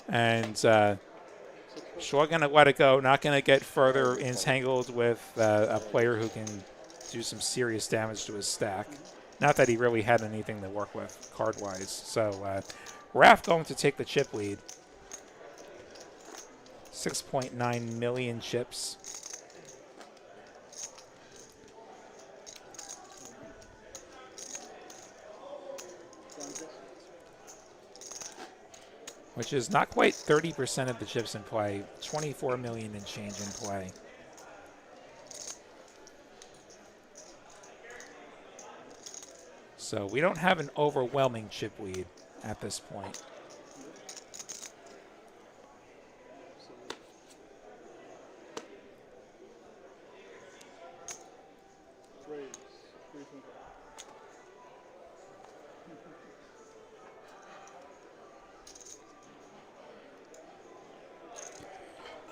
And Shaw gonna let it go. Not gonna get further entangled with a player who can do some serious damage to his stack. Not that he really had anything to work with card-wise. So Raff going to take the chip lead. 6.9 million chips. Which is not quite 30% of the chips in play. 24 million and change in play. So we don't have an overwhelming chip lead at this point.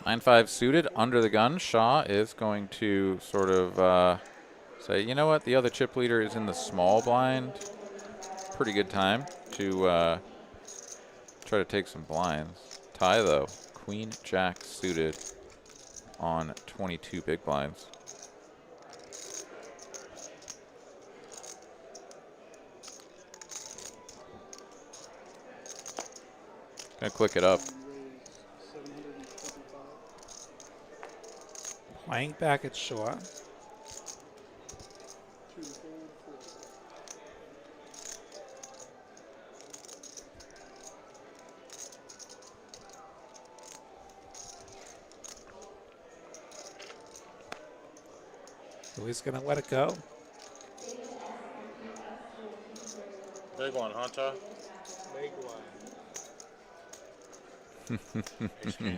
9-5 suited under the gun. Shaw is going to sort of say, you know what, the other chip leader is in the small blind. Pretty good time to try to take some blinds. Tie, though. Queen, Jack suited on 22 big blinds. Gonna click it up. Playing back at Shaw. Who's gonna let it go? Big one, Hunter. Big one.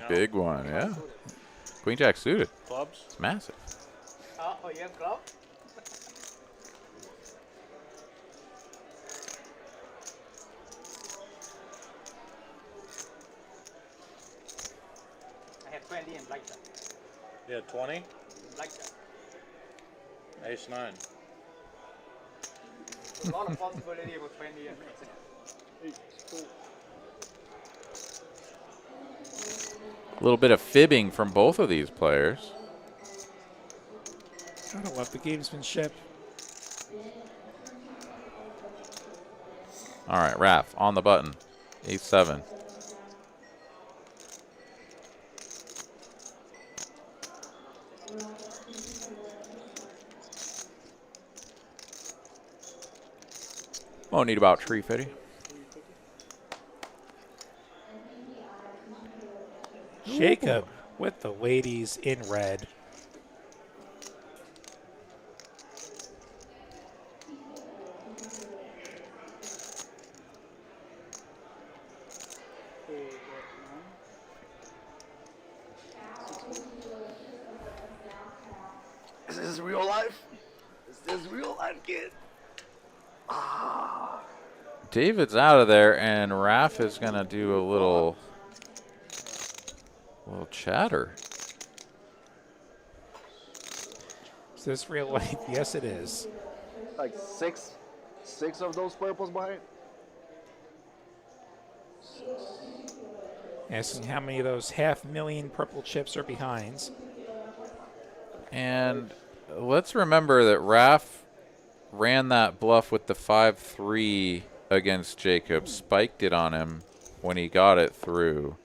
Big one, yeah. Queen Jack suited. Clubs. It's massive. Oh, you have club? I have 20 and blackjack. You had 20? Blackjack. Ace 9. A lot of possibility with 20 and A little bit of fibbing from both of these players. I don't love the gamesmanship. All right, Raph on the button. Ace 7. Won't need about 350. Jacob with the ladies in red. Is this real life? Is this real life, kid? David's out of there, and Raph is going to do a little chatter. Is this real life? Yes, it is. Like six of those purples behind. Asking how many of those 500,000 purple chips are behinds. And let's remember that Raph ran that bluff with the 5-3 against Jacob, spiked it on him when he got it through.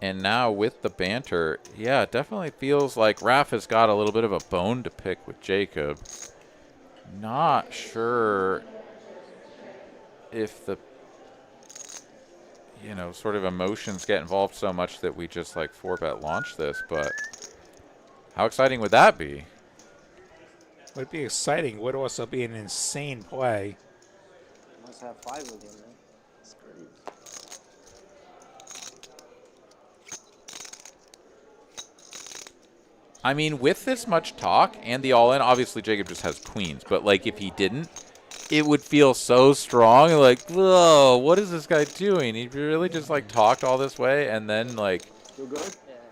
And now with the banter, yeah, it definitely feels like Raph has got a little bit of a bone to pick with Jacob. Not sure if the, you know, sort of emotions get involved so much that we just like 4-bet launch this, but how exciting would that be? Would be exciting. Would also be an insane play. Must have 5 again, man. That's crazy. I mean, with this much talk and the all-in, obviously Jacob just has queens, but like if he didn't, it would feel so strong. Like, whoa, what is this guy doing? He really just like talked all this way and then like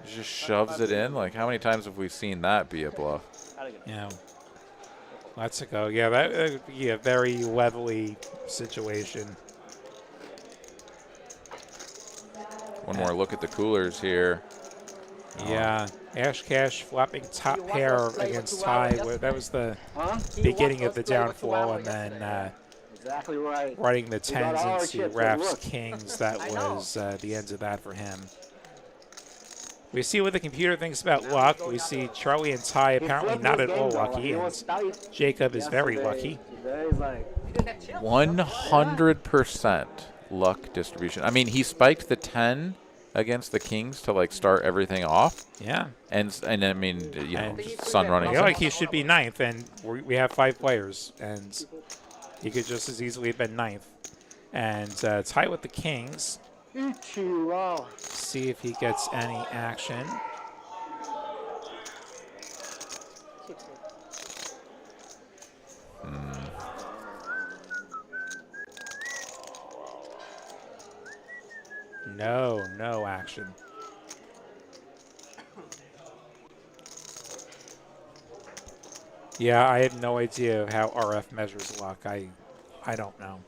just shoves it in. Like, how many times have we seen that be a bluff? Yeah. Let's go. Yeah, that would be a very levelly situation. One more look at the coolers here. Yeah, Ash Cash flopping top pair against Ty. That was the beginning of the downfall, and then exactly right. running the 10s into Raph's kings. That was the end of that for him. We see what the computer thinks about luck. We see Charlie and Ty apparently not at all lucky, and Jacob is very lucky. 100% luck distribution. I mean, he spiked the 10 against the kings to like start everything off. Yeah. And I mean, you know, sun running. I feel like he should be 9th, and we have 5 players, and he could just as easily have been 9th. And Ty with the kings. See if he gets any action. No action. Yeah, I have no idea how RF measures luck. I don't know.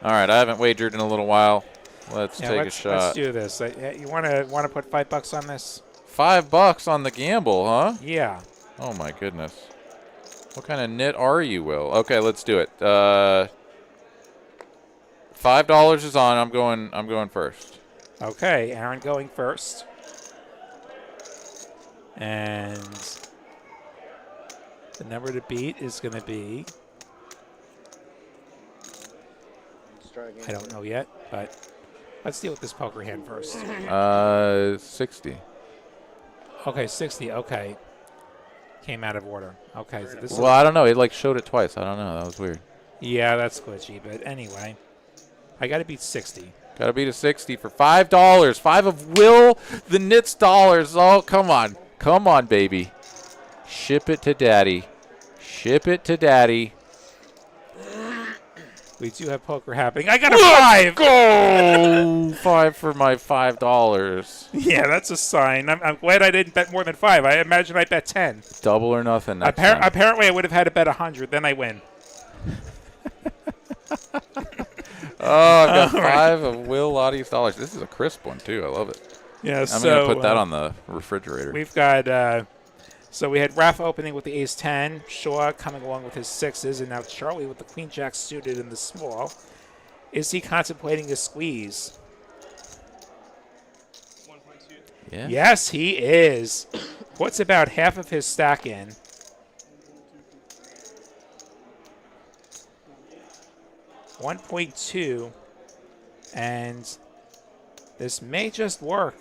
All right, I haven't wagered in a little while. Let's take a shot. Let's do this. You want to put $5 on this? $5 on the gamble, huh? Yeah. Oh my goodness. What kind of nit are you, Will? Okay, let's do it. $5 is on. I'm going first. Okay, Aaron going first. And the number to beat is going to be, I don't know yet, but let's deal with this poker hand first. 60. Okay, 60. Okay. Came out of order. Okay. So this Well, I don't know. It like showed it twice. I don't know. That was weird. Yeah, that's glitchy. But anyway, I got to beat 60. Got to beat a 60 for $5. 5 of Will the Nits dollars. Oh, come on. Come on, baby. Ship it to daddy. Ship it to daddy. We do have poker happening. I got a 5. Go! 5 for my $5. Yeah, that's a sign. I'm glad I didn't bet more than 5. I imagine I bet 10. Double or nothing next time. Apparently, I would have had to bet 100. Then I win. Oh, I've got 5 of Will Lottie's dollars. This is a crisp one, too. I love it. Yeah, I'm going to put that on the refrigerator. We've got, so we had Raph opening with the ace-10, Shaw coming along with his 6s, and now Charlie with the queen-jack suited in the small. Is he contemplating a squeeze? 1.2. Yeah. Yes, he is. Puts about half of his stack in. $1.2, and this may just work.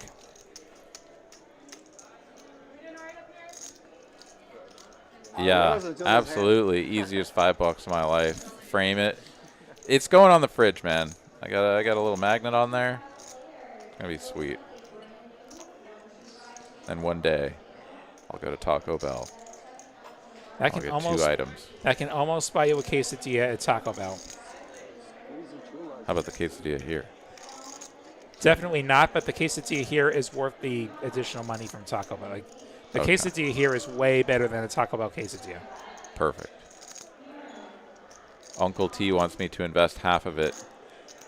Yeah, absolutely. Easiest $5 of my life. Frame it. It's going on the fridge, man. I got a little magnet on there. It's gonna be sweet. And one day, I'll go to Taco Bell. That can I'll get 2 items. That can almost buy you a quesadilla at Taco Bell. How about the quesadilla here? Definitely not, but the quesadilla here is worth the additional money from Taco Bell. Like, the quesadilla here is way better than a Taco Bell quesadilla. Perfect. Uncle T wants me to invest half of it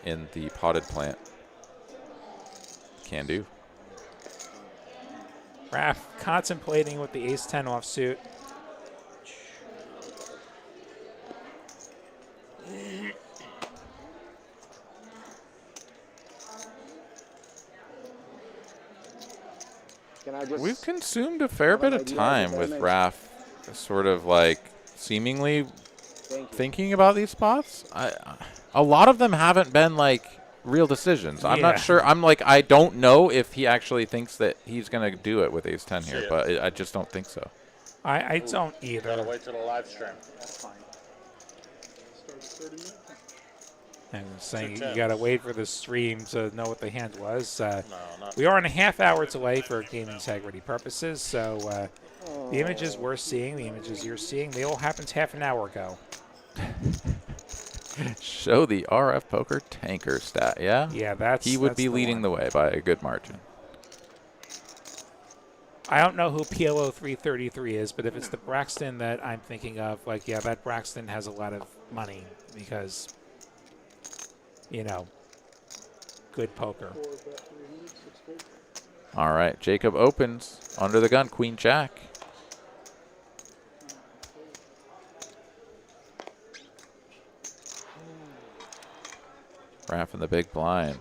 in the potted plant. Can do. Raph contemplating with the ace-10 offsuit. We've consumed a fair bit of time with Raph sort of like seemingly thinking about these spots. A lot of them haven't been like real decisions. I'm not sure. I'm like, I don't know if he actually thinks that he's going to do it with ace-10 here, but I just don't think so. I don't either. Gotta wait till the live stream. That's fine. And saying you got to wait for the stream to know what the hand was. No, not We are on a half-hour delay for game integrity purposes, so the images we're seeing, the images you're seeing, they all happened half an hour ago. Show the RF Poker tanker stat, yeah? Yeah, that's He would that's be leading one. the way by a good margin. I don't know who PLO 333 is, but if it's the Braxton that I'm thinking of, like, yeah, that Braxton has a lot of money because, you know, good poker. All right, Jacob opens under the gun, Queen Jack. Raph in the big blind.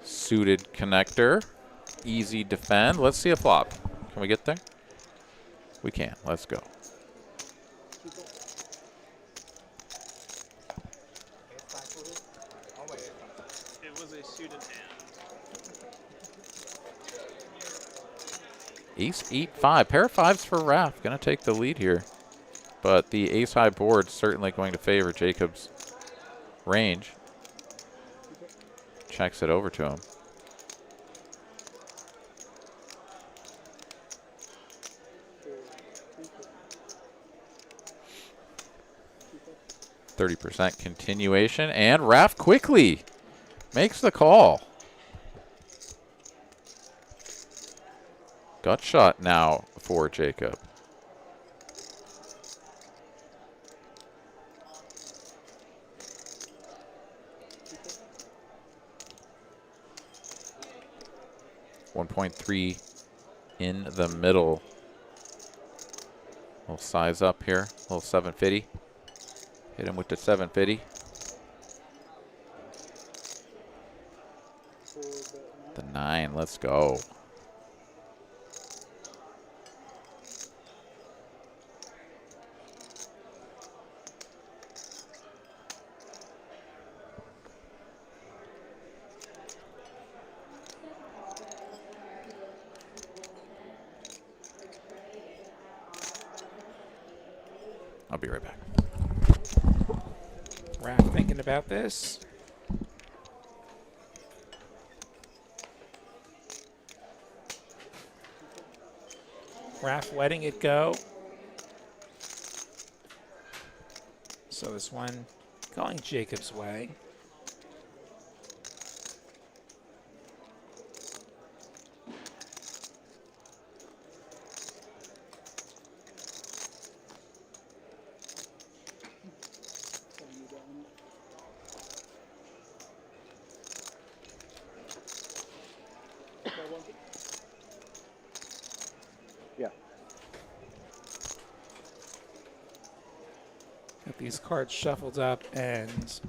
Suited connector. Easy defend. Let's see a flop. Can we get there? We can. Let's go. It was a suited hand. Ace 8-5. Pair of 5s for Raph. Going to take the lead here. But the ace-high board certainly going to favor Jacob's range. Checks it over to him. %, continuation, and Raph quickly makes the call. Gut shot now for Jacob. .3 in the middle. Little size up here. Little 750. Hit him with the 750. The 9. Let's go. I'll be right back. Raph thinking about this. Raph letting it go. So this one going Jacob's way. Yeah. Got these cards shuffled up and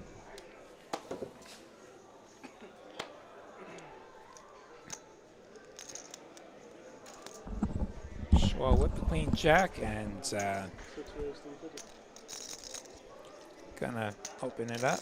Shaw with the queen jack and gonna open it up.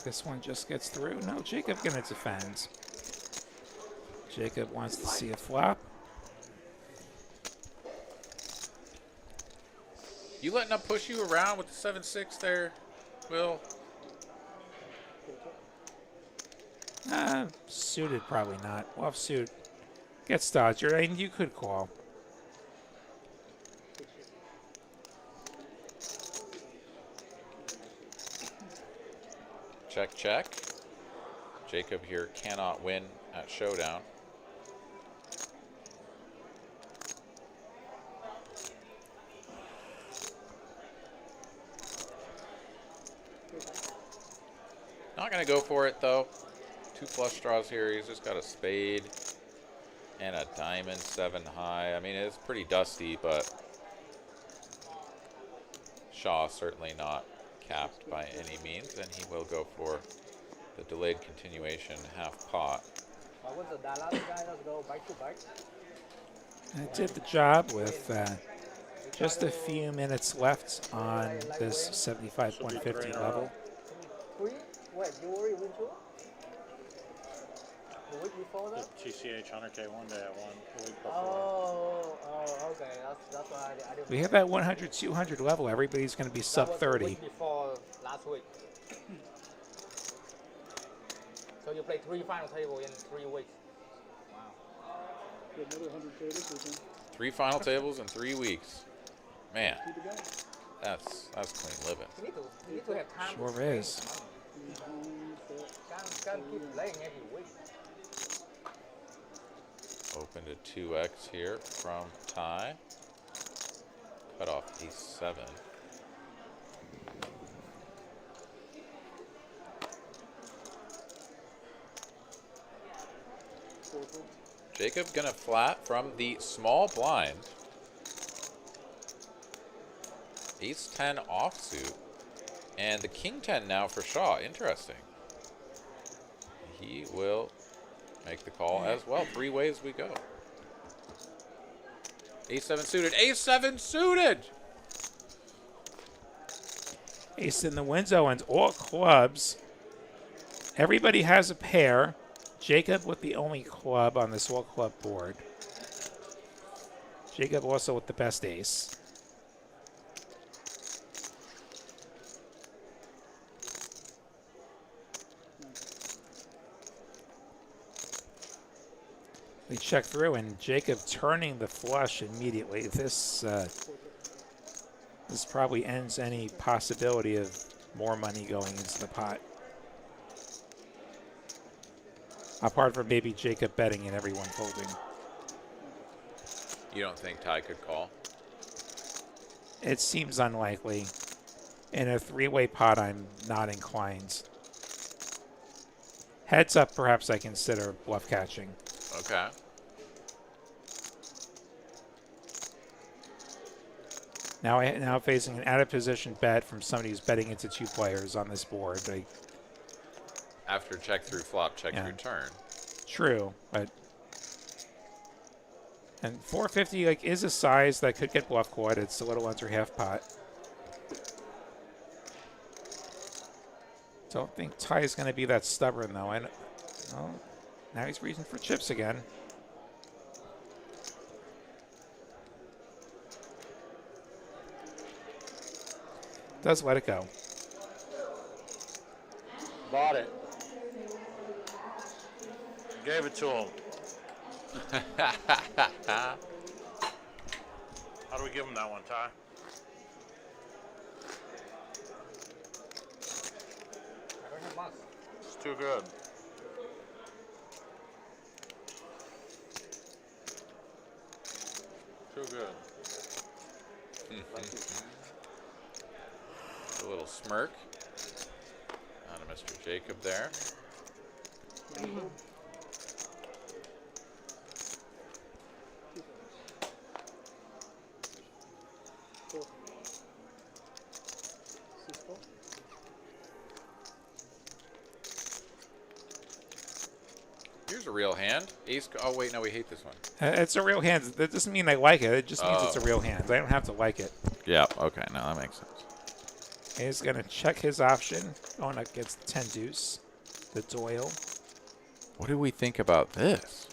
This one just gets through. No, Jacob gonna defend. Jacob wants to see a flop. You letting them push you around with the 7-6 there, Will? Suited, probably not. Offsuit gets dodged. And you could call. Check, check. Jacob here cannot win at Showdown. Not going to go for it, though. 2 flush draws here. He's just got a spade and a diamond 7 high. I mean, it's pretty dusty, but Shaw certainly not capped by any means, and he will go for the delayed continuation half pot. It did the job with just a few minutes left on this 75-150 level. Wait, you already win two? The week before that? The TCH 100K one day I won the week before. Oh, okay. That's why I didn't. We have that 100-200 level. Everybody's going to be sub 30. The week before last week. So you played 3 final table in 3 weeks. Wow. 3 final tables in 3 weeks. Man, that's clean living. You need to have time. Sure is. Can't keep playing every week. Open to 2x here from Ty. Cut off ace-7. Jacob gonna flat from the small blind. Ace-10 offsuit. And the king-10 now for Shaw. Interesting. He will make the call as well. 3 ways we go. Ace-7 suited. Ace-7 suited! Ace in the window and all clubs. Everybody has a pair. Jacob with the only club on this all club board. Jacob also with the best ace. We check through, and Jacob turning the flush immediately. This probably ends any possibility of more money going into the pot. Apart from maybe Jacob betting and everyone folding. You don't think Ty could call? It seems unlikely. In a three-way pot, I'm not inclined. Heads up, perhaps I consider bluff catching. Okay. Now facing an out-of-position bet from somebody who's betting into two players on this board. After check through flop, check through turn. True, but... And 450 is a size that could get bluff caught. It's a little under half pot. Don't think Ty is going to be that stubborn, though. Well, now he's reaching for chips again. Does let it go. Bought it. Gave it to him. How do we give him that one, Ty? It's too good. Too good. A little smirk out of Mr. Jacob there. Here's a real hand. Ace. Oh wait, no, we hate this one. It's a real hand. That doesn't mean I like it. It just means it's a real hand. I don't have to like it. Yeah. Okay. Now that makes sense. He's going to check his option. Going against 10 deuce. The Doyle. What do we think about this?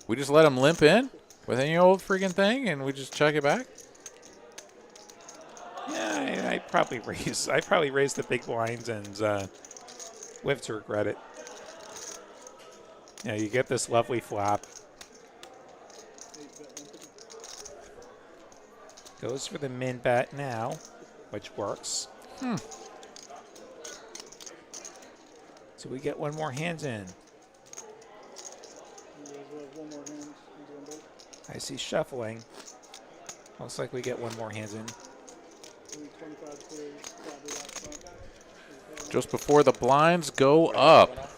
We just let him limp in with any old freaking thing, and we just check it back. Yeah, I probably raise. I probably raise the big blinds and live to regret it. You get this lovely flop. Goes for the min bet now, which works. So we get one more hand in. I see shuffling. Looks like we get one more hand in. Just before the blinds go up.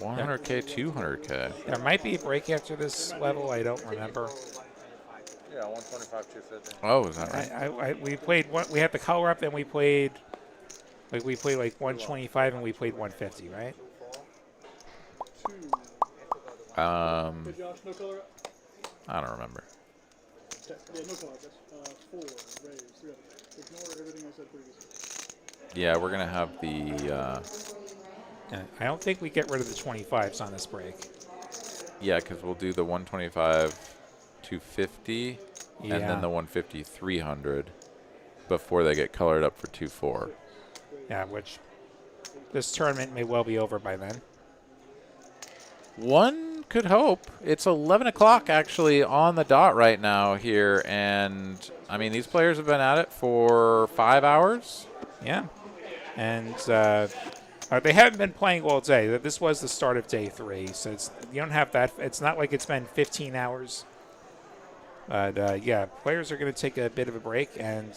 100K, 200K. There might be a break after this level. I don't remember. Yeah, 125, 250. Oh, is that right? We played one. We had the color up, then we played. Like 125, and we played 150, right? I don't remember. Yeah, we're gonna have the. I don't think we get rid of the 25s on this break. Yeah, because we'll do the 125, 250, and then the 150, 300 before they get colored up for 2-4. Yeah, which this tournament may well be over by then. One could hope. It's 11 o'clock actually on the dot right now here, and I mean these players have been at it for 5 hours. Yeah, and they haven't been playing all day. This was the start of day 3, so you don't have that. It's not like it's been 15 hours. But yeah, players are going to take a bit of a break, and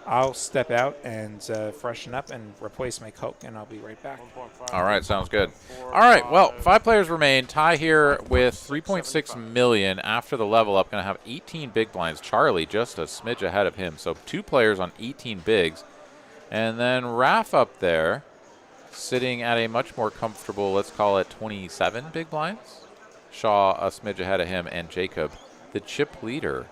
I'll step out and freshen up and replace my Coke, and I'll be right back. All right, sounds good. All right, well, 5 players remain. Ty here with 3.6 million after the level up. Going to have 18 big blinds. Charlie just a smidge ahead of him. So 2 players on 18 bigs. And then Raph up there sitting at a much more comfortable, let's call it 27 big blinds. Shaw a smidge ahead of him, and Jacob, the chip leader,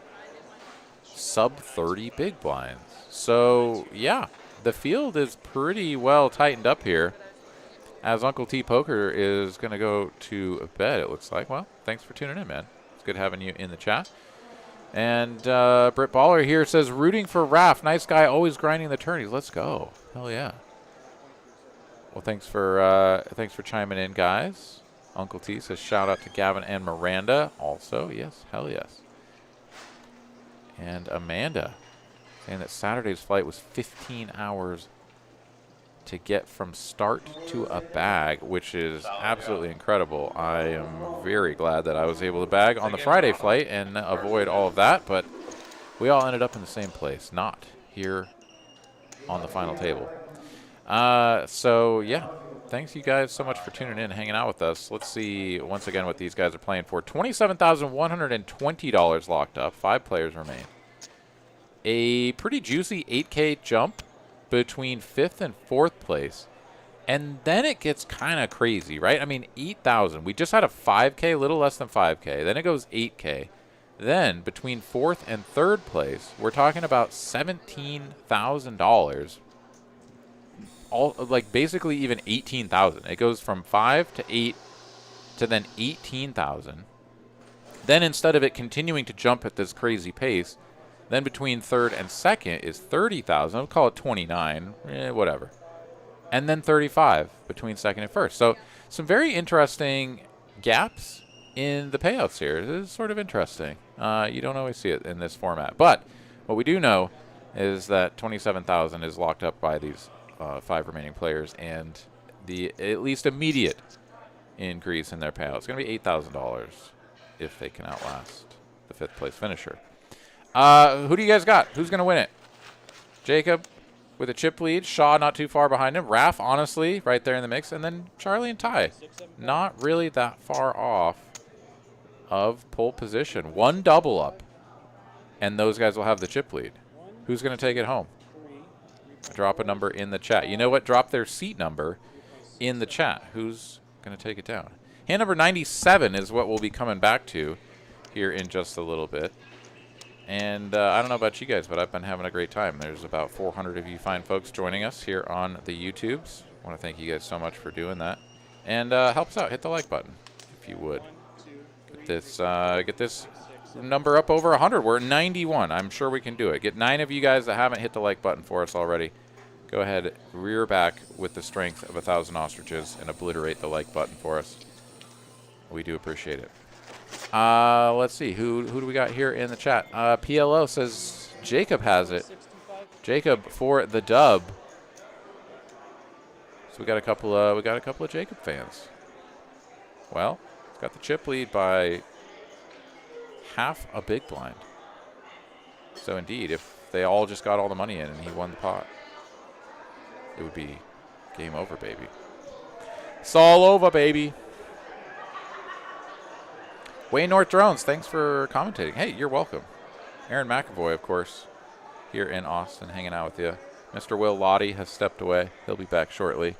sub 30 big blinds. So, yeah, the field is pretty well tightened up here as Uncle T Poker is going to go to bed, it looks like. Well, thanks for tuning in, man. It's good having you in the chat. And Britt Baller here says, rooting for Raph. Nice guy, always grinding the tourneys. Let's go. Hell yeah. Well, thanks for chiming in, guys. Uncle T says shout out to Gavin and Miranda. Also, yes, hell yes. And Amanda saying that Saturday's flight was 15 hours to get from start to a bag, which is absolutely incredible. I am very glad that I was able to bag on the Friday flight and avoid all of that, but we all ended up in the same place, not here on the final table. So, yeah, thanks you guys so much for tuning in and hanging out with us. Let's see, once again, what these guys are playing for. $27,120 locked up. 5 players remain. A pretty juicy 8K jump between 5th and 4th place. And then it gets kind of crazy, right? I mean, 8,000. We just had a 5K, a little less than 5K. Then it goes 8K. Then between 4th and 3rd place, we're talking about $17,000. All like basically even 18,000. It goes from 5 to 8 to then 18,000. Then instead of it continuing to jump at this crazy pace, then between 3rd and 2nd is 30,000. I'll call it 29, whatever. And then 35 between 2nd and 1st. So some very interesting gaps in the payouts here. This is sort of interesting. You don't always see it in this format. But what we do know is that 27,000 is locked up by these 5 remaining players, and the at least immediate increase in their payout is going to be $8,000 if they can outlast the 5th place finisher. Who do you guys got? Who's going to win it? Jacob with a chip lead. Shaw not too far behind him. Raph, honestly, right there in the mix. And then Charlie and Ty. Not really that far off of pole position. 1 double up, and those guys will have the chip lead. Who's going to take it home? Drop a number in the chat. You know what? Drop their seat number in the chat. Who's going to take it down? Hand number 97 is what we'll be coming back to here in just a little bit. And I don't know about you guys, but I've been having a great time. There's about 400 of you fine folks joining us here on the YouTubes. I want to thank you guys so much for doing that. And help us out. Hit the like button if you would. Get this number up over 100. We're at 91. I'm sure we can do it. Get 9 of you guys that haven't hit the like button for us already. Go ahead, rear back with the strength of 1,000 ostriches and obliterate the like button for us. We do appreciate it. Let's see. Who do we got here in the chat? PLO says Jacob has it. Jacob for the dub. So we got a couple of Jacob fans. Well, he's got the chip lead by half a big blind. So indeed, if they all just got all the money in and he won the pot, it would be game over, baby. It's all over, baby. Way North Drones, thanks for commentating. Hey, you're welcome. Aaron McAvoy, of course, here in Austin, hanging out with you. Mr. Will Lottie has stepped away. He'll be back shortly.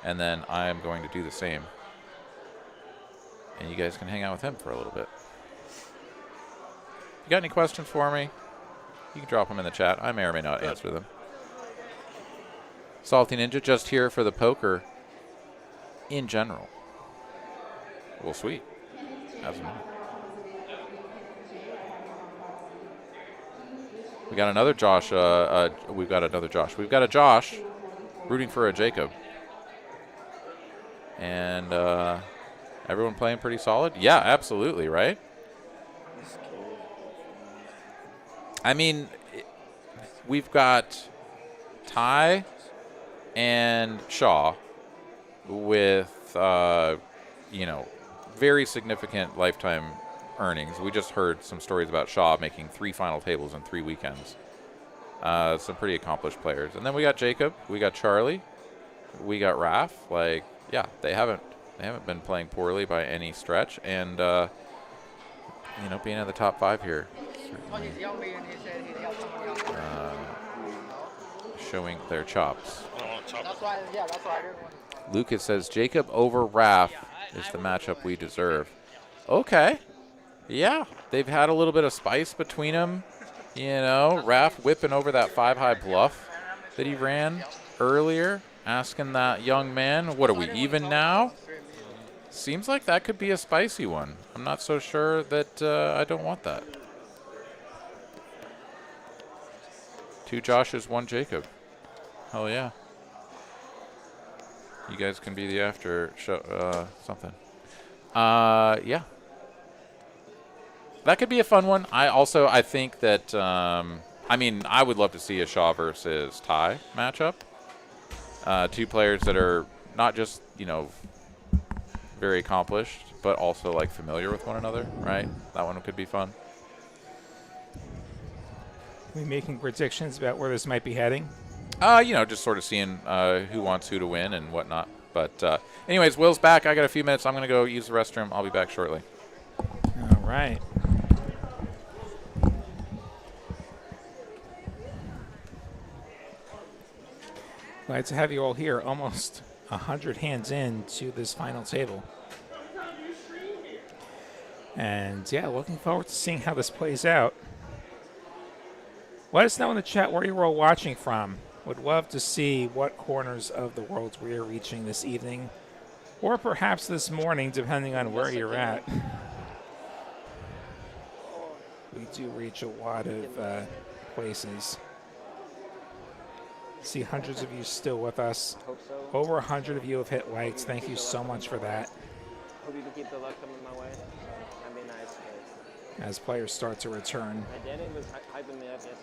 And then I am going to do the same. And you guys can hang out with him for a little bit. If you got any questions for me, you can drop them in the chat. I may or may not answer them. Salty Ninja just here for the poker in general. Well, sweet. As a minute. We got another Josh. We've got a Josh rooting for a Jacob. And everyone playing pretty solid? Yeah, absolutely, right? I mean, we've got Ty and Shaw with, very significant lifetime earnings. We just heard some stories about Shaw making 3 final tables in 3 weekends. Some pretty accomplished players. And then we got Jacob, we got Charlie, we got Raph. Like, yeah, they haven't been playing poorly by any stretch. And being in the top 5 here, showing their chops. Lucas says Jacob over Raph is the matchup we deserve. Okay. Yeah, they've had a little bit of spice between them. Raph whipping over that 5-high bluff that he ran earlier, asking that young man, what are we, even now? Seems like that could be a spicy one. I'm not so sure that I don't want that. 2 Joshes, 1 Jacob. Hell yeah. You guys can be the after show, something. Yeah. That could be a fun one. I think that, I mean, I would love to see a Shaw versus Ty matchup. Two players that are not just, you know, very accomplished, but also, like, familiar with one another, right? That one could be fun. We making predictions about where this might be heading? You know, just sort of seeing who wants who to win and whatnot. But anyways, Will's back. I got a few minutes. I'm going to go use the restroom. I'll be back shortly. All right. Glad to have you all here. Almost 100 hands in to this final table. And yeah, looking forward to seeing how this plays out. Let us know in the chat where you're all watching from. Would love to see what corners of the world we are reaching this evening, or perhaps this morning, depending on where you're at. We do reach a lot of places. See hundreds of you still with us. Hope so. Over 100 of you have hit likes. Thank you so much for that. Hope you can keep the luck coming my way. That'd be nice. As players start to return. My daddy was hyping me up yesterday.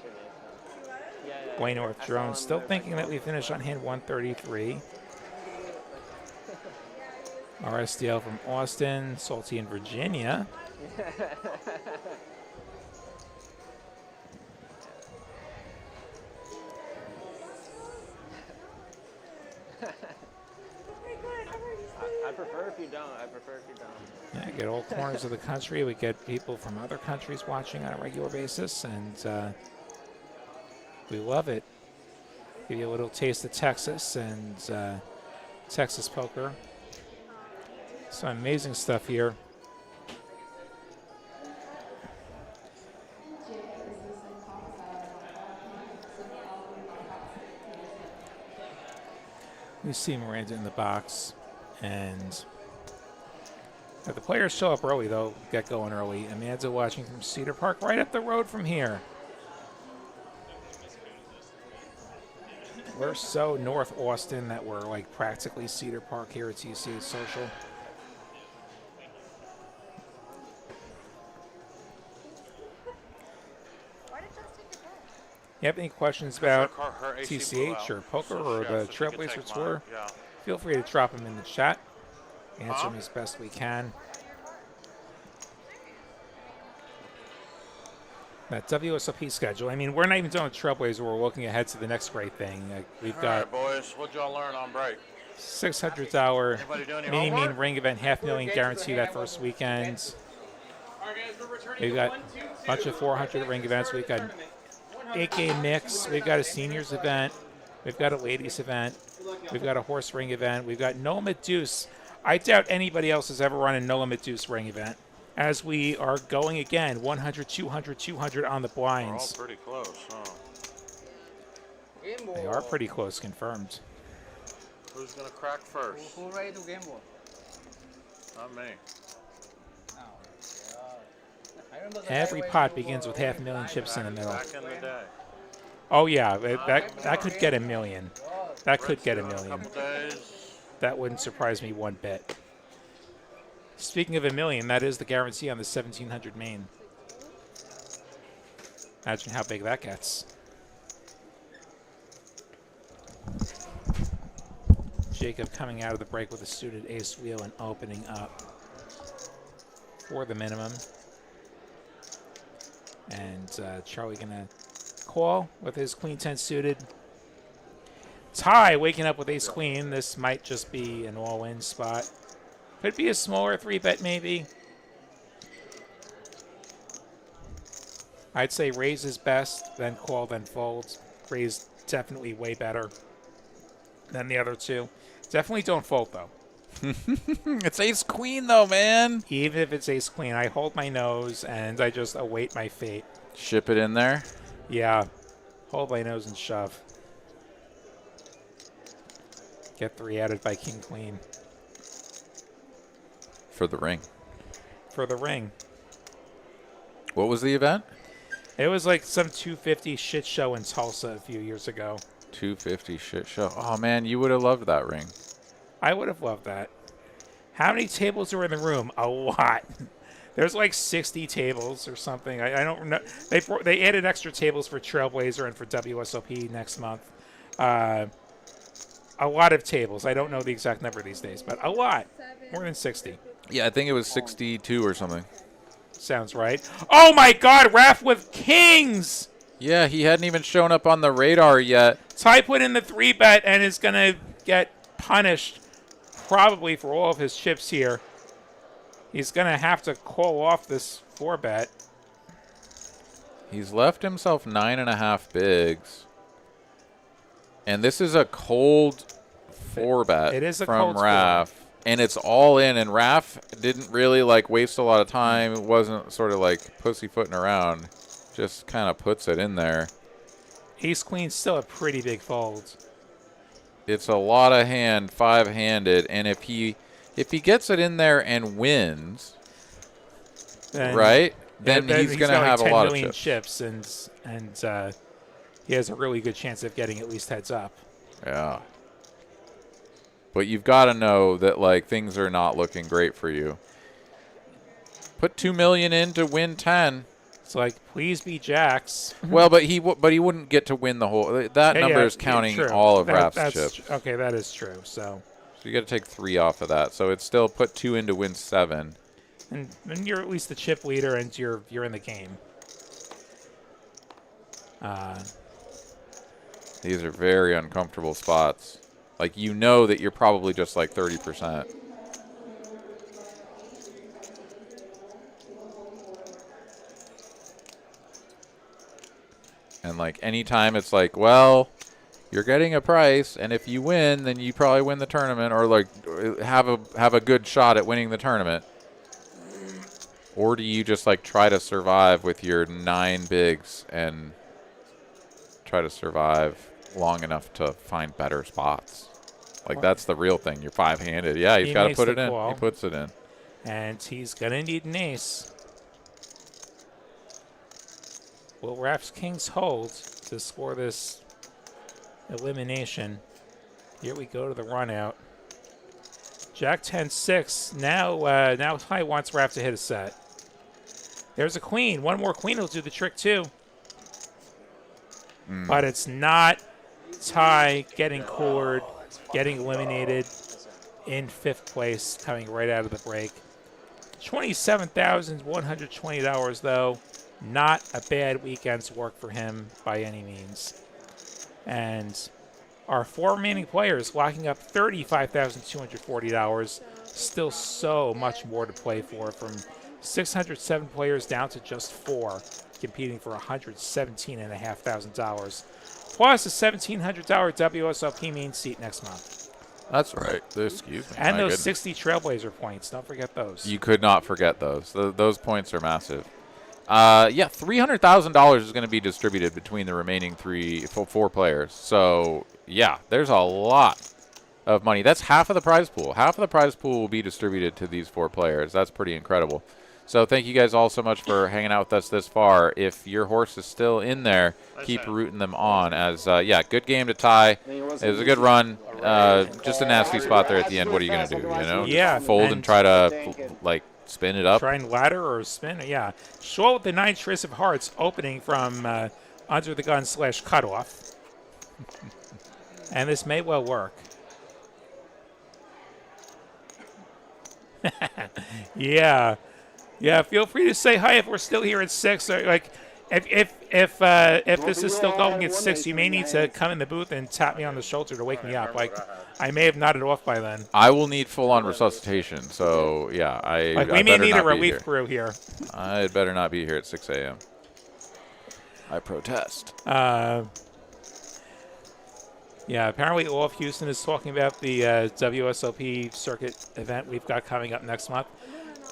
So. Yeah. Way North Drone still thinking that we finished on hand 133. RSDL from Austin, Salty in Virginia. I prefer if you don't. I prefer if you don't. Yeah, get all corners of the country. We get people from other countries watching on a regular basis, and we love it. Give you a little taste of Texas and Texas poker. Some amazing stuff here. We see Miranda in the box, and if the players show up early, though, get going early. Amanda watching from Cedar Park, right up the road from here. We're so North Austin that we're like practically Cedar Park here at TCH Social. You have any questions about TCH or poker or the Trailblazer Tour? Feel free to drop them in the chat. Answer them as best we can. That WSOP schedule. I mean, we're not even done with Trailblazer. We're looking ahead to the next great thing. We've got boys, what'd y'all learn on break? $600 mini ring event, $500,000 guarantee that first weekend. We've got a bunch of 400 ring events. We've got 8-game mix. We've got a seniors event. We've got a ladies event. We've got a horse ring event. We've got no limit deuce. I doubt anybody else has ever run a no limit deuce ring event. As we are going again, 100, 200, 200 on the blinds. We're all pretty close, huh? They are pretty close, confirmed. Who's gonna crack first? Who ready to gamble? Not me. Every pot begins with $500,000 chips in the middle. Back in the day. Oh yeah, that could get $1 million. That could get $1 million. That wouldn't surprise me one bit. Speaking of $1 million, that is the guarantee on the 1700 main. Imagine how big that gets. Jacob coming out of the break with a suited ace wheel and opening up for the minimum. And Charlie gonna call with his queen 10 suited. Ty waking up with ace queen. This might just be an all-in spot. Could be a smaller 3-bet maybe. I'd say raise is best, then call, then fold. Raise definitely way better than the other two. Definitely don't fold though. It's ace queen though, man. Even if it's ace queen, I hold my nose and I just await my fate. Ship it in there. Yeah. Hold my nose and shove. Get 3 added by king queen. For the ring. For the ring. What was the event? It was like some 250 shit show in Tulsa a few years ago. 250 shit show. Oh man, you would have loved that ring. I would have loved that. How many tables are in the room? A lot. There's like 60 tables or something. I don't know. They added extra tables for Trailblazer and for WSOP next month. A lot of tables. I don't know the exact number these days, but a lot. More than 60. Yeah, I think it was 62 or something. Sounds right. Oh my God, Raph with kings! Yeah, he hadn't even shown up on the radar yet. Ty put in the 3-bet and is going to get punished probably for all of his chips here. He's going to have to call off this 4-bet. He's left himself 9.5 bigs. And this is a cold 4-bet It is a from cold Raph. And it's all in, and Raph didn't really like waste a lot of time. It wasn't sort of like pussyfooting around. Just kind of puts it in there. Ace Queen's still a pretty big fold. It's a lot of hand, 5-handed, and if he gets it in there and wins, right? Then he's going to have a lot of chips. And he has a really good chance of getting at least heads up. Yeah. But you've got to know that like things are not looking great for you. Put $2 million in to win 10. It's like, please be jacks. Well, but he wouldn't get to win the whole. That number is counting all of Raph's chips. Okay, that is true. So you got to take 3 off of that. So it's still put 2 in to win 7. And you're at least the chip leader, and you're in the game. These are very uncomfortable spots. Like, you know that you're probably just like 30%. And like anytime it's like, well, you're getting a price, and if you win, then you probably win the tournament, or like have a good shot at winning the tournament. Or do you just like try to survive with your 9 bigs and try to survive long enough to find better spots? Like, that's the real thing. You're 5-handed. Yeah, he's got to put it in. He puts it in. And he's going to need an ace. Will Raph's kings hold to score this elimination? Here we go to the run out. Jack 10-6. Now Ty wants Raph to hit a set. There's a queen. One more queen will do the trick too. But it's not Ty getting cored, getting eliminated in 5th place, coming right out of the break. $27,120 though. Not a bad weekend's work for him by any means. And our 4 remaining players locking up $35,240. Still so much more to play for, from 607 players down to just 4, competing for $117,500. Plus a $1,700 WSOP main seat next month. That's right. Excuse me. And those 60 Trailblazer points. Don't forget those. You could not forget those. Those points are massive. Yeah, $300,000 is going to be distributed between the remaining 4 players. So, yeah, there's a lot of money. That's half of the prize pool. Half of the prize pool will be distributed to these 4 players. That's pretty incredible. So thank you guys all so much for hanging out with us this far. If your horse is still in there, keep rooting them on. As yeah, good game to tie. It was a good run. Just a nasty spot there at the end. What are you going to do? You know, yeah, just fold and try to like spin it up. Try and ladder or spin. Yeah, show with the 9 Trace of Hearts opening from under the gun / cutoff, and this may well work. Yeah. Yeah, feel free to say hi if we're still here at 6. Or like, if this is still going at 6, you may need to come in the booth and tap me on the shoulder to wake me up. Like, I may have nodded off by then. I will need full-on resuscitation. So yeah, we may need a relief crew here. I'd better not be here at 6 a.m. I protest. Yeah, apparently Olaf Houston is talking about the WSOP circuit event we've got coming up next month.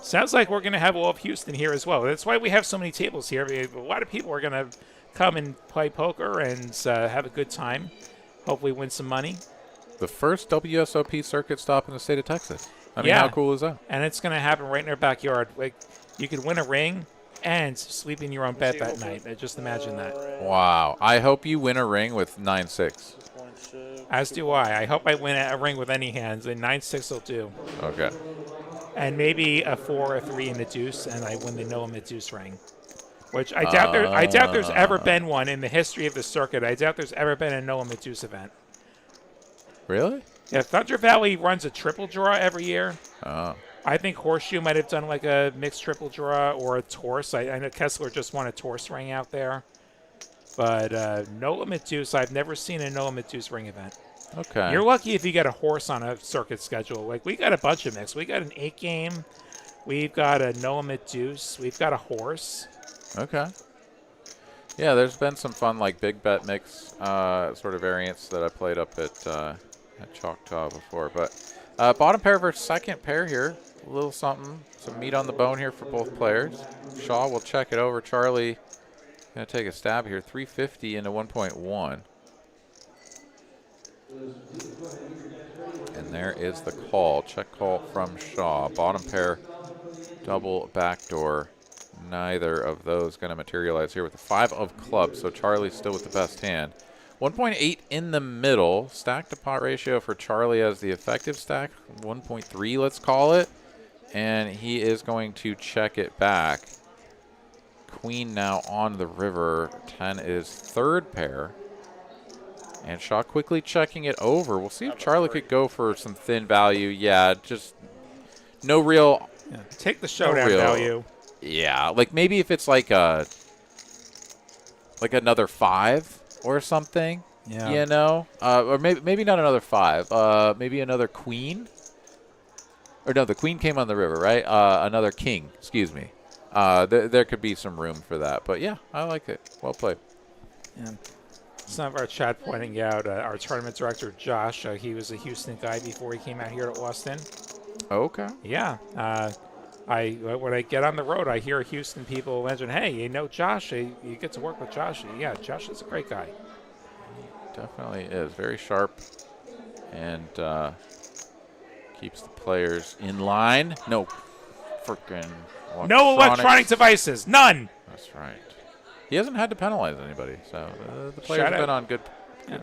Sounds like we're going to have Olaf Houston here as well. That's why we have so many tables here. A lot of people are going to come and play poker and have a good time. Hopefully win some money. The first WSOP circuit stop in the state of Texas. I mean, how cool is that? And it's going to happen right in our backyard. Like, you could win a ring and sleep in your own bed that night. Just imagine that. Wow. I hope you win a ring with 9-6. As do I. I hope I win a ring with any hands, and 9-6 will do. Okay. and maybe a 4 or 3 in the deuce, and I win the no limit deuce ring. Which I doubt there's ever been one in the history of the circuit. I doubt there's ever been a no limit deuce event. Really? Yeah, Thunder Valley runs a triple draw every year. Oh. I think Horseshoe might have done like a mixed triple draw or a torse. I know Kessler just won a torse ring out there. But no limit deuce, I've never seen a no limit deuce ring event. Okay. You're lucky if you get a horse on a circuit schedule. Like, we got a bunch of mix. We got an 8 game. We've got a no limit deuce. We've got a horse. Okay. Yeah, there's been some fun, like, big bet mix sort of variants that I played up at Choctaw before. But bottom pair versus second pair here. A little something, some meat on the bone here for both players. Shaw will check it over. Charlie going to take a stab here. 350 into 1.1. And there is the call. Check call from Shaw. Bottom pair, double backdoor. Neither of those going to materialize here with the 5 of clubs. So Charlie still with the best hand. 1.8 in the middle. Stack to pot ratio for Charlie as the effective stack. 1.3, let's call it. And he is going to check it back. Queen now on the river. 10 is third pair. And Shaw quickly checking it over. We'll see if Charlie could go for some thin value. Yeah, just no real. Yeah, take the showdown value. Yeah, like maybe if it's like another 5 or something. Yeah. You know, or maybe not another 5. Maybe another queen. Or no, the queen came on the river, right? Another king. Excuse me. There could be some room for that, but yeah, I like it. Well played. Yeah. Some of our chat pointing out our tournament director, Josh, he was a Houston guy before he came out here to Austin. Okay. Yeah. When I get on the road, I hear Houston people mention, hey, you know Josh, you get to work with Josh. Yeah, Josh is a great guy. Definitely is. Very sharp and keeps the players in line. No freaking no electronic devices. None. That's right. He hasn't had to penalize anybody, so the players have been on good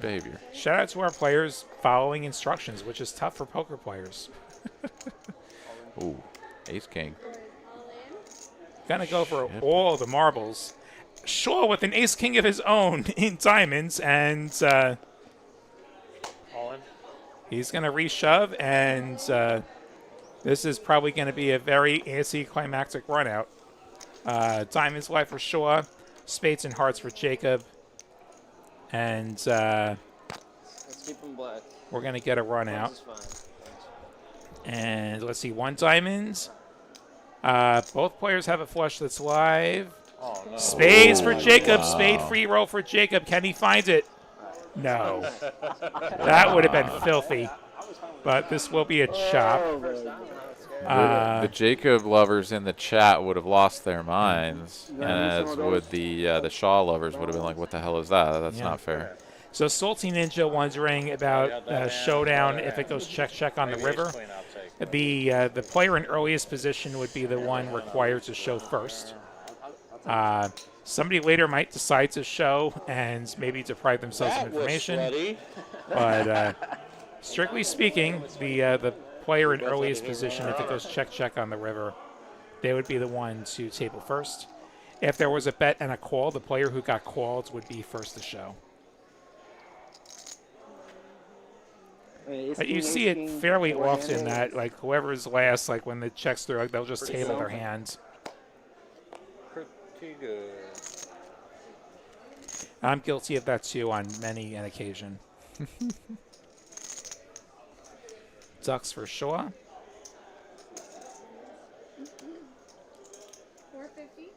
behavior. Shout out to our players following instructions, which is tough for poker players. Ooh, ace king. Gonna go for all the marbles. Shaw with an ace king of his own in diamonds, and All in. he's gonna reshove, and this is probably gonna be a very anticlimactic run out. Diamonds life for Shaw. Spades and hearts for Jacob. And Let's keep them black. we're going to get a run out. This is fine. And let's see, 1 diamond. Both players have a flush that's live. Oh, no. Spades for Jacob. Spade free roll for Jacob. Can he find it? No. That would have been filthy. But this will be a chop. The Jacob lovers in the chat would have lost their minds, as would the Shaw lovers would have been like, "What the hell is that? That's not fair." So Salty Ninja wondering about showdown if it goes check on the river. The player in earliest position would be the one required to show first. Somebody later might decide to show and maybe deprive themselves of information. But strictly speaking, the player in earliest position, if it goes check on the river, they would be the one to table first. If there was a bet and a call, the player who got called would be first to show. But you see it fairly often that, like, whoever's last, like, when the check's through, like, they'll just table their hand. Pretty good. I'm guilty of that, too, on many an occasion. Ducks for Shaw. 450.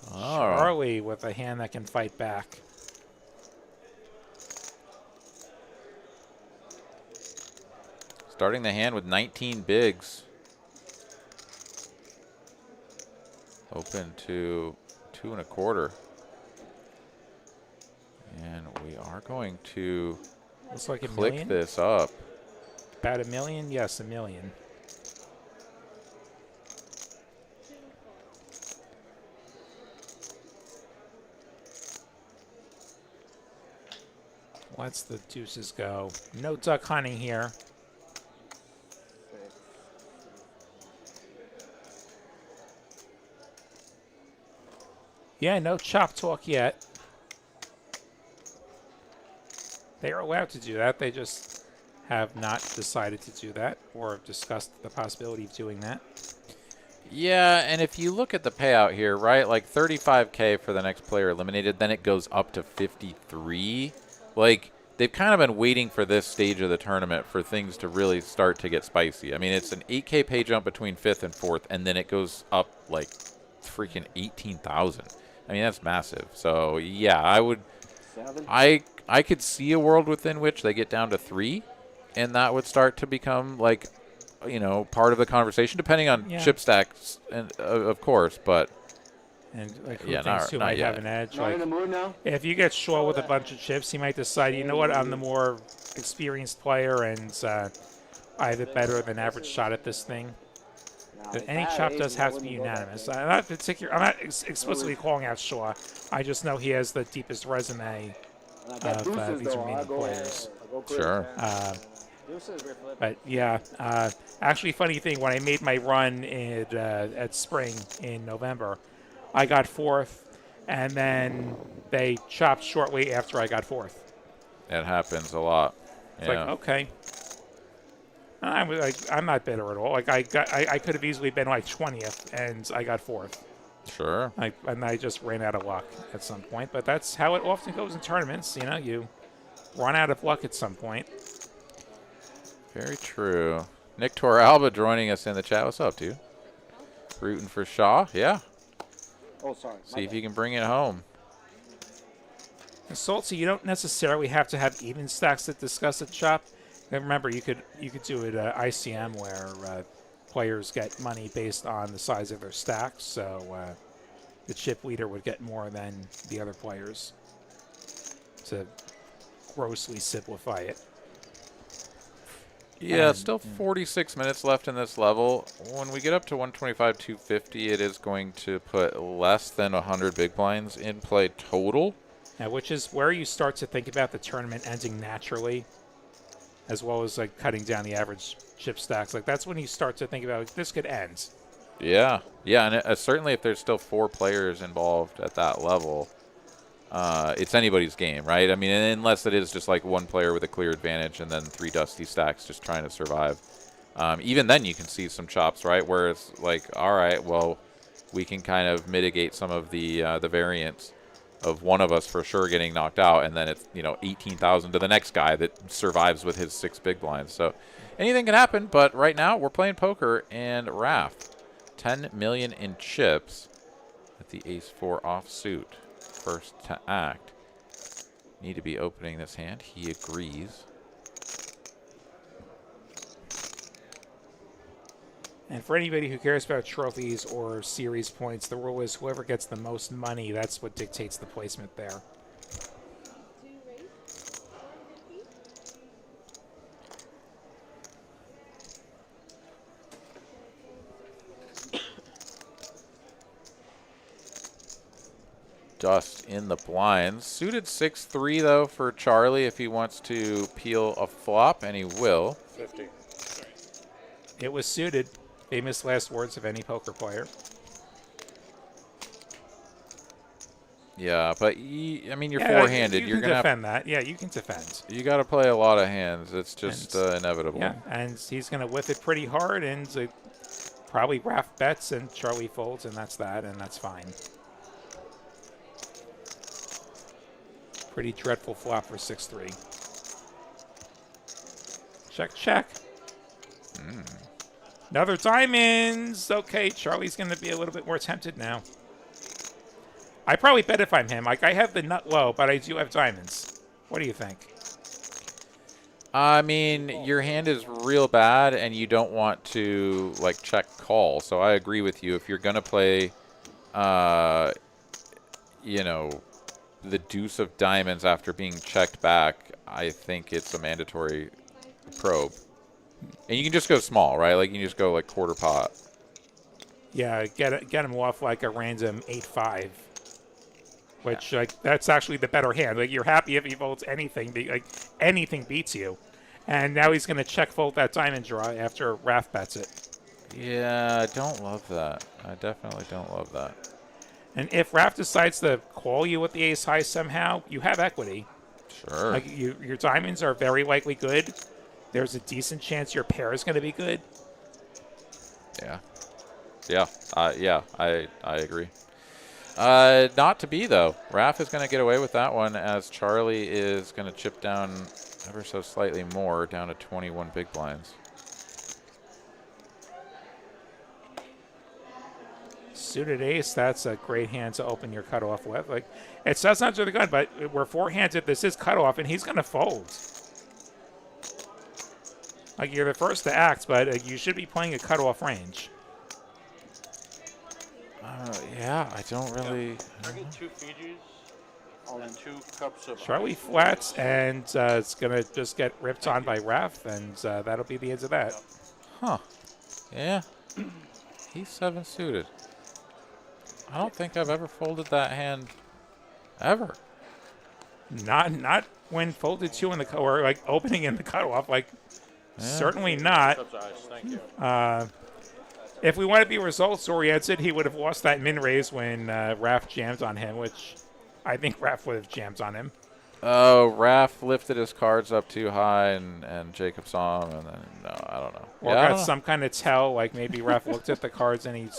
Charlie with a hand that can fight back. Starting the hand with 19 bigs. Open to 2 1/4. And we are going to Looks like click this up. About $1 million? Yes, $1 million. lets the deuces go. No duck hunting here. Yeah, no chop talk yet. They are allowed to do that. They just have not decided to do that or have discussed the possibility of doing that. Yeah, and if you look at the payout here, right, like 35K for the next player eliminated, then it goes up to 53. Like, they've kind of been waiting for this stage of the tournament for things to really start to get spicy. I mean, it's an 8K pay jump between 5th and 4th, and then it goes up like freaking 18,000. I mean, that's massive. So, yeah, I could see a world within which they get down to 3, and that would start to become, like, you know, part of the conversation, depending on chip stacks, and of course, but and like who thinks who might have an edge. Not Like, in the mood now? if you get short with a bunch of chips, he might decide, you know what, I'm the more experienced player, and I have a better than average shot at this thing. But any chop does have to be unanimous. I'm not explicitly calling out Shaw. I just know he has the deepest resume of these remaining players. Sure. But yeah, actually, funny thing, when I made my run at Spring in November, I got 4th, and then they chopped shortly after I got 4th. It happens a lot. It's like, okay. I'm not bitter at all. Like I could have easily been like 20th, and I got 4th. Sure. And I just ran out of luck at some point. But that's how it often goes in tournaments. You know, you run out of luck at some point. Very true. Nick Toralba joining us in the chat. What's up, dude? Rooting for Shaw? Yeah. Oh, sorry. See if you can bring it home. And Salty, you don't necessarily have to have even stacks to discuss a chop. And remember, you could do it ICM where players get money based on the size of their stacks. So the chip leader would get more than the other players, to grossly simplify it. Yeah, still 46 minutes left in this level. When we get up to 125, 250, it is going to put less than 100 big blinds in play total. Now, which is where you start to think about the tournament ending naturally, as well as like cutting down the average chip stacks. Like that's when you start to think about like, this could end. Yeah, and certainly if there's still 4 players involved at that level, it's anybody's game, right? I mean, unless it is just like one player with a clear advantage and then 3 dusty stacks just trying to survive. Even then you can see some chops, right? Where it's like, all right, well, we can kind of mitigate some of the variance of one of us for sure getting knocked out, and then it's, you know, 18,000 to the next guy that survives with his 6 big blinds. So anything can happen, but right now we're playing poker, and Raph, 10 million in chips with the ace-4 offsuit. First to act. Need to be opening this hand. He agrees. And for anybody who cares about trophies or series points, the rule is whoever gets the most money, that's what dictates the placement there. Dust in the blinds. Suited 6-3, though, for Charlie if he wants to peel a flop, and he will. 50. It was suited. Famous last words of any poker player. Yeah, but I mean, you're four-handed. You can defend that. Yeah, you can defend. You got to play a lot of hands. It's just inevitable. Yeah, and he's going to whiff it pretty hard, and probably Raph bets, and Charlie folds, and that's that, and that's fine. Pretty dreadful flop for 6-3. Check, check. Another diamonds. Okay, Charlie's going to be a little bit more tempted now. I probably bet if I'm him. Like, I have the nut low, but I do have diamonds. What do you think? I mean, your hand is real bad, and you don't want to, like, check call. So I agree with you. If you're going to play, you know, the deuce of diamonds after being checked back, I think it's a mandatory probe. And you can just go small, right? Like, you can just go, like, quarter pot. Yeah, get him off like a random 8-5. which that's actually the better hand. Like you're happy if he folds anything, like anything beats you. And now he's going to check fold that diamond draw after Raph bets it. Yeah, I don't love that. I definitely don't love that. And if Raph decides to call you with the ace high somehow, you have equity. Sure. Like your diamonds are very likely good. There's a decent chance your pair is going to be good. Yeah. Yeah. I agree. Not to be, though. Raph is going to get away with that one as Charlie is going to chip down ever so slightly more, down to 21 big blinds. Suited ace, that's a great hand to open your cutoff with. Like, it says not to the gun, but we're four-handed. This is cutoff, and he's going to fold. Like, you're the first to act, but you should be playing a cutoff range. Yeah, I don't really... I get 2 Fijis and 2 cups of Charlie ice. flats, and it's going to just get ripped on by Raph, and that'll be the end of that. Huh. Yeah. He's 7 suited. I don't think I've ever folded that hand ever. Not when folded 2 in the or like opening in the cutoff. Like certainly not. Cups of ice, thank you. If we want to be results oriented, he would have lost that min raise when Raph jammed on him, which I think Raph would have jammed on him. Oh, Raph lifted his cards up too high, and Jacob saw him, and then no, I don't know. Or yeah, got some kind of tell, like maybe Raph looked at the cards and he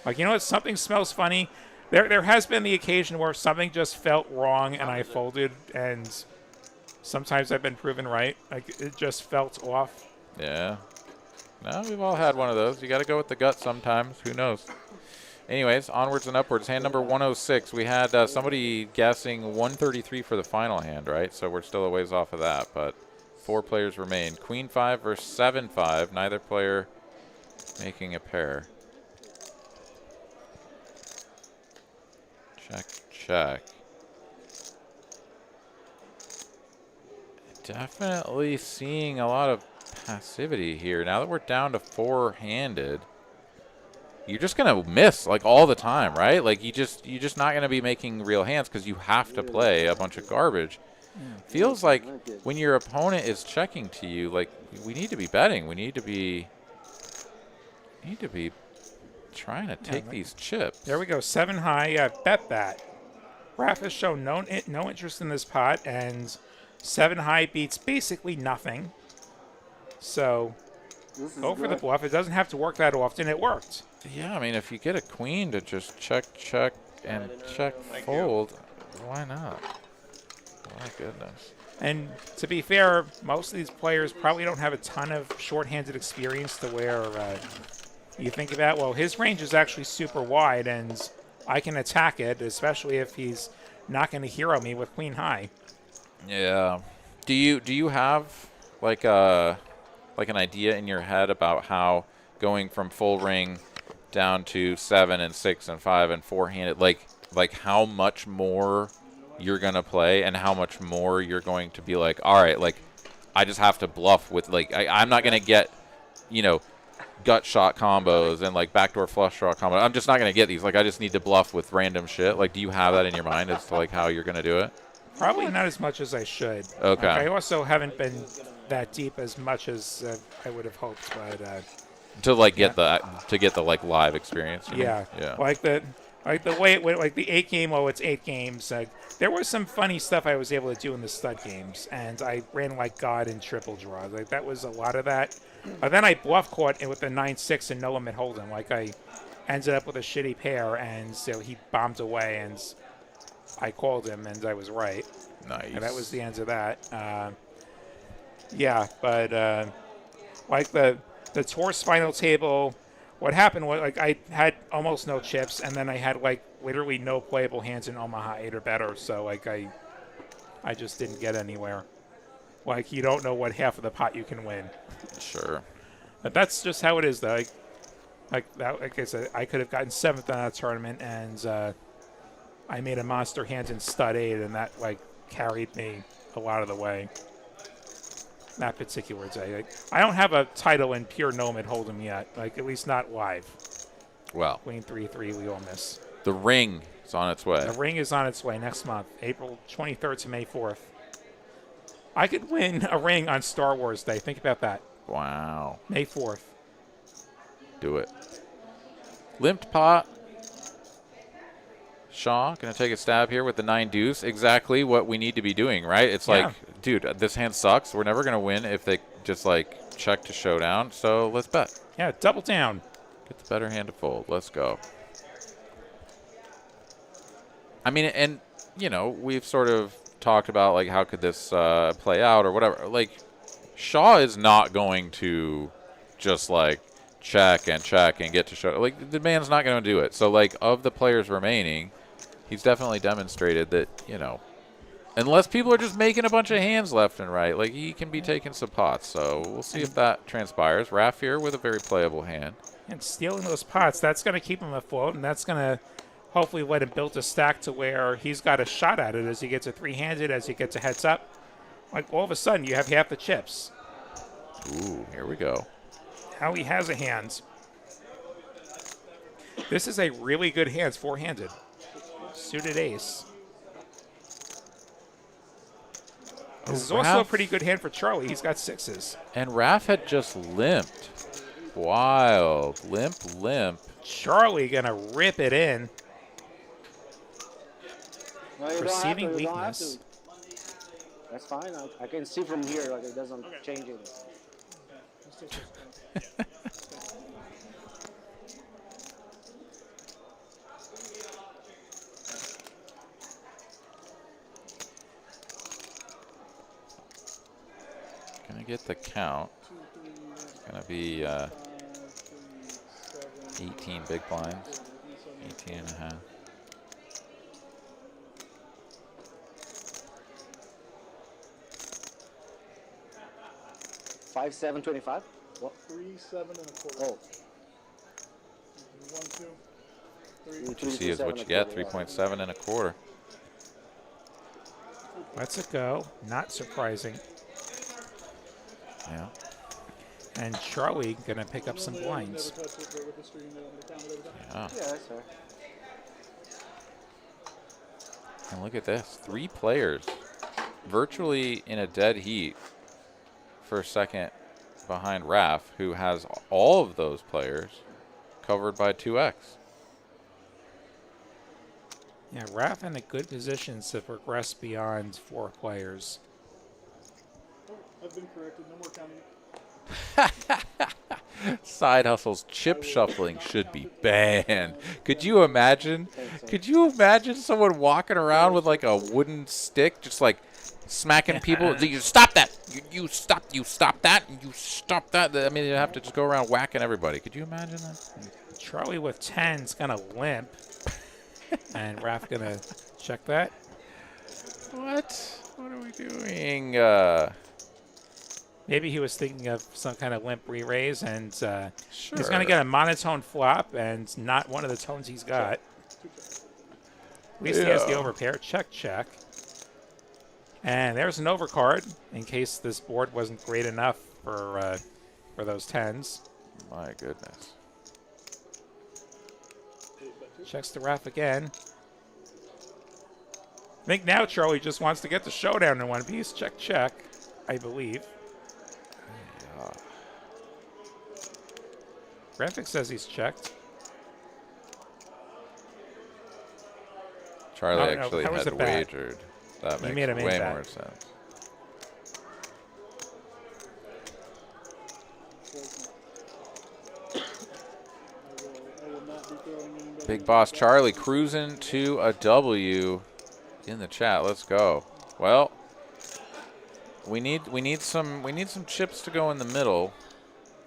like, you know what, something smells funny. There has been the occasion where something just felt wrong and I folded, and sometimes I've been proven right. Like it just felt off. Yeah. No, we've all had one of those. You got to go with the gut sometimes. Who knows? Anyways, onwards and upwards. Hand number 106. We had somebody guessing 133 for the final hand, right? So we're still a ways off of that, but 4 players remain. Queen 5 versus 7-5. Neither player making a pair. Check, check. Definitely seeing a lot of passivity here. Now that we're down to 4-handed, you're just gonna miss like all the time, right? Like you're just not gonna be making real hands because you have to play a bunch of garbage. Feels like when your opponent is checking to you, like we need to be betting. We need to be trying to take these chips. There we go, 7 high. Bet that. Raph has shown no interest in this pot, and 7 high beats basically nothing. So go for the bluff. It doesn't have to work that often. It worked. Yeah, I mean, if you get a queen to just check, and check fold, why not? My goodness. And to be fair, most of these players probably don't have a ton of short-handed experience to where you think about, well, his range is actually super wide, and I can attack it, especially if he's not going to hero me with queen high. Yeah. Do you have like an idea in your head about how going from full ring down to 7 and 6 and 5 and 4-handed, like how much more you're gonna play and how much more you're going to be like, all right, like I just have to bluff with like I'm not gonna get, gut shot combos and like backdoor flush draw combos. I'm just not gonna get these. Like I just need to bluff with random shit. Like, do you have that in your mind as to like how you're gonna do it? Probably not as much as I should. Okay. Like, I also haven't been that deep as much as I would have hoped, but to get the like live experience. Yeah. Yeah. Like the way it went, like the 8 game. Oh, it's 8 games. There was some funny stuff I was able to do in the stud games, and I ran like God in triple draws. Like that was a lot of that. Then I bluff caught it with the 9-6 and no limit hold'em. Like I ended up with a shitty pair, and so he bombed away, and I called him, and I was right. Nice. And that was the end of that. Yeah, but like the tour's final table, what happened was like I had almost no chips, and then I had like literally no playable hands in Omaha 8 or better. So like I just didn't get anywhere. Like you don't know what half of the pot you can win. Sure. But that's just how it is, though. Like I said, I could have gotten 7th in that tournament, and I made a monster hand in stud 8, and that like carried me a lot of the way. That particular day. Like, I don't have a title in pure no mid hold'em yet. Like at least not live. Well. Queen 3-3, we all miss. The ring is on its way. The ring is on its way next month, April 23rd to May 4th. I could win a ring on Star Wars Day. Think about that. Wow. May 4th. Do it. Limped pot. Shaw going to take a stab here with the 9 deuce. Exactly what we need to be doing, right? It's like, dude, this hand sucks. We're never going to win if they just like check to showdown. So let's bet. Yeah, double down. Get the better hand to fold. Let's go. I mean, and, you know, we've sort of talked about, like, how could this play out or whatever. Like, Shaw is not going to just, like, check and get to show. Like, the man's not going to do it. So, like, of the players remaining, he's definitely demonstrated that, you know, unless people are just making a bunch of hands left and right, like, he can be taking some pots. So we'll see if that transpires. Raph here with a very playable hand. And stealing those pots, that's going to keep him afloat, and that's going to hopefully let him build a stack to where he's got a shot at it as he gets a 3-handed, as he gets a heads up. Like, all of a sudden, you have half the chips. Ooh, here we go. Now he has a hand. This is a really good hand, 4-handed. Suited ace. This is also a pretty good hand for Charlie. He's got 6s. And Raph had just limped. Wild. Limp. Charlie going to rip it in. No, you Perceiving don't have to, weakness. That's fine. I can see from here, like, it doesn't change it. Gonna get the count. It's gonna be 18 big blinds. 18 and a half. Five, 7, 25. What? 3, 7 and a quarter. Oh. 1, 2, 3. See is what you get. 3.7 and a quarter. Let's it go. Not surprising. Yeah. And Charlie going to pick up some blinds. Yeah. Yeah, that's fair. And look at this. 3 players virtually in a dead heat for second behind Raph, who has all of those players covered by 2x. Yeah, Raph in a good position to progress beyond 4 players. I've been corrected. No more counting. Side hustles, chip shuffling should be banned. Could you imagine? Could you imagine someone walking around with like a wooden stick, just like smacking people? You stop that! You stop that! You stop that! I mean, you have to just go around whacking everybody. Could you imagine that? Charlie with 10's gonna limp, and Raph gonna check that. What? What are we doing? Maybe he was thinking of some kind of limp re-raise, and Sure. he's gonna get a monotone flop, and not one of the tones he's got. At least he has the overpair. Check. And there's an overcard in case this board wasn't great enough for those 10s. My goodness. Checks the Raph again. I think now Charlie just wants to get the showdown in one piece. Check, I believe. Yeah. Graphic says he's checked. Charlie Oh, no, actually that was had a bet. wagered. That He makes made a main way bet. more sense. Big Boss Charlie cruising to a W in the chat. Let's go. Well, we need some chips to go in the middle.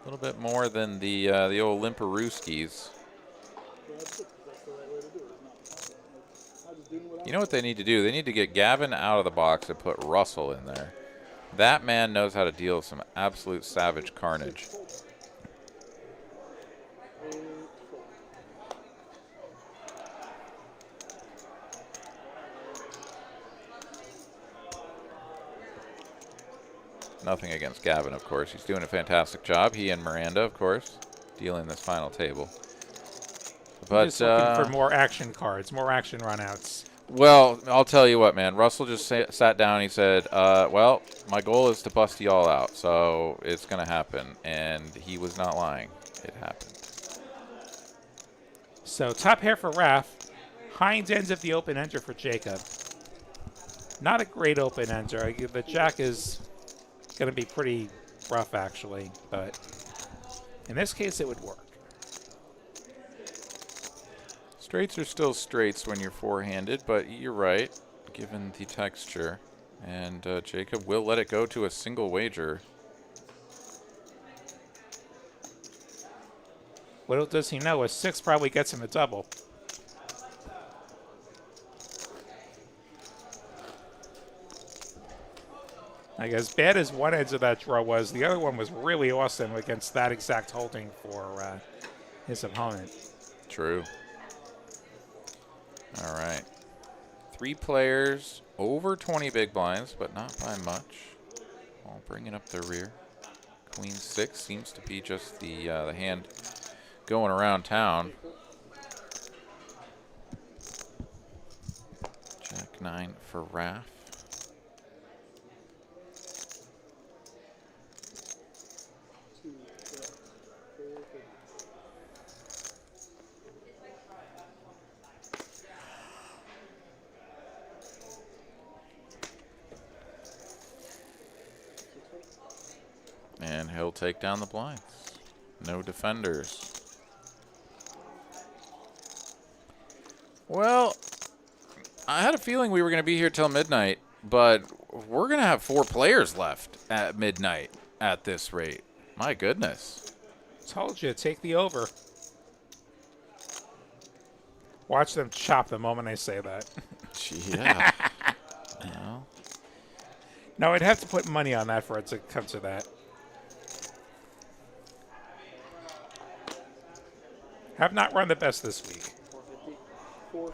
A little bit more than the old Limperooskies. You know what they need to do? They need to get Gavin out of the box and put Russell in there. That man knows how to deal with some absolute savage carnage. Nothing against Gavin, of course. He's doing a fantastic job. He and Miranda, of course, dealing this final table. But just looking for more action cards, more action runouts. Well, I'll tell you what, man. Russell just sat down and he said, well, my goal is to bust you all out, so it's going to happen. And he was not lying. It happened. So top pair for Raph. Hind ends of the open-ender for Jacob. Not a great open-ender. The jack is going to be pretty rough, actually. But in this case, it would work. Straights are still straights when you're four-handed, but you're right, given the texture. And Jacob will let it go to a single wager. Little does he know, a 6 probably gets him a double. Like, as bad as one edge of that draw was, the other one was really awesome against that exact holding for his opponent. True. All right. 3 players, over 20 big blinds, but not by much. All bringing up the rear. Queen 6 seems to be just the hand going around town. Jack 9 for Raph. And he'll take down the blinds. No defenders. Well, I had a feeling we were going to be here till midnight, but we're going to have 4 players left at midnight at this rate. My goodness. Told you, take the over. Watch them chop the moment I say that. Yeah. Well. No, I'd have to put money on that for it to come to that. Have not run the best this week.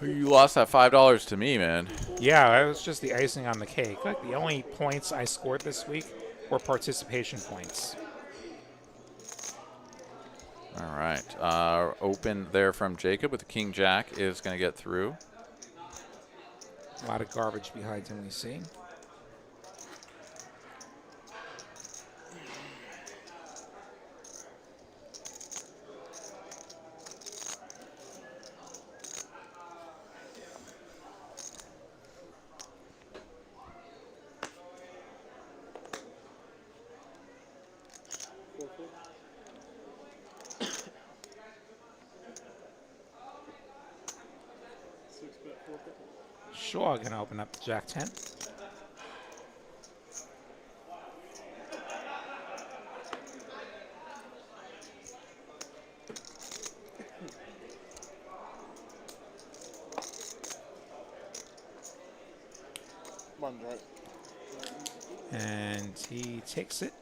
You lost that $5 to me, man. Yeah, that was just the icing on the cake. Like, the only points I scored this week were participation points. All right. Open there from Jacob with the King Jack is going to get through. A lot of garbage behind him, we see. Sure, gonna open up the Jack 10. And he takes it.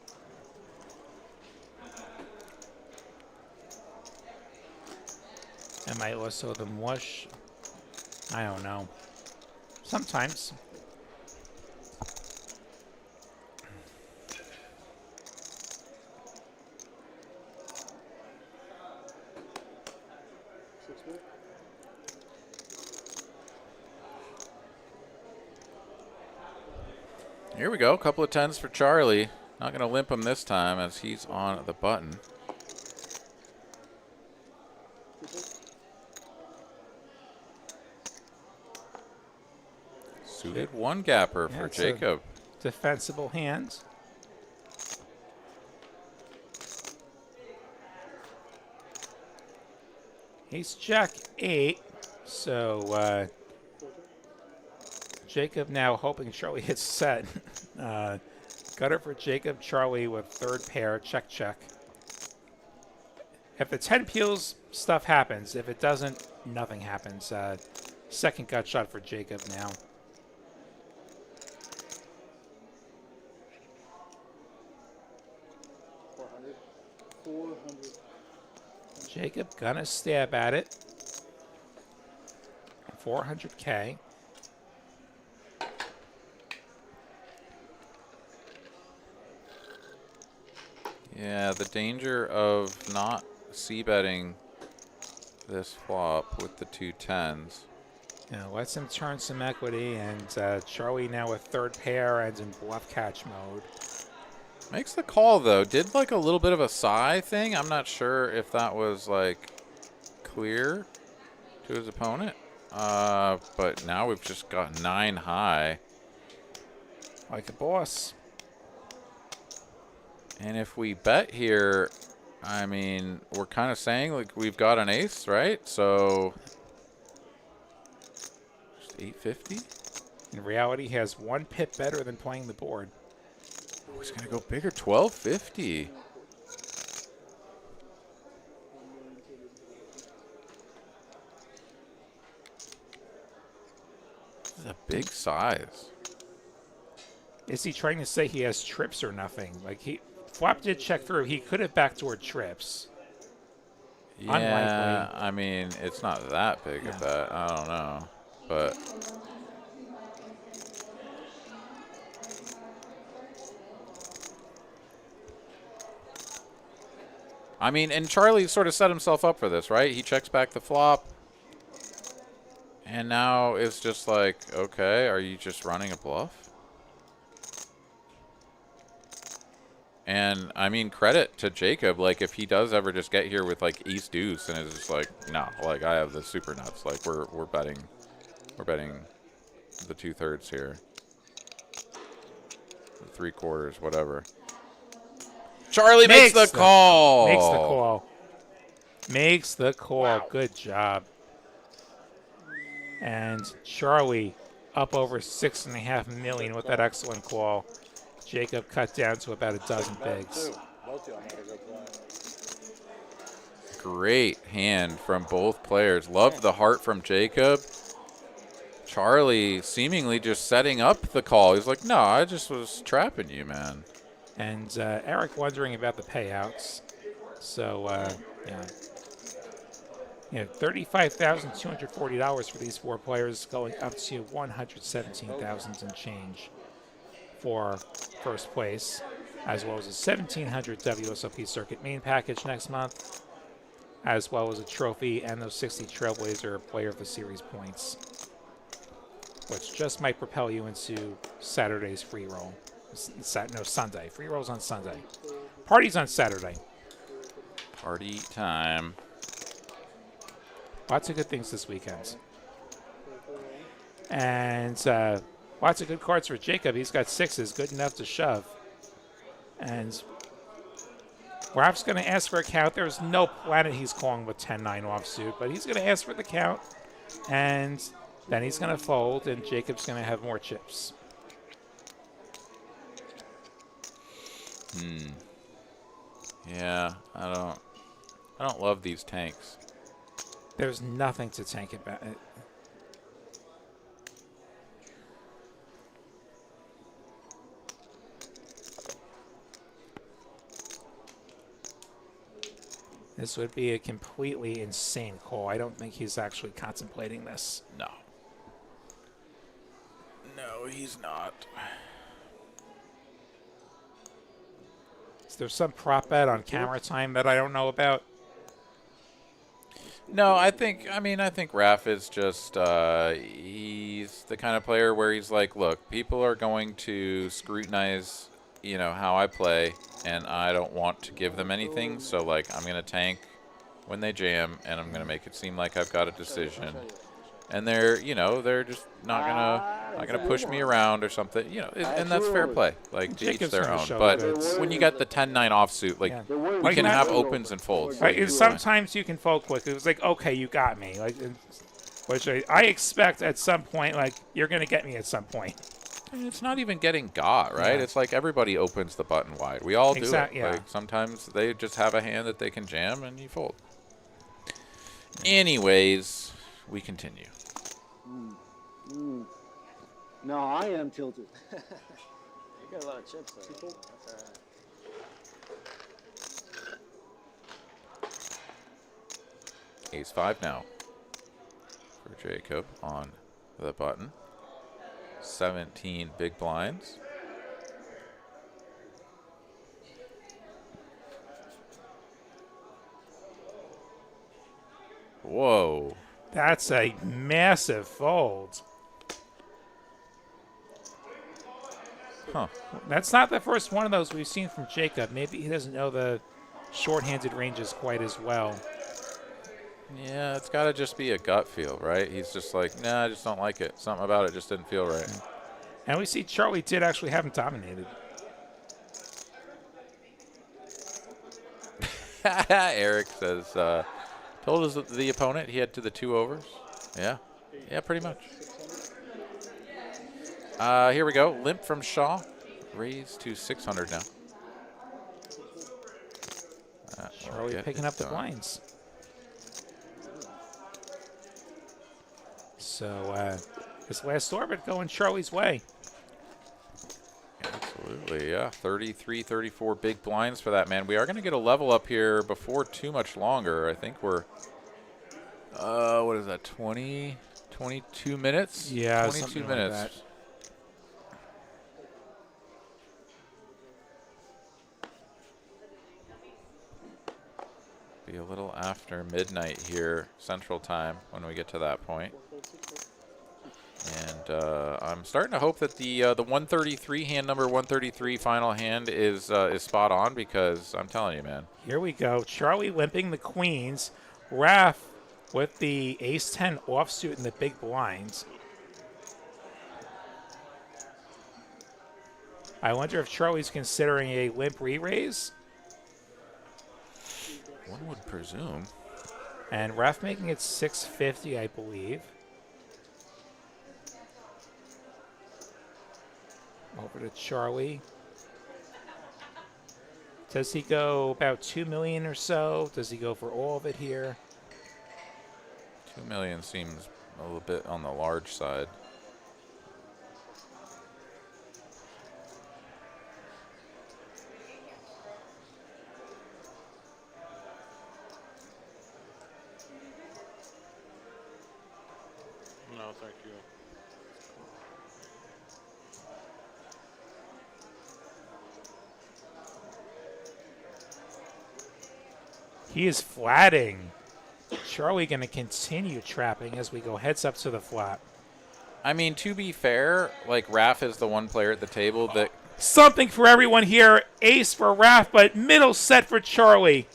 Am I also the mush? I don't know. Sometimes. Here we go. A couple of 10s for Charlie. Not going to limp him this time as he's on the button. Suited 1 gapper for Jacob. Defensible hand. Ace Jack 8. So Jacob now hoping Charlie hits set. Gutter for Jacob. Charlie with 3rd pair. Check, check. If the 10 peels, stuff happens. If it doesn't, nothing happens. 2nd gut shot for Jacob now. Jacob gonna stab at it. 400K. Yeah, the danger of not c-betting this flop with the 2 10s. Lets him turn some equity, and Charlie now with third pair and in bluff catch mode. Makes the call, though. Did like a little bit of a sigh thing. I'm not sure if that was like clear to his opponent. But now we've just got 9 high. Like a boss. And if we bet here, I mean, we're kind of saying like we've got an ace, right? So just 850. In reality, he has 1 pip better than playing the board. Oh, he's gonna go bigger, 1250. This is a big size. Is he trying to say he has trips or nothing? Like flop did check through. He could have backdoor trips. Yeah, Unlikely. I mean, it's not that big a bet. I don't know, but I mean, and Charlie sort of set himself up for this, right? He checks back the flop, and now it's just like, okay, are you just running a bluff? And I mean, credit to Jacob. Like, if he does ever just get here with like ace deuce, and is just like, no, like I have the super nuts. Like we're betting the 2/3 here, the 3/4, whatever. Charlie makes the call. Makes the call. Makes the call. Wow. Good job. And Charlie up over 6.5 million with that excellent call. Jacob cut down to about a dozen bigs. Great hand from both players. Loved the heart from Jacob. Charlie seemingly just setting up the call. He's like, no, I just was trapping you, man. And Eric wondering about the payouts. So, $35,240 for these 4 players, going up to $117,000 and change for first place, as well as a $1,700 WSOP circuit main package next month, as well as a trophy and those 60 Trailblazer Player of the Series points, which just might propel you into Saturday's free roll. No, Sunday. Free rolls on Sunday. Parties on Saturday. Party time. Lots of good things this weekend. And lots of good cards for Jacob. He's got 6s, good enough to shove. And Ralph's going to ask for a count. There's no planet he's calling with 10-9 offsuit, but he's going to ask for the count. And then he's going to fold, and Jacob's going to have more chips. Yeah, I don't love these tanks. There's nothing to tank about it. This would be a completely insane call. I don't think he's actually contemplating this. No. No, he's not. Is there some prop bet on camera time that I don't know about? No, I think Raph is just, he's the kind of player where he's like, look, people are going to scrutinize, how I play, and I don't want to give them anything, so, like, I'm going to tank when they jam, and I'm going to make it seem like I've got a decision. And they're just not gonna push me around or something, and that's fair play. Like, to each their own. But when you got the 10-9 offsuit, like, we can have opens and folds. Right, sometimes you can fold quick. It was like, okay, you got me. Like, which I expect at some point, like, you're gonna get me at some point. And it's not even getting got, right? Yeah. It's like everybody opens the button wide. We all do it. Yeah. Like, sometimes they just have a hand that they can jam and you fold. Anyways, we continue. No, I am tilted. You got a lot of chips, though. That's all right. Ace-5 now for Jacob on the button. 17 big blinds. Whoa. That's a massive fold. Huh. That's not the first one of those we've seen from Jacob. Maybe he doesn't know the shorthanded ranges quite as well. Yeah, it's got to just be a gut feel, right? He's just like, nah, I just don't like it. Something about it just didn't feel right. And we see Charlie did actually have him dominated. Eric says, told us the opponent he had to the 2 overs. Yeah. Yeah, pretty much. Here we go. Limp from Shaw. Raised to 600 now. Charlie picking up the blinds. So this last orbit going Charlie's way. Absolutely, yeah. 33, 34 big blinds for that man. We are going to get a level up here before too much longer. I think we're, what is that, 20, 22 minutes? Yeah, 22 minutes. Like that. Be a little after midnight here, Central Time, when we get to that point. And I'm starting to hope that the 133 hand number 133 final hand is spot on, because I'm telling you, man. Here we go. Charlie limping the queens. Raph with the ace-10 offsuit and the big blinds. I wonder if Charlie's considering a limp re-raise. One would presume. And Raph making it 650, I believe. Over to Charlie. Does he go about 2 million or so? Does he go for all of it here? 2 million seems a little bit on the large side. No, thank you. He is flatting. Charlie going to continue trapping as we go heads up to the flop. I mean, to be fair, like, Raph is the one player at the table that... Something for everyone here. Ace for Raph, but middle set for Charlie.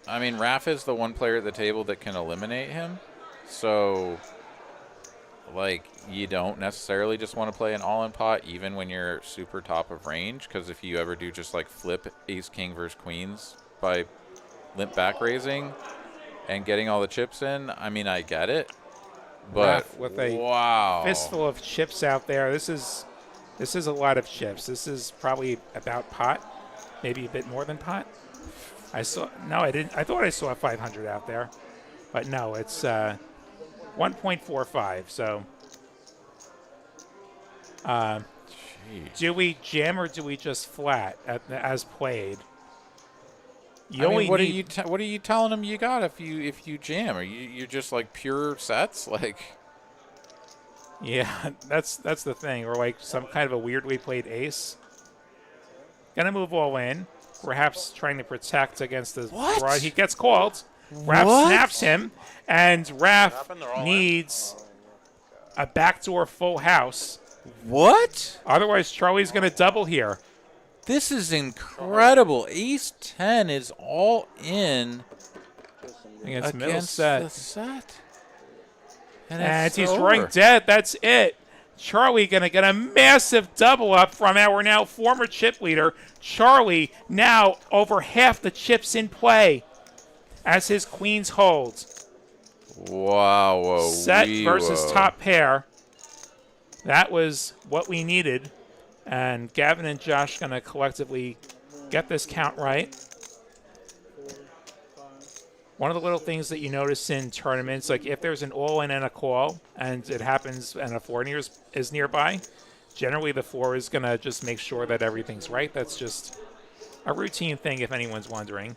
I mean, Raph is the one player at the table that can eliminate him. So, like, you don't necessarily just want to play an all-in pot even when you're super top of range, because if you ever do just, like, flip ace-king versus queens by limp back raising and getting all the chips in, I mean, I get it. But, Raph with a wow. fistful of chips out there. This is a lot of chips. This is probably about pot, maybe a bit more than pot. I thought I saw a 500 out there, but no, it's 1.45. So, do we jam or do we just flat as played? What are you telling them you got if you jam? Are you're just like pure sets, like? Yeah, that's the thing, or like some kind of a weirdly played ace. Gonna move all in, perhaps trying to protect against the broad. He gets called. Raph snaps him, and Raph needs a backdoor full house. What? Otherwise, Charlie's gonna double here. This is incredible. Ace 10 is all in against middle set. The set. And he's drawing dead. That's it. Charlie going to get a massive double up from our now former chip leader. Charlie now over half the chips in play as his queens hold. Wow. Whoa, set versus top pair. That was what we needed. And Gavin and Josh going to collectively get this count right. One of the little things that you notice in tournaments, like if there's an all-in and a call, and it happens and a 4 is nearby, generally the 4 is going to just make sure that everything's right. That's just a routine thing if anyone's wondering.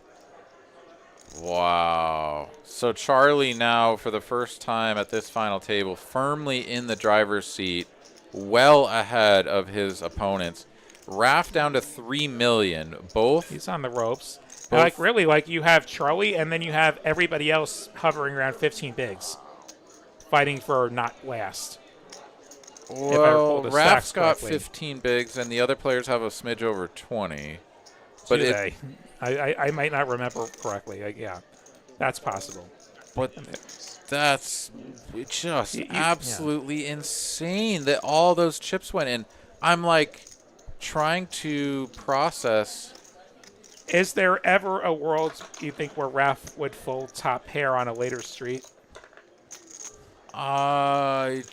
Wow. So Charlie now, for the first time at this final table, firmly in the driver's seat, well ahead of his opponents. Raph down to 3 million. Both. He's on the ropes. Like, really, like, you have Charlie, and then you have everybody else hovering around 15 bigs, fighting for not last. Well, Raph's got correctly. 15 bigs, and the other players have a smidge over 20. But do they? I might not remember correctly. Yeah, that's possible. But that's just absolutely insane that all those chips went in. I'm like trying to process. Is there ever a world you think where Raph would fold top pair on a later street? I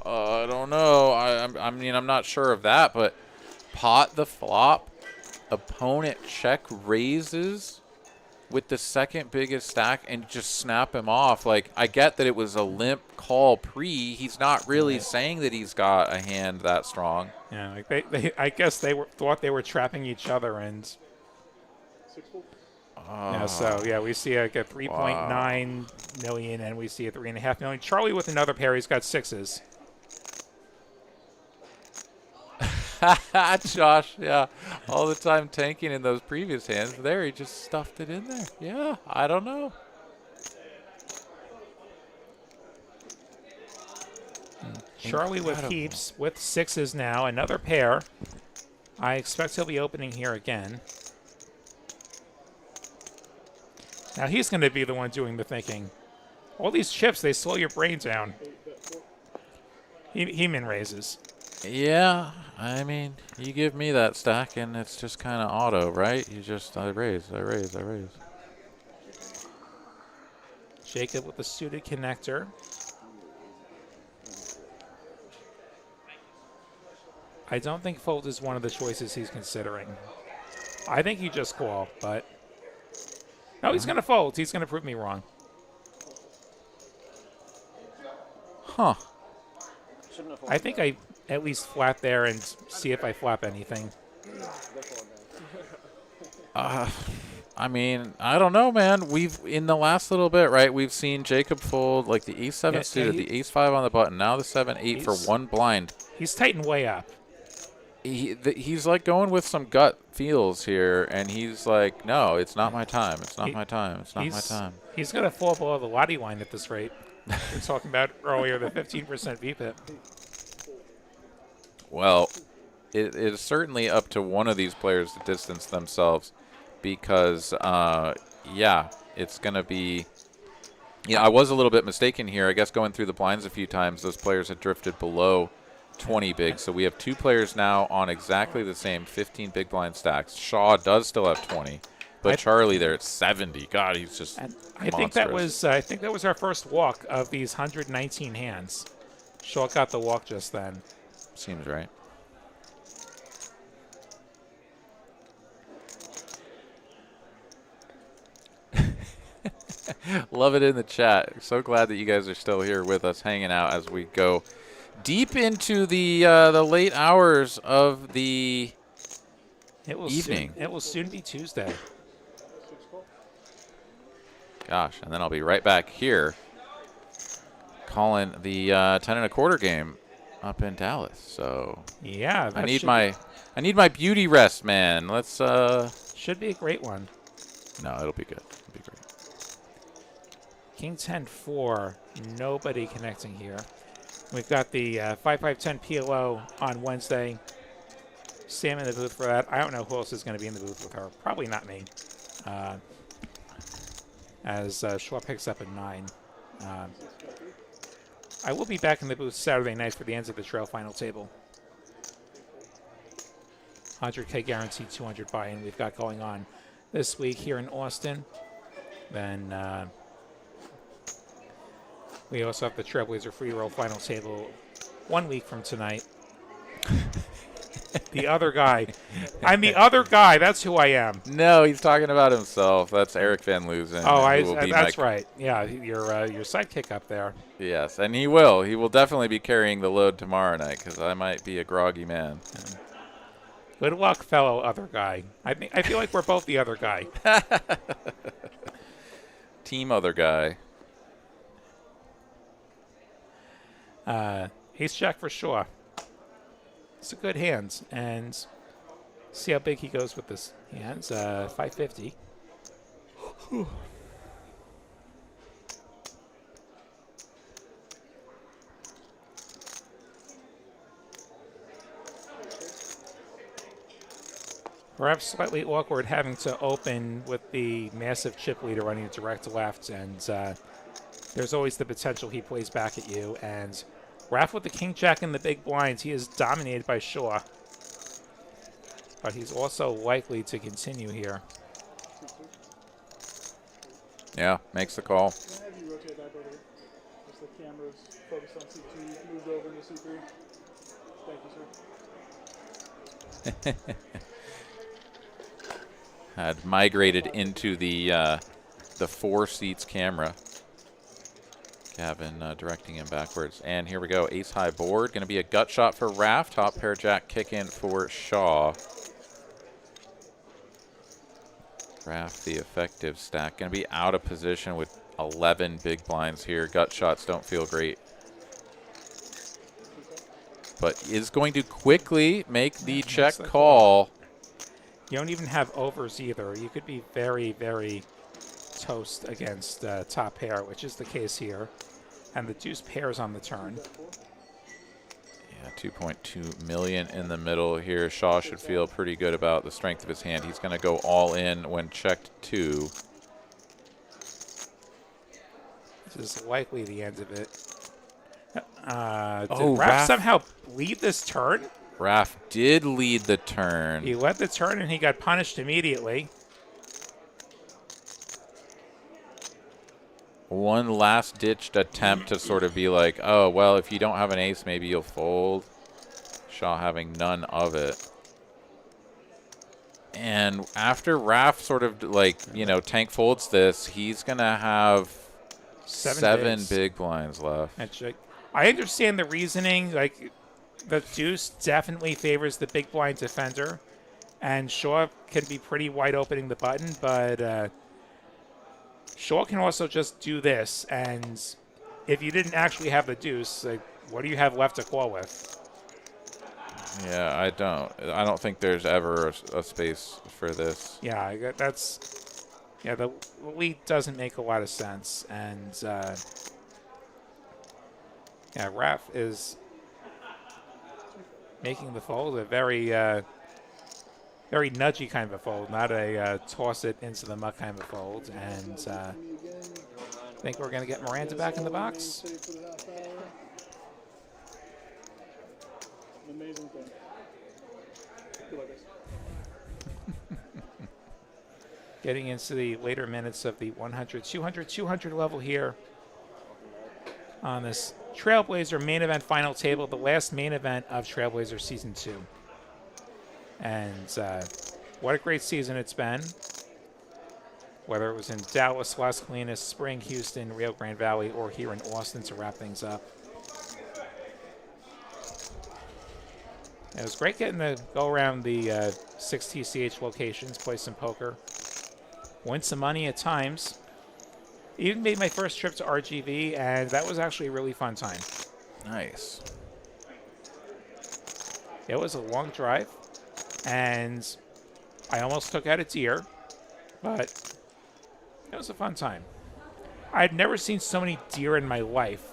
don't know. I mean, I'm not sure of that, but pot the flop, opponent check raises with the second biggest stack and just snap him off. Like, I get that it was a limp call pre. He's not really saying that he's got a hand that strong. Yeah, like they I guess they thought they were trapping each other, and yeah. So yeah, we see like a 3.9 million, and we see a 3.5 million. Charlie with another pair. He's got sixes. Josh, yeah, all the time tanking in those previous hands. There, he just stuffed it in there. Yeah, I don't know. Charlie with heaps, with sixes now. Another pair. I expect he'll be opening here again. Now he's going to be the one doing the thinking. All these chips, they slow your brain down. He min raises. Yeah, I mean, you give me that stack, and it's just kind of auto, right? You just, I raise. Jacob with the suited connector. I don't think fold is one of the choices he's considering. I think he just call, but... No, he's going to fold. He's going to prove me wrong. Huh. I think I at least flat there and see if I flap anything. I mean, I don't know, man. We've, in the last little bit, right, we've seen Jacob fold like the ace-7 suited, the ace-5 on the button, now the 7-8 for one blind. He's tightened way up. He's like going with some gut feels here, and he's like, no, it's not my time. It's not my time. It's not my time. He's going to fall below the Lottie line at this rate. We were talking about earlier, the 15% VPIP. Well, it is certainly up to one of these players to distance themselves because, yeah, it's going to be... Yeah, I was a little bit mistaken here. I guess going through the blinds a few times, those players had drifted below 20 big. So we have two players now on exactly the same 15 big blind stacks. Shaw does still have 20, but Charlie there at 70. God, he's just I think that was our first walk of these 119 hands. Shaw got the walk just then. Seems right. Love it in the chat. So glad that you guys are still here with us, hanging out as we go deep into the late hours of the evening. It will soon be Tuesday. Gosh, and then I'll be right back here calling the 10 1/4 game up in Dallas. So yeah, I need my beauty rest, man. Let's should be a great one. No, it'll be good. It'll be great. King 10-4, nobody connecting here. We've got the 5-5-10 PLO on Wednesday. Sam in the booth for that. I don't know who else is going to be in the booth with her. Probably not me. As Shaw picks up at 9. I will be back in the booth Saturday night for the ends of the trail final table. 100K guaranteed 200 buy-in we've got going on this week here in Austin. Then we also have the Trailblazer freeroll final table 1 week from tonight. The other guy. I'm the other guy. That's who I am. No, he's talking about himself. That's Eric Van Loozen. Oh, that's right. Yeah, your sidekick up there. Yes, and he will. He will definitely be carrying the load tomorrow night because I might be a groggy man. Good luck, fellow other guy. I feel like we're both the other guy. Team other guy. Ace Jack for sure. It's a good hand, and See how big he goes with this hands. 550. Perhaps slightly awkward having to open with the massive chip leader running direct left, and there's always the potential he plays back at you. And Raph with the king jack in the big blinds, he is dominated by Shaw. But he's also likely to continue here. Yeah, makes the call. Can I have you rotate back over here? Just the camera's focused on C2, moved over into C3. Thank you, sir. Had migrated into the 4 seats camera. Gavin directing him backwards. And here we go. Ace high board. Going to be a gut shot for Raph. Top pair jack kick in for Shaw. Raph, the effective stack. Going to be out of position with 11 big blinds here. Gut shots don't feel great. But is going to quickly make the check call. You don't even have overs either. You could be very, very toast against top pair, which is the case here. And the deuce pairs on the turn. Yeah, 2.2 million in the middle here. Shaw should feel pretty good about the strength of his hand. He's going to go all in when checked 2. This is likely the end of it. Did Raph Raph somehow lead this turn? Raph did lead the turn. He led the turn and he got punished immediately. One last-ditched attempt to sort of be like, oh, well, if you don't have an ace, maybe you'll fold. Shaw having none of it. And after Raph sort of, like, you know, tank folds this, he's going to have 7 big blinds left. I understand the reasoning. Like, the deuce definitely favors the big blind defender, and Shaw can be pretty wide opening the button, but Shaw can also just do this, and if you didn't actually have the deuce, like, what do you have left to call with? Yeah, I don't think there's ever a space for this. Yeah, the lead doesn't make a lot of sense, and yeah, Raph is making the fold a very very nudgy kind of a fold, not a toss it into the muck kind of a fold. And I think we're going to get Miranda back in the box. Amazing thing. Getting into the later minutes of the 100, 200, 200 level here on this Trailblazer main event final table, the last main event of Trailblazer Season 2. And what a great season it's been. Whether it was in Dallas, Las Colinas, Spring, Houston, Rio Grande Valley, or here in Austin to wrap things up. It was great getting to go around the 6 TCH locations, play some poker, win some money at times. Even made my first trip to RGV, and that was actually a really fun time. Nice. It was a long drive, and I almost took out a deer, but it was a fun time. I'd never seen so many deer in my life.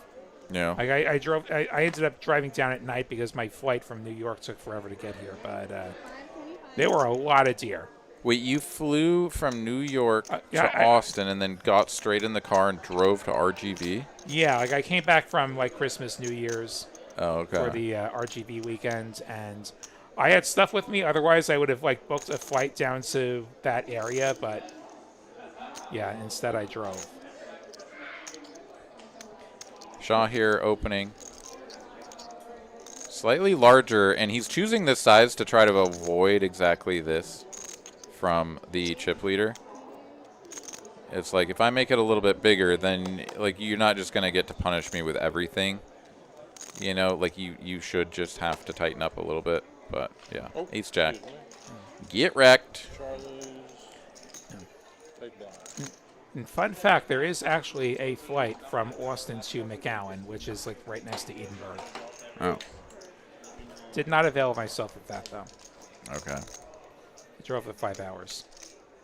Yeah. Like I ended up driving down at night because my flight from New York took forever to get here, but there were a lot of deer. Wait, you flew from New York to Austin and then got straight in the car and drove to RGV? Yeah, like I came back from like Christmas, New Year's for the RGV weekend, and I had stuff with me. Otherwise, I would have like booked a flight down to that area, but yeah, instead I drove. Shaw here opening. Slightly larger, and he's choosing this size to try to avoid exactly this from the chip leader. It's like, if I make it a little bit bigger, then like you're not just going to get to punish me with everything. You know, like you should just have to tighten up a little bit. But yeah, ace jack. Get wrecked. And fun fact, there is actually a flight from Austin to McAllen, which is like right next to Edinburgh. Oh. Did not avail myself of that though. Okay. He drove for 5 hours.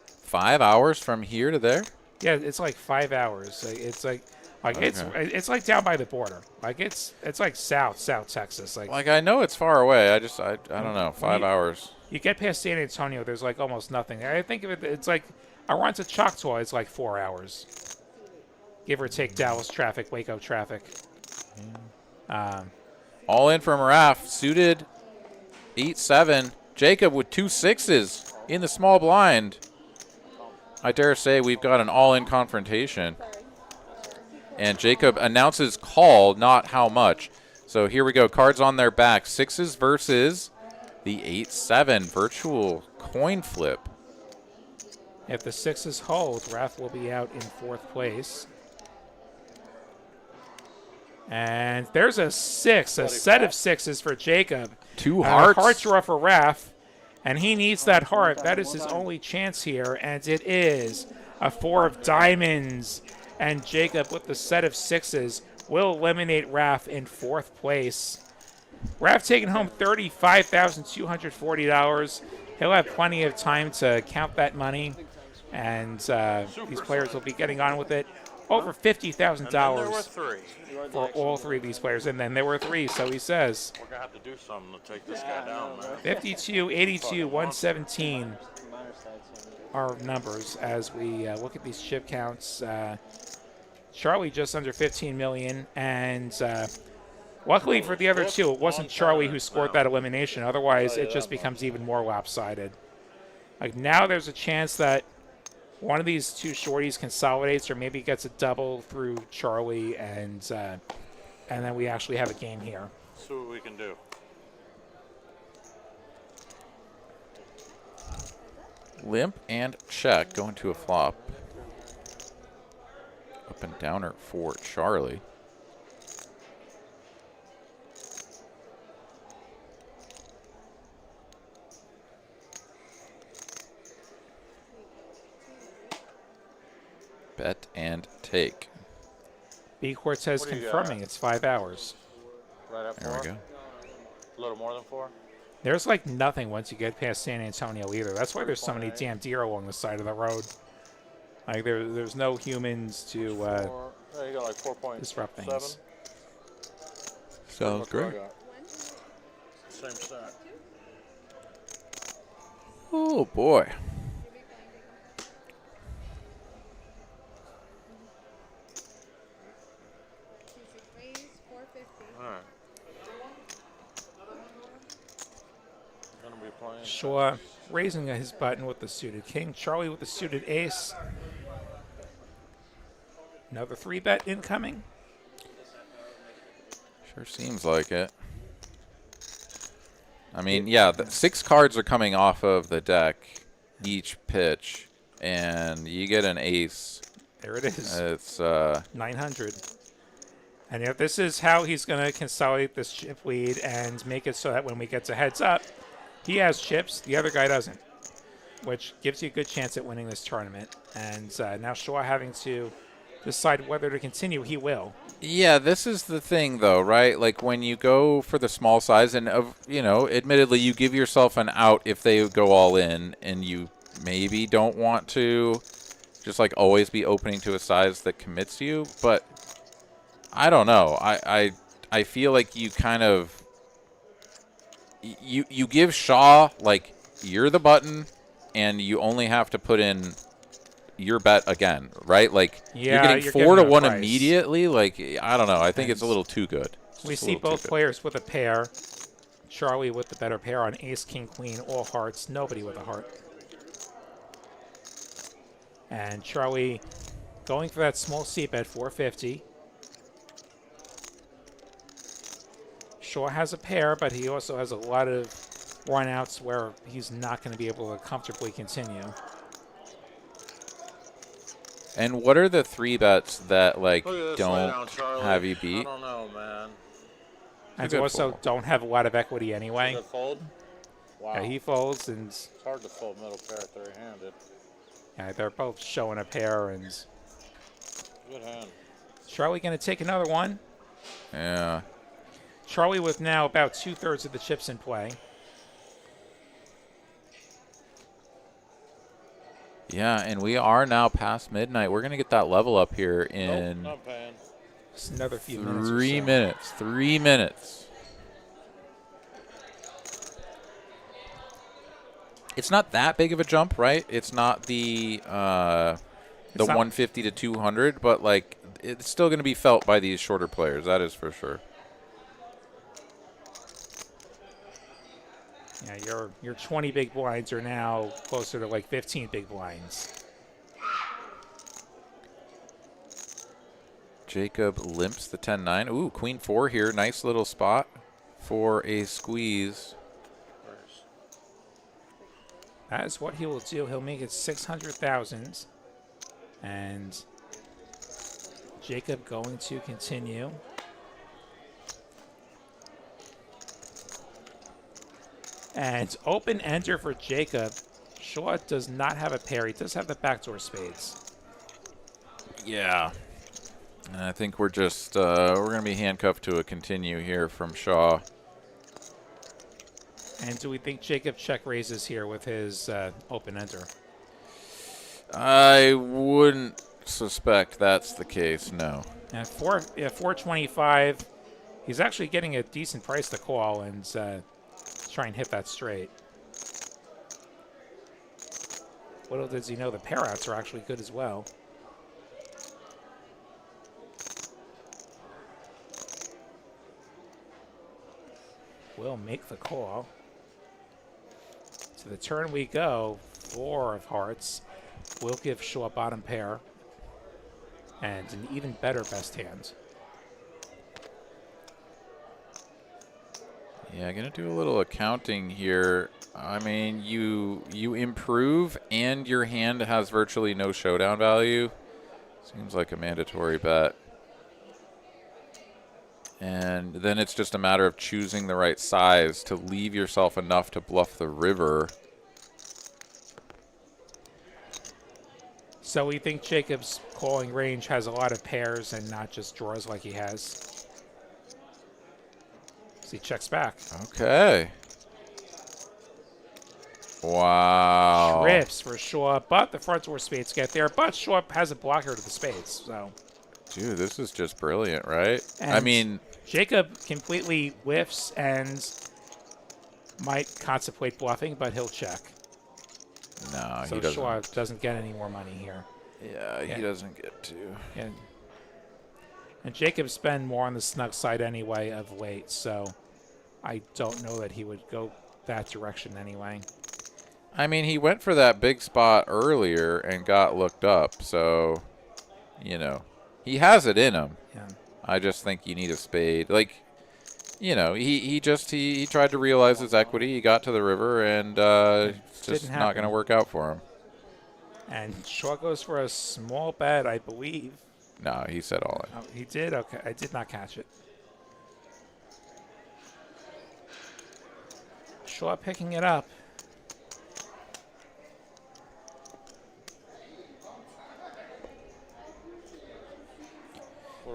5 hours from here to there? Yeah, it's like 5 hours. It's like Okay. it's like down by the border. Like it's like South Texas. Like I know it's far away. I don't know. 5 hours. You get past San Antonio, there's like almost nothing. I think of it. It's like I run to Choctaw. It's like 4 hours, give or take. Dallas traffic, Waco traffic. All in from Raph. Suited 8-7. Jacob with 2 6s in the small blind. I dare say we've got an all-in confrontation. And Jacob announces call, not how much. So here we go. Cards on their back. 6s versus the 8-7 virtual coin flip. If the 6s hold, Raph will be out in 4th place. And there's a 6, a set of 6s for Jacob. 2 hearts. A heart draw for Raph. And he needs that heart. That is his only chance here. And it is a 4 of diamonds. And Jacob, with the set of 6s, will eliminate Raph in 4th place. Raph taking home $35,240. He'll have plenty of time to count that money. And these players will be getting on with it. Over $50,000 for all 3 of these players. And then there were 3, so he says. We're going to have to do something to take this guy down, man. 52, 82, 117 are numbers as we look at these chip counts. Charlie just under 15 million. And luckily for the other 2, it wasn't Charlie who scored that elimination. Otherwise, it just becomes even more lopsided. Like now there's a chance that one of these 2 shorties consolidates or maybe gets a double through Charlie, and then we actually have a game here. See what we can do. Limp and check going to a flop. Up and downer for Charlie. Bet and take. B Cortez confirming it's 5 hours. Right at 4? There we go. A little more than 4? There's like nothing once you get past San Antonio either. That's why there's so many damn deer along the side of the road. Like there's no humans to you got like 4.7. disrupt things. Sounds great. Same set. Oh boy. Shaw raising his button with the suited king. Charlie with the suited ace. Another 3-bet incoming. Sure seems like it. I mean, yeah, the 6 cards are coming off of the deck each pitch, and you get an ace. There it is. It's 900. And if this is how he's going to consolidate this chip lead and make it so that when we get to heads up, he has chips, the other guy doesn't, which gives you a good chance at winning this tournament. And now Shaw having to decide whether to continue, he will. Yeah, this is the thing, though, right? Like, when you go for the small size, and, you know, admittedly, you give yourself an out if they go all in, and you maybe don't want to just, like, always be opening to a size that commits you. But I don't know. I feel like you kind of... You give Shaw, like, you're the button, and you only have to put in your bet again, right? Like, yeah, you're getting 4 to 1 immediately. Like, I don't know. I think it's a little too good. We see both players with a pair. Charlie with the better pair on ace, king, queen, all hearts. Nobody with a heart. And Charlie going for that small seat bet, 450. Shaw has a pair, but he also has a lot of run-outs where he's not going to be able to comfortably continue. And what are the 3 bets that, like, don't down, have you beat? I don't know, man. And also don't have a lot of equity anyway. Does it fold? Wow. Yeah, he folds, and It's hard to fold middle pair three-handed. yeah, they're both showing a pair. And Good hand. Charlie going to take another one. Yeah. Charlie with now about 2/3 of the chips in play. Yeah, and we are now past midnight. We're going to get that level up here in Not paying. Just another few minutes. 3 minutes. 3 minutes. It's not that big of a jump, right? It's not the 150 to 200, but like it's still going to be felt by these shorter players. That is for sure. Yeah, your 20 big blinds are now closer to like 15 big blinds. Jacob limps the 10-9. Ooh, queen 4 here. Nice little spot for a squeeze. That is what he will do. He'll make it 600,000. And Jacob going to continue. And open ender for Jacob. Shaw does not have a pair. He does have the backdoor spades. Yeah. And I think we're just, we're going to be handcuffed to a continue here from Shaw. And do we think Jacob check raises here with his open ender? I wouldn't suspect that's the case, no. And 425. He's actually getting a decent price to call and try and hit that straight. Little does he know the payouts are actually good as well. Will make the call. To the turn we go. 4 of hearts. Will give Shaw bottom pair. And an even better best hand. Yeah, gonna do a little accounting here. I mean, you improve and your hand has virtually no showdown value. Seems like a mandatory bet. And then it's just a matter of choosing the right size to leave yourself enough to bluff the river. So we think Jacob's calling range has a lot of pairs and not just draws like he has. So he checks back. Okay. Wow. Trips for Shaw, but the front door spades get there. But Shaw has a blocker to the spades, so. Dude, this is just brilliant, right? And I mean, Jacob completely whiffs and might contemplate bluffing, but he'll check. no, So he doesn't. Shaw doesn't get any more money here. Yeah, he doesn't get to. And Jacob's been more on the snug side anyway of late, so I don't know that he would go that direction anyway. I mean, he went for that big spot earlier and got looked up, so, you know, he has it in him. Yeah. I just think you need a spade. Like, you know, he tried to realize his equity. He got to the river, and it's just not going to work out for him. And Shaw goes for a small bet, I believe. No, he said all in. Oh, he did? Okay, I did not catch it. Shaw picking it up.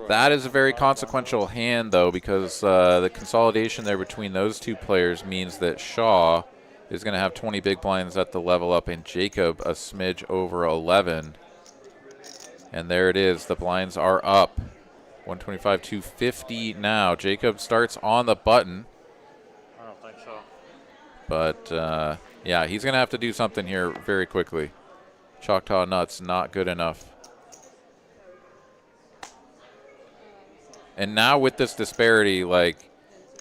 That is a very consequential hand, though, because the consolidation there between those two players means that Shaw is going to have 20 big blinds at the level up and Jacob a smidge over 11. And there it is. The blinds are up. 125 to 50 now. Jacob starts on the button. I don't think so. But, yeah, he's going to have to do something here very quickly. Choctaw nuts, not good enough. And now with this disparity, like,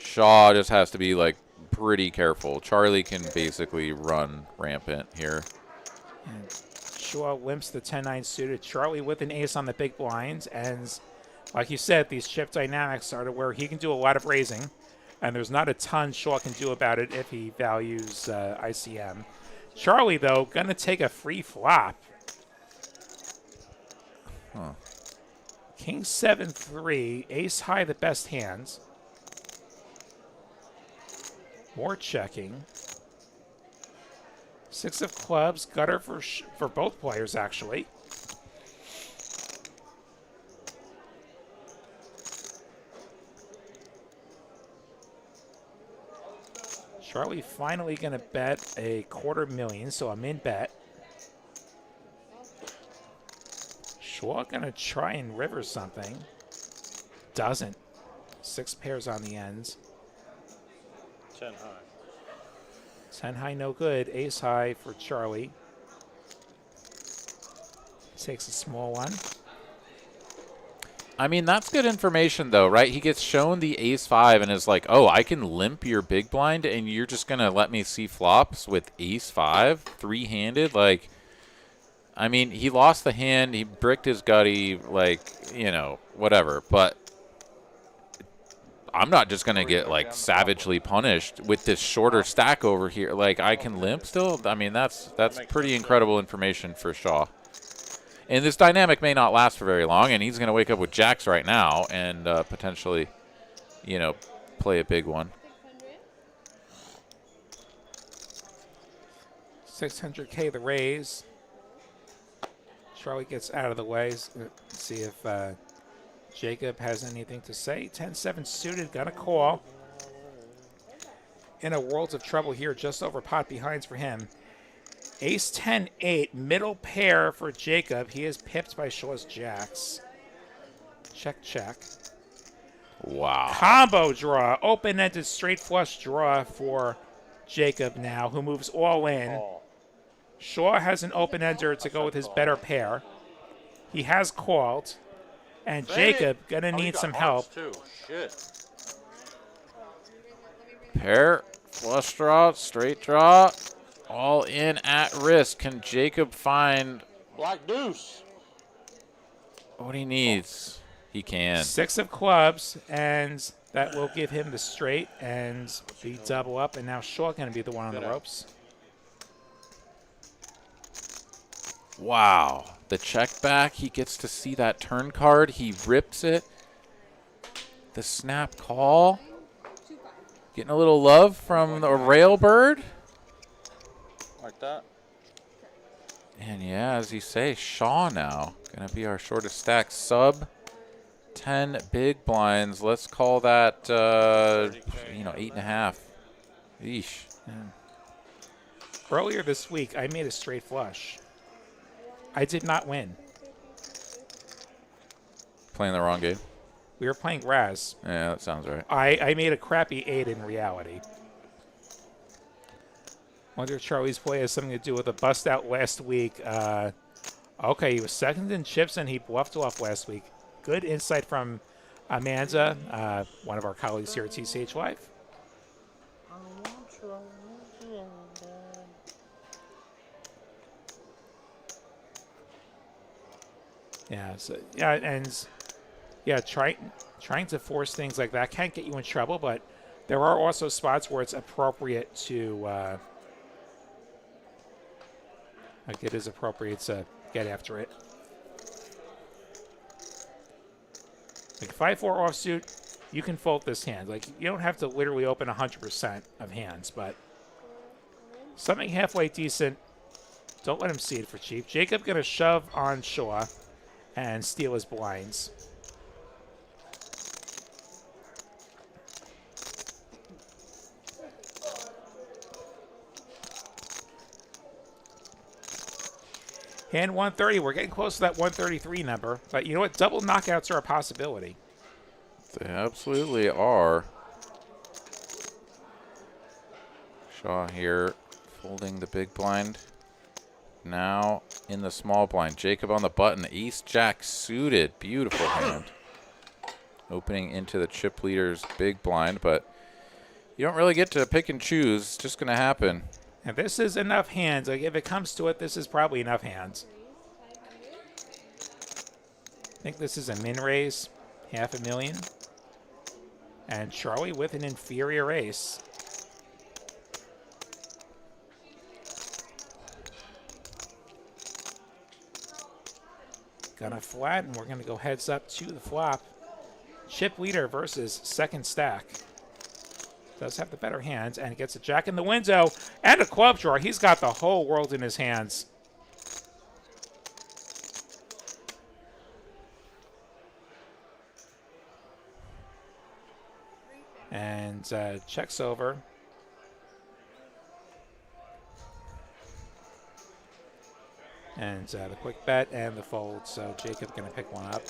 Shaw just has to be, like, pretty careful. Charlie can basically run rampant here. And Shaw limps the 10-9 suited. Charlie with an ace on the big blinds. And like you said, these chip dynamics are to where he can do a lot of raising. And there's not a ton Shaw can do about it if he values ICM. Charlie, though, going to take a free flop. Huh. King 7-3, ace high, the best hands. More checking. 6 of clubs, gutter for both players, actually. Charlie finally going to bet a $250,000, so I'm in bet. Shaw gonna try and river something. Doesn't. 6 pairs on the ends. 10 high. 10 high, no good. Ace high for Charlie. Takes a small one. I mean, that's good information, though, right? He gets shown the ace-5 and is like, oh, I can limp your big blind, and you're just going to let me see flops with ace-5, three-handed? Like, I mean, he lost the hand. He bricked his gutty, like, you know, whatever. But I'm not just going to get, like, savagely punished with this shorter stack over here. Like, I can limp still? I mean, that's pretty incredible information for Shaw. And this dynamic may not last for very long, and he's going to wake up with jacks right now and potentially, you know, play a big one. 600K the raise. Charlie gets out of the way. Let's see if Jacob has anything to say. 10-7 suited, got a call. In a world of trouble here, just over pot behinds for him. Ace 10-8, middle pair for Jacob. He is pipped by Shaw's jacks. Check, check. Wow. Combo draw. Open-ended straight flush draw for Jacob now, who moves all in. Shaw has an open-ender to go with his better pair. He has called. And Jacob going to need some help. Pair, flush draw, straight draw. All in at risk. Can Jacob find Black deuce what he needs? He can. 6 of clubs, and that will give him the straight and the double up. And now Shaw going to be the one on the ropes. Wow. The check back. He gets to see that turn card. He rips it. The snap call. Getting a little love from the Railbird. like that. And yeah, as you say, Shaw now going to be our shortest stack. Sub 10 big blinds. Let's call that, 8.5. Eesh. Yeah. Earlier this week, I made a straight flush. I did not win. Playing the wrong game. We were playing Raz. Yeah, that sounds right. I made a crappy 8 in reality. Wonder if Charlie's play has something to do with a bust out last week. Okay, he was second in chips and he bluffed off last week. Good insight from Amanda, one of our colleagues here at TCH Live. Yeah, so yeah, and yeah, trying to force things like that can get you in trouble, but there are also spots where it's appropriate to like it is appropriate to get after it. Like 5-4 offsuit, you can fold this hand. Like you don't have to literally open 100% of hands, but something halfway decent. Don't let him see it for cheap. Jacob gonna shove on Shaw and steal his blinds. Hand 130. We're getting close to that 133 number. But you know what? Double knockouts are a possibility. They absolutely are. Shaw here folding the big blind. Now in the small blind. Jacob on the button. Ace Jack suited. Beautiful hand. Opening into the chip leader's big blind, but you don't really get to pick and choose. It's just going to happen. And this is enough hands. Like if it comes to it, this is probably enough hands. I think this is a min raise, $500,000. And Charlie with an inferior ace. Gonna flat, and we're gonna go heads up to the flop. Chip leader versus second stack. Does have the better hands and gets a jack in the window and a club draw. He's got the whole world in his hands. And checks over. And the quick bet and the fold. So Jacob going to pick one up.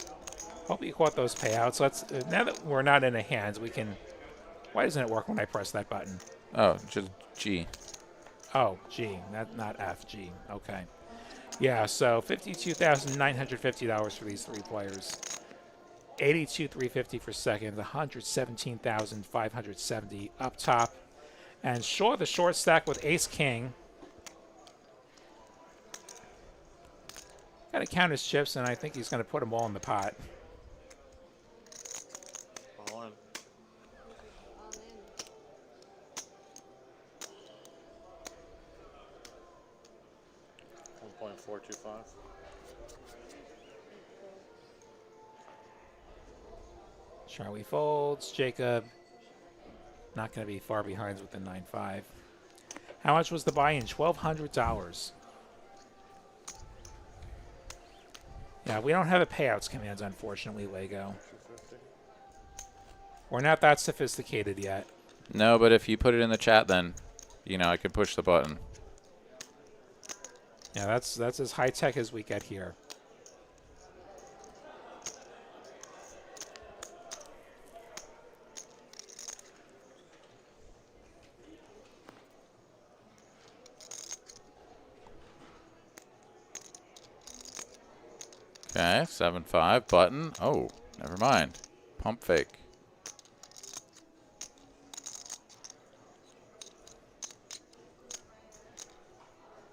Hope you caught those payouts. Let's now that we're not in the hands, we can. Why doesn't it work when I press that button? Oh, just G. Oh, G, not F, G. Okay. Yeah, so $52,950 for these three players. $82,350 for second. $117,570 up top. And Shaw, the short stack with Ace King. Got to count his chips, and I think he's going to put them all in the pot. All in. $1.425. Charlie folds. Jacob not going to be far behind with the 9-5. How much was the buy-in? $1,200. Yeah, we don't have a payouts command, unfortunately, Lego. We're not that sophisticated yet. No, but if you put it in the chat, then, you know, I could push the button. Yeah, that's as high-tech as we get here. Okay, 7-5 button. Oh, never mind. Pump fake.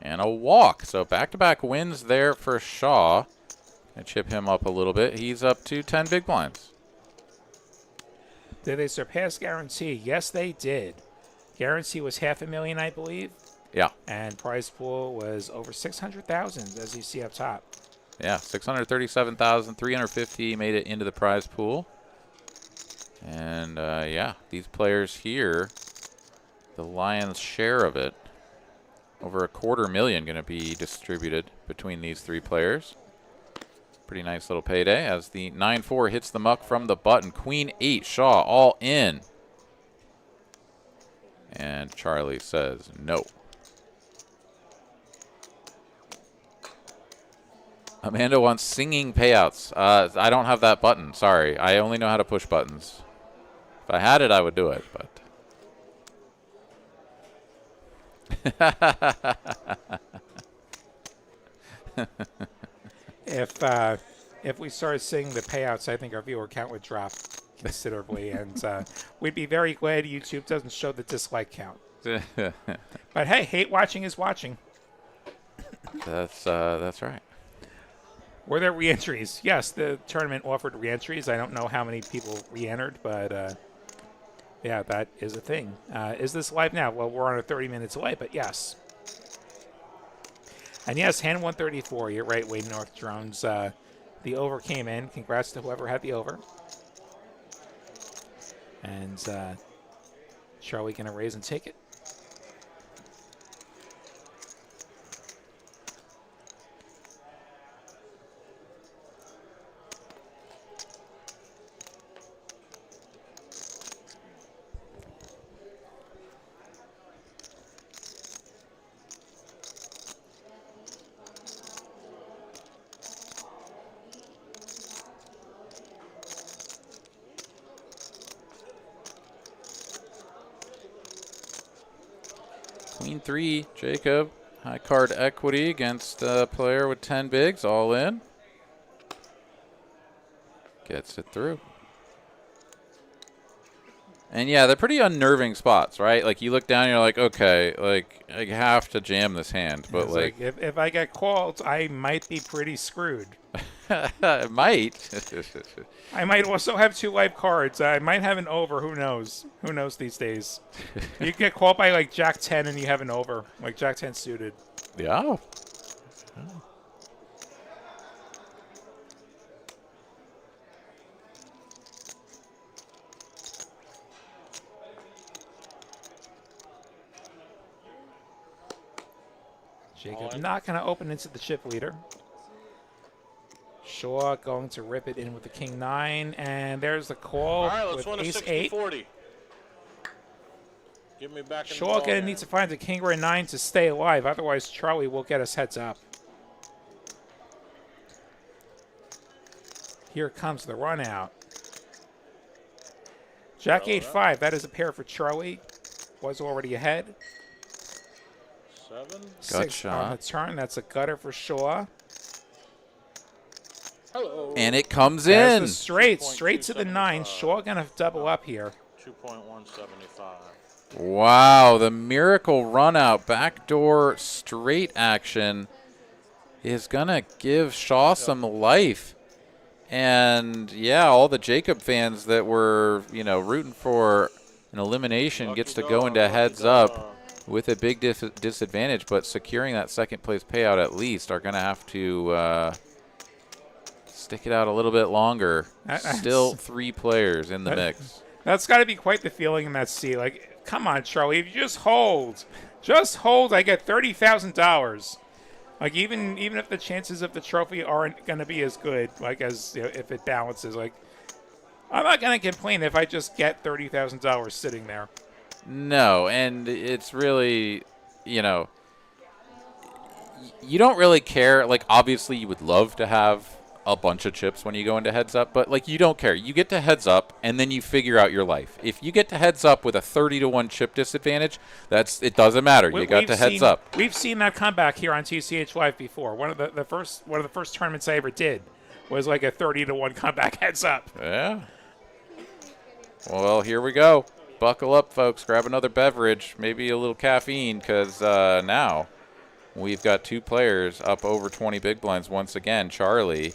And a walk. So back-to-back wins there for Shaw. Gonna chip him up a little bit. He's up to 10 big blinds. Did they surpass guarantee? Yes, they did. Guarantee was $500,000, I believe. Yeah. And prize pool was over 600,000, as you see up top. Yeah, 637,350 made it into the prize pool. And, yeah, these players here, the lion's share of it, over $250,000 going to be distributed between these three players. Pretty nice little payday as the 9-4 hits the muck from the button. Queen 8, Shaw all in. And Charlie says no. Amanda wants singing payouts. I don't have that button. Sorry. I only know how to push buttons. If I had it, I would do it, but. If we started seeing the payouts, I think our viewer count would drop considerably, and we'd be very glad YouTube doesn't show the dislike count. But hey, hate watching is watching. That's right. Were there re-entries? Yes, the tournament offered re-entries. I don't know how many people re-entered, but yeah, that is a thing. Is this live now? Well, we're on a 30 minutes delay, but yes. And yes, hand 134. You're right, Wade North Drones. The over came in. Congrats to whoever had the over. And Charlie going to raise and take it. Queen 3, Jacob. High card equity against a player with 10 bigs, all in. Gets it through. And yeah, they're pretty unnerving spots, right? Like you look down and you're like, okay, like I have to jam this hand. But like if I get called, I might be pretty screwed. It might. I might also have 2 live cards. I might have an over. Who knows? Who knows these days? You get called by like Jack 10 and you have an over. Like Jack 10 suited. Yeah. Oh. Jacob not going to open into the chip leader. Shaw going to rip it in with the King 9, and there's the call. All right, let's with win a Ace 60-40. Give me back in Shaw going to need to find a King or a 9 to stay alive, otherwise Charlie will get us heads up. Here comes the run out. Jack 8-5. That is a pair for Charlie. Was already ahead. 7. Six on the turn. That's a gutter for Shaw. Hello. And it comes There's in. the straight to the 9. Shaw gonna double up here. 2.175. Wow, the miracle run out, backdoor straight action is gonna give Shaw some life. And yeah, all the Jacob fans that were, rooting for an elimination gets to go into heads up with a big disadvantage, but securing that second place payout at least are gonna have to stick it out a little bit longer. Still 3 players in the mix. That's got to be quite the feeling in that seat. Like, come on, Charlie, if you just hold, I get $30,000. Like, even if the chances of the trophy aren't going to be as good, like, as if it balances, like, I'm not going to complain if I just get $30,000 sitting there. No, and it's really, you don't really care. Like, obviously, you would love to have a bunch of chips when you go into heads up, but like, you don't care. You get to heads up and then you figure out your life. If you get to heads up with a 30-1 chip disadvantage, it doesn't matter. You got to heads up. We've seen that comeback here on TCH Live before. One of the first tournaments I ever did was like a 30-1 comeback heads up. Yeah. Well, here we go. Buckle up, folks. Grab another beverage, maybe a little caffeine, because now we've got 2 players up over 20 big blinds once again. Charlie,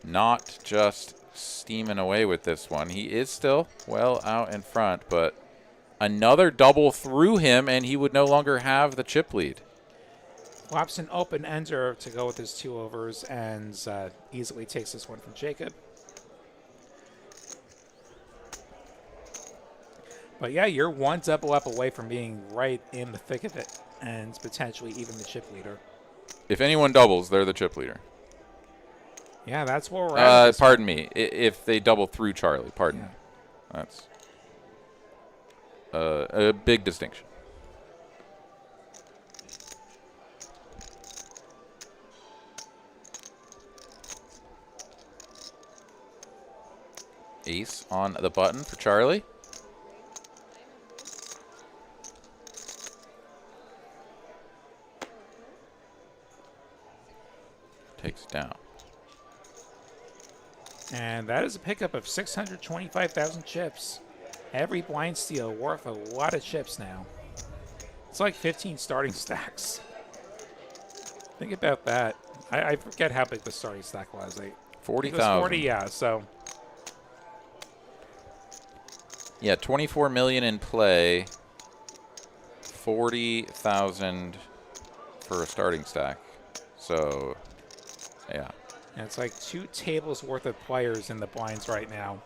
not just steaming away with this one. He is still well out in front, but another double through him, and he would no longer have the chip lead. Flops an open ender to go with his 2 overs and easily takes this one from Jacob. But yeah, you're 1 double up away from being right in the thick of it and potentially even the chip leader. If anyone doubles, they're the chip leader. Yeah, that's where we're at. Pardon me. If they double through Charlie, pardon me. That's a big distinction. Ace on the button for Charlie. Takes it down. And that is a pickup of 625,000 chips. Every blind steal worth a lot of chips now. It's like 15 starting stacks. Think about that. I forget how big the starting stack was. 40,000. 40, yeah, so. Yeah, 24 million in play. 40,000 for a starting stack. So, yeah. And it's like 2 tables worth of players in the blinds right now.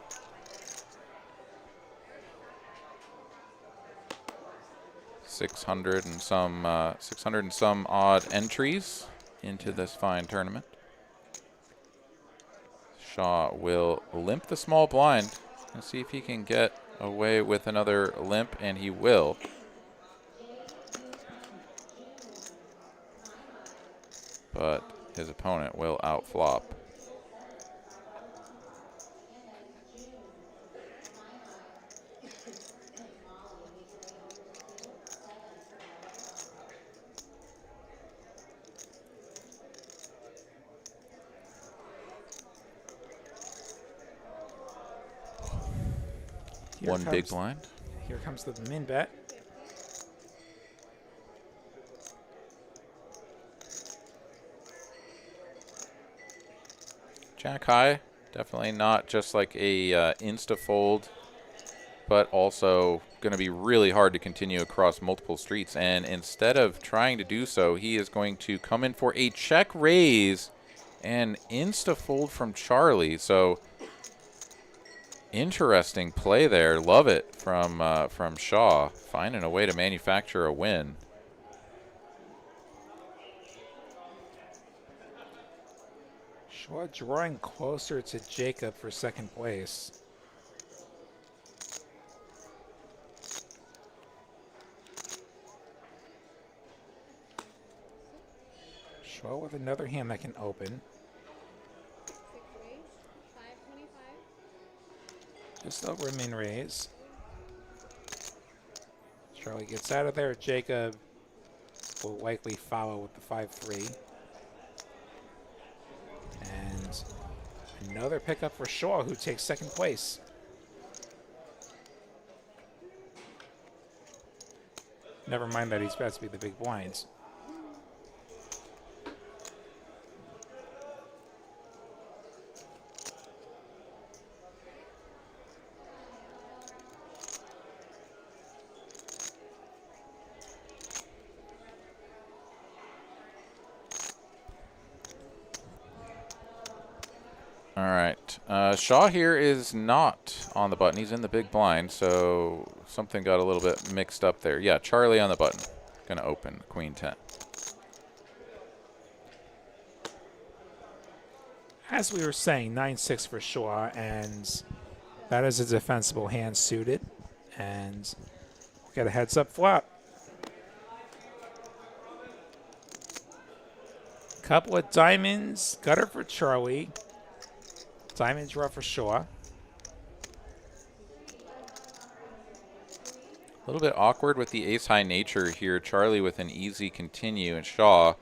$600 and some odd entries into this fine tournament. Shaw will limp the small blind and see if he can get away with another limp, and he will. But his opponent will outflop. One big blind. Here comes the min bet. Jack high, definitely not just like a insta fold, but also going to be really hard to continue across multiple streets. And instead of trying to do so, he is going to come in for a check raise and insta fold from Charlie. So interesting play there. Love it from Shaw, finding a way to manufacture a win. Shaw drawing closer to Jacob for second place. Shaw with another hand that can open. Just over a min raise. Charlie gets out of there. Jacob will likely follow with the 5-3. And another pickup for Shaw, who takes second place. Never mind that he's about to be the big blinds. All right. Shaw here is not on the button. He's in the big blind, so something got a little bit mixed up there. Yeah, Charlie on the button. Going to open Queen 10. As we were saying, 9-6 for Shaw, and that is a defensible hand suited. And we'll get a heads-up flop. Couple of diamonds. Gutter for Charlie. Diamond draw for Shaw. A little bit awkward with the ace-high nature here. Charlie with an easy continue, and Shaw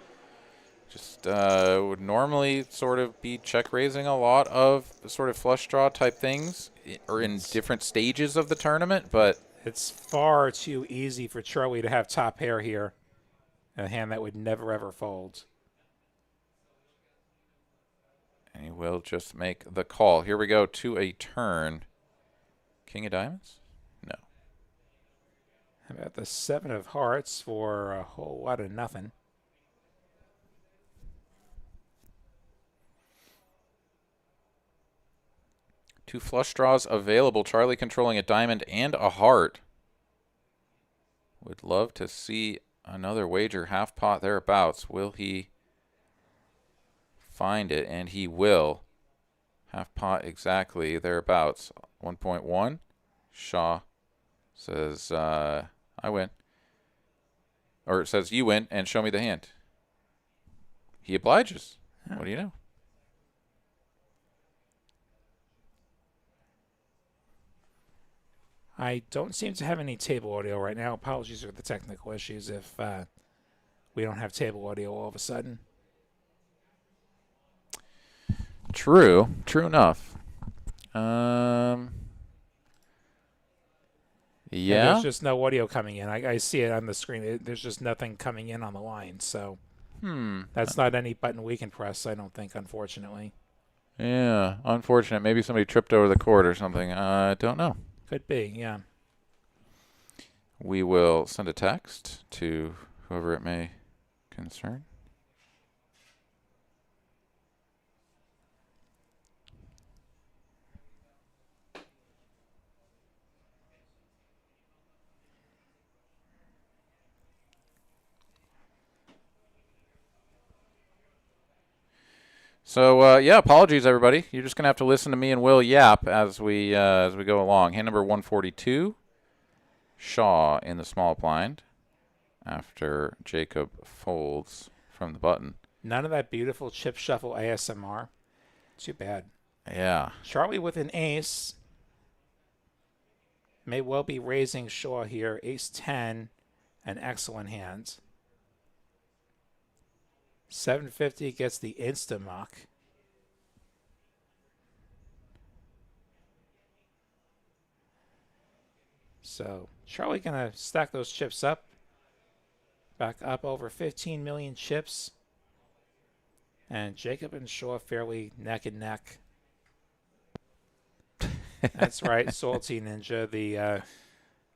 just would normally sort of be check-raising a lot of sort of flush draw type things, or in different stages of the tournament, but it's far too easy for Charlie to have top pair here. A hand that would never, ever fold. and he will just make the call. Here we go to a turn. King of diamonds? No. How about the 7 of hearts for a whole lot of nothing? Two flush draws available. Charlie controlling a diamond and a heart. Would love to see another wager, half pot thereabouts. Will he find it? And he will. Half pot exactly thereabouts. 1.1. Shaw says, I win. Or it says, you win, and show me the hand. He obliges. Oh. What do you know? I don't seem to have any table audio right now. Apologies for the technical issues if we don't have table audio all of a sudden. True. True enough. Yeah. There's just no audio coming in. I see it on the screen. There's just nothing coming in on the line. So that's not any button we can press, I don't think, unfortunately. Yeah, unfortunate. Maybe somebody tripped over the cord or something. I don't know. Could be, yeah. We will send a text to whoever it may concern. So yeah, apologies everybody. You're just gonna have to listen to me and Will yap as we go along. Hand number 142, Shaw in the small blind after Jacob folds from the button. None of that beautiful chip shuffle ASMR. Too bad. Yeah. Charlie with an ace. May well be raising Shaw here. Ace 10, an excellent hand. 750 gets the insta-muck. So Charlie gonna stack those chips up. Back up over 15 million chips. And Jacob and Shaw fairly neck and neck. That's right, Salty Ninja, the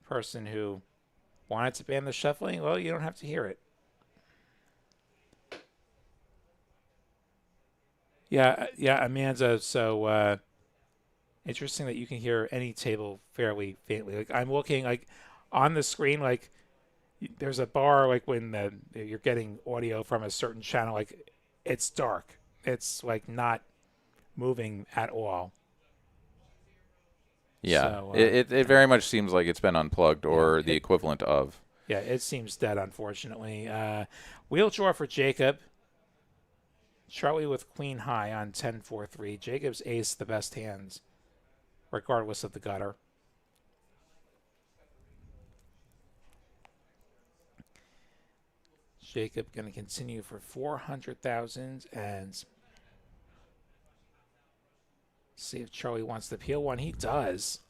person who wanted to ban the shuffling. Well, you don't have to hear it. Yeah, Amanda. So interesting that you can hear any table fairly faintly. Like I'm looking like on the screen, like there's a bar like when you're getting audio from a certain channel, like it's dark. It's like not moving at all. Yeah, so, it very much seems like it's been unplugged or the equivalent of. Yeah, it seems dead, unfortunately. Wheel draw for Jacob. Charlie with queen high on 10-4-3. Jacob's ace, the best hands. regardless of the gutter. Jacob going to continue for 400,000 and see if Charlie wants to peel one. He does.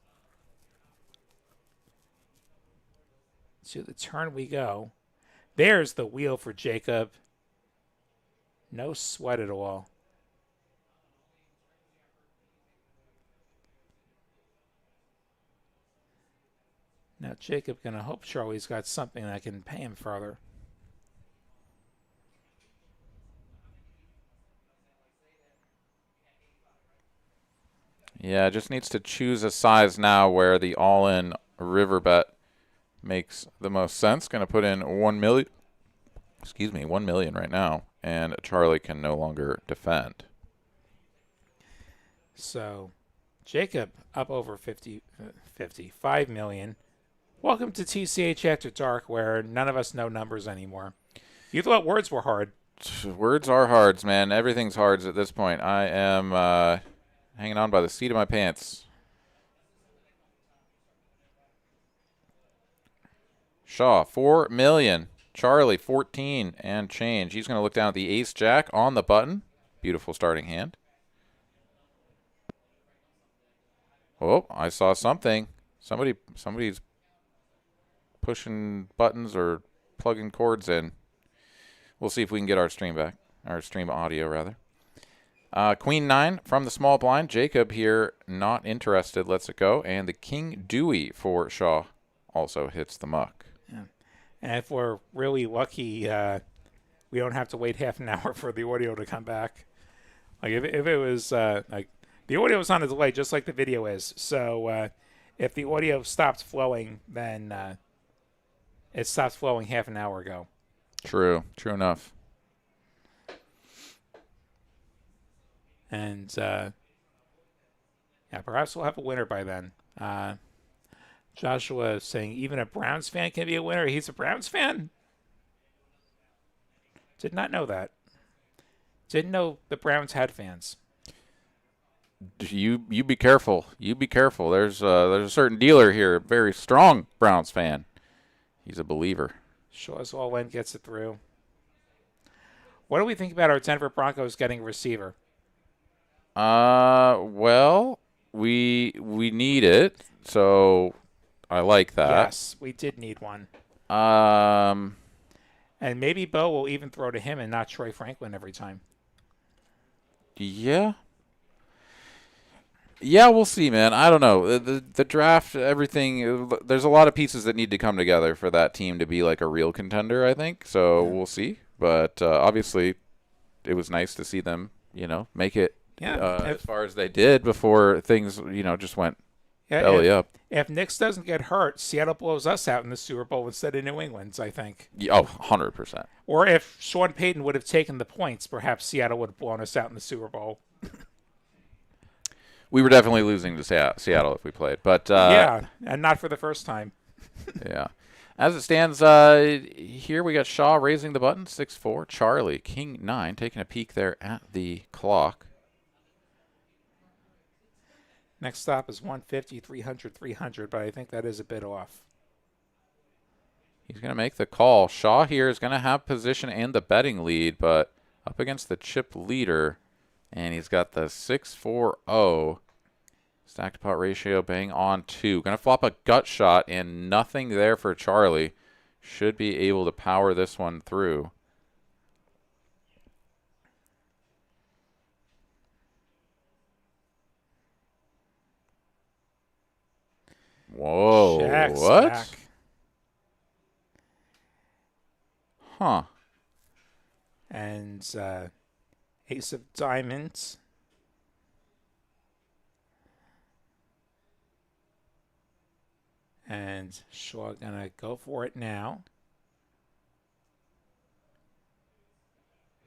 To the turn we go. There's the wheel for Jacob. No sweat at all. Now Jacob going to hope Charlie's got something that can pay him further. Yeah, just needs to choose a size now where the all-in river bet makes the most sense. Going to put in 1 million. Excuse me, 1 million right now, and Charlie can no longer defend. So, Jacob up over 5 million. Welcome to TCH After Dark, where none of us know numbers anymore. You thought words were hard. Words are hards, man. Everything's hards at this point. I am hanging on by the seat of my pants. Shaw, 4 million. Charlie, 14 and change. He's going to look down at the ace-jack on the button. Beautiful starting hand. Oh, I saw something. Somebody's pushing buttons or plugging cords in. We'll see if we can get our stream back. Our stream audio, rather. Queen 9 from the small blind. Jacob here not interested. Lets it go. And the King Dewey for Shaw also hits the muck. Yeah. And if we're really lucky, we don't have to wait half an hour for the audio to come back. Like if it was like the audio is on a delay, just like the video is. So if the audio stops flowing, then it stopped flowing half an hour ago. True enough. And yeah, perhaps we'll have a winner by then. Joshua saying even a Browns fan can be a winner. He's a Browns fan? Did not know that. Didn't know the Browns had fans. You be careful. You be careful. There's a certain dealer here, a very strong Browns fan. He's a believer. Shaw's all in, gets it through. What do we think about our Denver Broncos getting a receiver? Well, we need it, so I like that. Yes, we did need one. And maybe Bo will even throw to him and not Troy Franklin every time. Yeah. Yeah, we'll see, man. I don't know. The draft, everything, there's a lot of pieces that need to come together for that team to be like a real contender, I think. So we'll see. But obviously, it was nice to see them, make it as far as they did before things, just went belly up. If Knicks doesn't get hurt, Seattle blows us out in the Super Bowl instead of New England's, I think. Yeah, 100%. Or if Sean Payton would have taken the points, perhaps Seattle would have blown us out in the Super Bowl. We were definitely losing to Seattle if we played. But yeah, and not for the first time. Yeah. As it stands, here we got Shaw raising the button, 6-4. Charlie, King 9, taking a peek there at the clock. Next stop is 150, 300, 300, but I think that is a bit off. He's going to make the call. Shaw here is going to have position and the betting lead, but up against the chip leader, and he's got the 6-4-0. Stacked pot ratio, bang on 2. Going to flop a gut shot, and nothing there for Charlie. Should be able to power this one through. Whoa, Jack what? stack. Huh. And ace of diamonds. And Shaw gonna go for it now.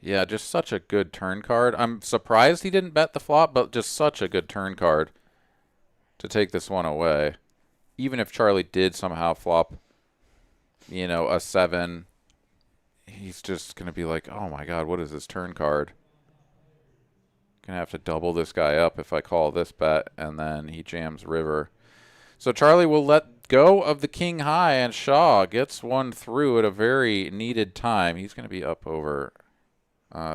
Yeah, just such a good turn card. I'm surprised he didn't bet the flop, but just such a good turn card to take this one away. Even if Charlie did somehow flop, a 7, he's just going to be like, oh my God, what is this turn card? Gonna have to double this guy up if I call this bet, and then he jams river. So Charlie will let go of the king high, and Shaw gets one through at a very needed time. He's gonna be up over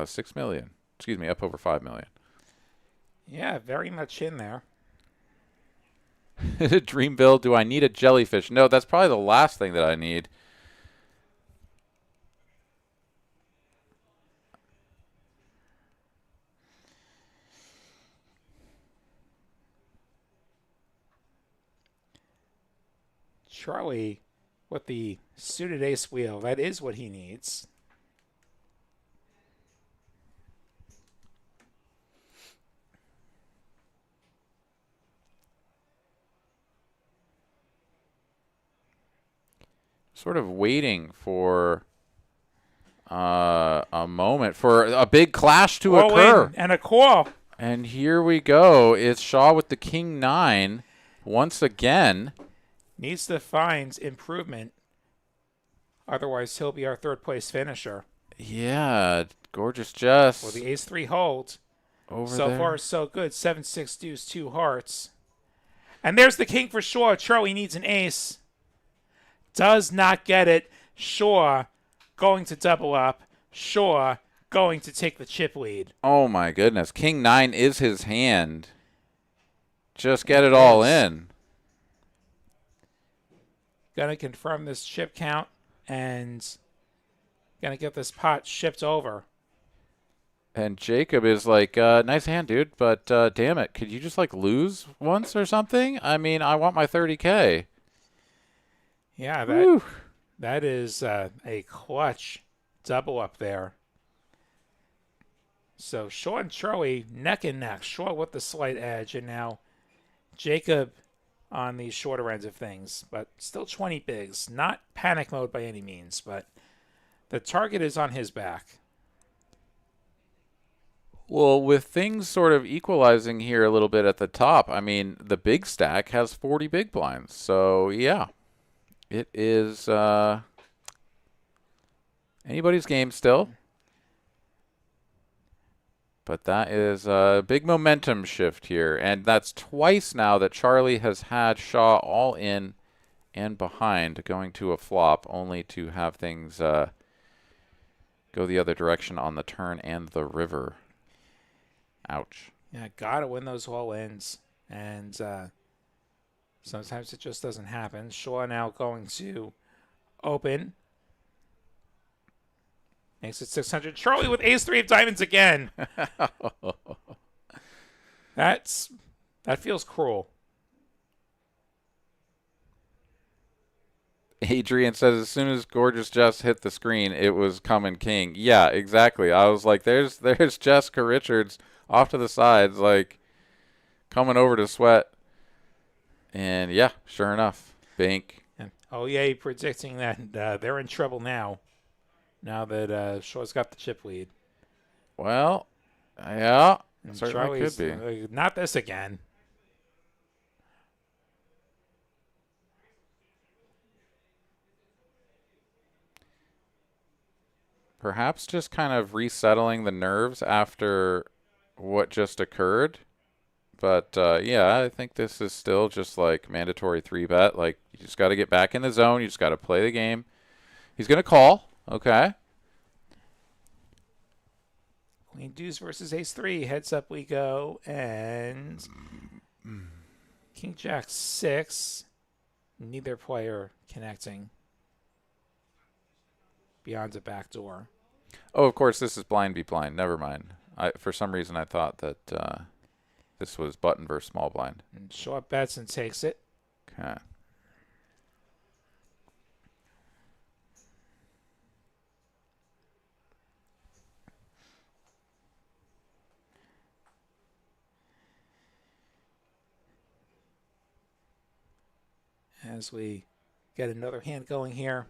6 million. Excuse me, up over 5 million. Yeah, very much in there. Dream build, do I need a jellyfish? No, that's probably the last thing that I need. Charlie with the suited ace wheel. That is what he needs. Sort of waiting for a moment for a big clash to occur. And a call. And here we go. It's Shaw with the king 9 once again. Needs to find improvement. Otherwise, he'll be our third place finisher. Yeah, gorgeous Jess. Well, the ace 3 hold. Over so there. far, so good. 7-6 deuce, 2 hearts. And there's the king for Shaw. Charlie needs an ace. Does not get it. Shaw going to double up. Shaw going to take the chip lead. Oh, my goodness. King 9 is his hand. Just get it all in. Gonna confirm this chip count and gonna get this pot shipped over. And Jacob is like, nice hand, dude, but damn it, could you just like lose once or something? I mean, I want my 30K. Yeah, that is a clutch double up there. So Shaw and Charlie neck and neck. Shaw with the slight edge, and now Jacob on the shorter ends of things, but still 20 bigs. Not panic mode by any means, but the target is on his back. Well, with things sort of equalizing here a little bit at the top, I mean, the big stack has 40 big blinds. So, yeah, it is anybody's game still. But that is a big momentum shift here. And that's twice now that Charlie has had Shaw all in and behind going to a flop, only to have things go the other direction on the turn and the river. Ouch. Yeah, gotta win those all ends. And sometimes it just doesn't happen. Shaw now going to open. Makes it 600. Charlie with ace 3 of diamonds again. That feels cruel. Adrian says as soon as Gorgeous Jess hit the screen, it was coming king. Yeah, exactly. I was like, there's Jessica Richards off to the sides, like coming over to sweat. And yeah, sure enough, bank. Oh yeah, predicting that they're in trouble now. Now that Shaw's got the chip lead. Well, yeah, and certainly Charlie's, could be. Not this again. Perhaps just kind of resettling the nerves after what just occurred. But, yeah, I think this is still just like mandatory 3-bet. Like, you just got to get back in the zone. You just got to play the game. He's going to call. Okay. Queen deuce versus ace 3. Heads up we go. And king jack 6. Neither player connecting beyond the back door. Oh, of course, this is blind be blind. Never mind. For some reason, I thought that this was button versus small blind. And Shaw bets and takes it. Okay. As we get another hand going here.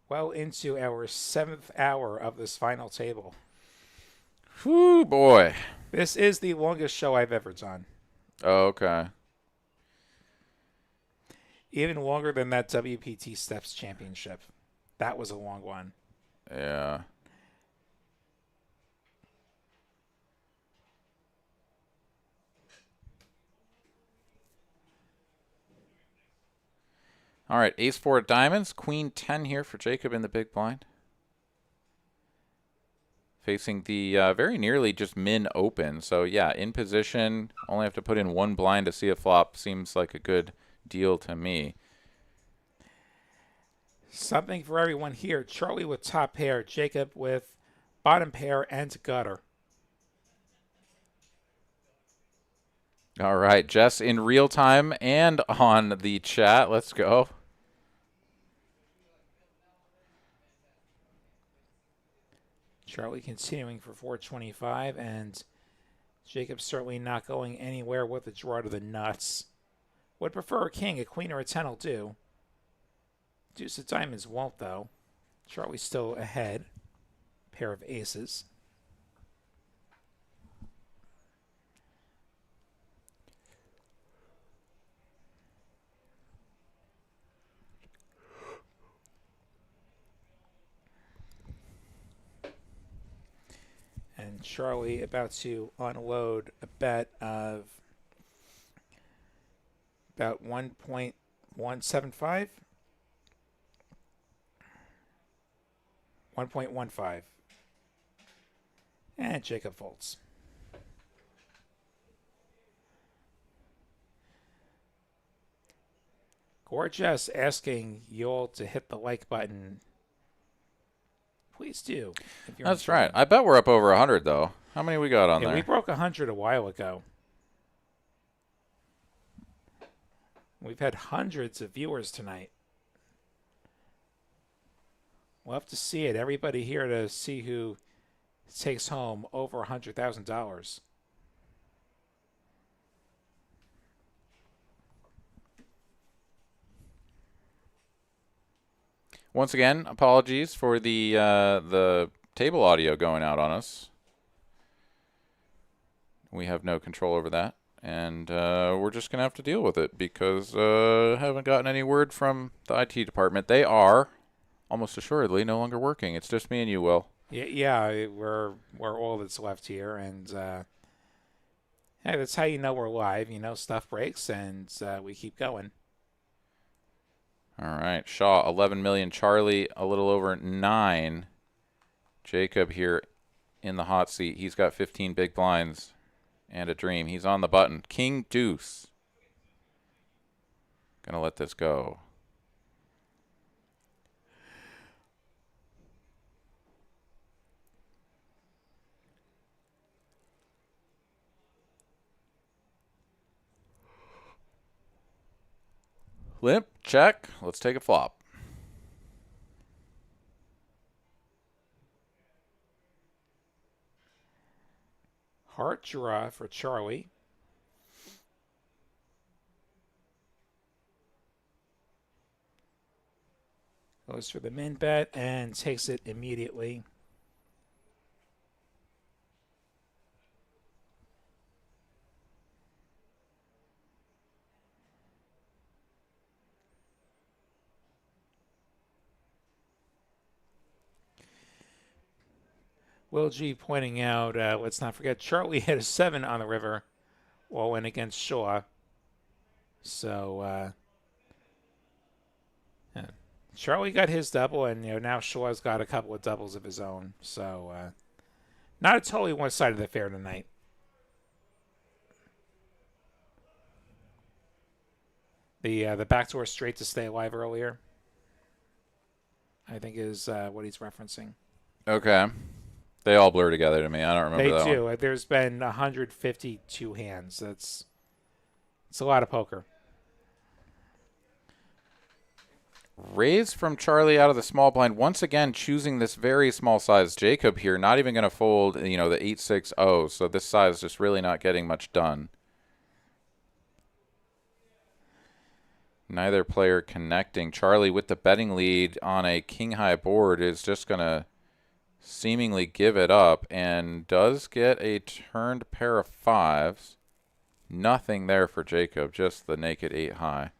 Well into our 7th hour of this final table. Whew, boy. This is the longest show I've ever done. Oh, okay. Even longer than that WPT Steps Championship. That was a long one. Yeah. All right, ace-4 of diamonds, queen 10 here for Jacob in the big blind. Facing the very nearly just min open. So, yeah, in position, only have to put in one blind to see a flop. Seems like a good deal to me. Something for everyone here. Charlie with top pair, Jacob with bottom pair and gutter. All right, Jess in real time and on the chat. Let's go. Charlie continuing for 425, and Jacob certainly not going anywhere with a draw to the nuts. Would prefer a king, a queen, or a 10 will do. Deuce of diamonds won't, though. Charlie's still ahead. Pair of aces. And Charlie about to unload a bet of about 1.175. 1.15. And Jacob folds. Gorgeous asking you all to hit the like button. Please do. That's right. I bet we're up over 100, though. How many we got on there? We broke 100 a while ago. We've had hundreds of viewers tonight. We'll have to see it. Everybody here to see who takes home over $100,000. Once again, apologies for the table audio going out on us. We have no control over that, and we're just going to have to deal with it because I haven't gotten any word from the IT department. They are almost assuredly no longer working. It's just me and you, Will. Yeah, we're all that's left here, and hey, that's how you know we're live. You know, stuff breaks, and we keep going. All right, Shaw, 11 million. Charlie, a little over 9. Jacob here in the hot seat. He's got 15 big blinds and a dream. He's on the button. King deuce. Gonna let this go. Limp, check. Let's take a flop. Heart draw for Charlie. Goes for the min bet and takes it immediately. Will G pointing out, let's not forget, Charlie hit a 7 on the river, all in against Shaw. So, yeah. Charlie got his double, and now Shaw's got a couple of doubles of his own. So, not a totally one-sided affair tonight. The backdoor straight to stay alive earlier, I think, is what he's referencing. Okay. They all blur together to me. I don't remember that They do. one. There's been 152 hands. It's a lot of poker. Raise from Charlie out of the small blind. Once again, choosing this very small size. Jacob here, not even going to fold, the 8-6-0. So this size just really not getting much done. Neither player connecting. Charlie with the betting lead on a king-high board is just going to seemingly give it up and does get a turned pair of 5s. Nothing there for Jacob, just the naked 8 high.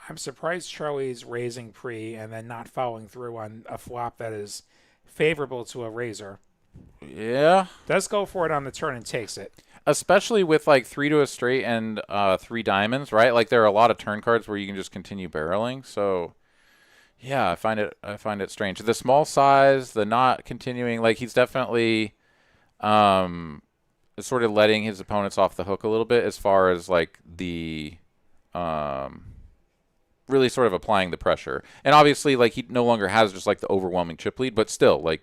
I'm surprised Charlie's raising pre and then not following through on a flop that is favorable to a raiser. Yeah. Does go for it on the turn and takes it. Especially with like 3 to a straight and 3 diamonds, right? Like there are a lot of turn cards where you can just continue barreling. So yeah, I find it strange. The small size, the not continuing, like he's definitely sort of letting his opponents off the hook a little bit as far as like the really sort of applying the pressure. And obviously like he no longer has just like the overwhelming chip lead, but still like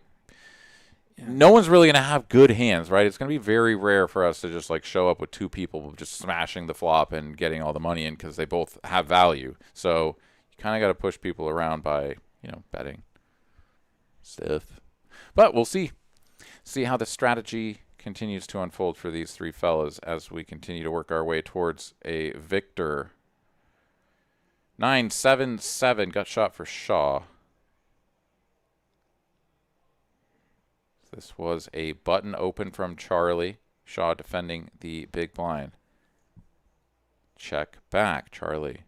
no one's really going to have good hands, right? It's going to be very rare for us to just like show up with 2 people just smashing the flop and getting all the money in because they both have value. So you kind of got to push people around by, betting stuff. But we'll see. See how the strategy continues to unfold for these 3 fellas as we continue to work our way towards a victor. 9-7-7 gut shot for Shaw. This was a button open from Charlie. Shaw defending the big blind. Check back, Charlie.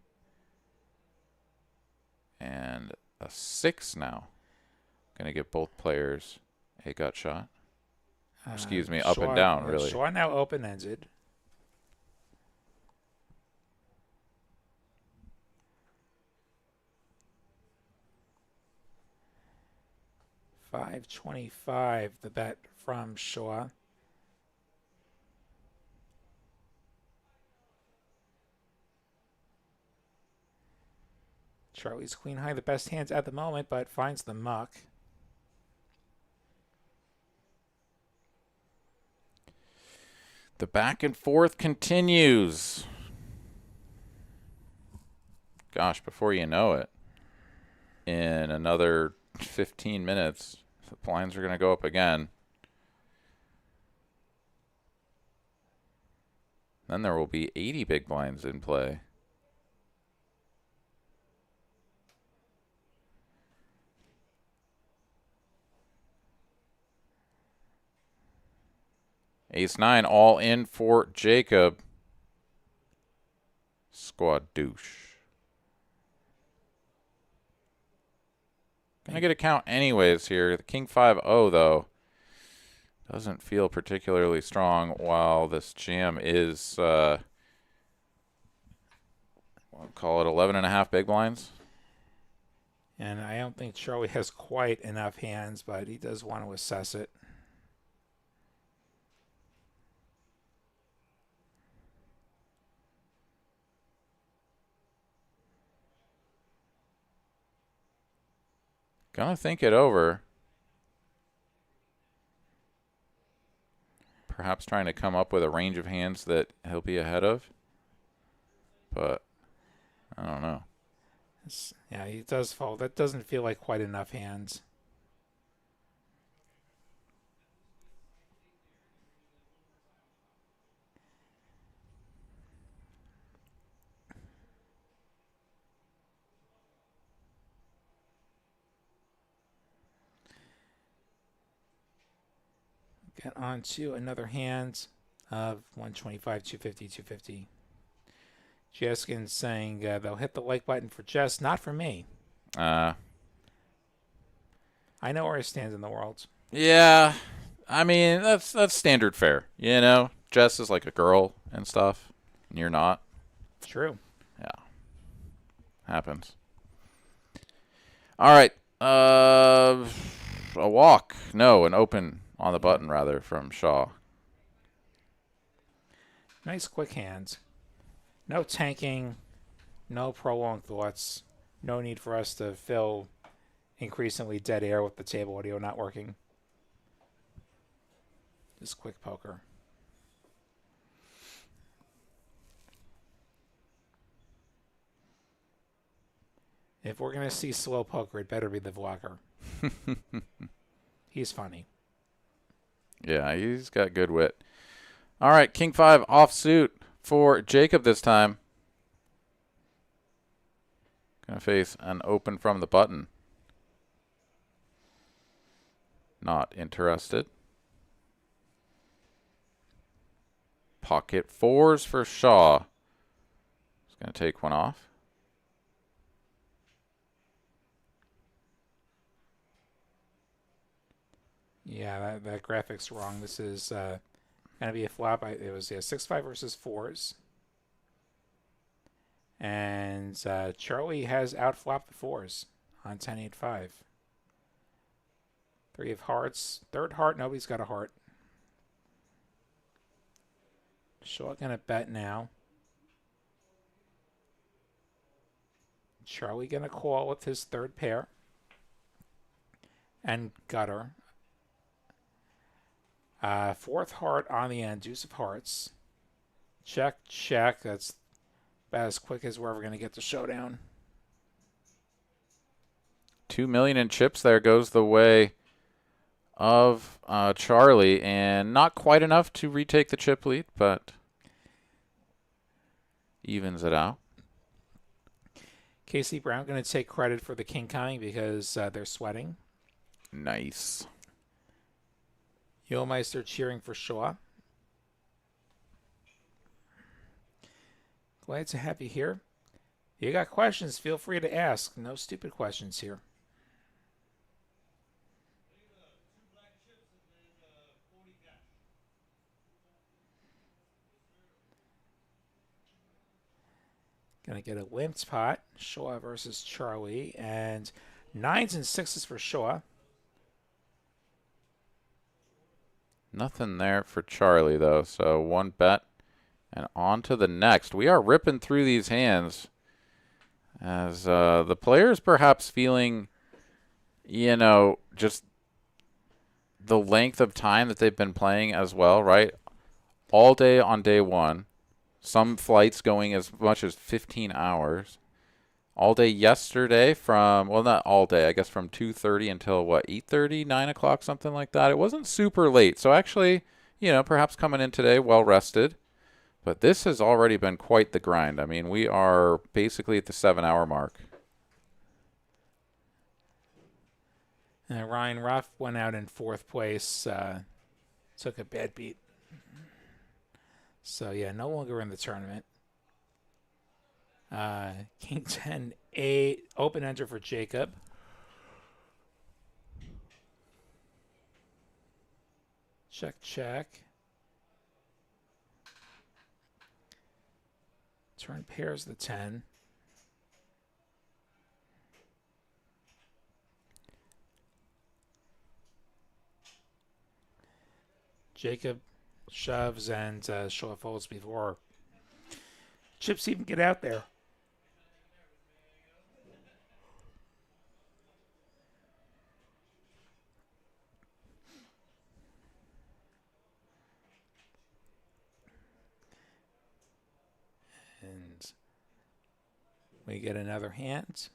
And a 6 now. Going to give both players a gut shot. Excuse me, up and down, really. Shaw now open-ended. $5.25, the bet from Shaw. Charlie's queen high, the best hands at the moment, but finds the muck. The back and forth continues. Gosh, before you know it, in another 15 minutes, the blinds are going to go up again. Then there will be 80 big blinds in play. Ace-9 all in for Jacob. Squad douche. Gonna get a count anyways here. The King 5-0 though doesn't feel particularly strong while this jam is I'll call it 11.5 big blinds. And I don't think Charlie has quite enough hands, but he does want to assess it. Gonna think it over. Perhaps trying to come up with a range of hands that he'll be ahead of. But I don't know. Yeah, he does fold. That doesn't feel like quite enough hands. Get on to another hand of 125, 250, 250. Jeskin saying they'll hit the like button for Jess, not for me. I know where I stand in the world. Yeah, I mean that's standard fare. Jess is like a girl and stuff, and you're not. True. Yeah, happens. All right, a walk. No, an open on the button rather from Shaw. Nice quick hands. No tanking, no prolonged thoughts. No need for us to fill increasingly dead air with the table audio not working. Just quick poker. If we're going to see slow poker, it better be the vlogger. He's funny. Yeah, he's got good wit. All right, King 5 offsuit for Jacob this time. Gonna face an open from the button. Not interested. Pocket 4s for Shaw. He's gonna take one off. Yeah, that graphic's wrong. This is going to be a flop. It was 6-5 versus 4s. And Charlie has outflopped the 4s on 10-8-5. 3 of hearts. Third heart, nobody's got a heart. Shaw going to bet now. Charlie going to call with his third pair. And gutter. Fourth heart on the end, deuce of hearts. Check, check. That's about as quick as we're ever going to get to showdown. 2 million in chips there goes the way of Charlie, and not quite enough to retake the chip lead, but evens it out. Casey Brown going to take credit for the king coming because they're sweating. Nice. Yulmeister cheering for Shaw. Glad to have you here. If you got questions, feel free to ask. No stupid questions here. Gonna get a limped pot. Shaw versus Charlie. And 9s and 6s for Shaw. Nothing there for Charlie, though. So one bet and on to the next. We are ripping through these hands as the players perhaps feeling, you know, just the length of time that they've been playing as well, right? All day on day one. Some flights going as much as 15 hours. All day yesterday from, well, not all day, I guess from 2:30 until, what, 8:30, 9 o'clock, something like that. It wasn't super late. So actually, you know, perhaps coming in today well rested. But this has already been quite the grind. I mean, we are basically at the 7-hour mark. And Ryan Ruff went out in 4th place. Took a bad beat. So, yeah, no longer in the tournament. King 10, 8, open enter for Jacob. Check, check. Turn pairs the 10. Jacob shoves and Shaw folds before chips even get out there. And we get another hand.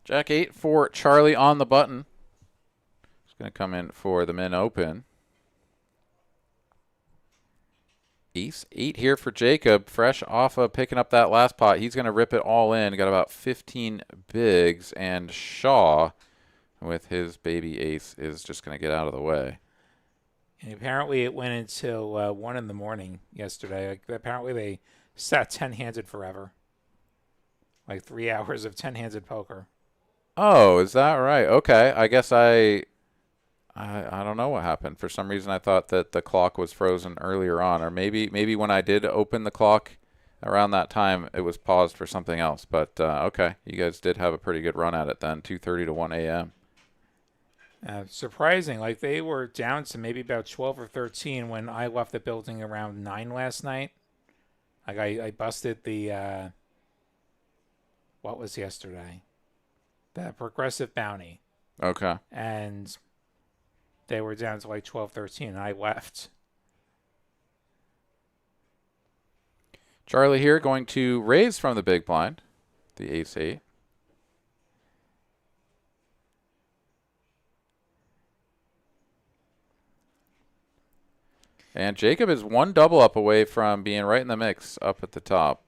Jack 8 for Charlie on the button. He's going to come in for the men open. Ace 8 here for Jacob, fresh off of picking up that last pot. He's going to rip it all in. Got about 15 bigs, and Shaw, with his baby ace, is just going to get out of the way. And apparently it went until 1 in the morning yesterday. Like, apparently they sat 10-handed forever. Like 3 hours of 10-handed poker. Oh, is that right? Okay, I guess I don't know what happened. For some reason, I thought that the clock was frozen earlier on, or maybe when I did open the clock around that time, it was paused for something else. But okay, you guys did have a pretty good run at it then, 2:30 to 1 a.m. Surprising, like they were down to maybe about 12 or 13 when I left the building around 9 last night. Like I busted the what was yesterday? The progressive bounty. Okay. And they were down to like 12, 13, and I left. Charlie here going to raise from the big blind, the ace 8. And Jacob is one double up away from being right in the mix up at the top.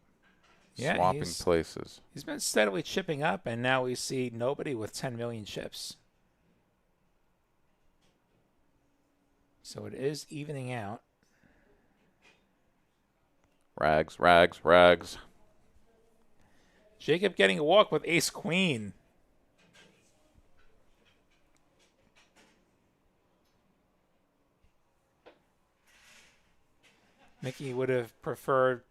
Yeah, swapping places. He's been steadily chipping up, and now we see nobody with 10 million chips. So it is evening out. Rags, rags, rags. Jacob getting a walk with ace queen. Mickey would have preferred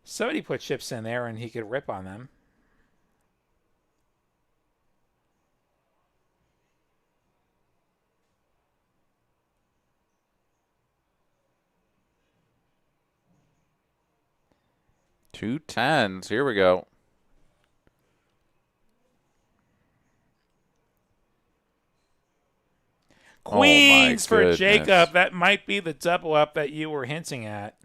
somebody put chips in there and he could rip on them. Two tens. Here we go. Queens for goodness. Jacob. That might be the double up that you were hinting at.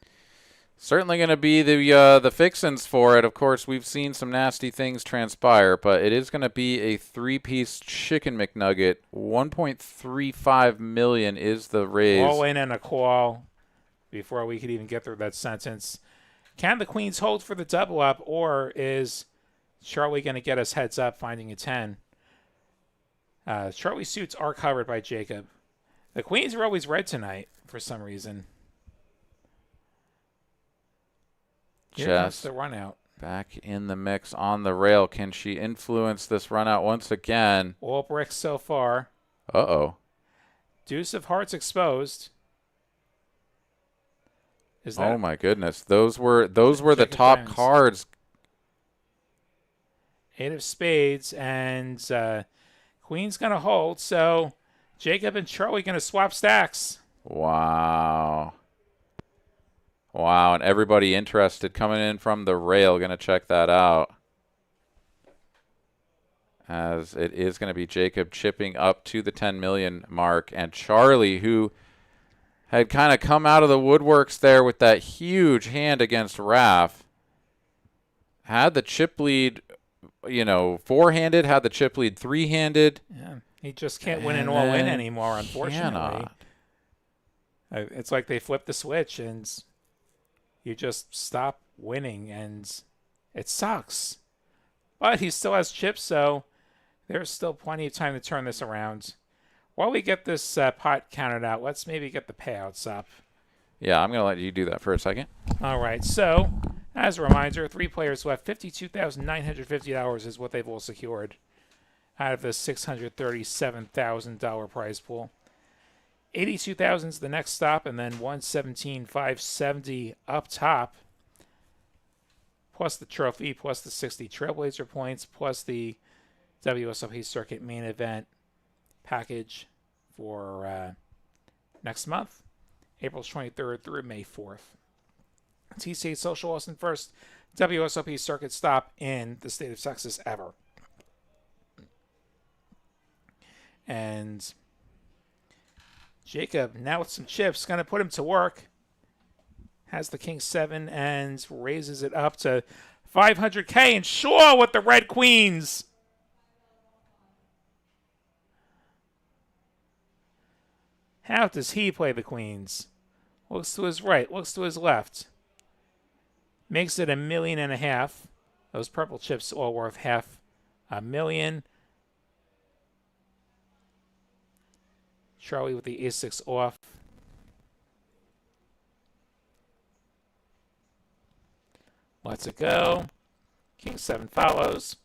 Certainly going to be the fixins for it. Of course, we've seen some nasty things transpire, but it is going to be a three-piece chicken McNugget. 1.35 million is the raise. All in and a call before we could even get through that sentence. Can the queens hold for the double up, or is Charlie going to get us heads up finding a 10? Charlie suits are covered by Jacob. The queens are always red tonight for some reason. Here comes the run out. Back in the mix on the rail. Can she influence this run out once again? All bricks so far. Uh-oh. Deuce of hearts exposed. Is that oh my goodness. Those were the top cards. Eight of spades and queen's going to hold. So Jacob and Charlie going to swap stacks. Wow. Wow, and everybody interested coming in from the rail going to check that out. As it is going to be Jacob chipping up to the 10 million mark. And Charlie, who had kind of come out of the woodworks there with that huge hand against Raph, had the chip lead, you know, four-handed, had the chip lead three-handed. Yeah, he just can't win an all-in anymore, unfortunately. It's like they flipped the switch and you just stop winning, and it sucks. But he still has chips, so there's still plenty of time to turn this around. While we get this pot counted out, let's maybe get the payouts up. Yeah, I'm going to let you do that for a second. All right, so as a reminder, 3 players left. $52,950 is what they've all secured out of the $637,000 prize pool. 82,000 is the next stop, and then 117,570 up top, plus the trophy, plus the 60 Trailblazer points, plus the WSOP Circuit main event package for next month, April 23rd through May 4th. TCH Social Austin first WSOP Circuit stop in the state of Texas ever. And Jacob, now with some chips, going to put him to work. Has the king 7 and raises it up to 500K. And Shaw with the red queens. How does he play the queens? Looks to his right, looks to his left. Makes it $1.5 million. Those purple chips all worth $500,000. Charlie with the ace-6 off. Lets it go. King 7 follows.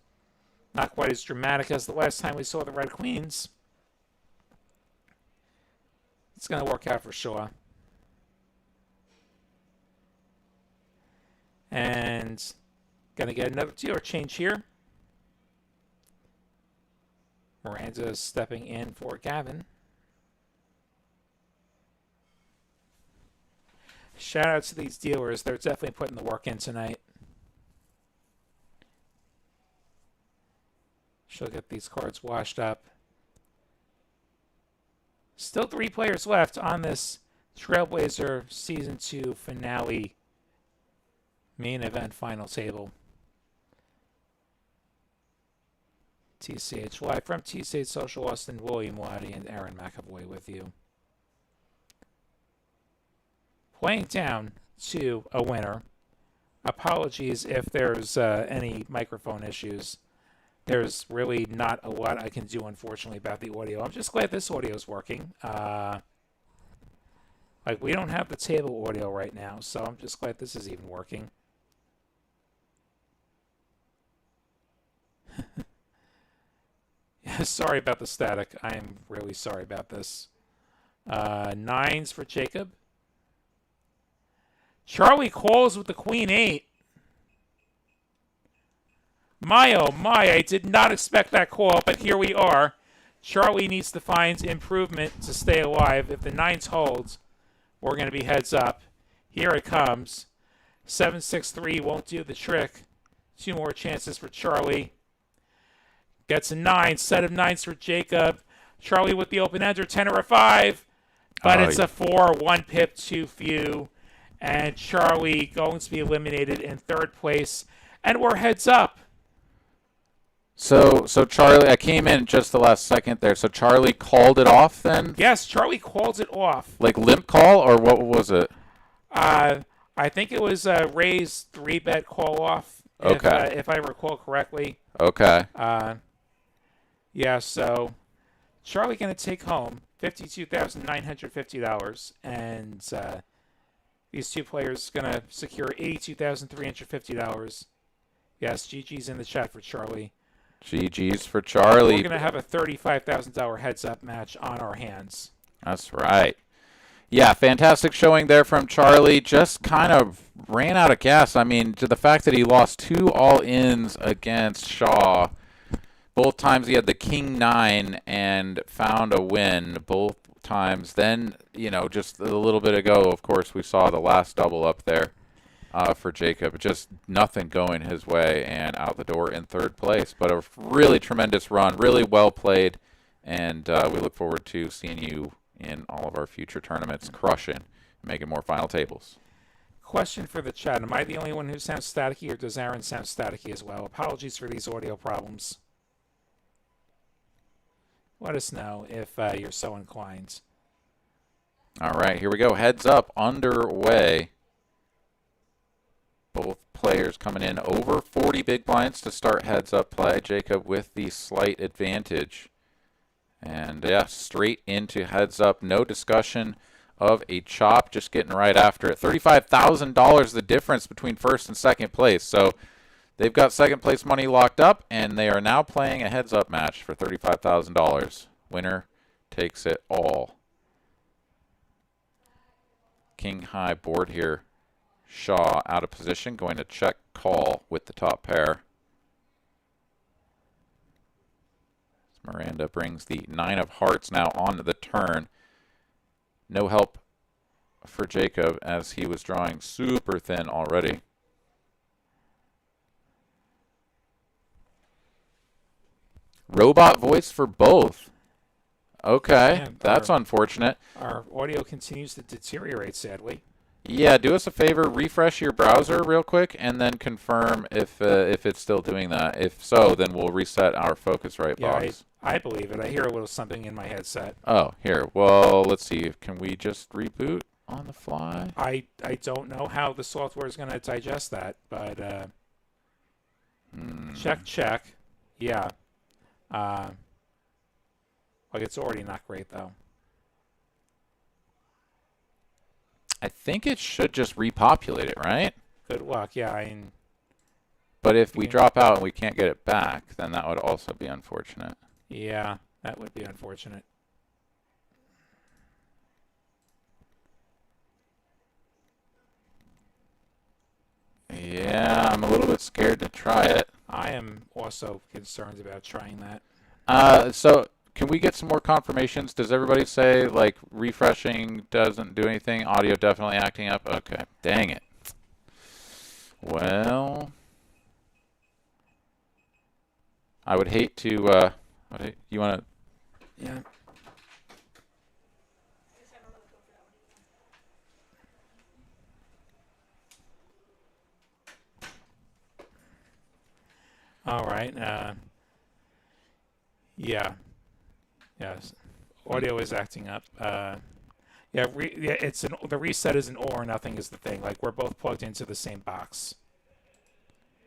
Not quite as dramatic as the last time we saw the red queens. It's going to work out for Shaw. And going to get another dealer change here. Miranda stepping in for Gavin. Shout out to these dealers. They're definitely putting the work in tonight. She'll get these cards washed up. Still 3 players left on this Trailblazer Season 2 finale main event final table. TCH Live from TCH Social, Austin, William Waddy, and Aaron McAvoy with you. Playing down to a winner. Apologies if there's any microphone issues. There's really not a lot I can do, unfortunately, about the audio. I'm just glad this audio is working. Like, we don't have the table audio right now, so I'm just glad this is even working. Sorry about the static. I am really sorry about this. 9s for Jacob. Charlie calls with the queen 8. My, oh my, I did not expect that call, but here we are. Charlie needs to find improvement to stay alive. If the 9s hold, we're going to be heads up. Here it comes. 7-6-3 won't do the trick. 2 more chances for Charlie. Gets a 9. Set of 9s for Jacob. Charlie with the open ender, 10 or a 5. But it's a 4. 1 pip, too few. And Charlie going to be eliminated in 3rd place. And we're heads up. So Charlie, I came in just the last second there. So Charlie called it off then? Yes, Charlie calls it off. Like limp call, or what was it? I think it was a raised 3-bet call off. Okay. If I recall correctly. Okay. Yeah, so Charlie going to take home $52,950, and these 2 players going to secure $82,350. Yes, GG's in the chat for Charlie. GG's for Charlie. We're going to have a $35,000 heads-up match on our hands. That's right. Yeah, fantastic showing there from Charlie. Just kind of ran out of gas. I mean, to the fact that he lost 2 all-ins against Shaw. Both times he had the king 9 and found a win both times. Then, you know, just a little bit ago, of course, we saw the last double up there for Jacob. Just nothing going his way and out the door in 3rd place. But a really tremendous run, really well played, and we look forward to seeing you in all of our future tournaments, crushing, making more final tables. Question for the chat. Am I the only one who sounds staticky, or does Aaron sound staticky as well? Apologies for these audio problems. Let us know if you're so inclined. All right, here we go. Heads up, underway. Both players coming in over 40 big blinds to start heads up play. Jacob with the slight advantage. And yeah, straight into heads up. No discussion of a chop, just getting right after it. $35,000 the difference between 1st and 2nd place. So they've got 2nd place money locked up, and they are now playing a heads up match for $35,000. Winner takes it all. King high board here. Shaw out of position, going to check call with the top pair. Miranda brings the 9 of hearts now onto the turn. No help for Jacob as he was drawing super thin already. Robot voice for both. Okay, Yeah, that's unfortunate. Our audio continues to deteriorate, sadly. Yeah, do us a favor, refresh your browser real quick, and then confirm if it's still doing that. If so, then we'll reset our Focusrite box. I believe it. I hear a little something in my headset. Oh, here. Well, let's see. Can we just reboot on the fly? I don't know how the software is going to digest that, but check. Yeah. Like it's already not great, though. I think it should just repopulate it, right? Good luck. Yeah, but if we drop out and we can't get it back, then that would also be unfortunate. Yeah, that would be unfortunate. Yeah, I'm a little bit scared to try it. I am also concerned about trying that. So can we get some more confirmations? Does everybody say, like, refreshing doesn't do anything? Audio definitely acting up? Okay. Dang it. Well, I would hate to, you want to? Yeah. All right. Yeah. Yes. Audio is acting up. Yeah. The reset is an all or nothing is the thing. Like we're both plugged into the same box.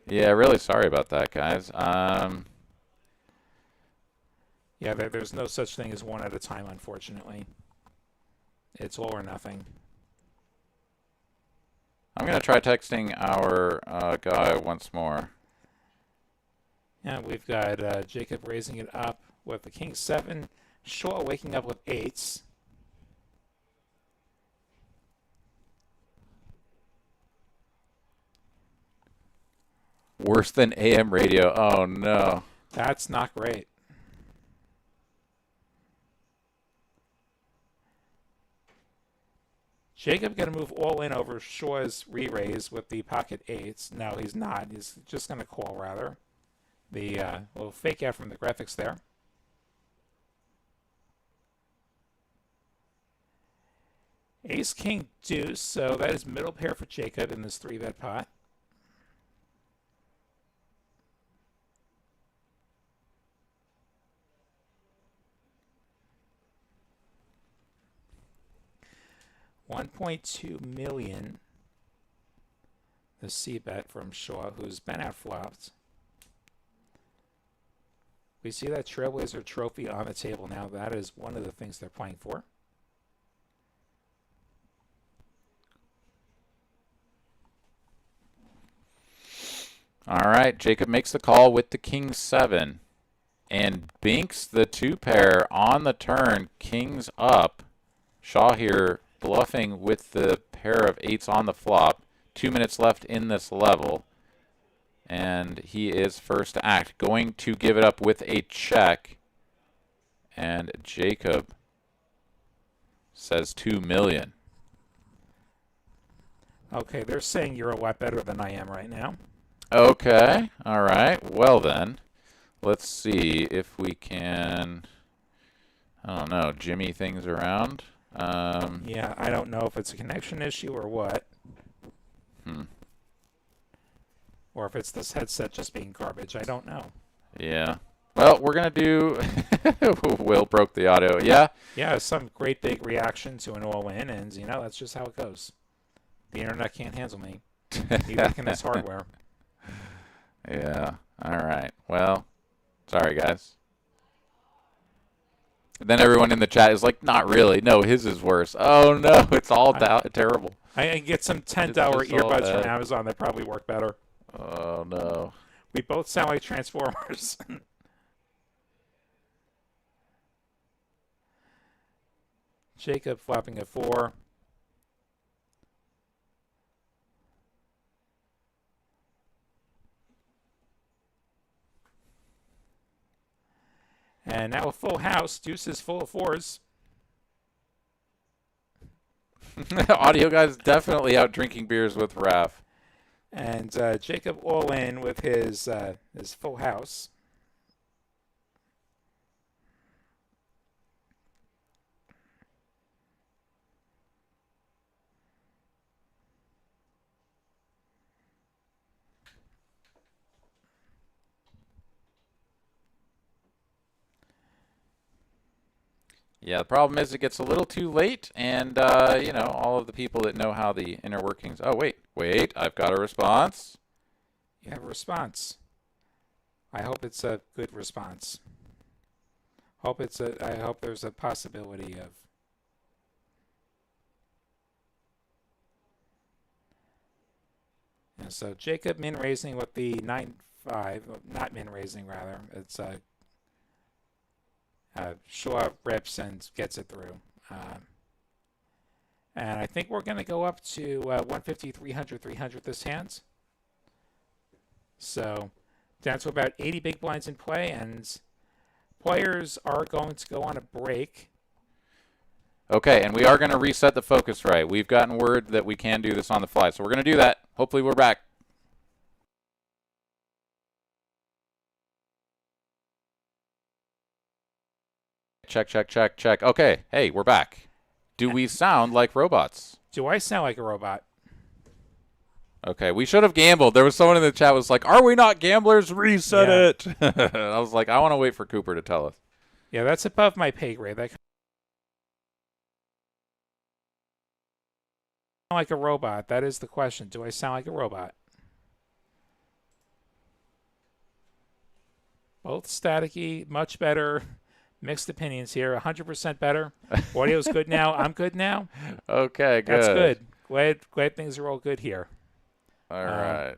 Yeah. Really sorry about that, guys. Yeah. There's no such thing as one at a time, unfortunately. It's all or nothing. I'm gonna try texting our guy once more. Yeah, we've got Jacob raising it up with the king 7. Shaw waking up with 8s. Worse than AM radio. Oh, no. That's not great. Jacob going to move all in over Shaw's re-raise with the pocket 8s. No, he's not. He's just going to call, rather. The little fake out from the graphics there. Ace, king, deuce. So that is middle pair for Jacob in this 3-bet pot. $1.2 million. The C-bet from Shaw, who's been outflopped. We see that Trailblazer trophy on the table now. That is one of the things they're playing for. All right, Jacob makes the call with the king 7 and binks the 2-pair on the turn. Kings up. Shaw here bluffing with the pair of 8s on the flop. 2 minutes left in this level. And he is first to act. Going to give it up with a check. And Jacob says $2 million. Okay, they're saying you're a lot better than I am right now. Okay, all right. Well then, let's see if we can, I don't know, jimmy things around. Yeah, I don't know if it's a connection issue or what. Or if it's this headset just being garbage. I don't know. Yeah. Well, we're going to do... Will broke the audio. Yeah? Yeah, some great big reaction to an all-in, and, you know, that's just how it goes. The internet can't handle me. Neither can this hardware. Yeah. All right. Well, sorry, guys. Then everyone in the chat is like, not really. No, his is worse. Oh, no, it's all terrible. I can get some $10 earbuds from Amazon that probably work better. Oh, no. We both sound like Transformers. Jacob flopping at 4. And now a full house. Deuce is full of 4s. Audio guy's definitely out drinking beers with Raph. And Jacob all in with his full house. Yeah, the problem is it gets a little too late, and, you know, all of the people that know how the inner workings... Oh, wait, I've got a response. You have a response. I hope it's a good response. I hope there's a possibility of... And so Jacob min-raising with the 9-5, not min-raising rather, it's Shaw rips and gets it through. And I think we're going to go up to 150, 300, 300 this hand. So down to about 80 big blinds in play, and players are going to go on a break. Okay, and we are going to reset the focus right. We've gotten word that we can do this on the fly, so we're going to do that. Hopefully we're back. Check, check, check, check. Okay, hey, we're back. Do we sound like robots? Do I sound like a robot? Okay, we should have gambled. There was someone in the chat was like, are we not gamblers? Reset it. I was like, I want to wait for Cooper to tell us. Yeah, that's above my pay grade. That sound like a robot? That is the question. Do I sound like a robot? Both staticky, much better. Mixed opinions here. 100% better. Audio's good now. I'm good now. Okay, good. That's good. Glad things are all good here. All right.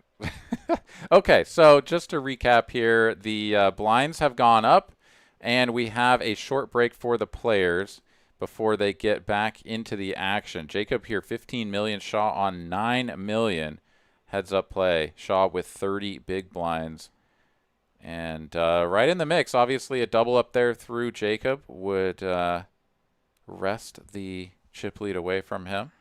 Okay, so just to recap here, the blinds have gone up And we have a short break for the players before they get back into the action. Jacob here, 15 million. Shaw on 9 million. Heads up play. Shaw with 30 big blinds. And right in the mix, obviously a double up there through Jacob would wrest the chip lead away from him.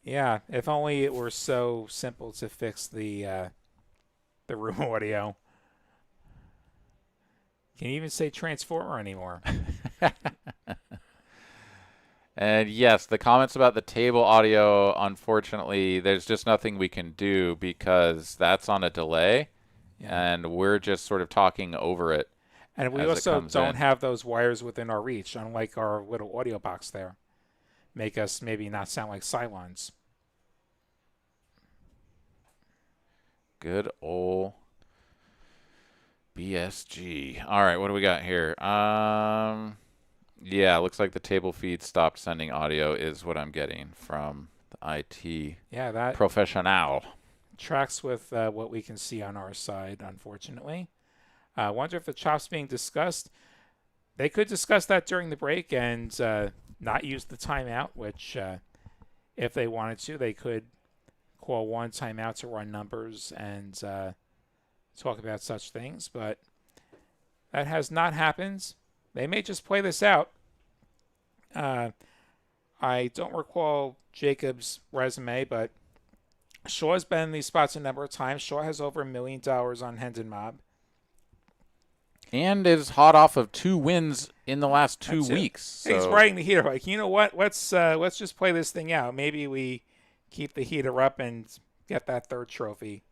Yeah, if only it were so simple to fix the room audio. Can you even say transformer anymore? And yes, the comments about the table audio, unfortunately, there's just nothing we can do because that's on a delay, and we're just sort of talking over it. And we also don't have those wires within our reach, unlike our little audio box there. Make us maybe not sound like Cylons. Good old BSG. All right, what do we got here? Yeah, looks like the table feed stopped sending audio is what I'm getting from the IT that professional. Tracks with what we can see on our side, unfortunately. I wonder if the chop's being discussed. They could discuss that during the break and not use the timeout, which if they wanted to, they could call one timeout to run numbers and talk about such things. But that has not happened. They may just play this out. I don't recall Jacob's resume, but Shaw's been in these spots a number of times. Shaw has over $1 million on Hendon Mob. And is hot off of 2 wins in the last 2 weeks. So. He's riding the heater. Like, you know what? Let's just play this thing out. Maybe we keep the heater up and get that 3rd trophy.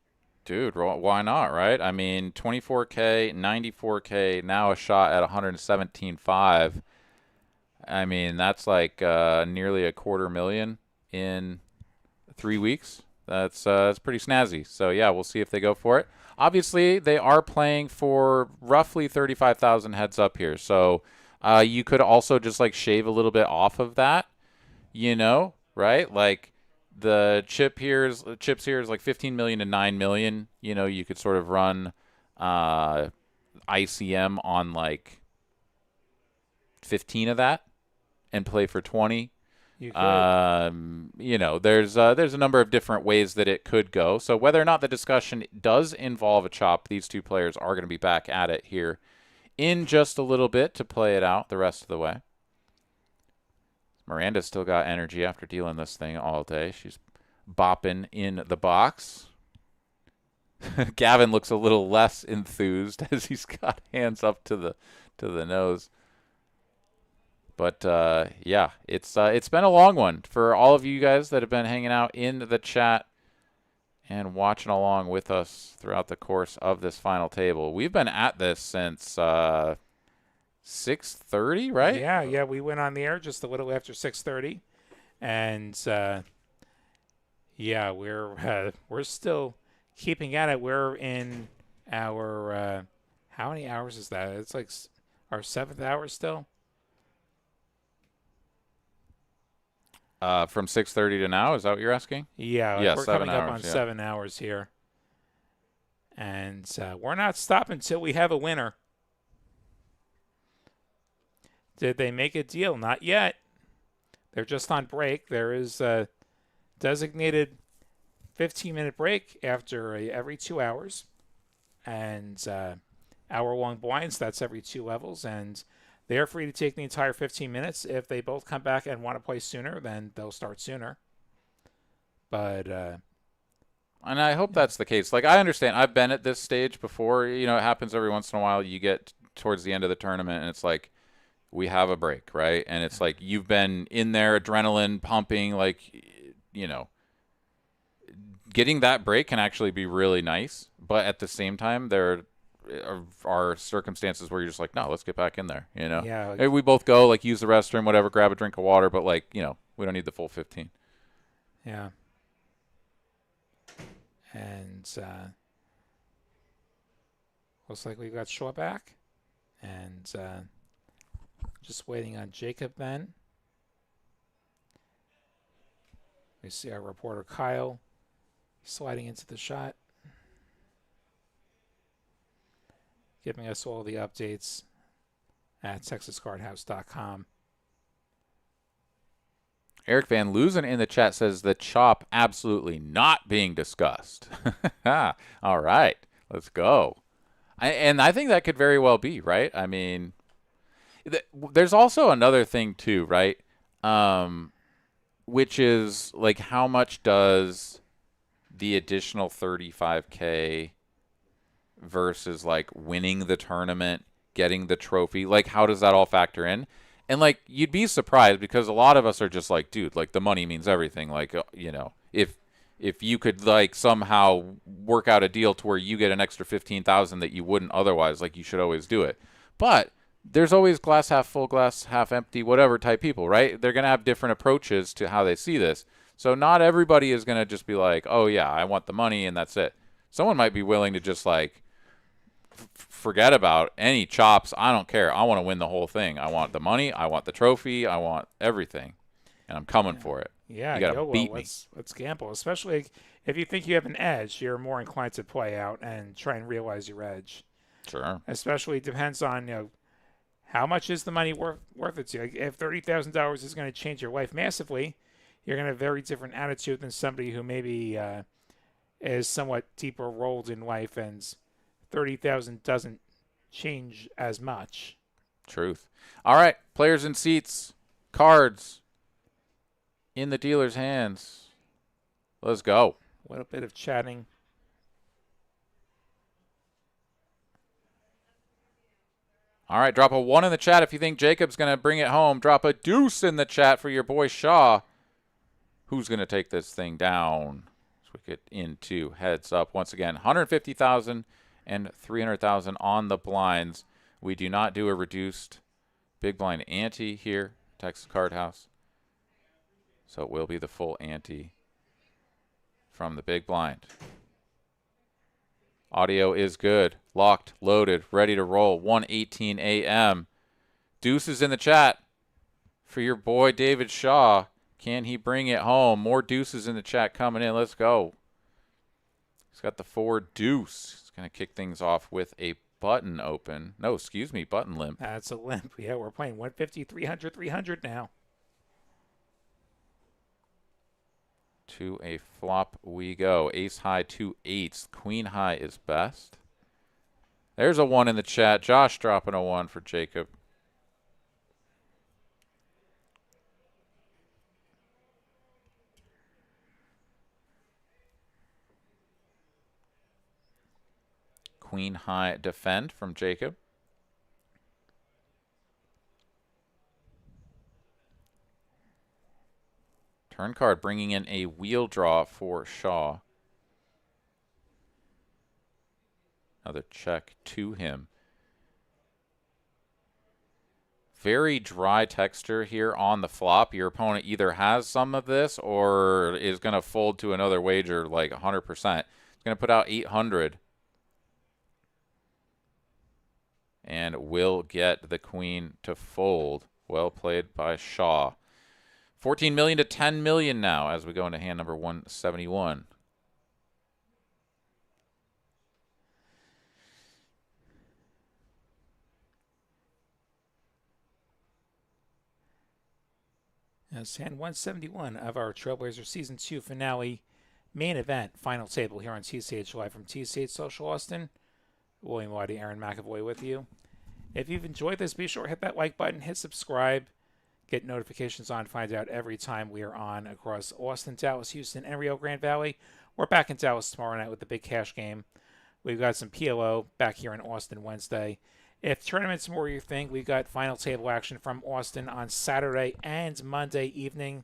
Dude, why not, right? I mean, 24K, 94K, now a shot at 117.5. I mean, that's like nearly $250,000 in 3 weeks. That's pretty snazzy. So, yeah, we'll see if they go for it. Obviously, they are playing for roughly 35,000 heads up here. So, you could also just, like, shave a little bit off of that, you know, right? Like, the chips here is like 15 million to 9 million. You know, you could sort of run ICM on like 15 of that and play for 20. You could. You know, there's a number of different ways that it could go. So whether or not the discussion does involve a chop, these two players are going to be back at it here in just a little bit to play it out the rest of the way. Miranda's still got energy after dealing this thing all day. She's bopping in the box. Gavin looks a little less enthused as he's got hands up to the nose. But yeah, it's been a long one for all of you guys that have been hanging out in the chat and watching along with us throughout the course of this final table. We've been at this since 6:30, right? Yeah, we went on the air just a little after 6:30, and yeah, we're still keeping at it. We're in our how many hours is that? It's like our 7th hour still. From 6:30 to now, is that what you're asking? Yeah, we're 7 coming hours, up on yeah. 7 hours here, and we're not stopping until we have a winner. Did they make a deal? Not yet. They're just on break. There is a designated 15-minute break after every 2 hours. And hour-long blinds, that's every 2 levels. And they're free to take the entire 15 minutes. If they both come back and want to play sooner, then they'll start sooner. But and I hope that's the case. Like, I understand. I've been at this stage before. You know, it happens every once in a while. You get towards the end of the tournament, and it's like, we have a break, right? And it's like you've been in there, adrenaline pumping, like, you know, getting that break can actually be really nice. But at the same time, there are circumstances where you're just like, no, let's get back in there, you know? Yeah. Maybe we both go, like, use the restroom, whatever, grab a drink of water, but, like, you know, we don't need the full 15. Yeah. And looks like we got Shaw back. And just waiting on Jacob then. We see our reporter Kyle sliding into the shot. giving us all the updates at texascardhouse.com. Eric Van Loosen in the chat says the chop absolutely not being discussed. All right, let's go. And I think that could very well be, right? I mean, there's also another thing too, right? Which is like how much does the additional 35K versus like winning the tournament, getting the trophy, like how does that all factor in? And like you'd be surprised because a lot of us are just like, dude, like the money means everything. Like, you know, if you could like somehow work out a deal to where you get an extra 15,000 that you wouldn't otherwise, like you should always do it. But there's always glass half full, glass half empty, whatever type people, right? They're going to have different approaches to how they see this. So not everybody is going to just be like, oh yeah, I want the money and that's it. Someone might be willing to just like forget about any chops. I don't care. I want to win the whole thing. I want the money. I want the trophy. I want everything. And I'm coming for it. Yeah, you got to beat me. Let's gamble. Especially if you think you have an edge, you're more inclined to play out and try and realize your edge. Sure. Especially depends on, you know, how much is the money worth it to you. Like if $30,000 is going to change your life massively, you're going to have a very different attitude than somebody who maybe is somewhat deeper rolled in life and 30,000 doesn't change as much. Truth. All right, players in seats, cards in the dealer's hands. Let's go. A little bit of chatting. All right, drop a 1 in the chat if you think Jacob's going to bring it home. Drop a deuce in the chat for your boy Shaw. Who's going to take this thing down? So we get into heads up once again. 150,000 and 300,000 on the blinds. We do not do a reduced big blind ante here, Texas Card House. So it will be the full ante from the big blind. Audio is good. Locked, loaded, ready to roll. 1:18 a.m. Deuces in the chat for your boy David Shaw. Can he bring it home? More deuces in the chat coming in. Let's go. He's got the 4 deuce. He's going to kick things off with a button open. No, excuse me, button limp. That's a limp. Yeah, we're playing 150, 300, 300 now. To a flop we go. Ace high, 2 8s. Queen high is best. There's a 1 in the chat. Josh dropping a 1 for Jacob. Queen high defend from Jacob. Turn card bringing in a wheel draw for Shaw. Another check to him. Very dry texture here on the flop. Your opponent either has some of this or is going to fold to another wager like 100%. It's going to put out 800. And will get the queen to fold. Well played by Shaw. 14 million to 10 million now as we go into hand number 171. That's hand 171 of our Trailblazer Season 2 finale main event final table here on TCH Live from TCH Social Austin. William Waddy, Aaron McAvoy with you. If you've enjoyed this, be sure to hit that like button, hit subscribe, get notifications on, find out every time we are on across Austin, Dallas, Houston, and Rio Grande Valley. We're back in Dallas tomorrow night with the big cash game. We've got some PLO back here in Austin Wednesday. If tournament's more your thing, we've got final table action from Austin on Saturday and Monday evening.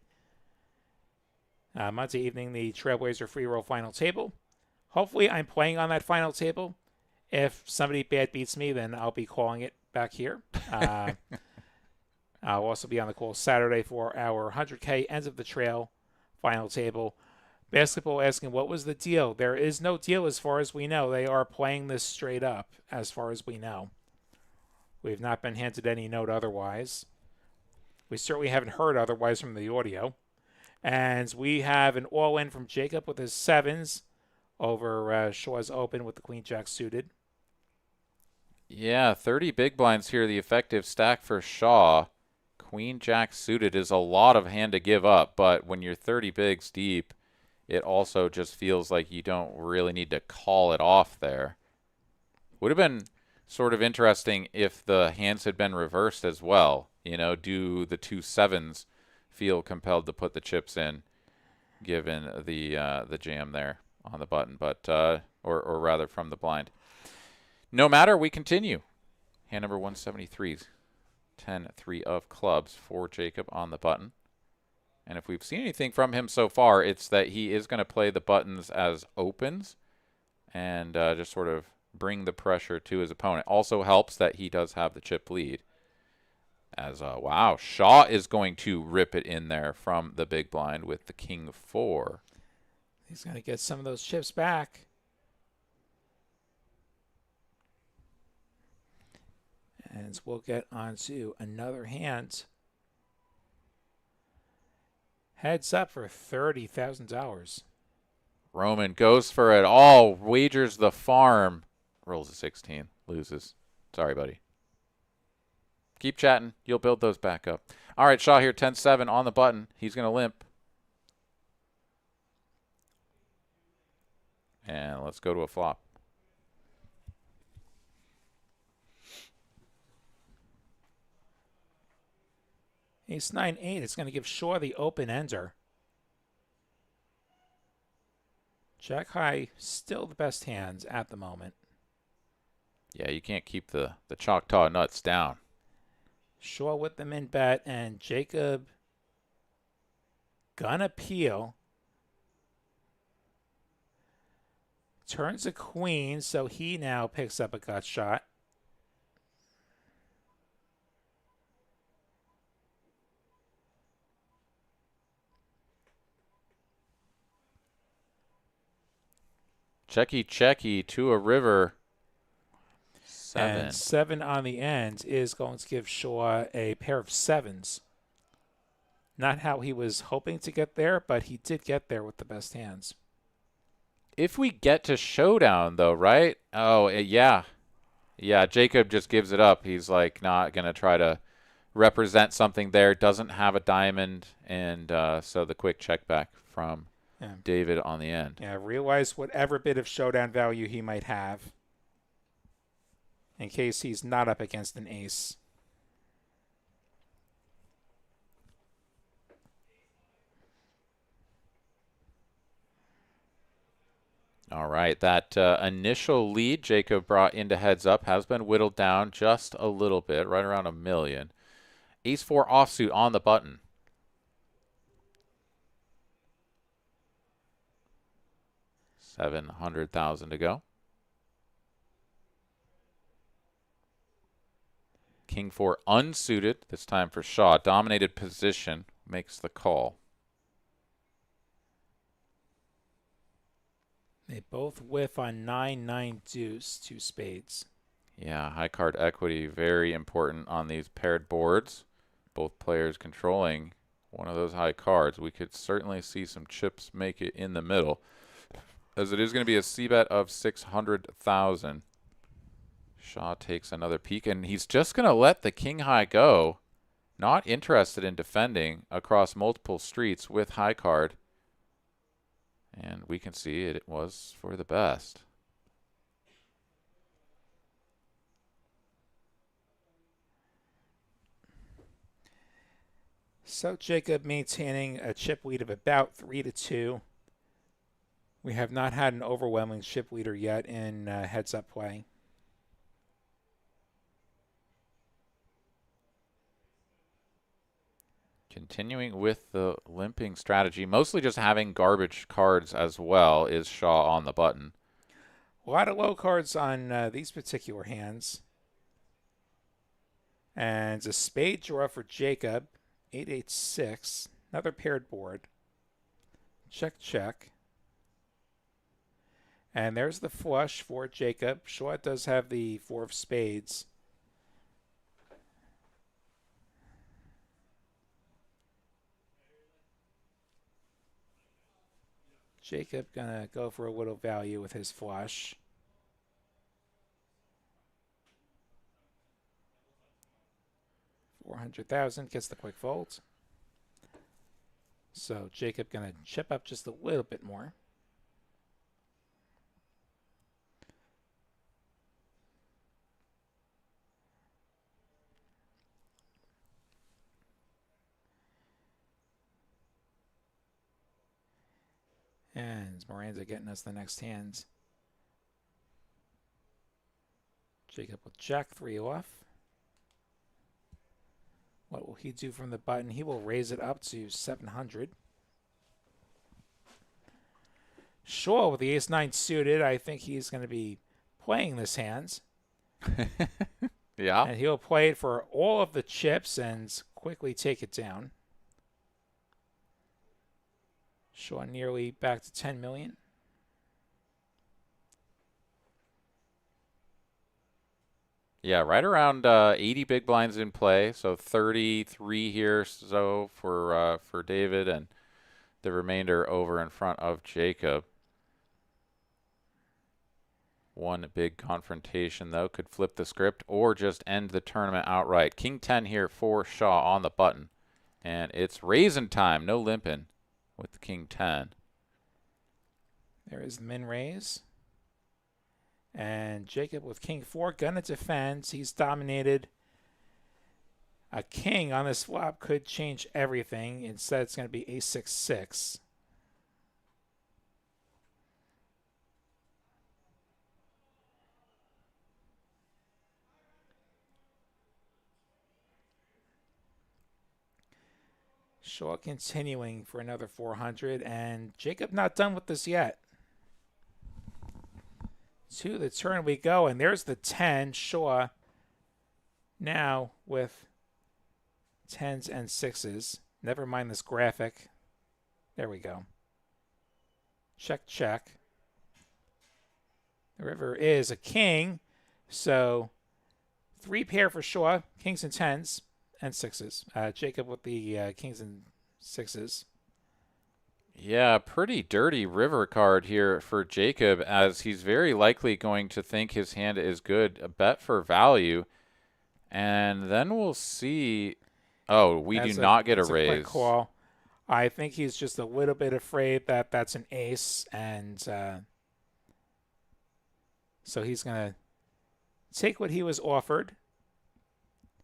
Monday evening, the Trailblazer free roll final table. Hopefully, I'm playing on that final table. If somebody bad beats me, then I'll be calling it back here. I'll also be on the call Saturday for our 100K ends of the trail final table. Basketball asking, what was the deal? There is no deal as far as we know. They are playing this straight up as far as we know. We've not been handed any note otherwise. We certainly haven't heard otherwise from the audio. And we have an all-in from Jacob with his 7s over Shaw's open with the Queen Jack suited. Yeah, 30 big blinds here, the effective stack for Shaw. Queen Jack suited is a lot of hand to give up, but when you're 30 bigs deep, it also just feels like you don't really need to call it off there. Would have been sort of interesting if the hands had been reversed as well. You know, do the 2 sevens feel compelled to put the chips in, given the jam there on the button, but or rather from the blind. No matter, we continue. Hand number 173, 10-3 of clubs for Jacob on the button. And if we've seen anything from him so far, it's that he is going to play the buttons as opens and just sort of bring the pressure to his opponent. Also helps that he does have the chip lead. As, wow, Shaw is going to rip it in there from the big blind with the king 4. He's going to get some of those chips back. And we'll get on to another hand. Heads up for $30,000. Roman goes for it all, wagers the farm. Rolls a 16, loses. Sorry, buddy. Keep chatting. You'll build those back up. All right, Shaw here, 10-7 on the button. He's going to limp. And let's go to a flop. Ace 9-8. It's going to give Shaw the open ender. Jack high, still the best hands at the moment. Yeah, you can't keep the Choctaw nuts down. Shaw with the min bet, and Jacob gonna peel. Turns a queen, so he now picks up a gut shot. Checky, checky to a river. 7. And 7 on the end is going to give Shaw a pair of 7s. Not how he was hoping to get there, but he did get there with the best hands. If we get to showdown, though, right? Oh, yeah. Yeah, Jacob just gives it up. He's like not going to try to represent something there. Doesn't have a diamond, and so the quick check back from David on the end. Yeah, realize whatever bit of showdown value he might have in case he's not up against an ace. All right, that initial lead Jacob brought into heads up has been whittled down just a little bit, right around $1 million. Ace 4 offsuit on the button. $700,000 to go. King 4 unsuited, this time for Shaw. Dominated position, makes the call. They both whiff on 9-9 deuce, 2 spades. Yeah, high card equity, very important on these paired boards. Both players controlling one of those high cards. We could certainly see some chips make it in the middle, as it is going to be a c-bet of $600,000. Shaw takes another peek, and he's just going to let the king high go. Not interested in defending across multiple streets with high card. And we can see it was for the best. So Jacob maintaining a chip lead of about 3-2. We have not had an overwhelming chip leader yet in heads-up play. Continuing with the limping strategy, mostly just having garbage cards as well, is Shaw on the button. A lot of low cards on these particular hands. And a spade draw for Jacob. 8-8-6. Another paired board. Check, check. And there's the flush for Jacob. Shaw does have the 4 of spades. Jacob gonna go for a little value with his flush. 400,000 gets the quick fold. So Jacob going to chip up just a little bit more. And Miranda getting us the next hand. Jacob will jack 3 off. What will he do from the button? He will raise it up to 700. Shaw with the ace-9 suited. I think he's going to be playing this hand. Yeah. And he'll play it for all of the chips and quickly take it down. Shaw nearly back to 10 million. Yeah, right around 80 big blinds in play, so 33 here so for David, and the remainder over in front of Jacob. One big confrontation, though, could flip the script or just end the tournament outright. King 10 here for Shaw on the button, and it's raising time, no limping with the King 10. There is the min raise. And Jacob with King 4, gonna defend. He's dominated. A king on this flop could change everything. Instead, it's going to be ace-6-6. Shaw continuing for another 400, and Jacob not done with this yet. To the turn we go, and there's the 10. Shaw now with 10s and 6s. Never mind this graphic. There we go. Check, check. The river is a king, so 3 pair for Shaw, kings and 10s and 6s. Jacob with the kings and 6s. Yeah, pretty dirty river card here for Jacob, as he's very likely going to think his hand is good. A bet for value. And then we'll see. Oh, we do not get a raise. Quick call. I think he's just a little bit afraid that that's an ace, and so he's going to take what he was offered.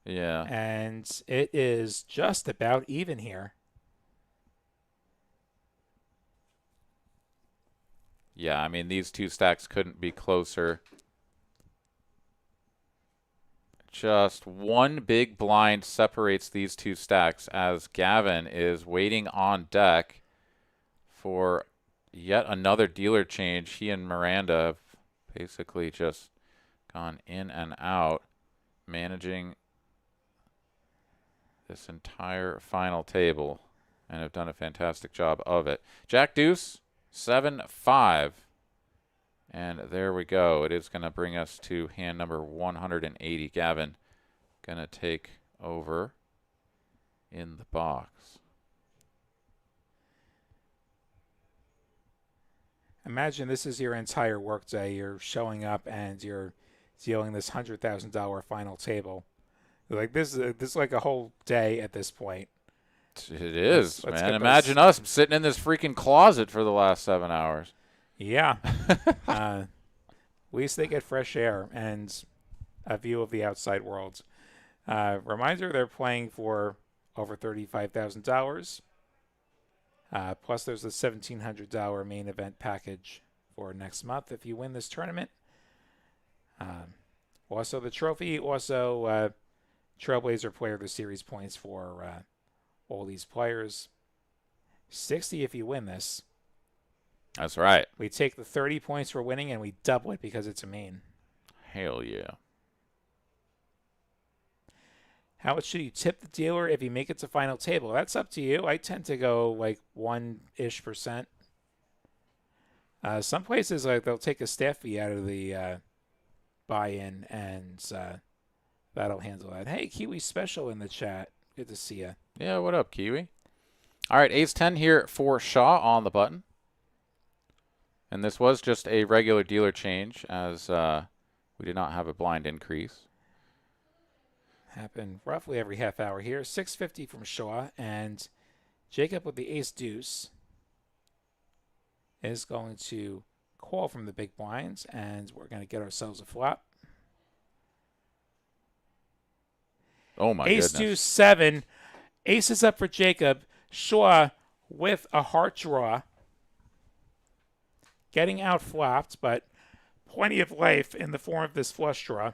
Yeah. And it is just about even here. Yeah, I mean, these two stacks couldn't be closer. Just one big blind separates these two stacks, as Gavin is waiting on deck for yet another dealer change. He and Miranda have basically just gone in and out, managing this entire final table, and have done a fantastic job of it. Jack deuce. 7-5, and there we go. It is going to bring us to hand number 180. Gavin going to take over in the box. Imagine this is your entire workday. You're showing up and you're dealing this $100,000 final table. Like this is like a whole day at this point. It is, let's man. Imagine us sitting in this freaking closet for the last 7 hours. Yeah. At least they get fresh air and a view of the outside world. Reminder, they're playing for over $35,000. Plus, there's a $1,700 main event package for next month if you win this tournament. Also, the trophy. Also, Trailblazer Player of the Series points for all these players. 60 if you win this. That's right. We take the 30 points for winning and we double it because it's a main. Hell yeah. How much should you tip the dealer if you make it to final table? That's up to you. I tend to go like 1-ish%. Some places like they'll take a staff fee out of the buy-in, and that'll handle that. Hey, Kiwi Special in the chat. Good to see you. Yeah, what up, Kiwi? All right, ace-10 here for Shaw on the button. And this was just a regular dealer change, as we did not have a blind increase. Happen roughly every half hour here. 650 from Shaw, and Jacob with the ace deuce is going to call from the big blinds, and we're going to get ourselves a flop. Oh, my Ace goodness. deuce 7. Ace is up for Jacob. Shaw with a heart draw. Getting out flopped, but plenty of life in the form of this flush draw.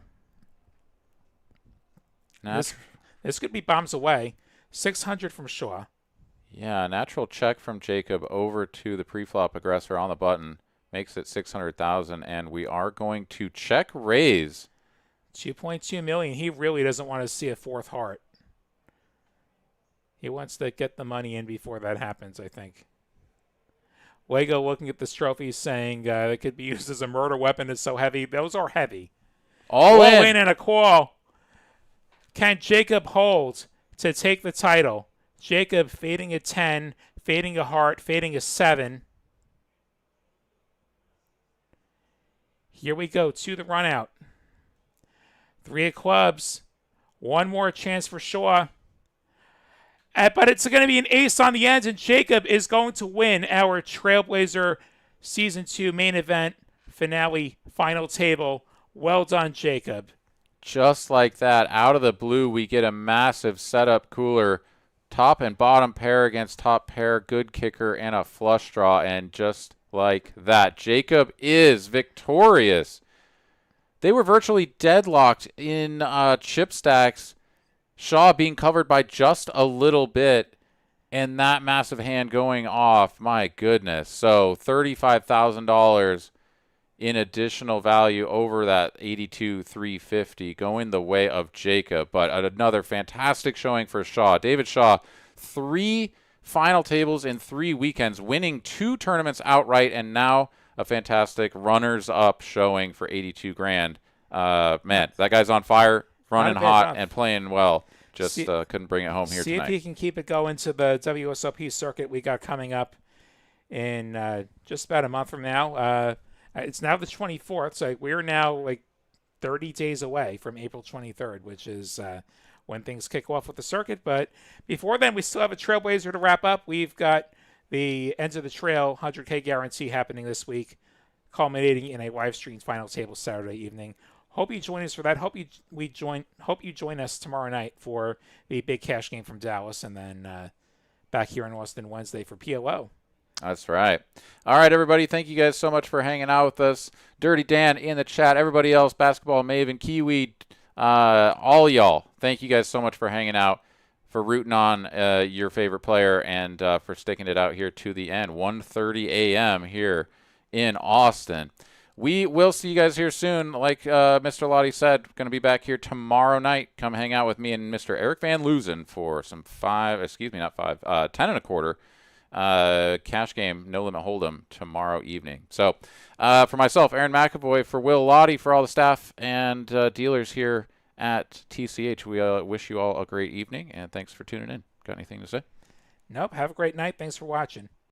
This could be bombs away. 600 from Shaw. Yeah, natural check from Jacob over to the preflop aggressor on the button. Makes it 600,000, and we are going to check raise. 2.2 million. He really doesn't want to see a fourth heart. He wants to get the money in before that happens, I think. Lego looking at this trophy saying it could be used as a murder weapon. It's so heavy. Those are heavy. All in and a call. Can Jacob hold to take the title? Jacob fading a 10, fading a heart, fading a 7. Here we go to the run out. 3 of clubs. One more chance for Shaw. But it's going to be an ace on the end, and Jacob is going to win our Trailblazer Season 2 main event finale final table. Well done, Jacob. Just like that, out of the blue, we get a massive setup cooler. Top and bottom pair against top pair, good kicker, and a flush draw. And just like that, Jacob is victorious. They were virtually deadlocked in chip stacks. Shaw being covered by just a little bit, and that massive hand going off. My goodness. So $35,000 in additional value over that 82,350 going the way of Jacob. But another fantastic showing for Shaw. David Shaw, 3 final tables in 3 weekends, winning 2 tournaments outright, and now a fantastic runners-up showing for 82 grand. Man, that guy's on fire, running hot, and playing well. Just couldn't bring it home here tonight. See if he can keep it going to the WSOP circuit we got coming up in just about a month from now. It's now the 24th, so we're now like 30 days away from April 23rd, which is when things kick off with the circuit. But before then, we still have a Trailblazer to wrap up. We've got the Ends of the Trail 100K guarantee happening this week, culminating in a live stream final table Saturday evening. Hope you join us for that. Hope you join us tomorrow night for the big cash game from Dallas, and then back here in Austin Wednesday for PLO. That's right. All right, everybody. Thank you guys so much for hanging out with us. Dirty Dan in the chat. Everybody else, Basketball Maven, Kiwi, all y'all. Thank you guys so much for hanging out, for rooting on your favorite player, and for sticking it out here to the end. 1:30 a.m. here in Austin. We will see you guys here soon. Like Mr. Lottie said, going to be back here tomorrow night. Come hang out with me and Mr. Eric Van Loozen for some 10 and a quarter cash game, no limit hold'em tomorrow evening. So for myself, Aaron McAvoy, for Will Lottie, for all the staff and dealers here at TCH, we wish you all a great evening, and thanks for tuning in. Got anything to say? Nope. Have a great night. Thanks for watching.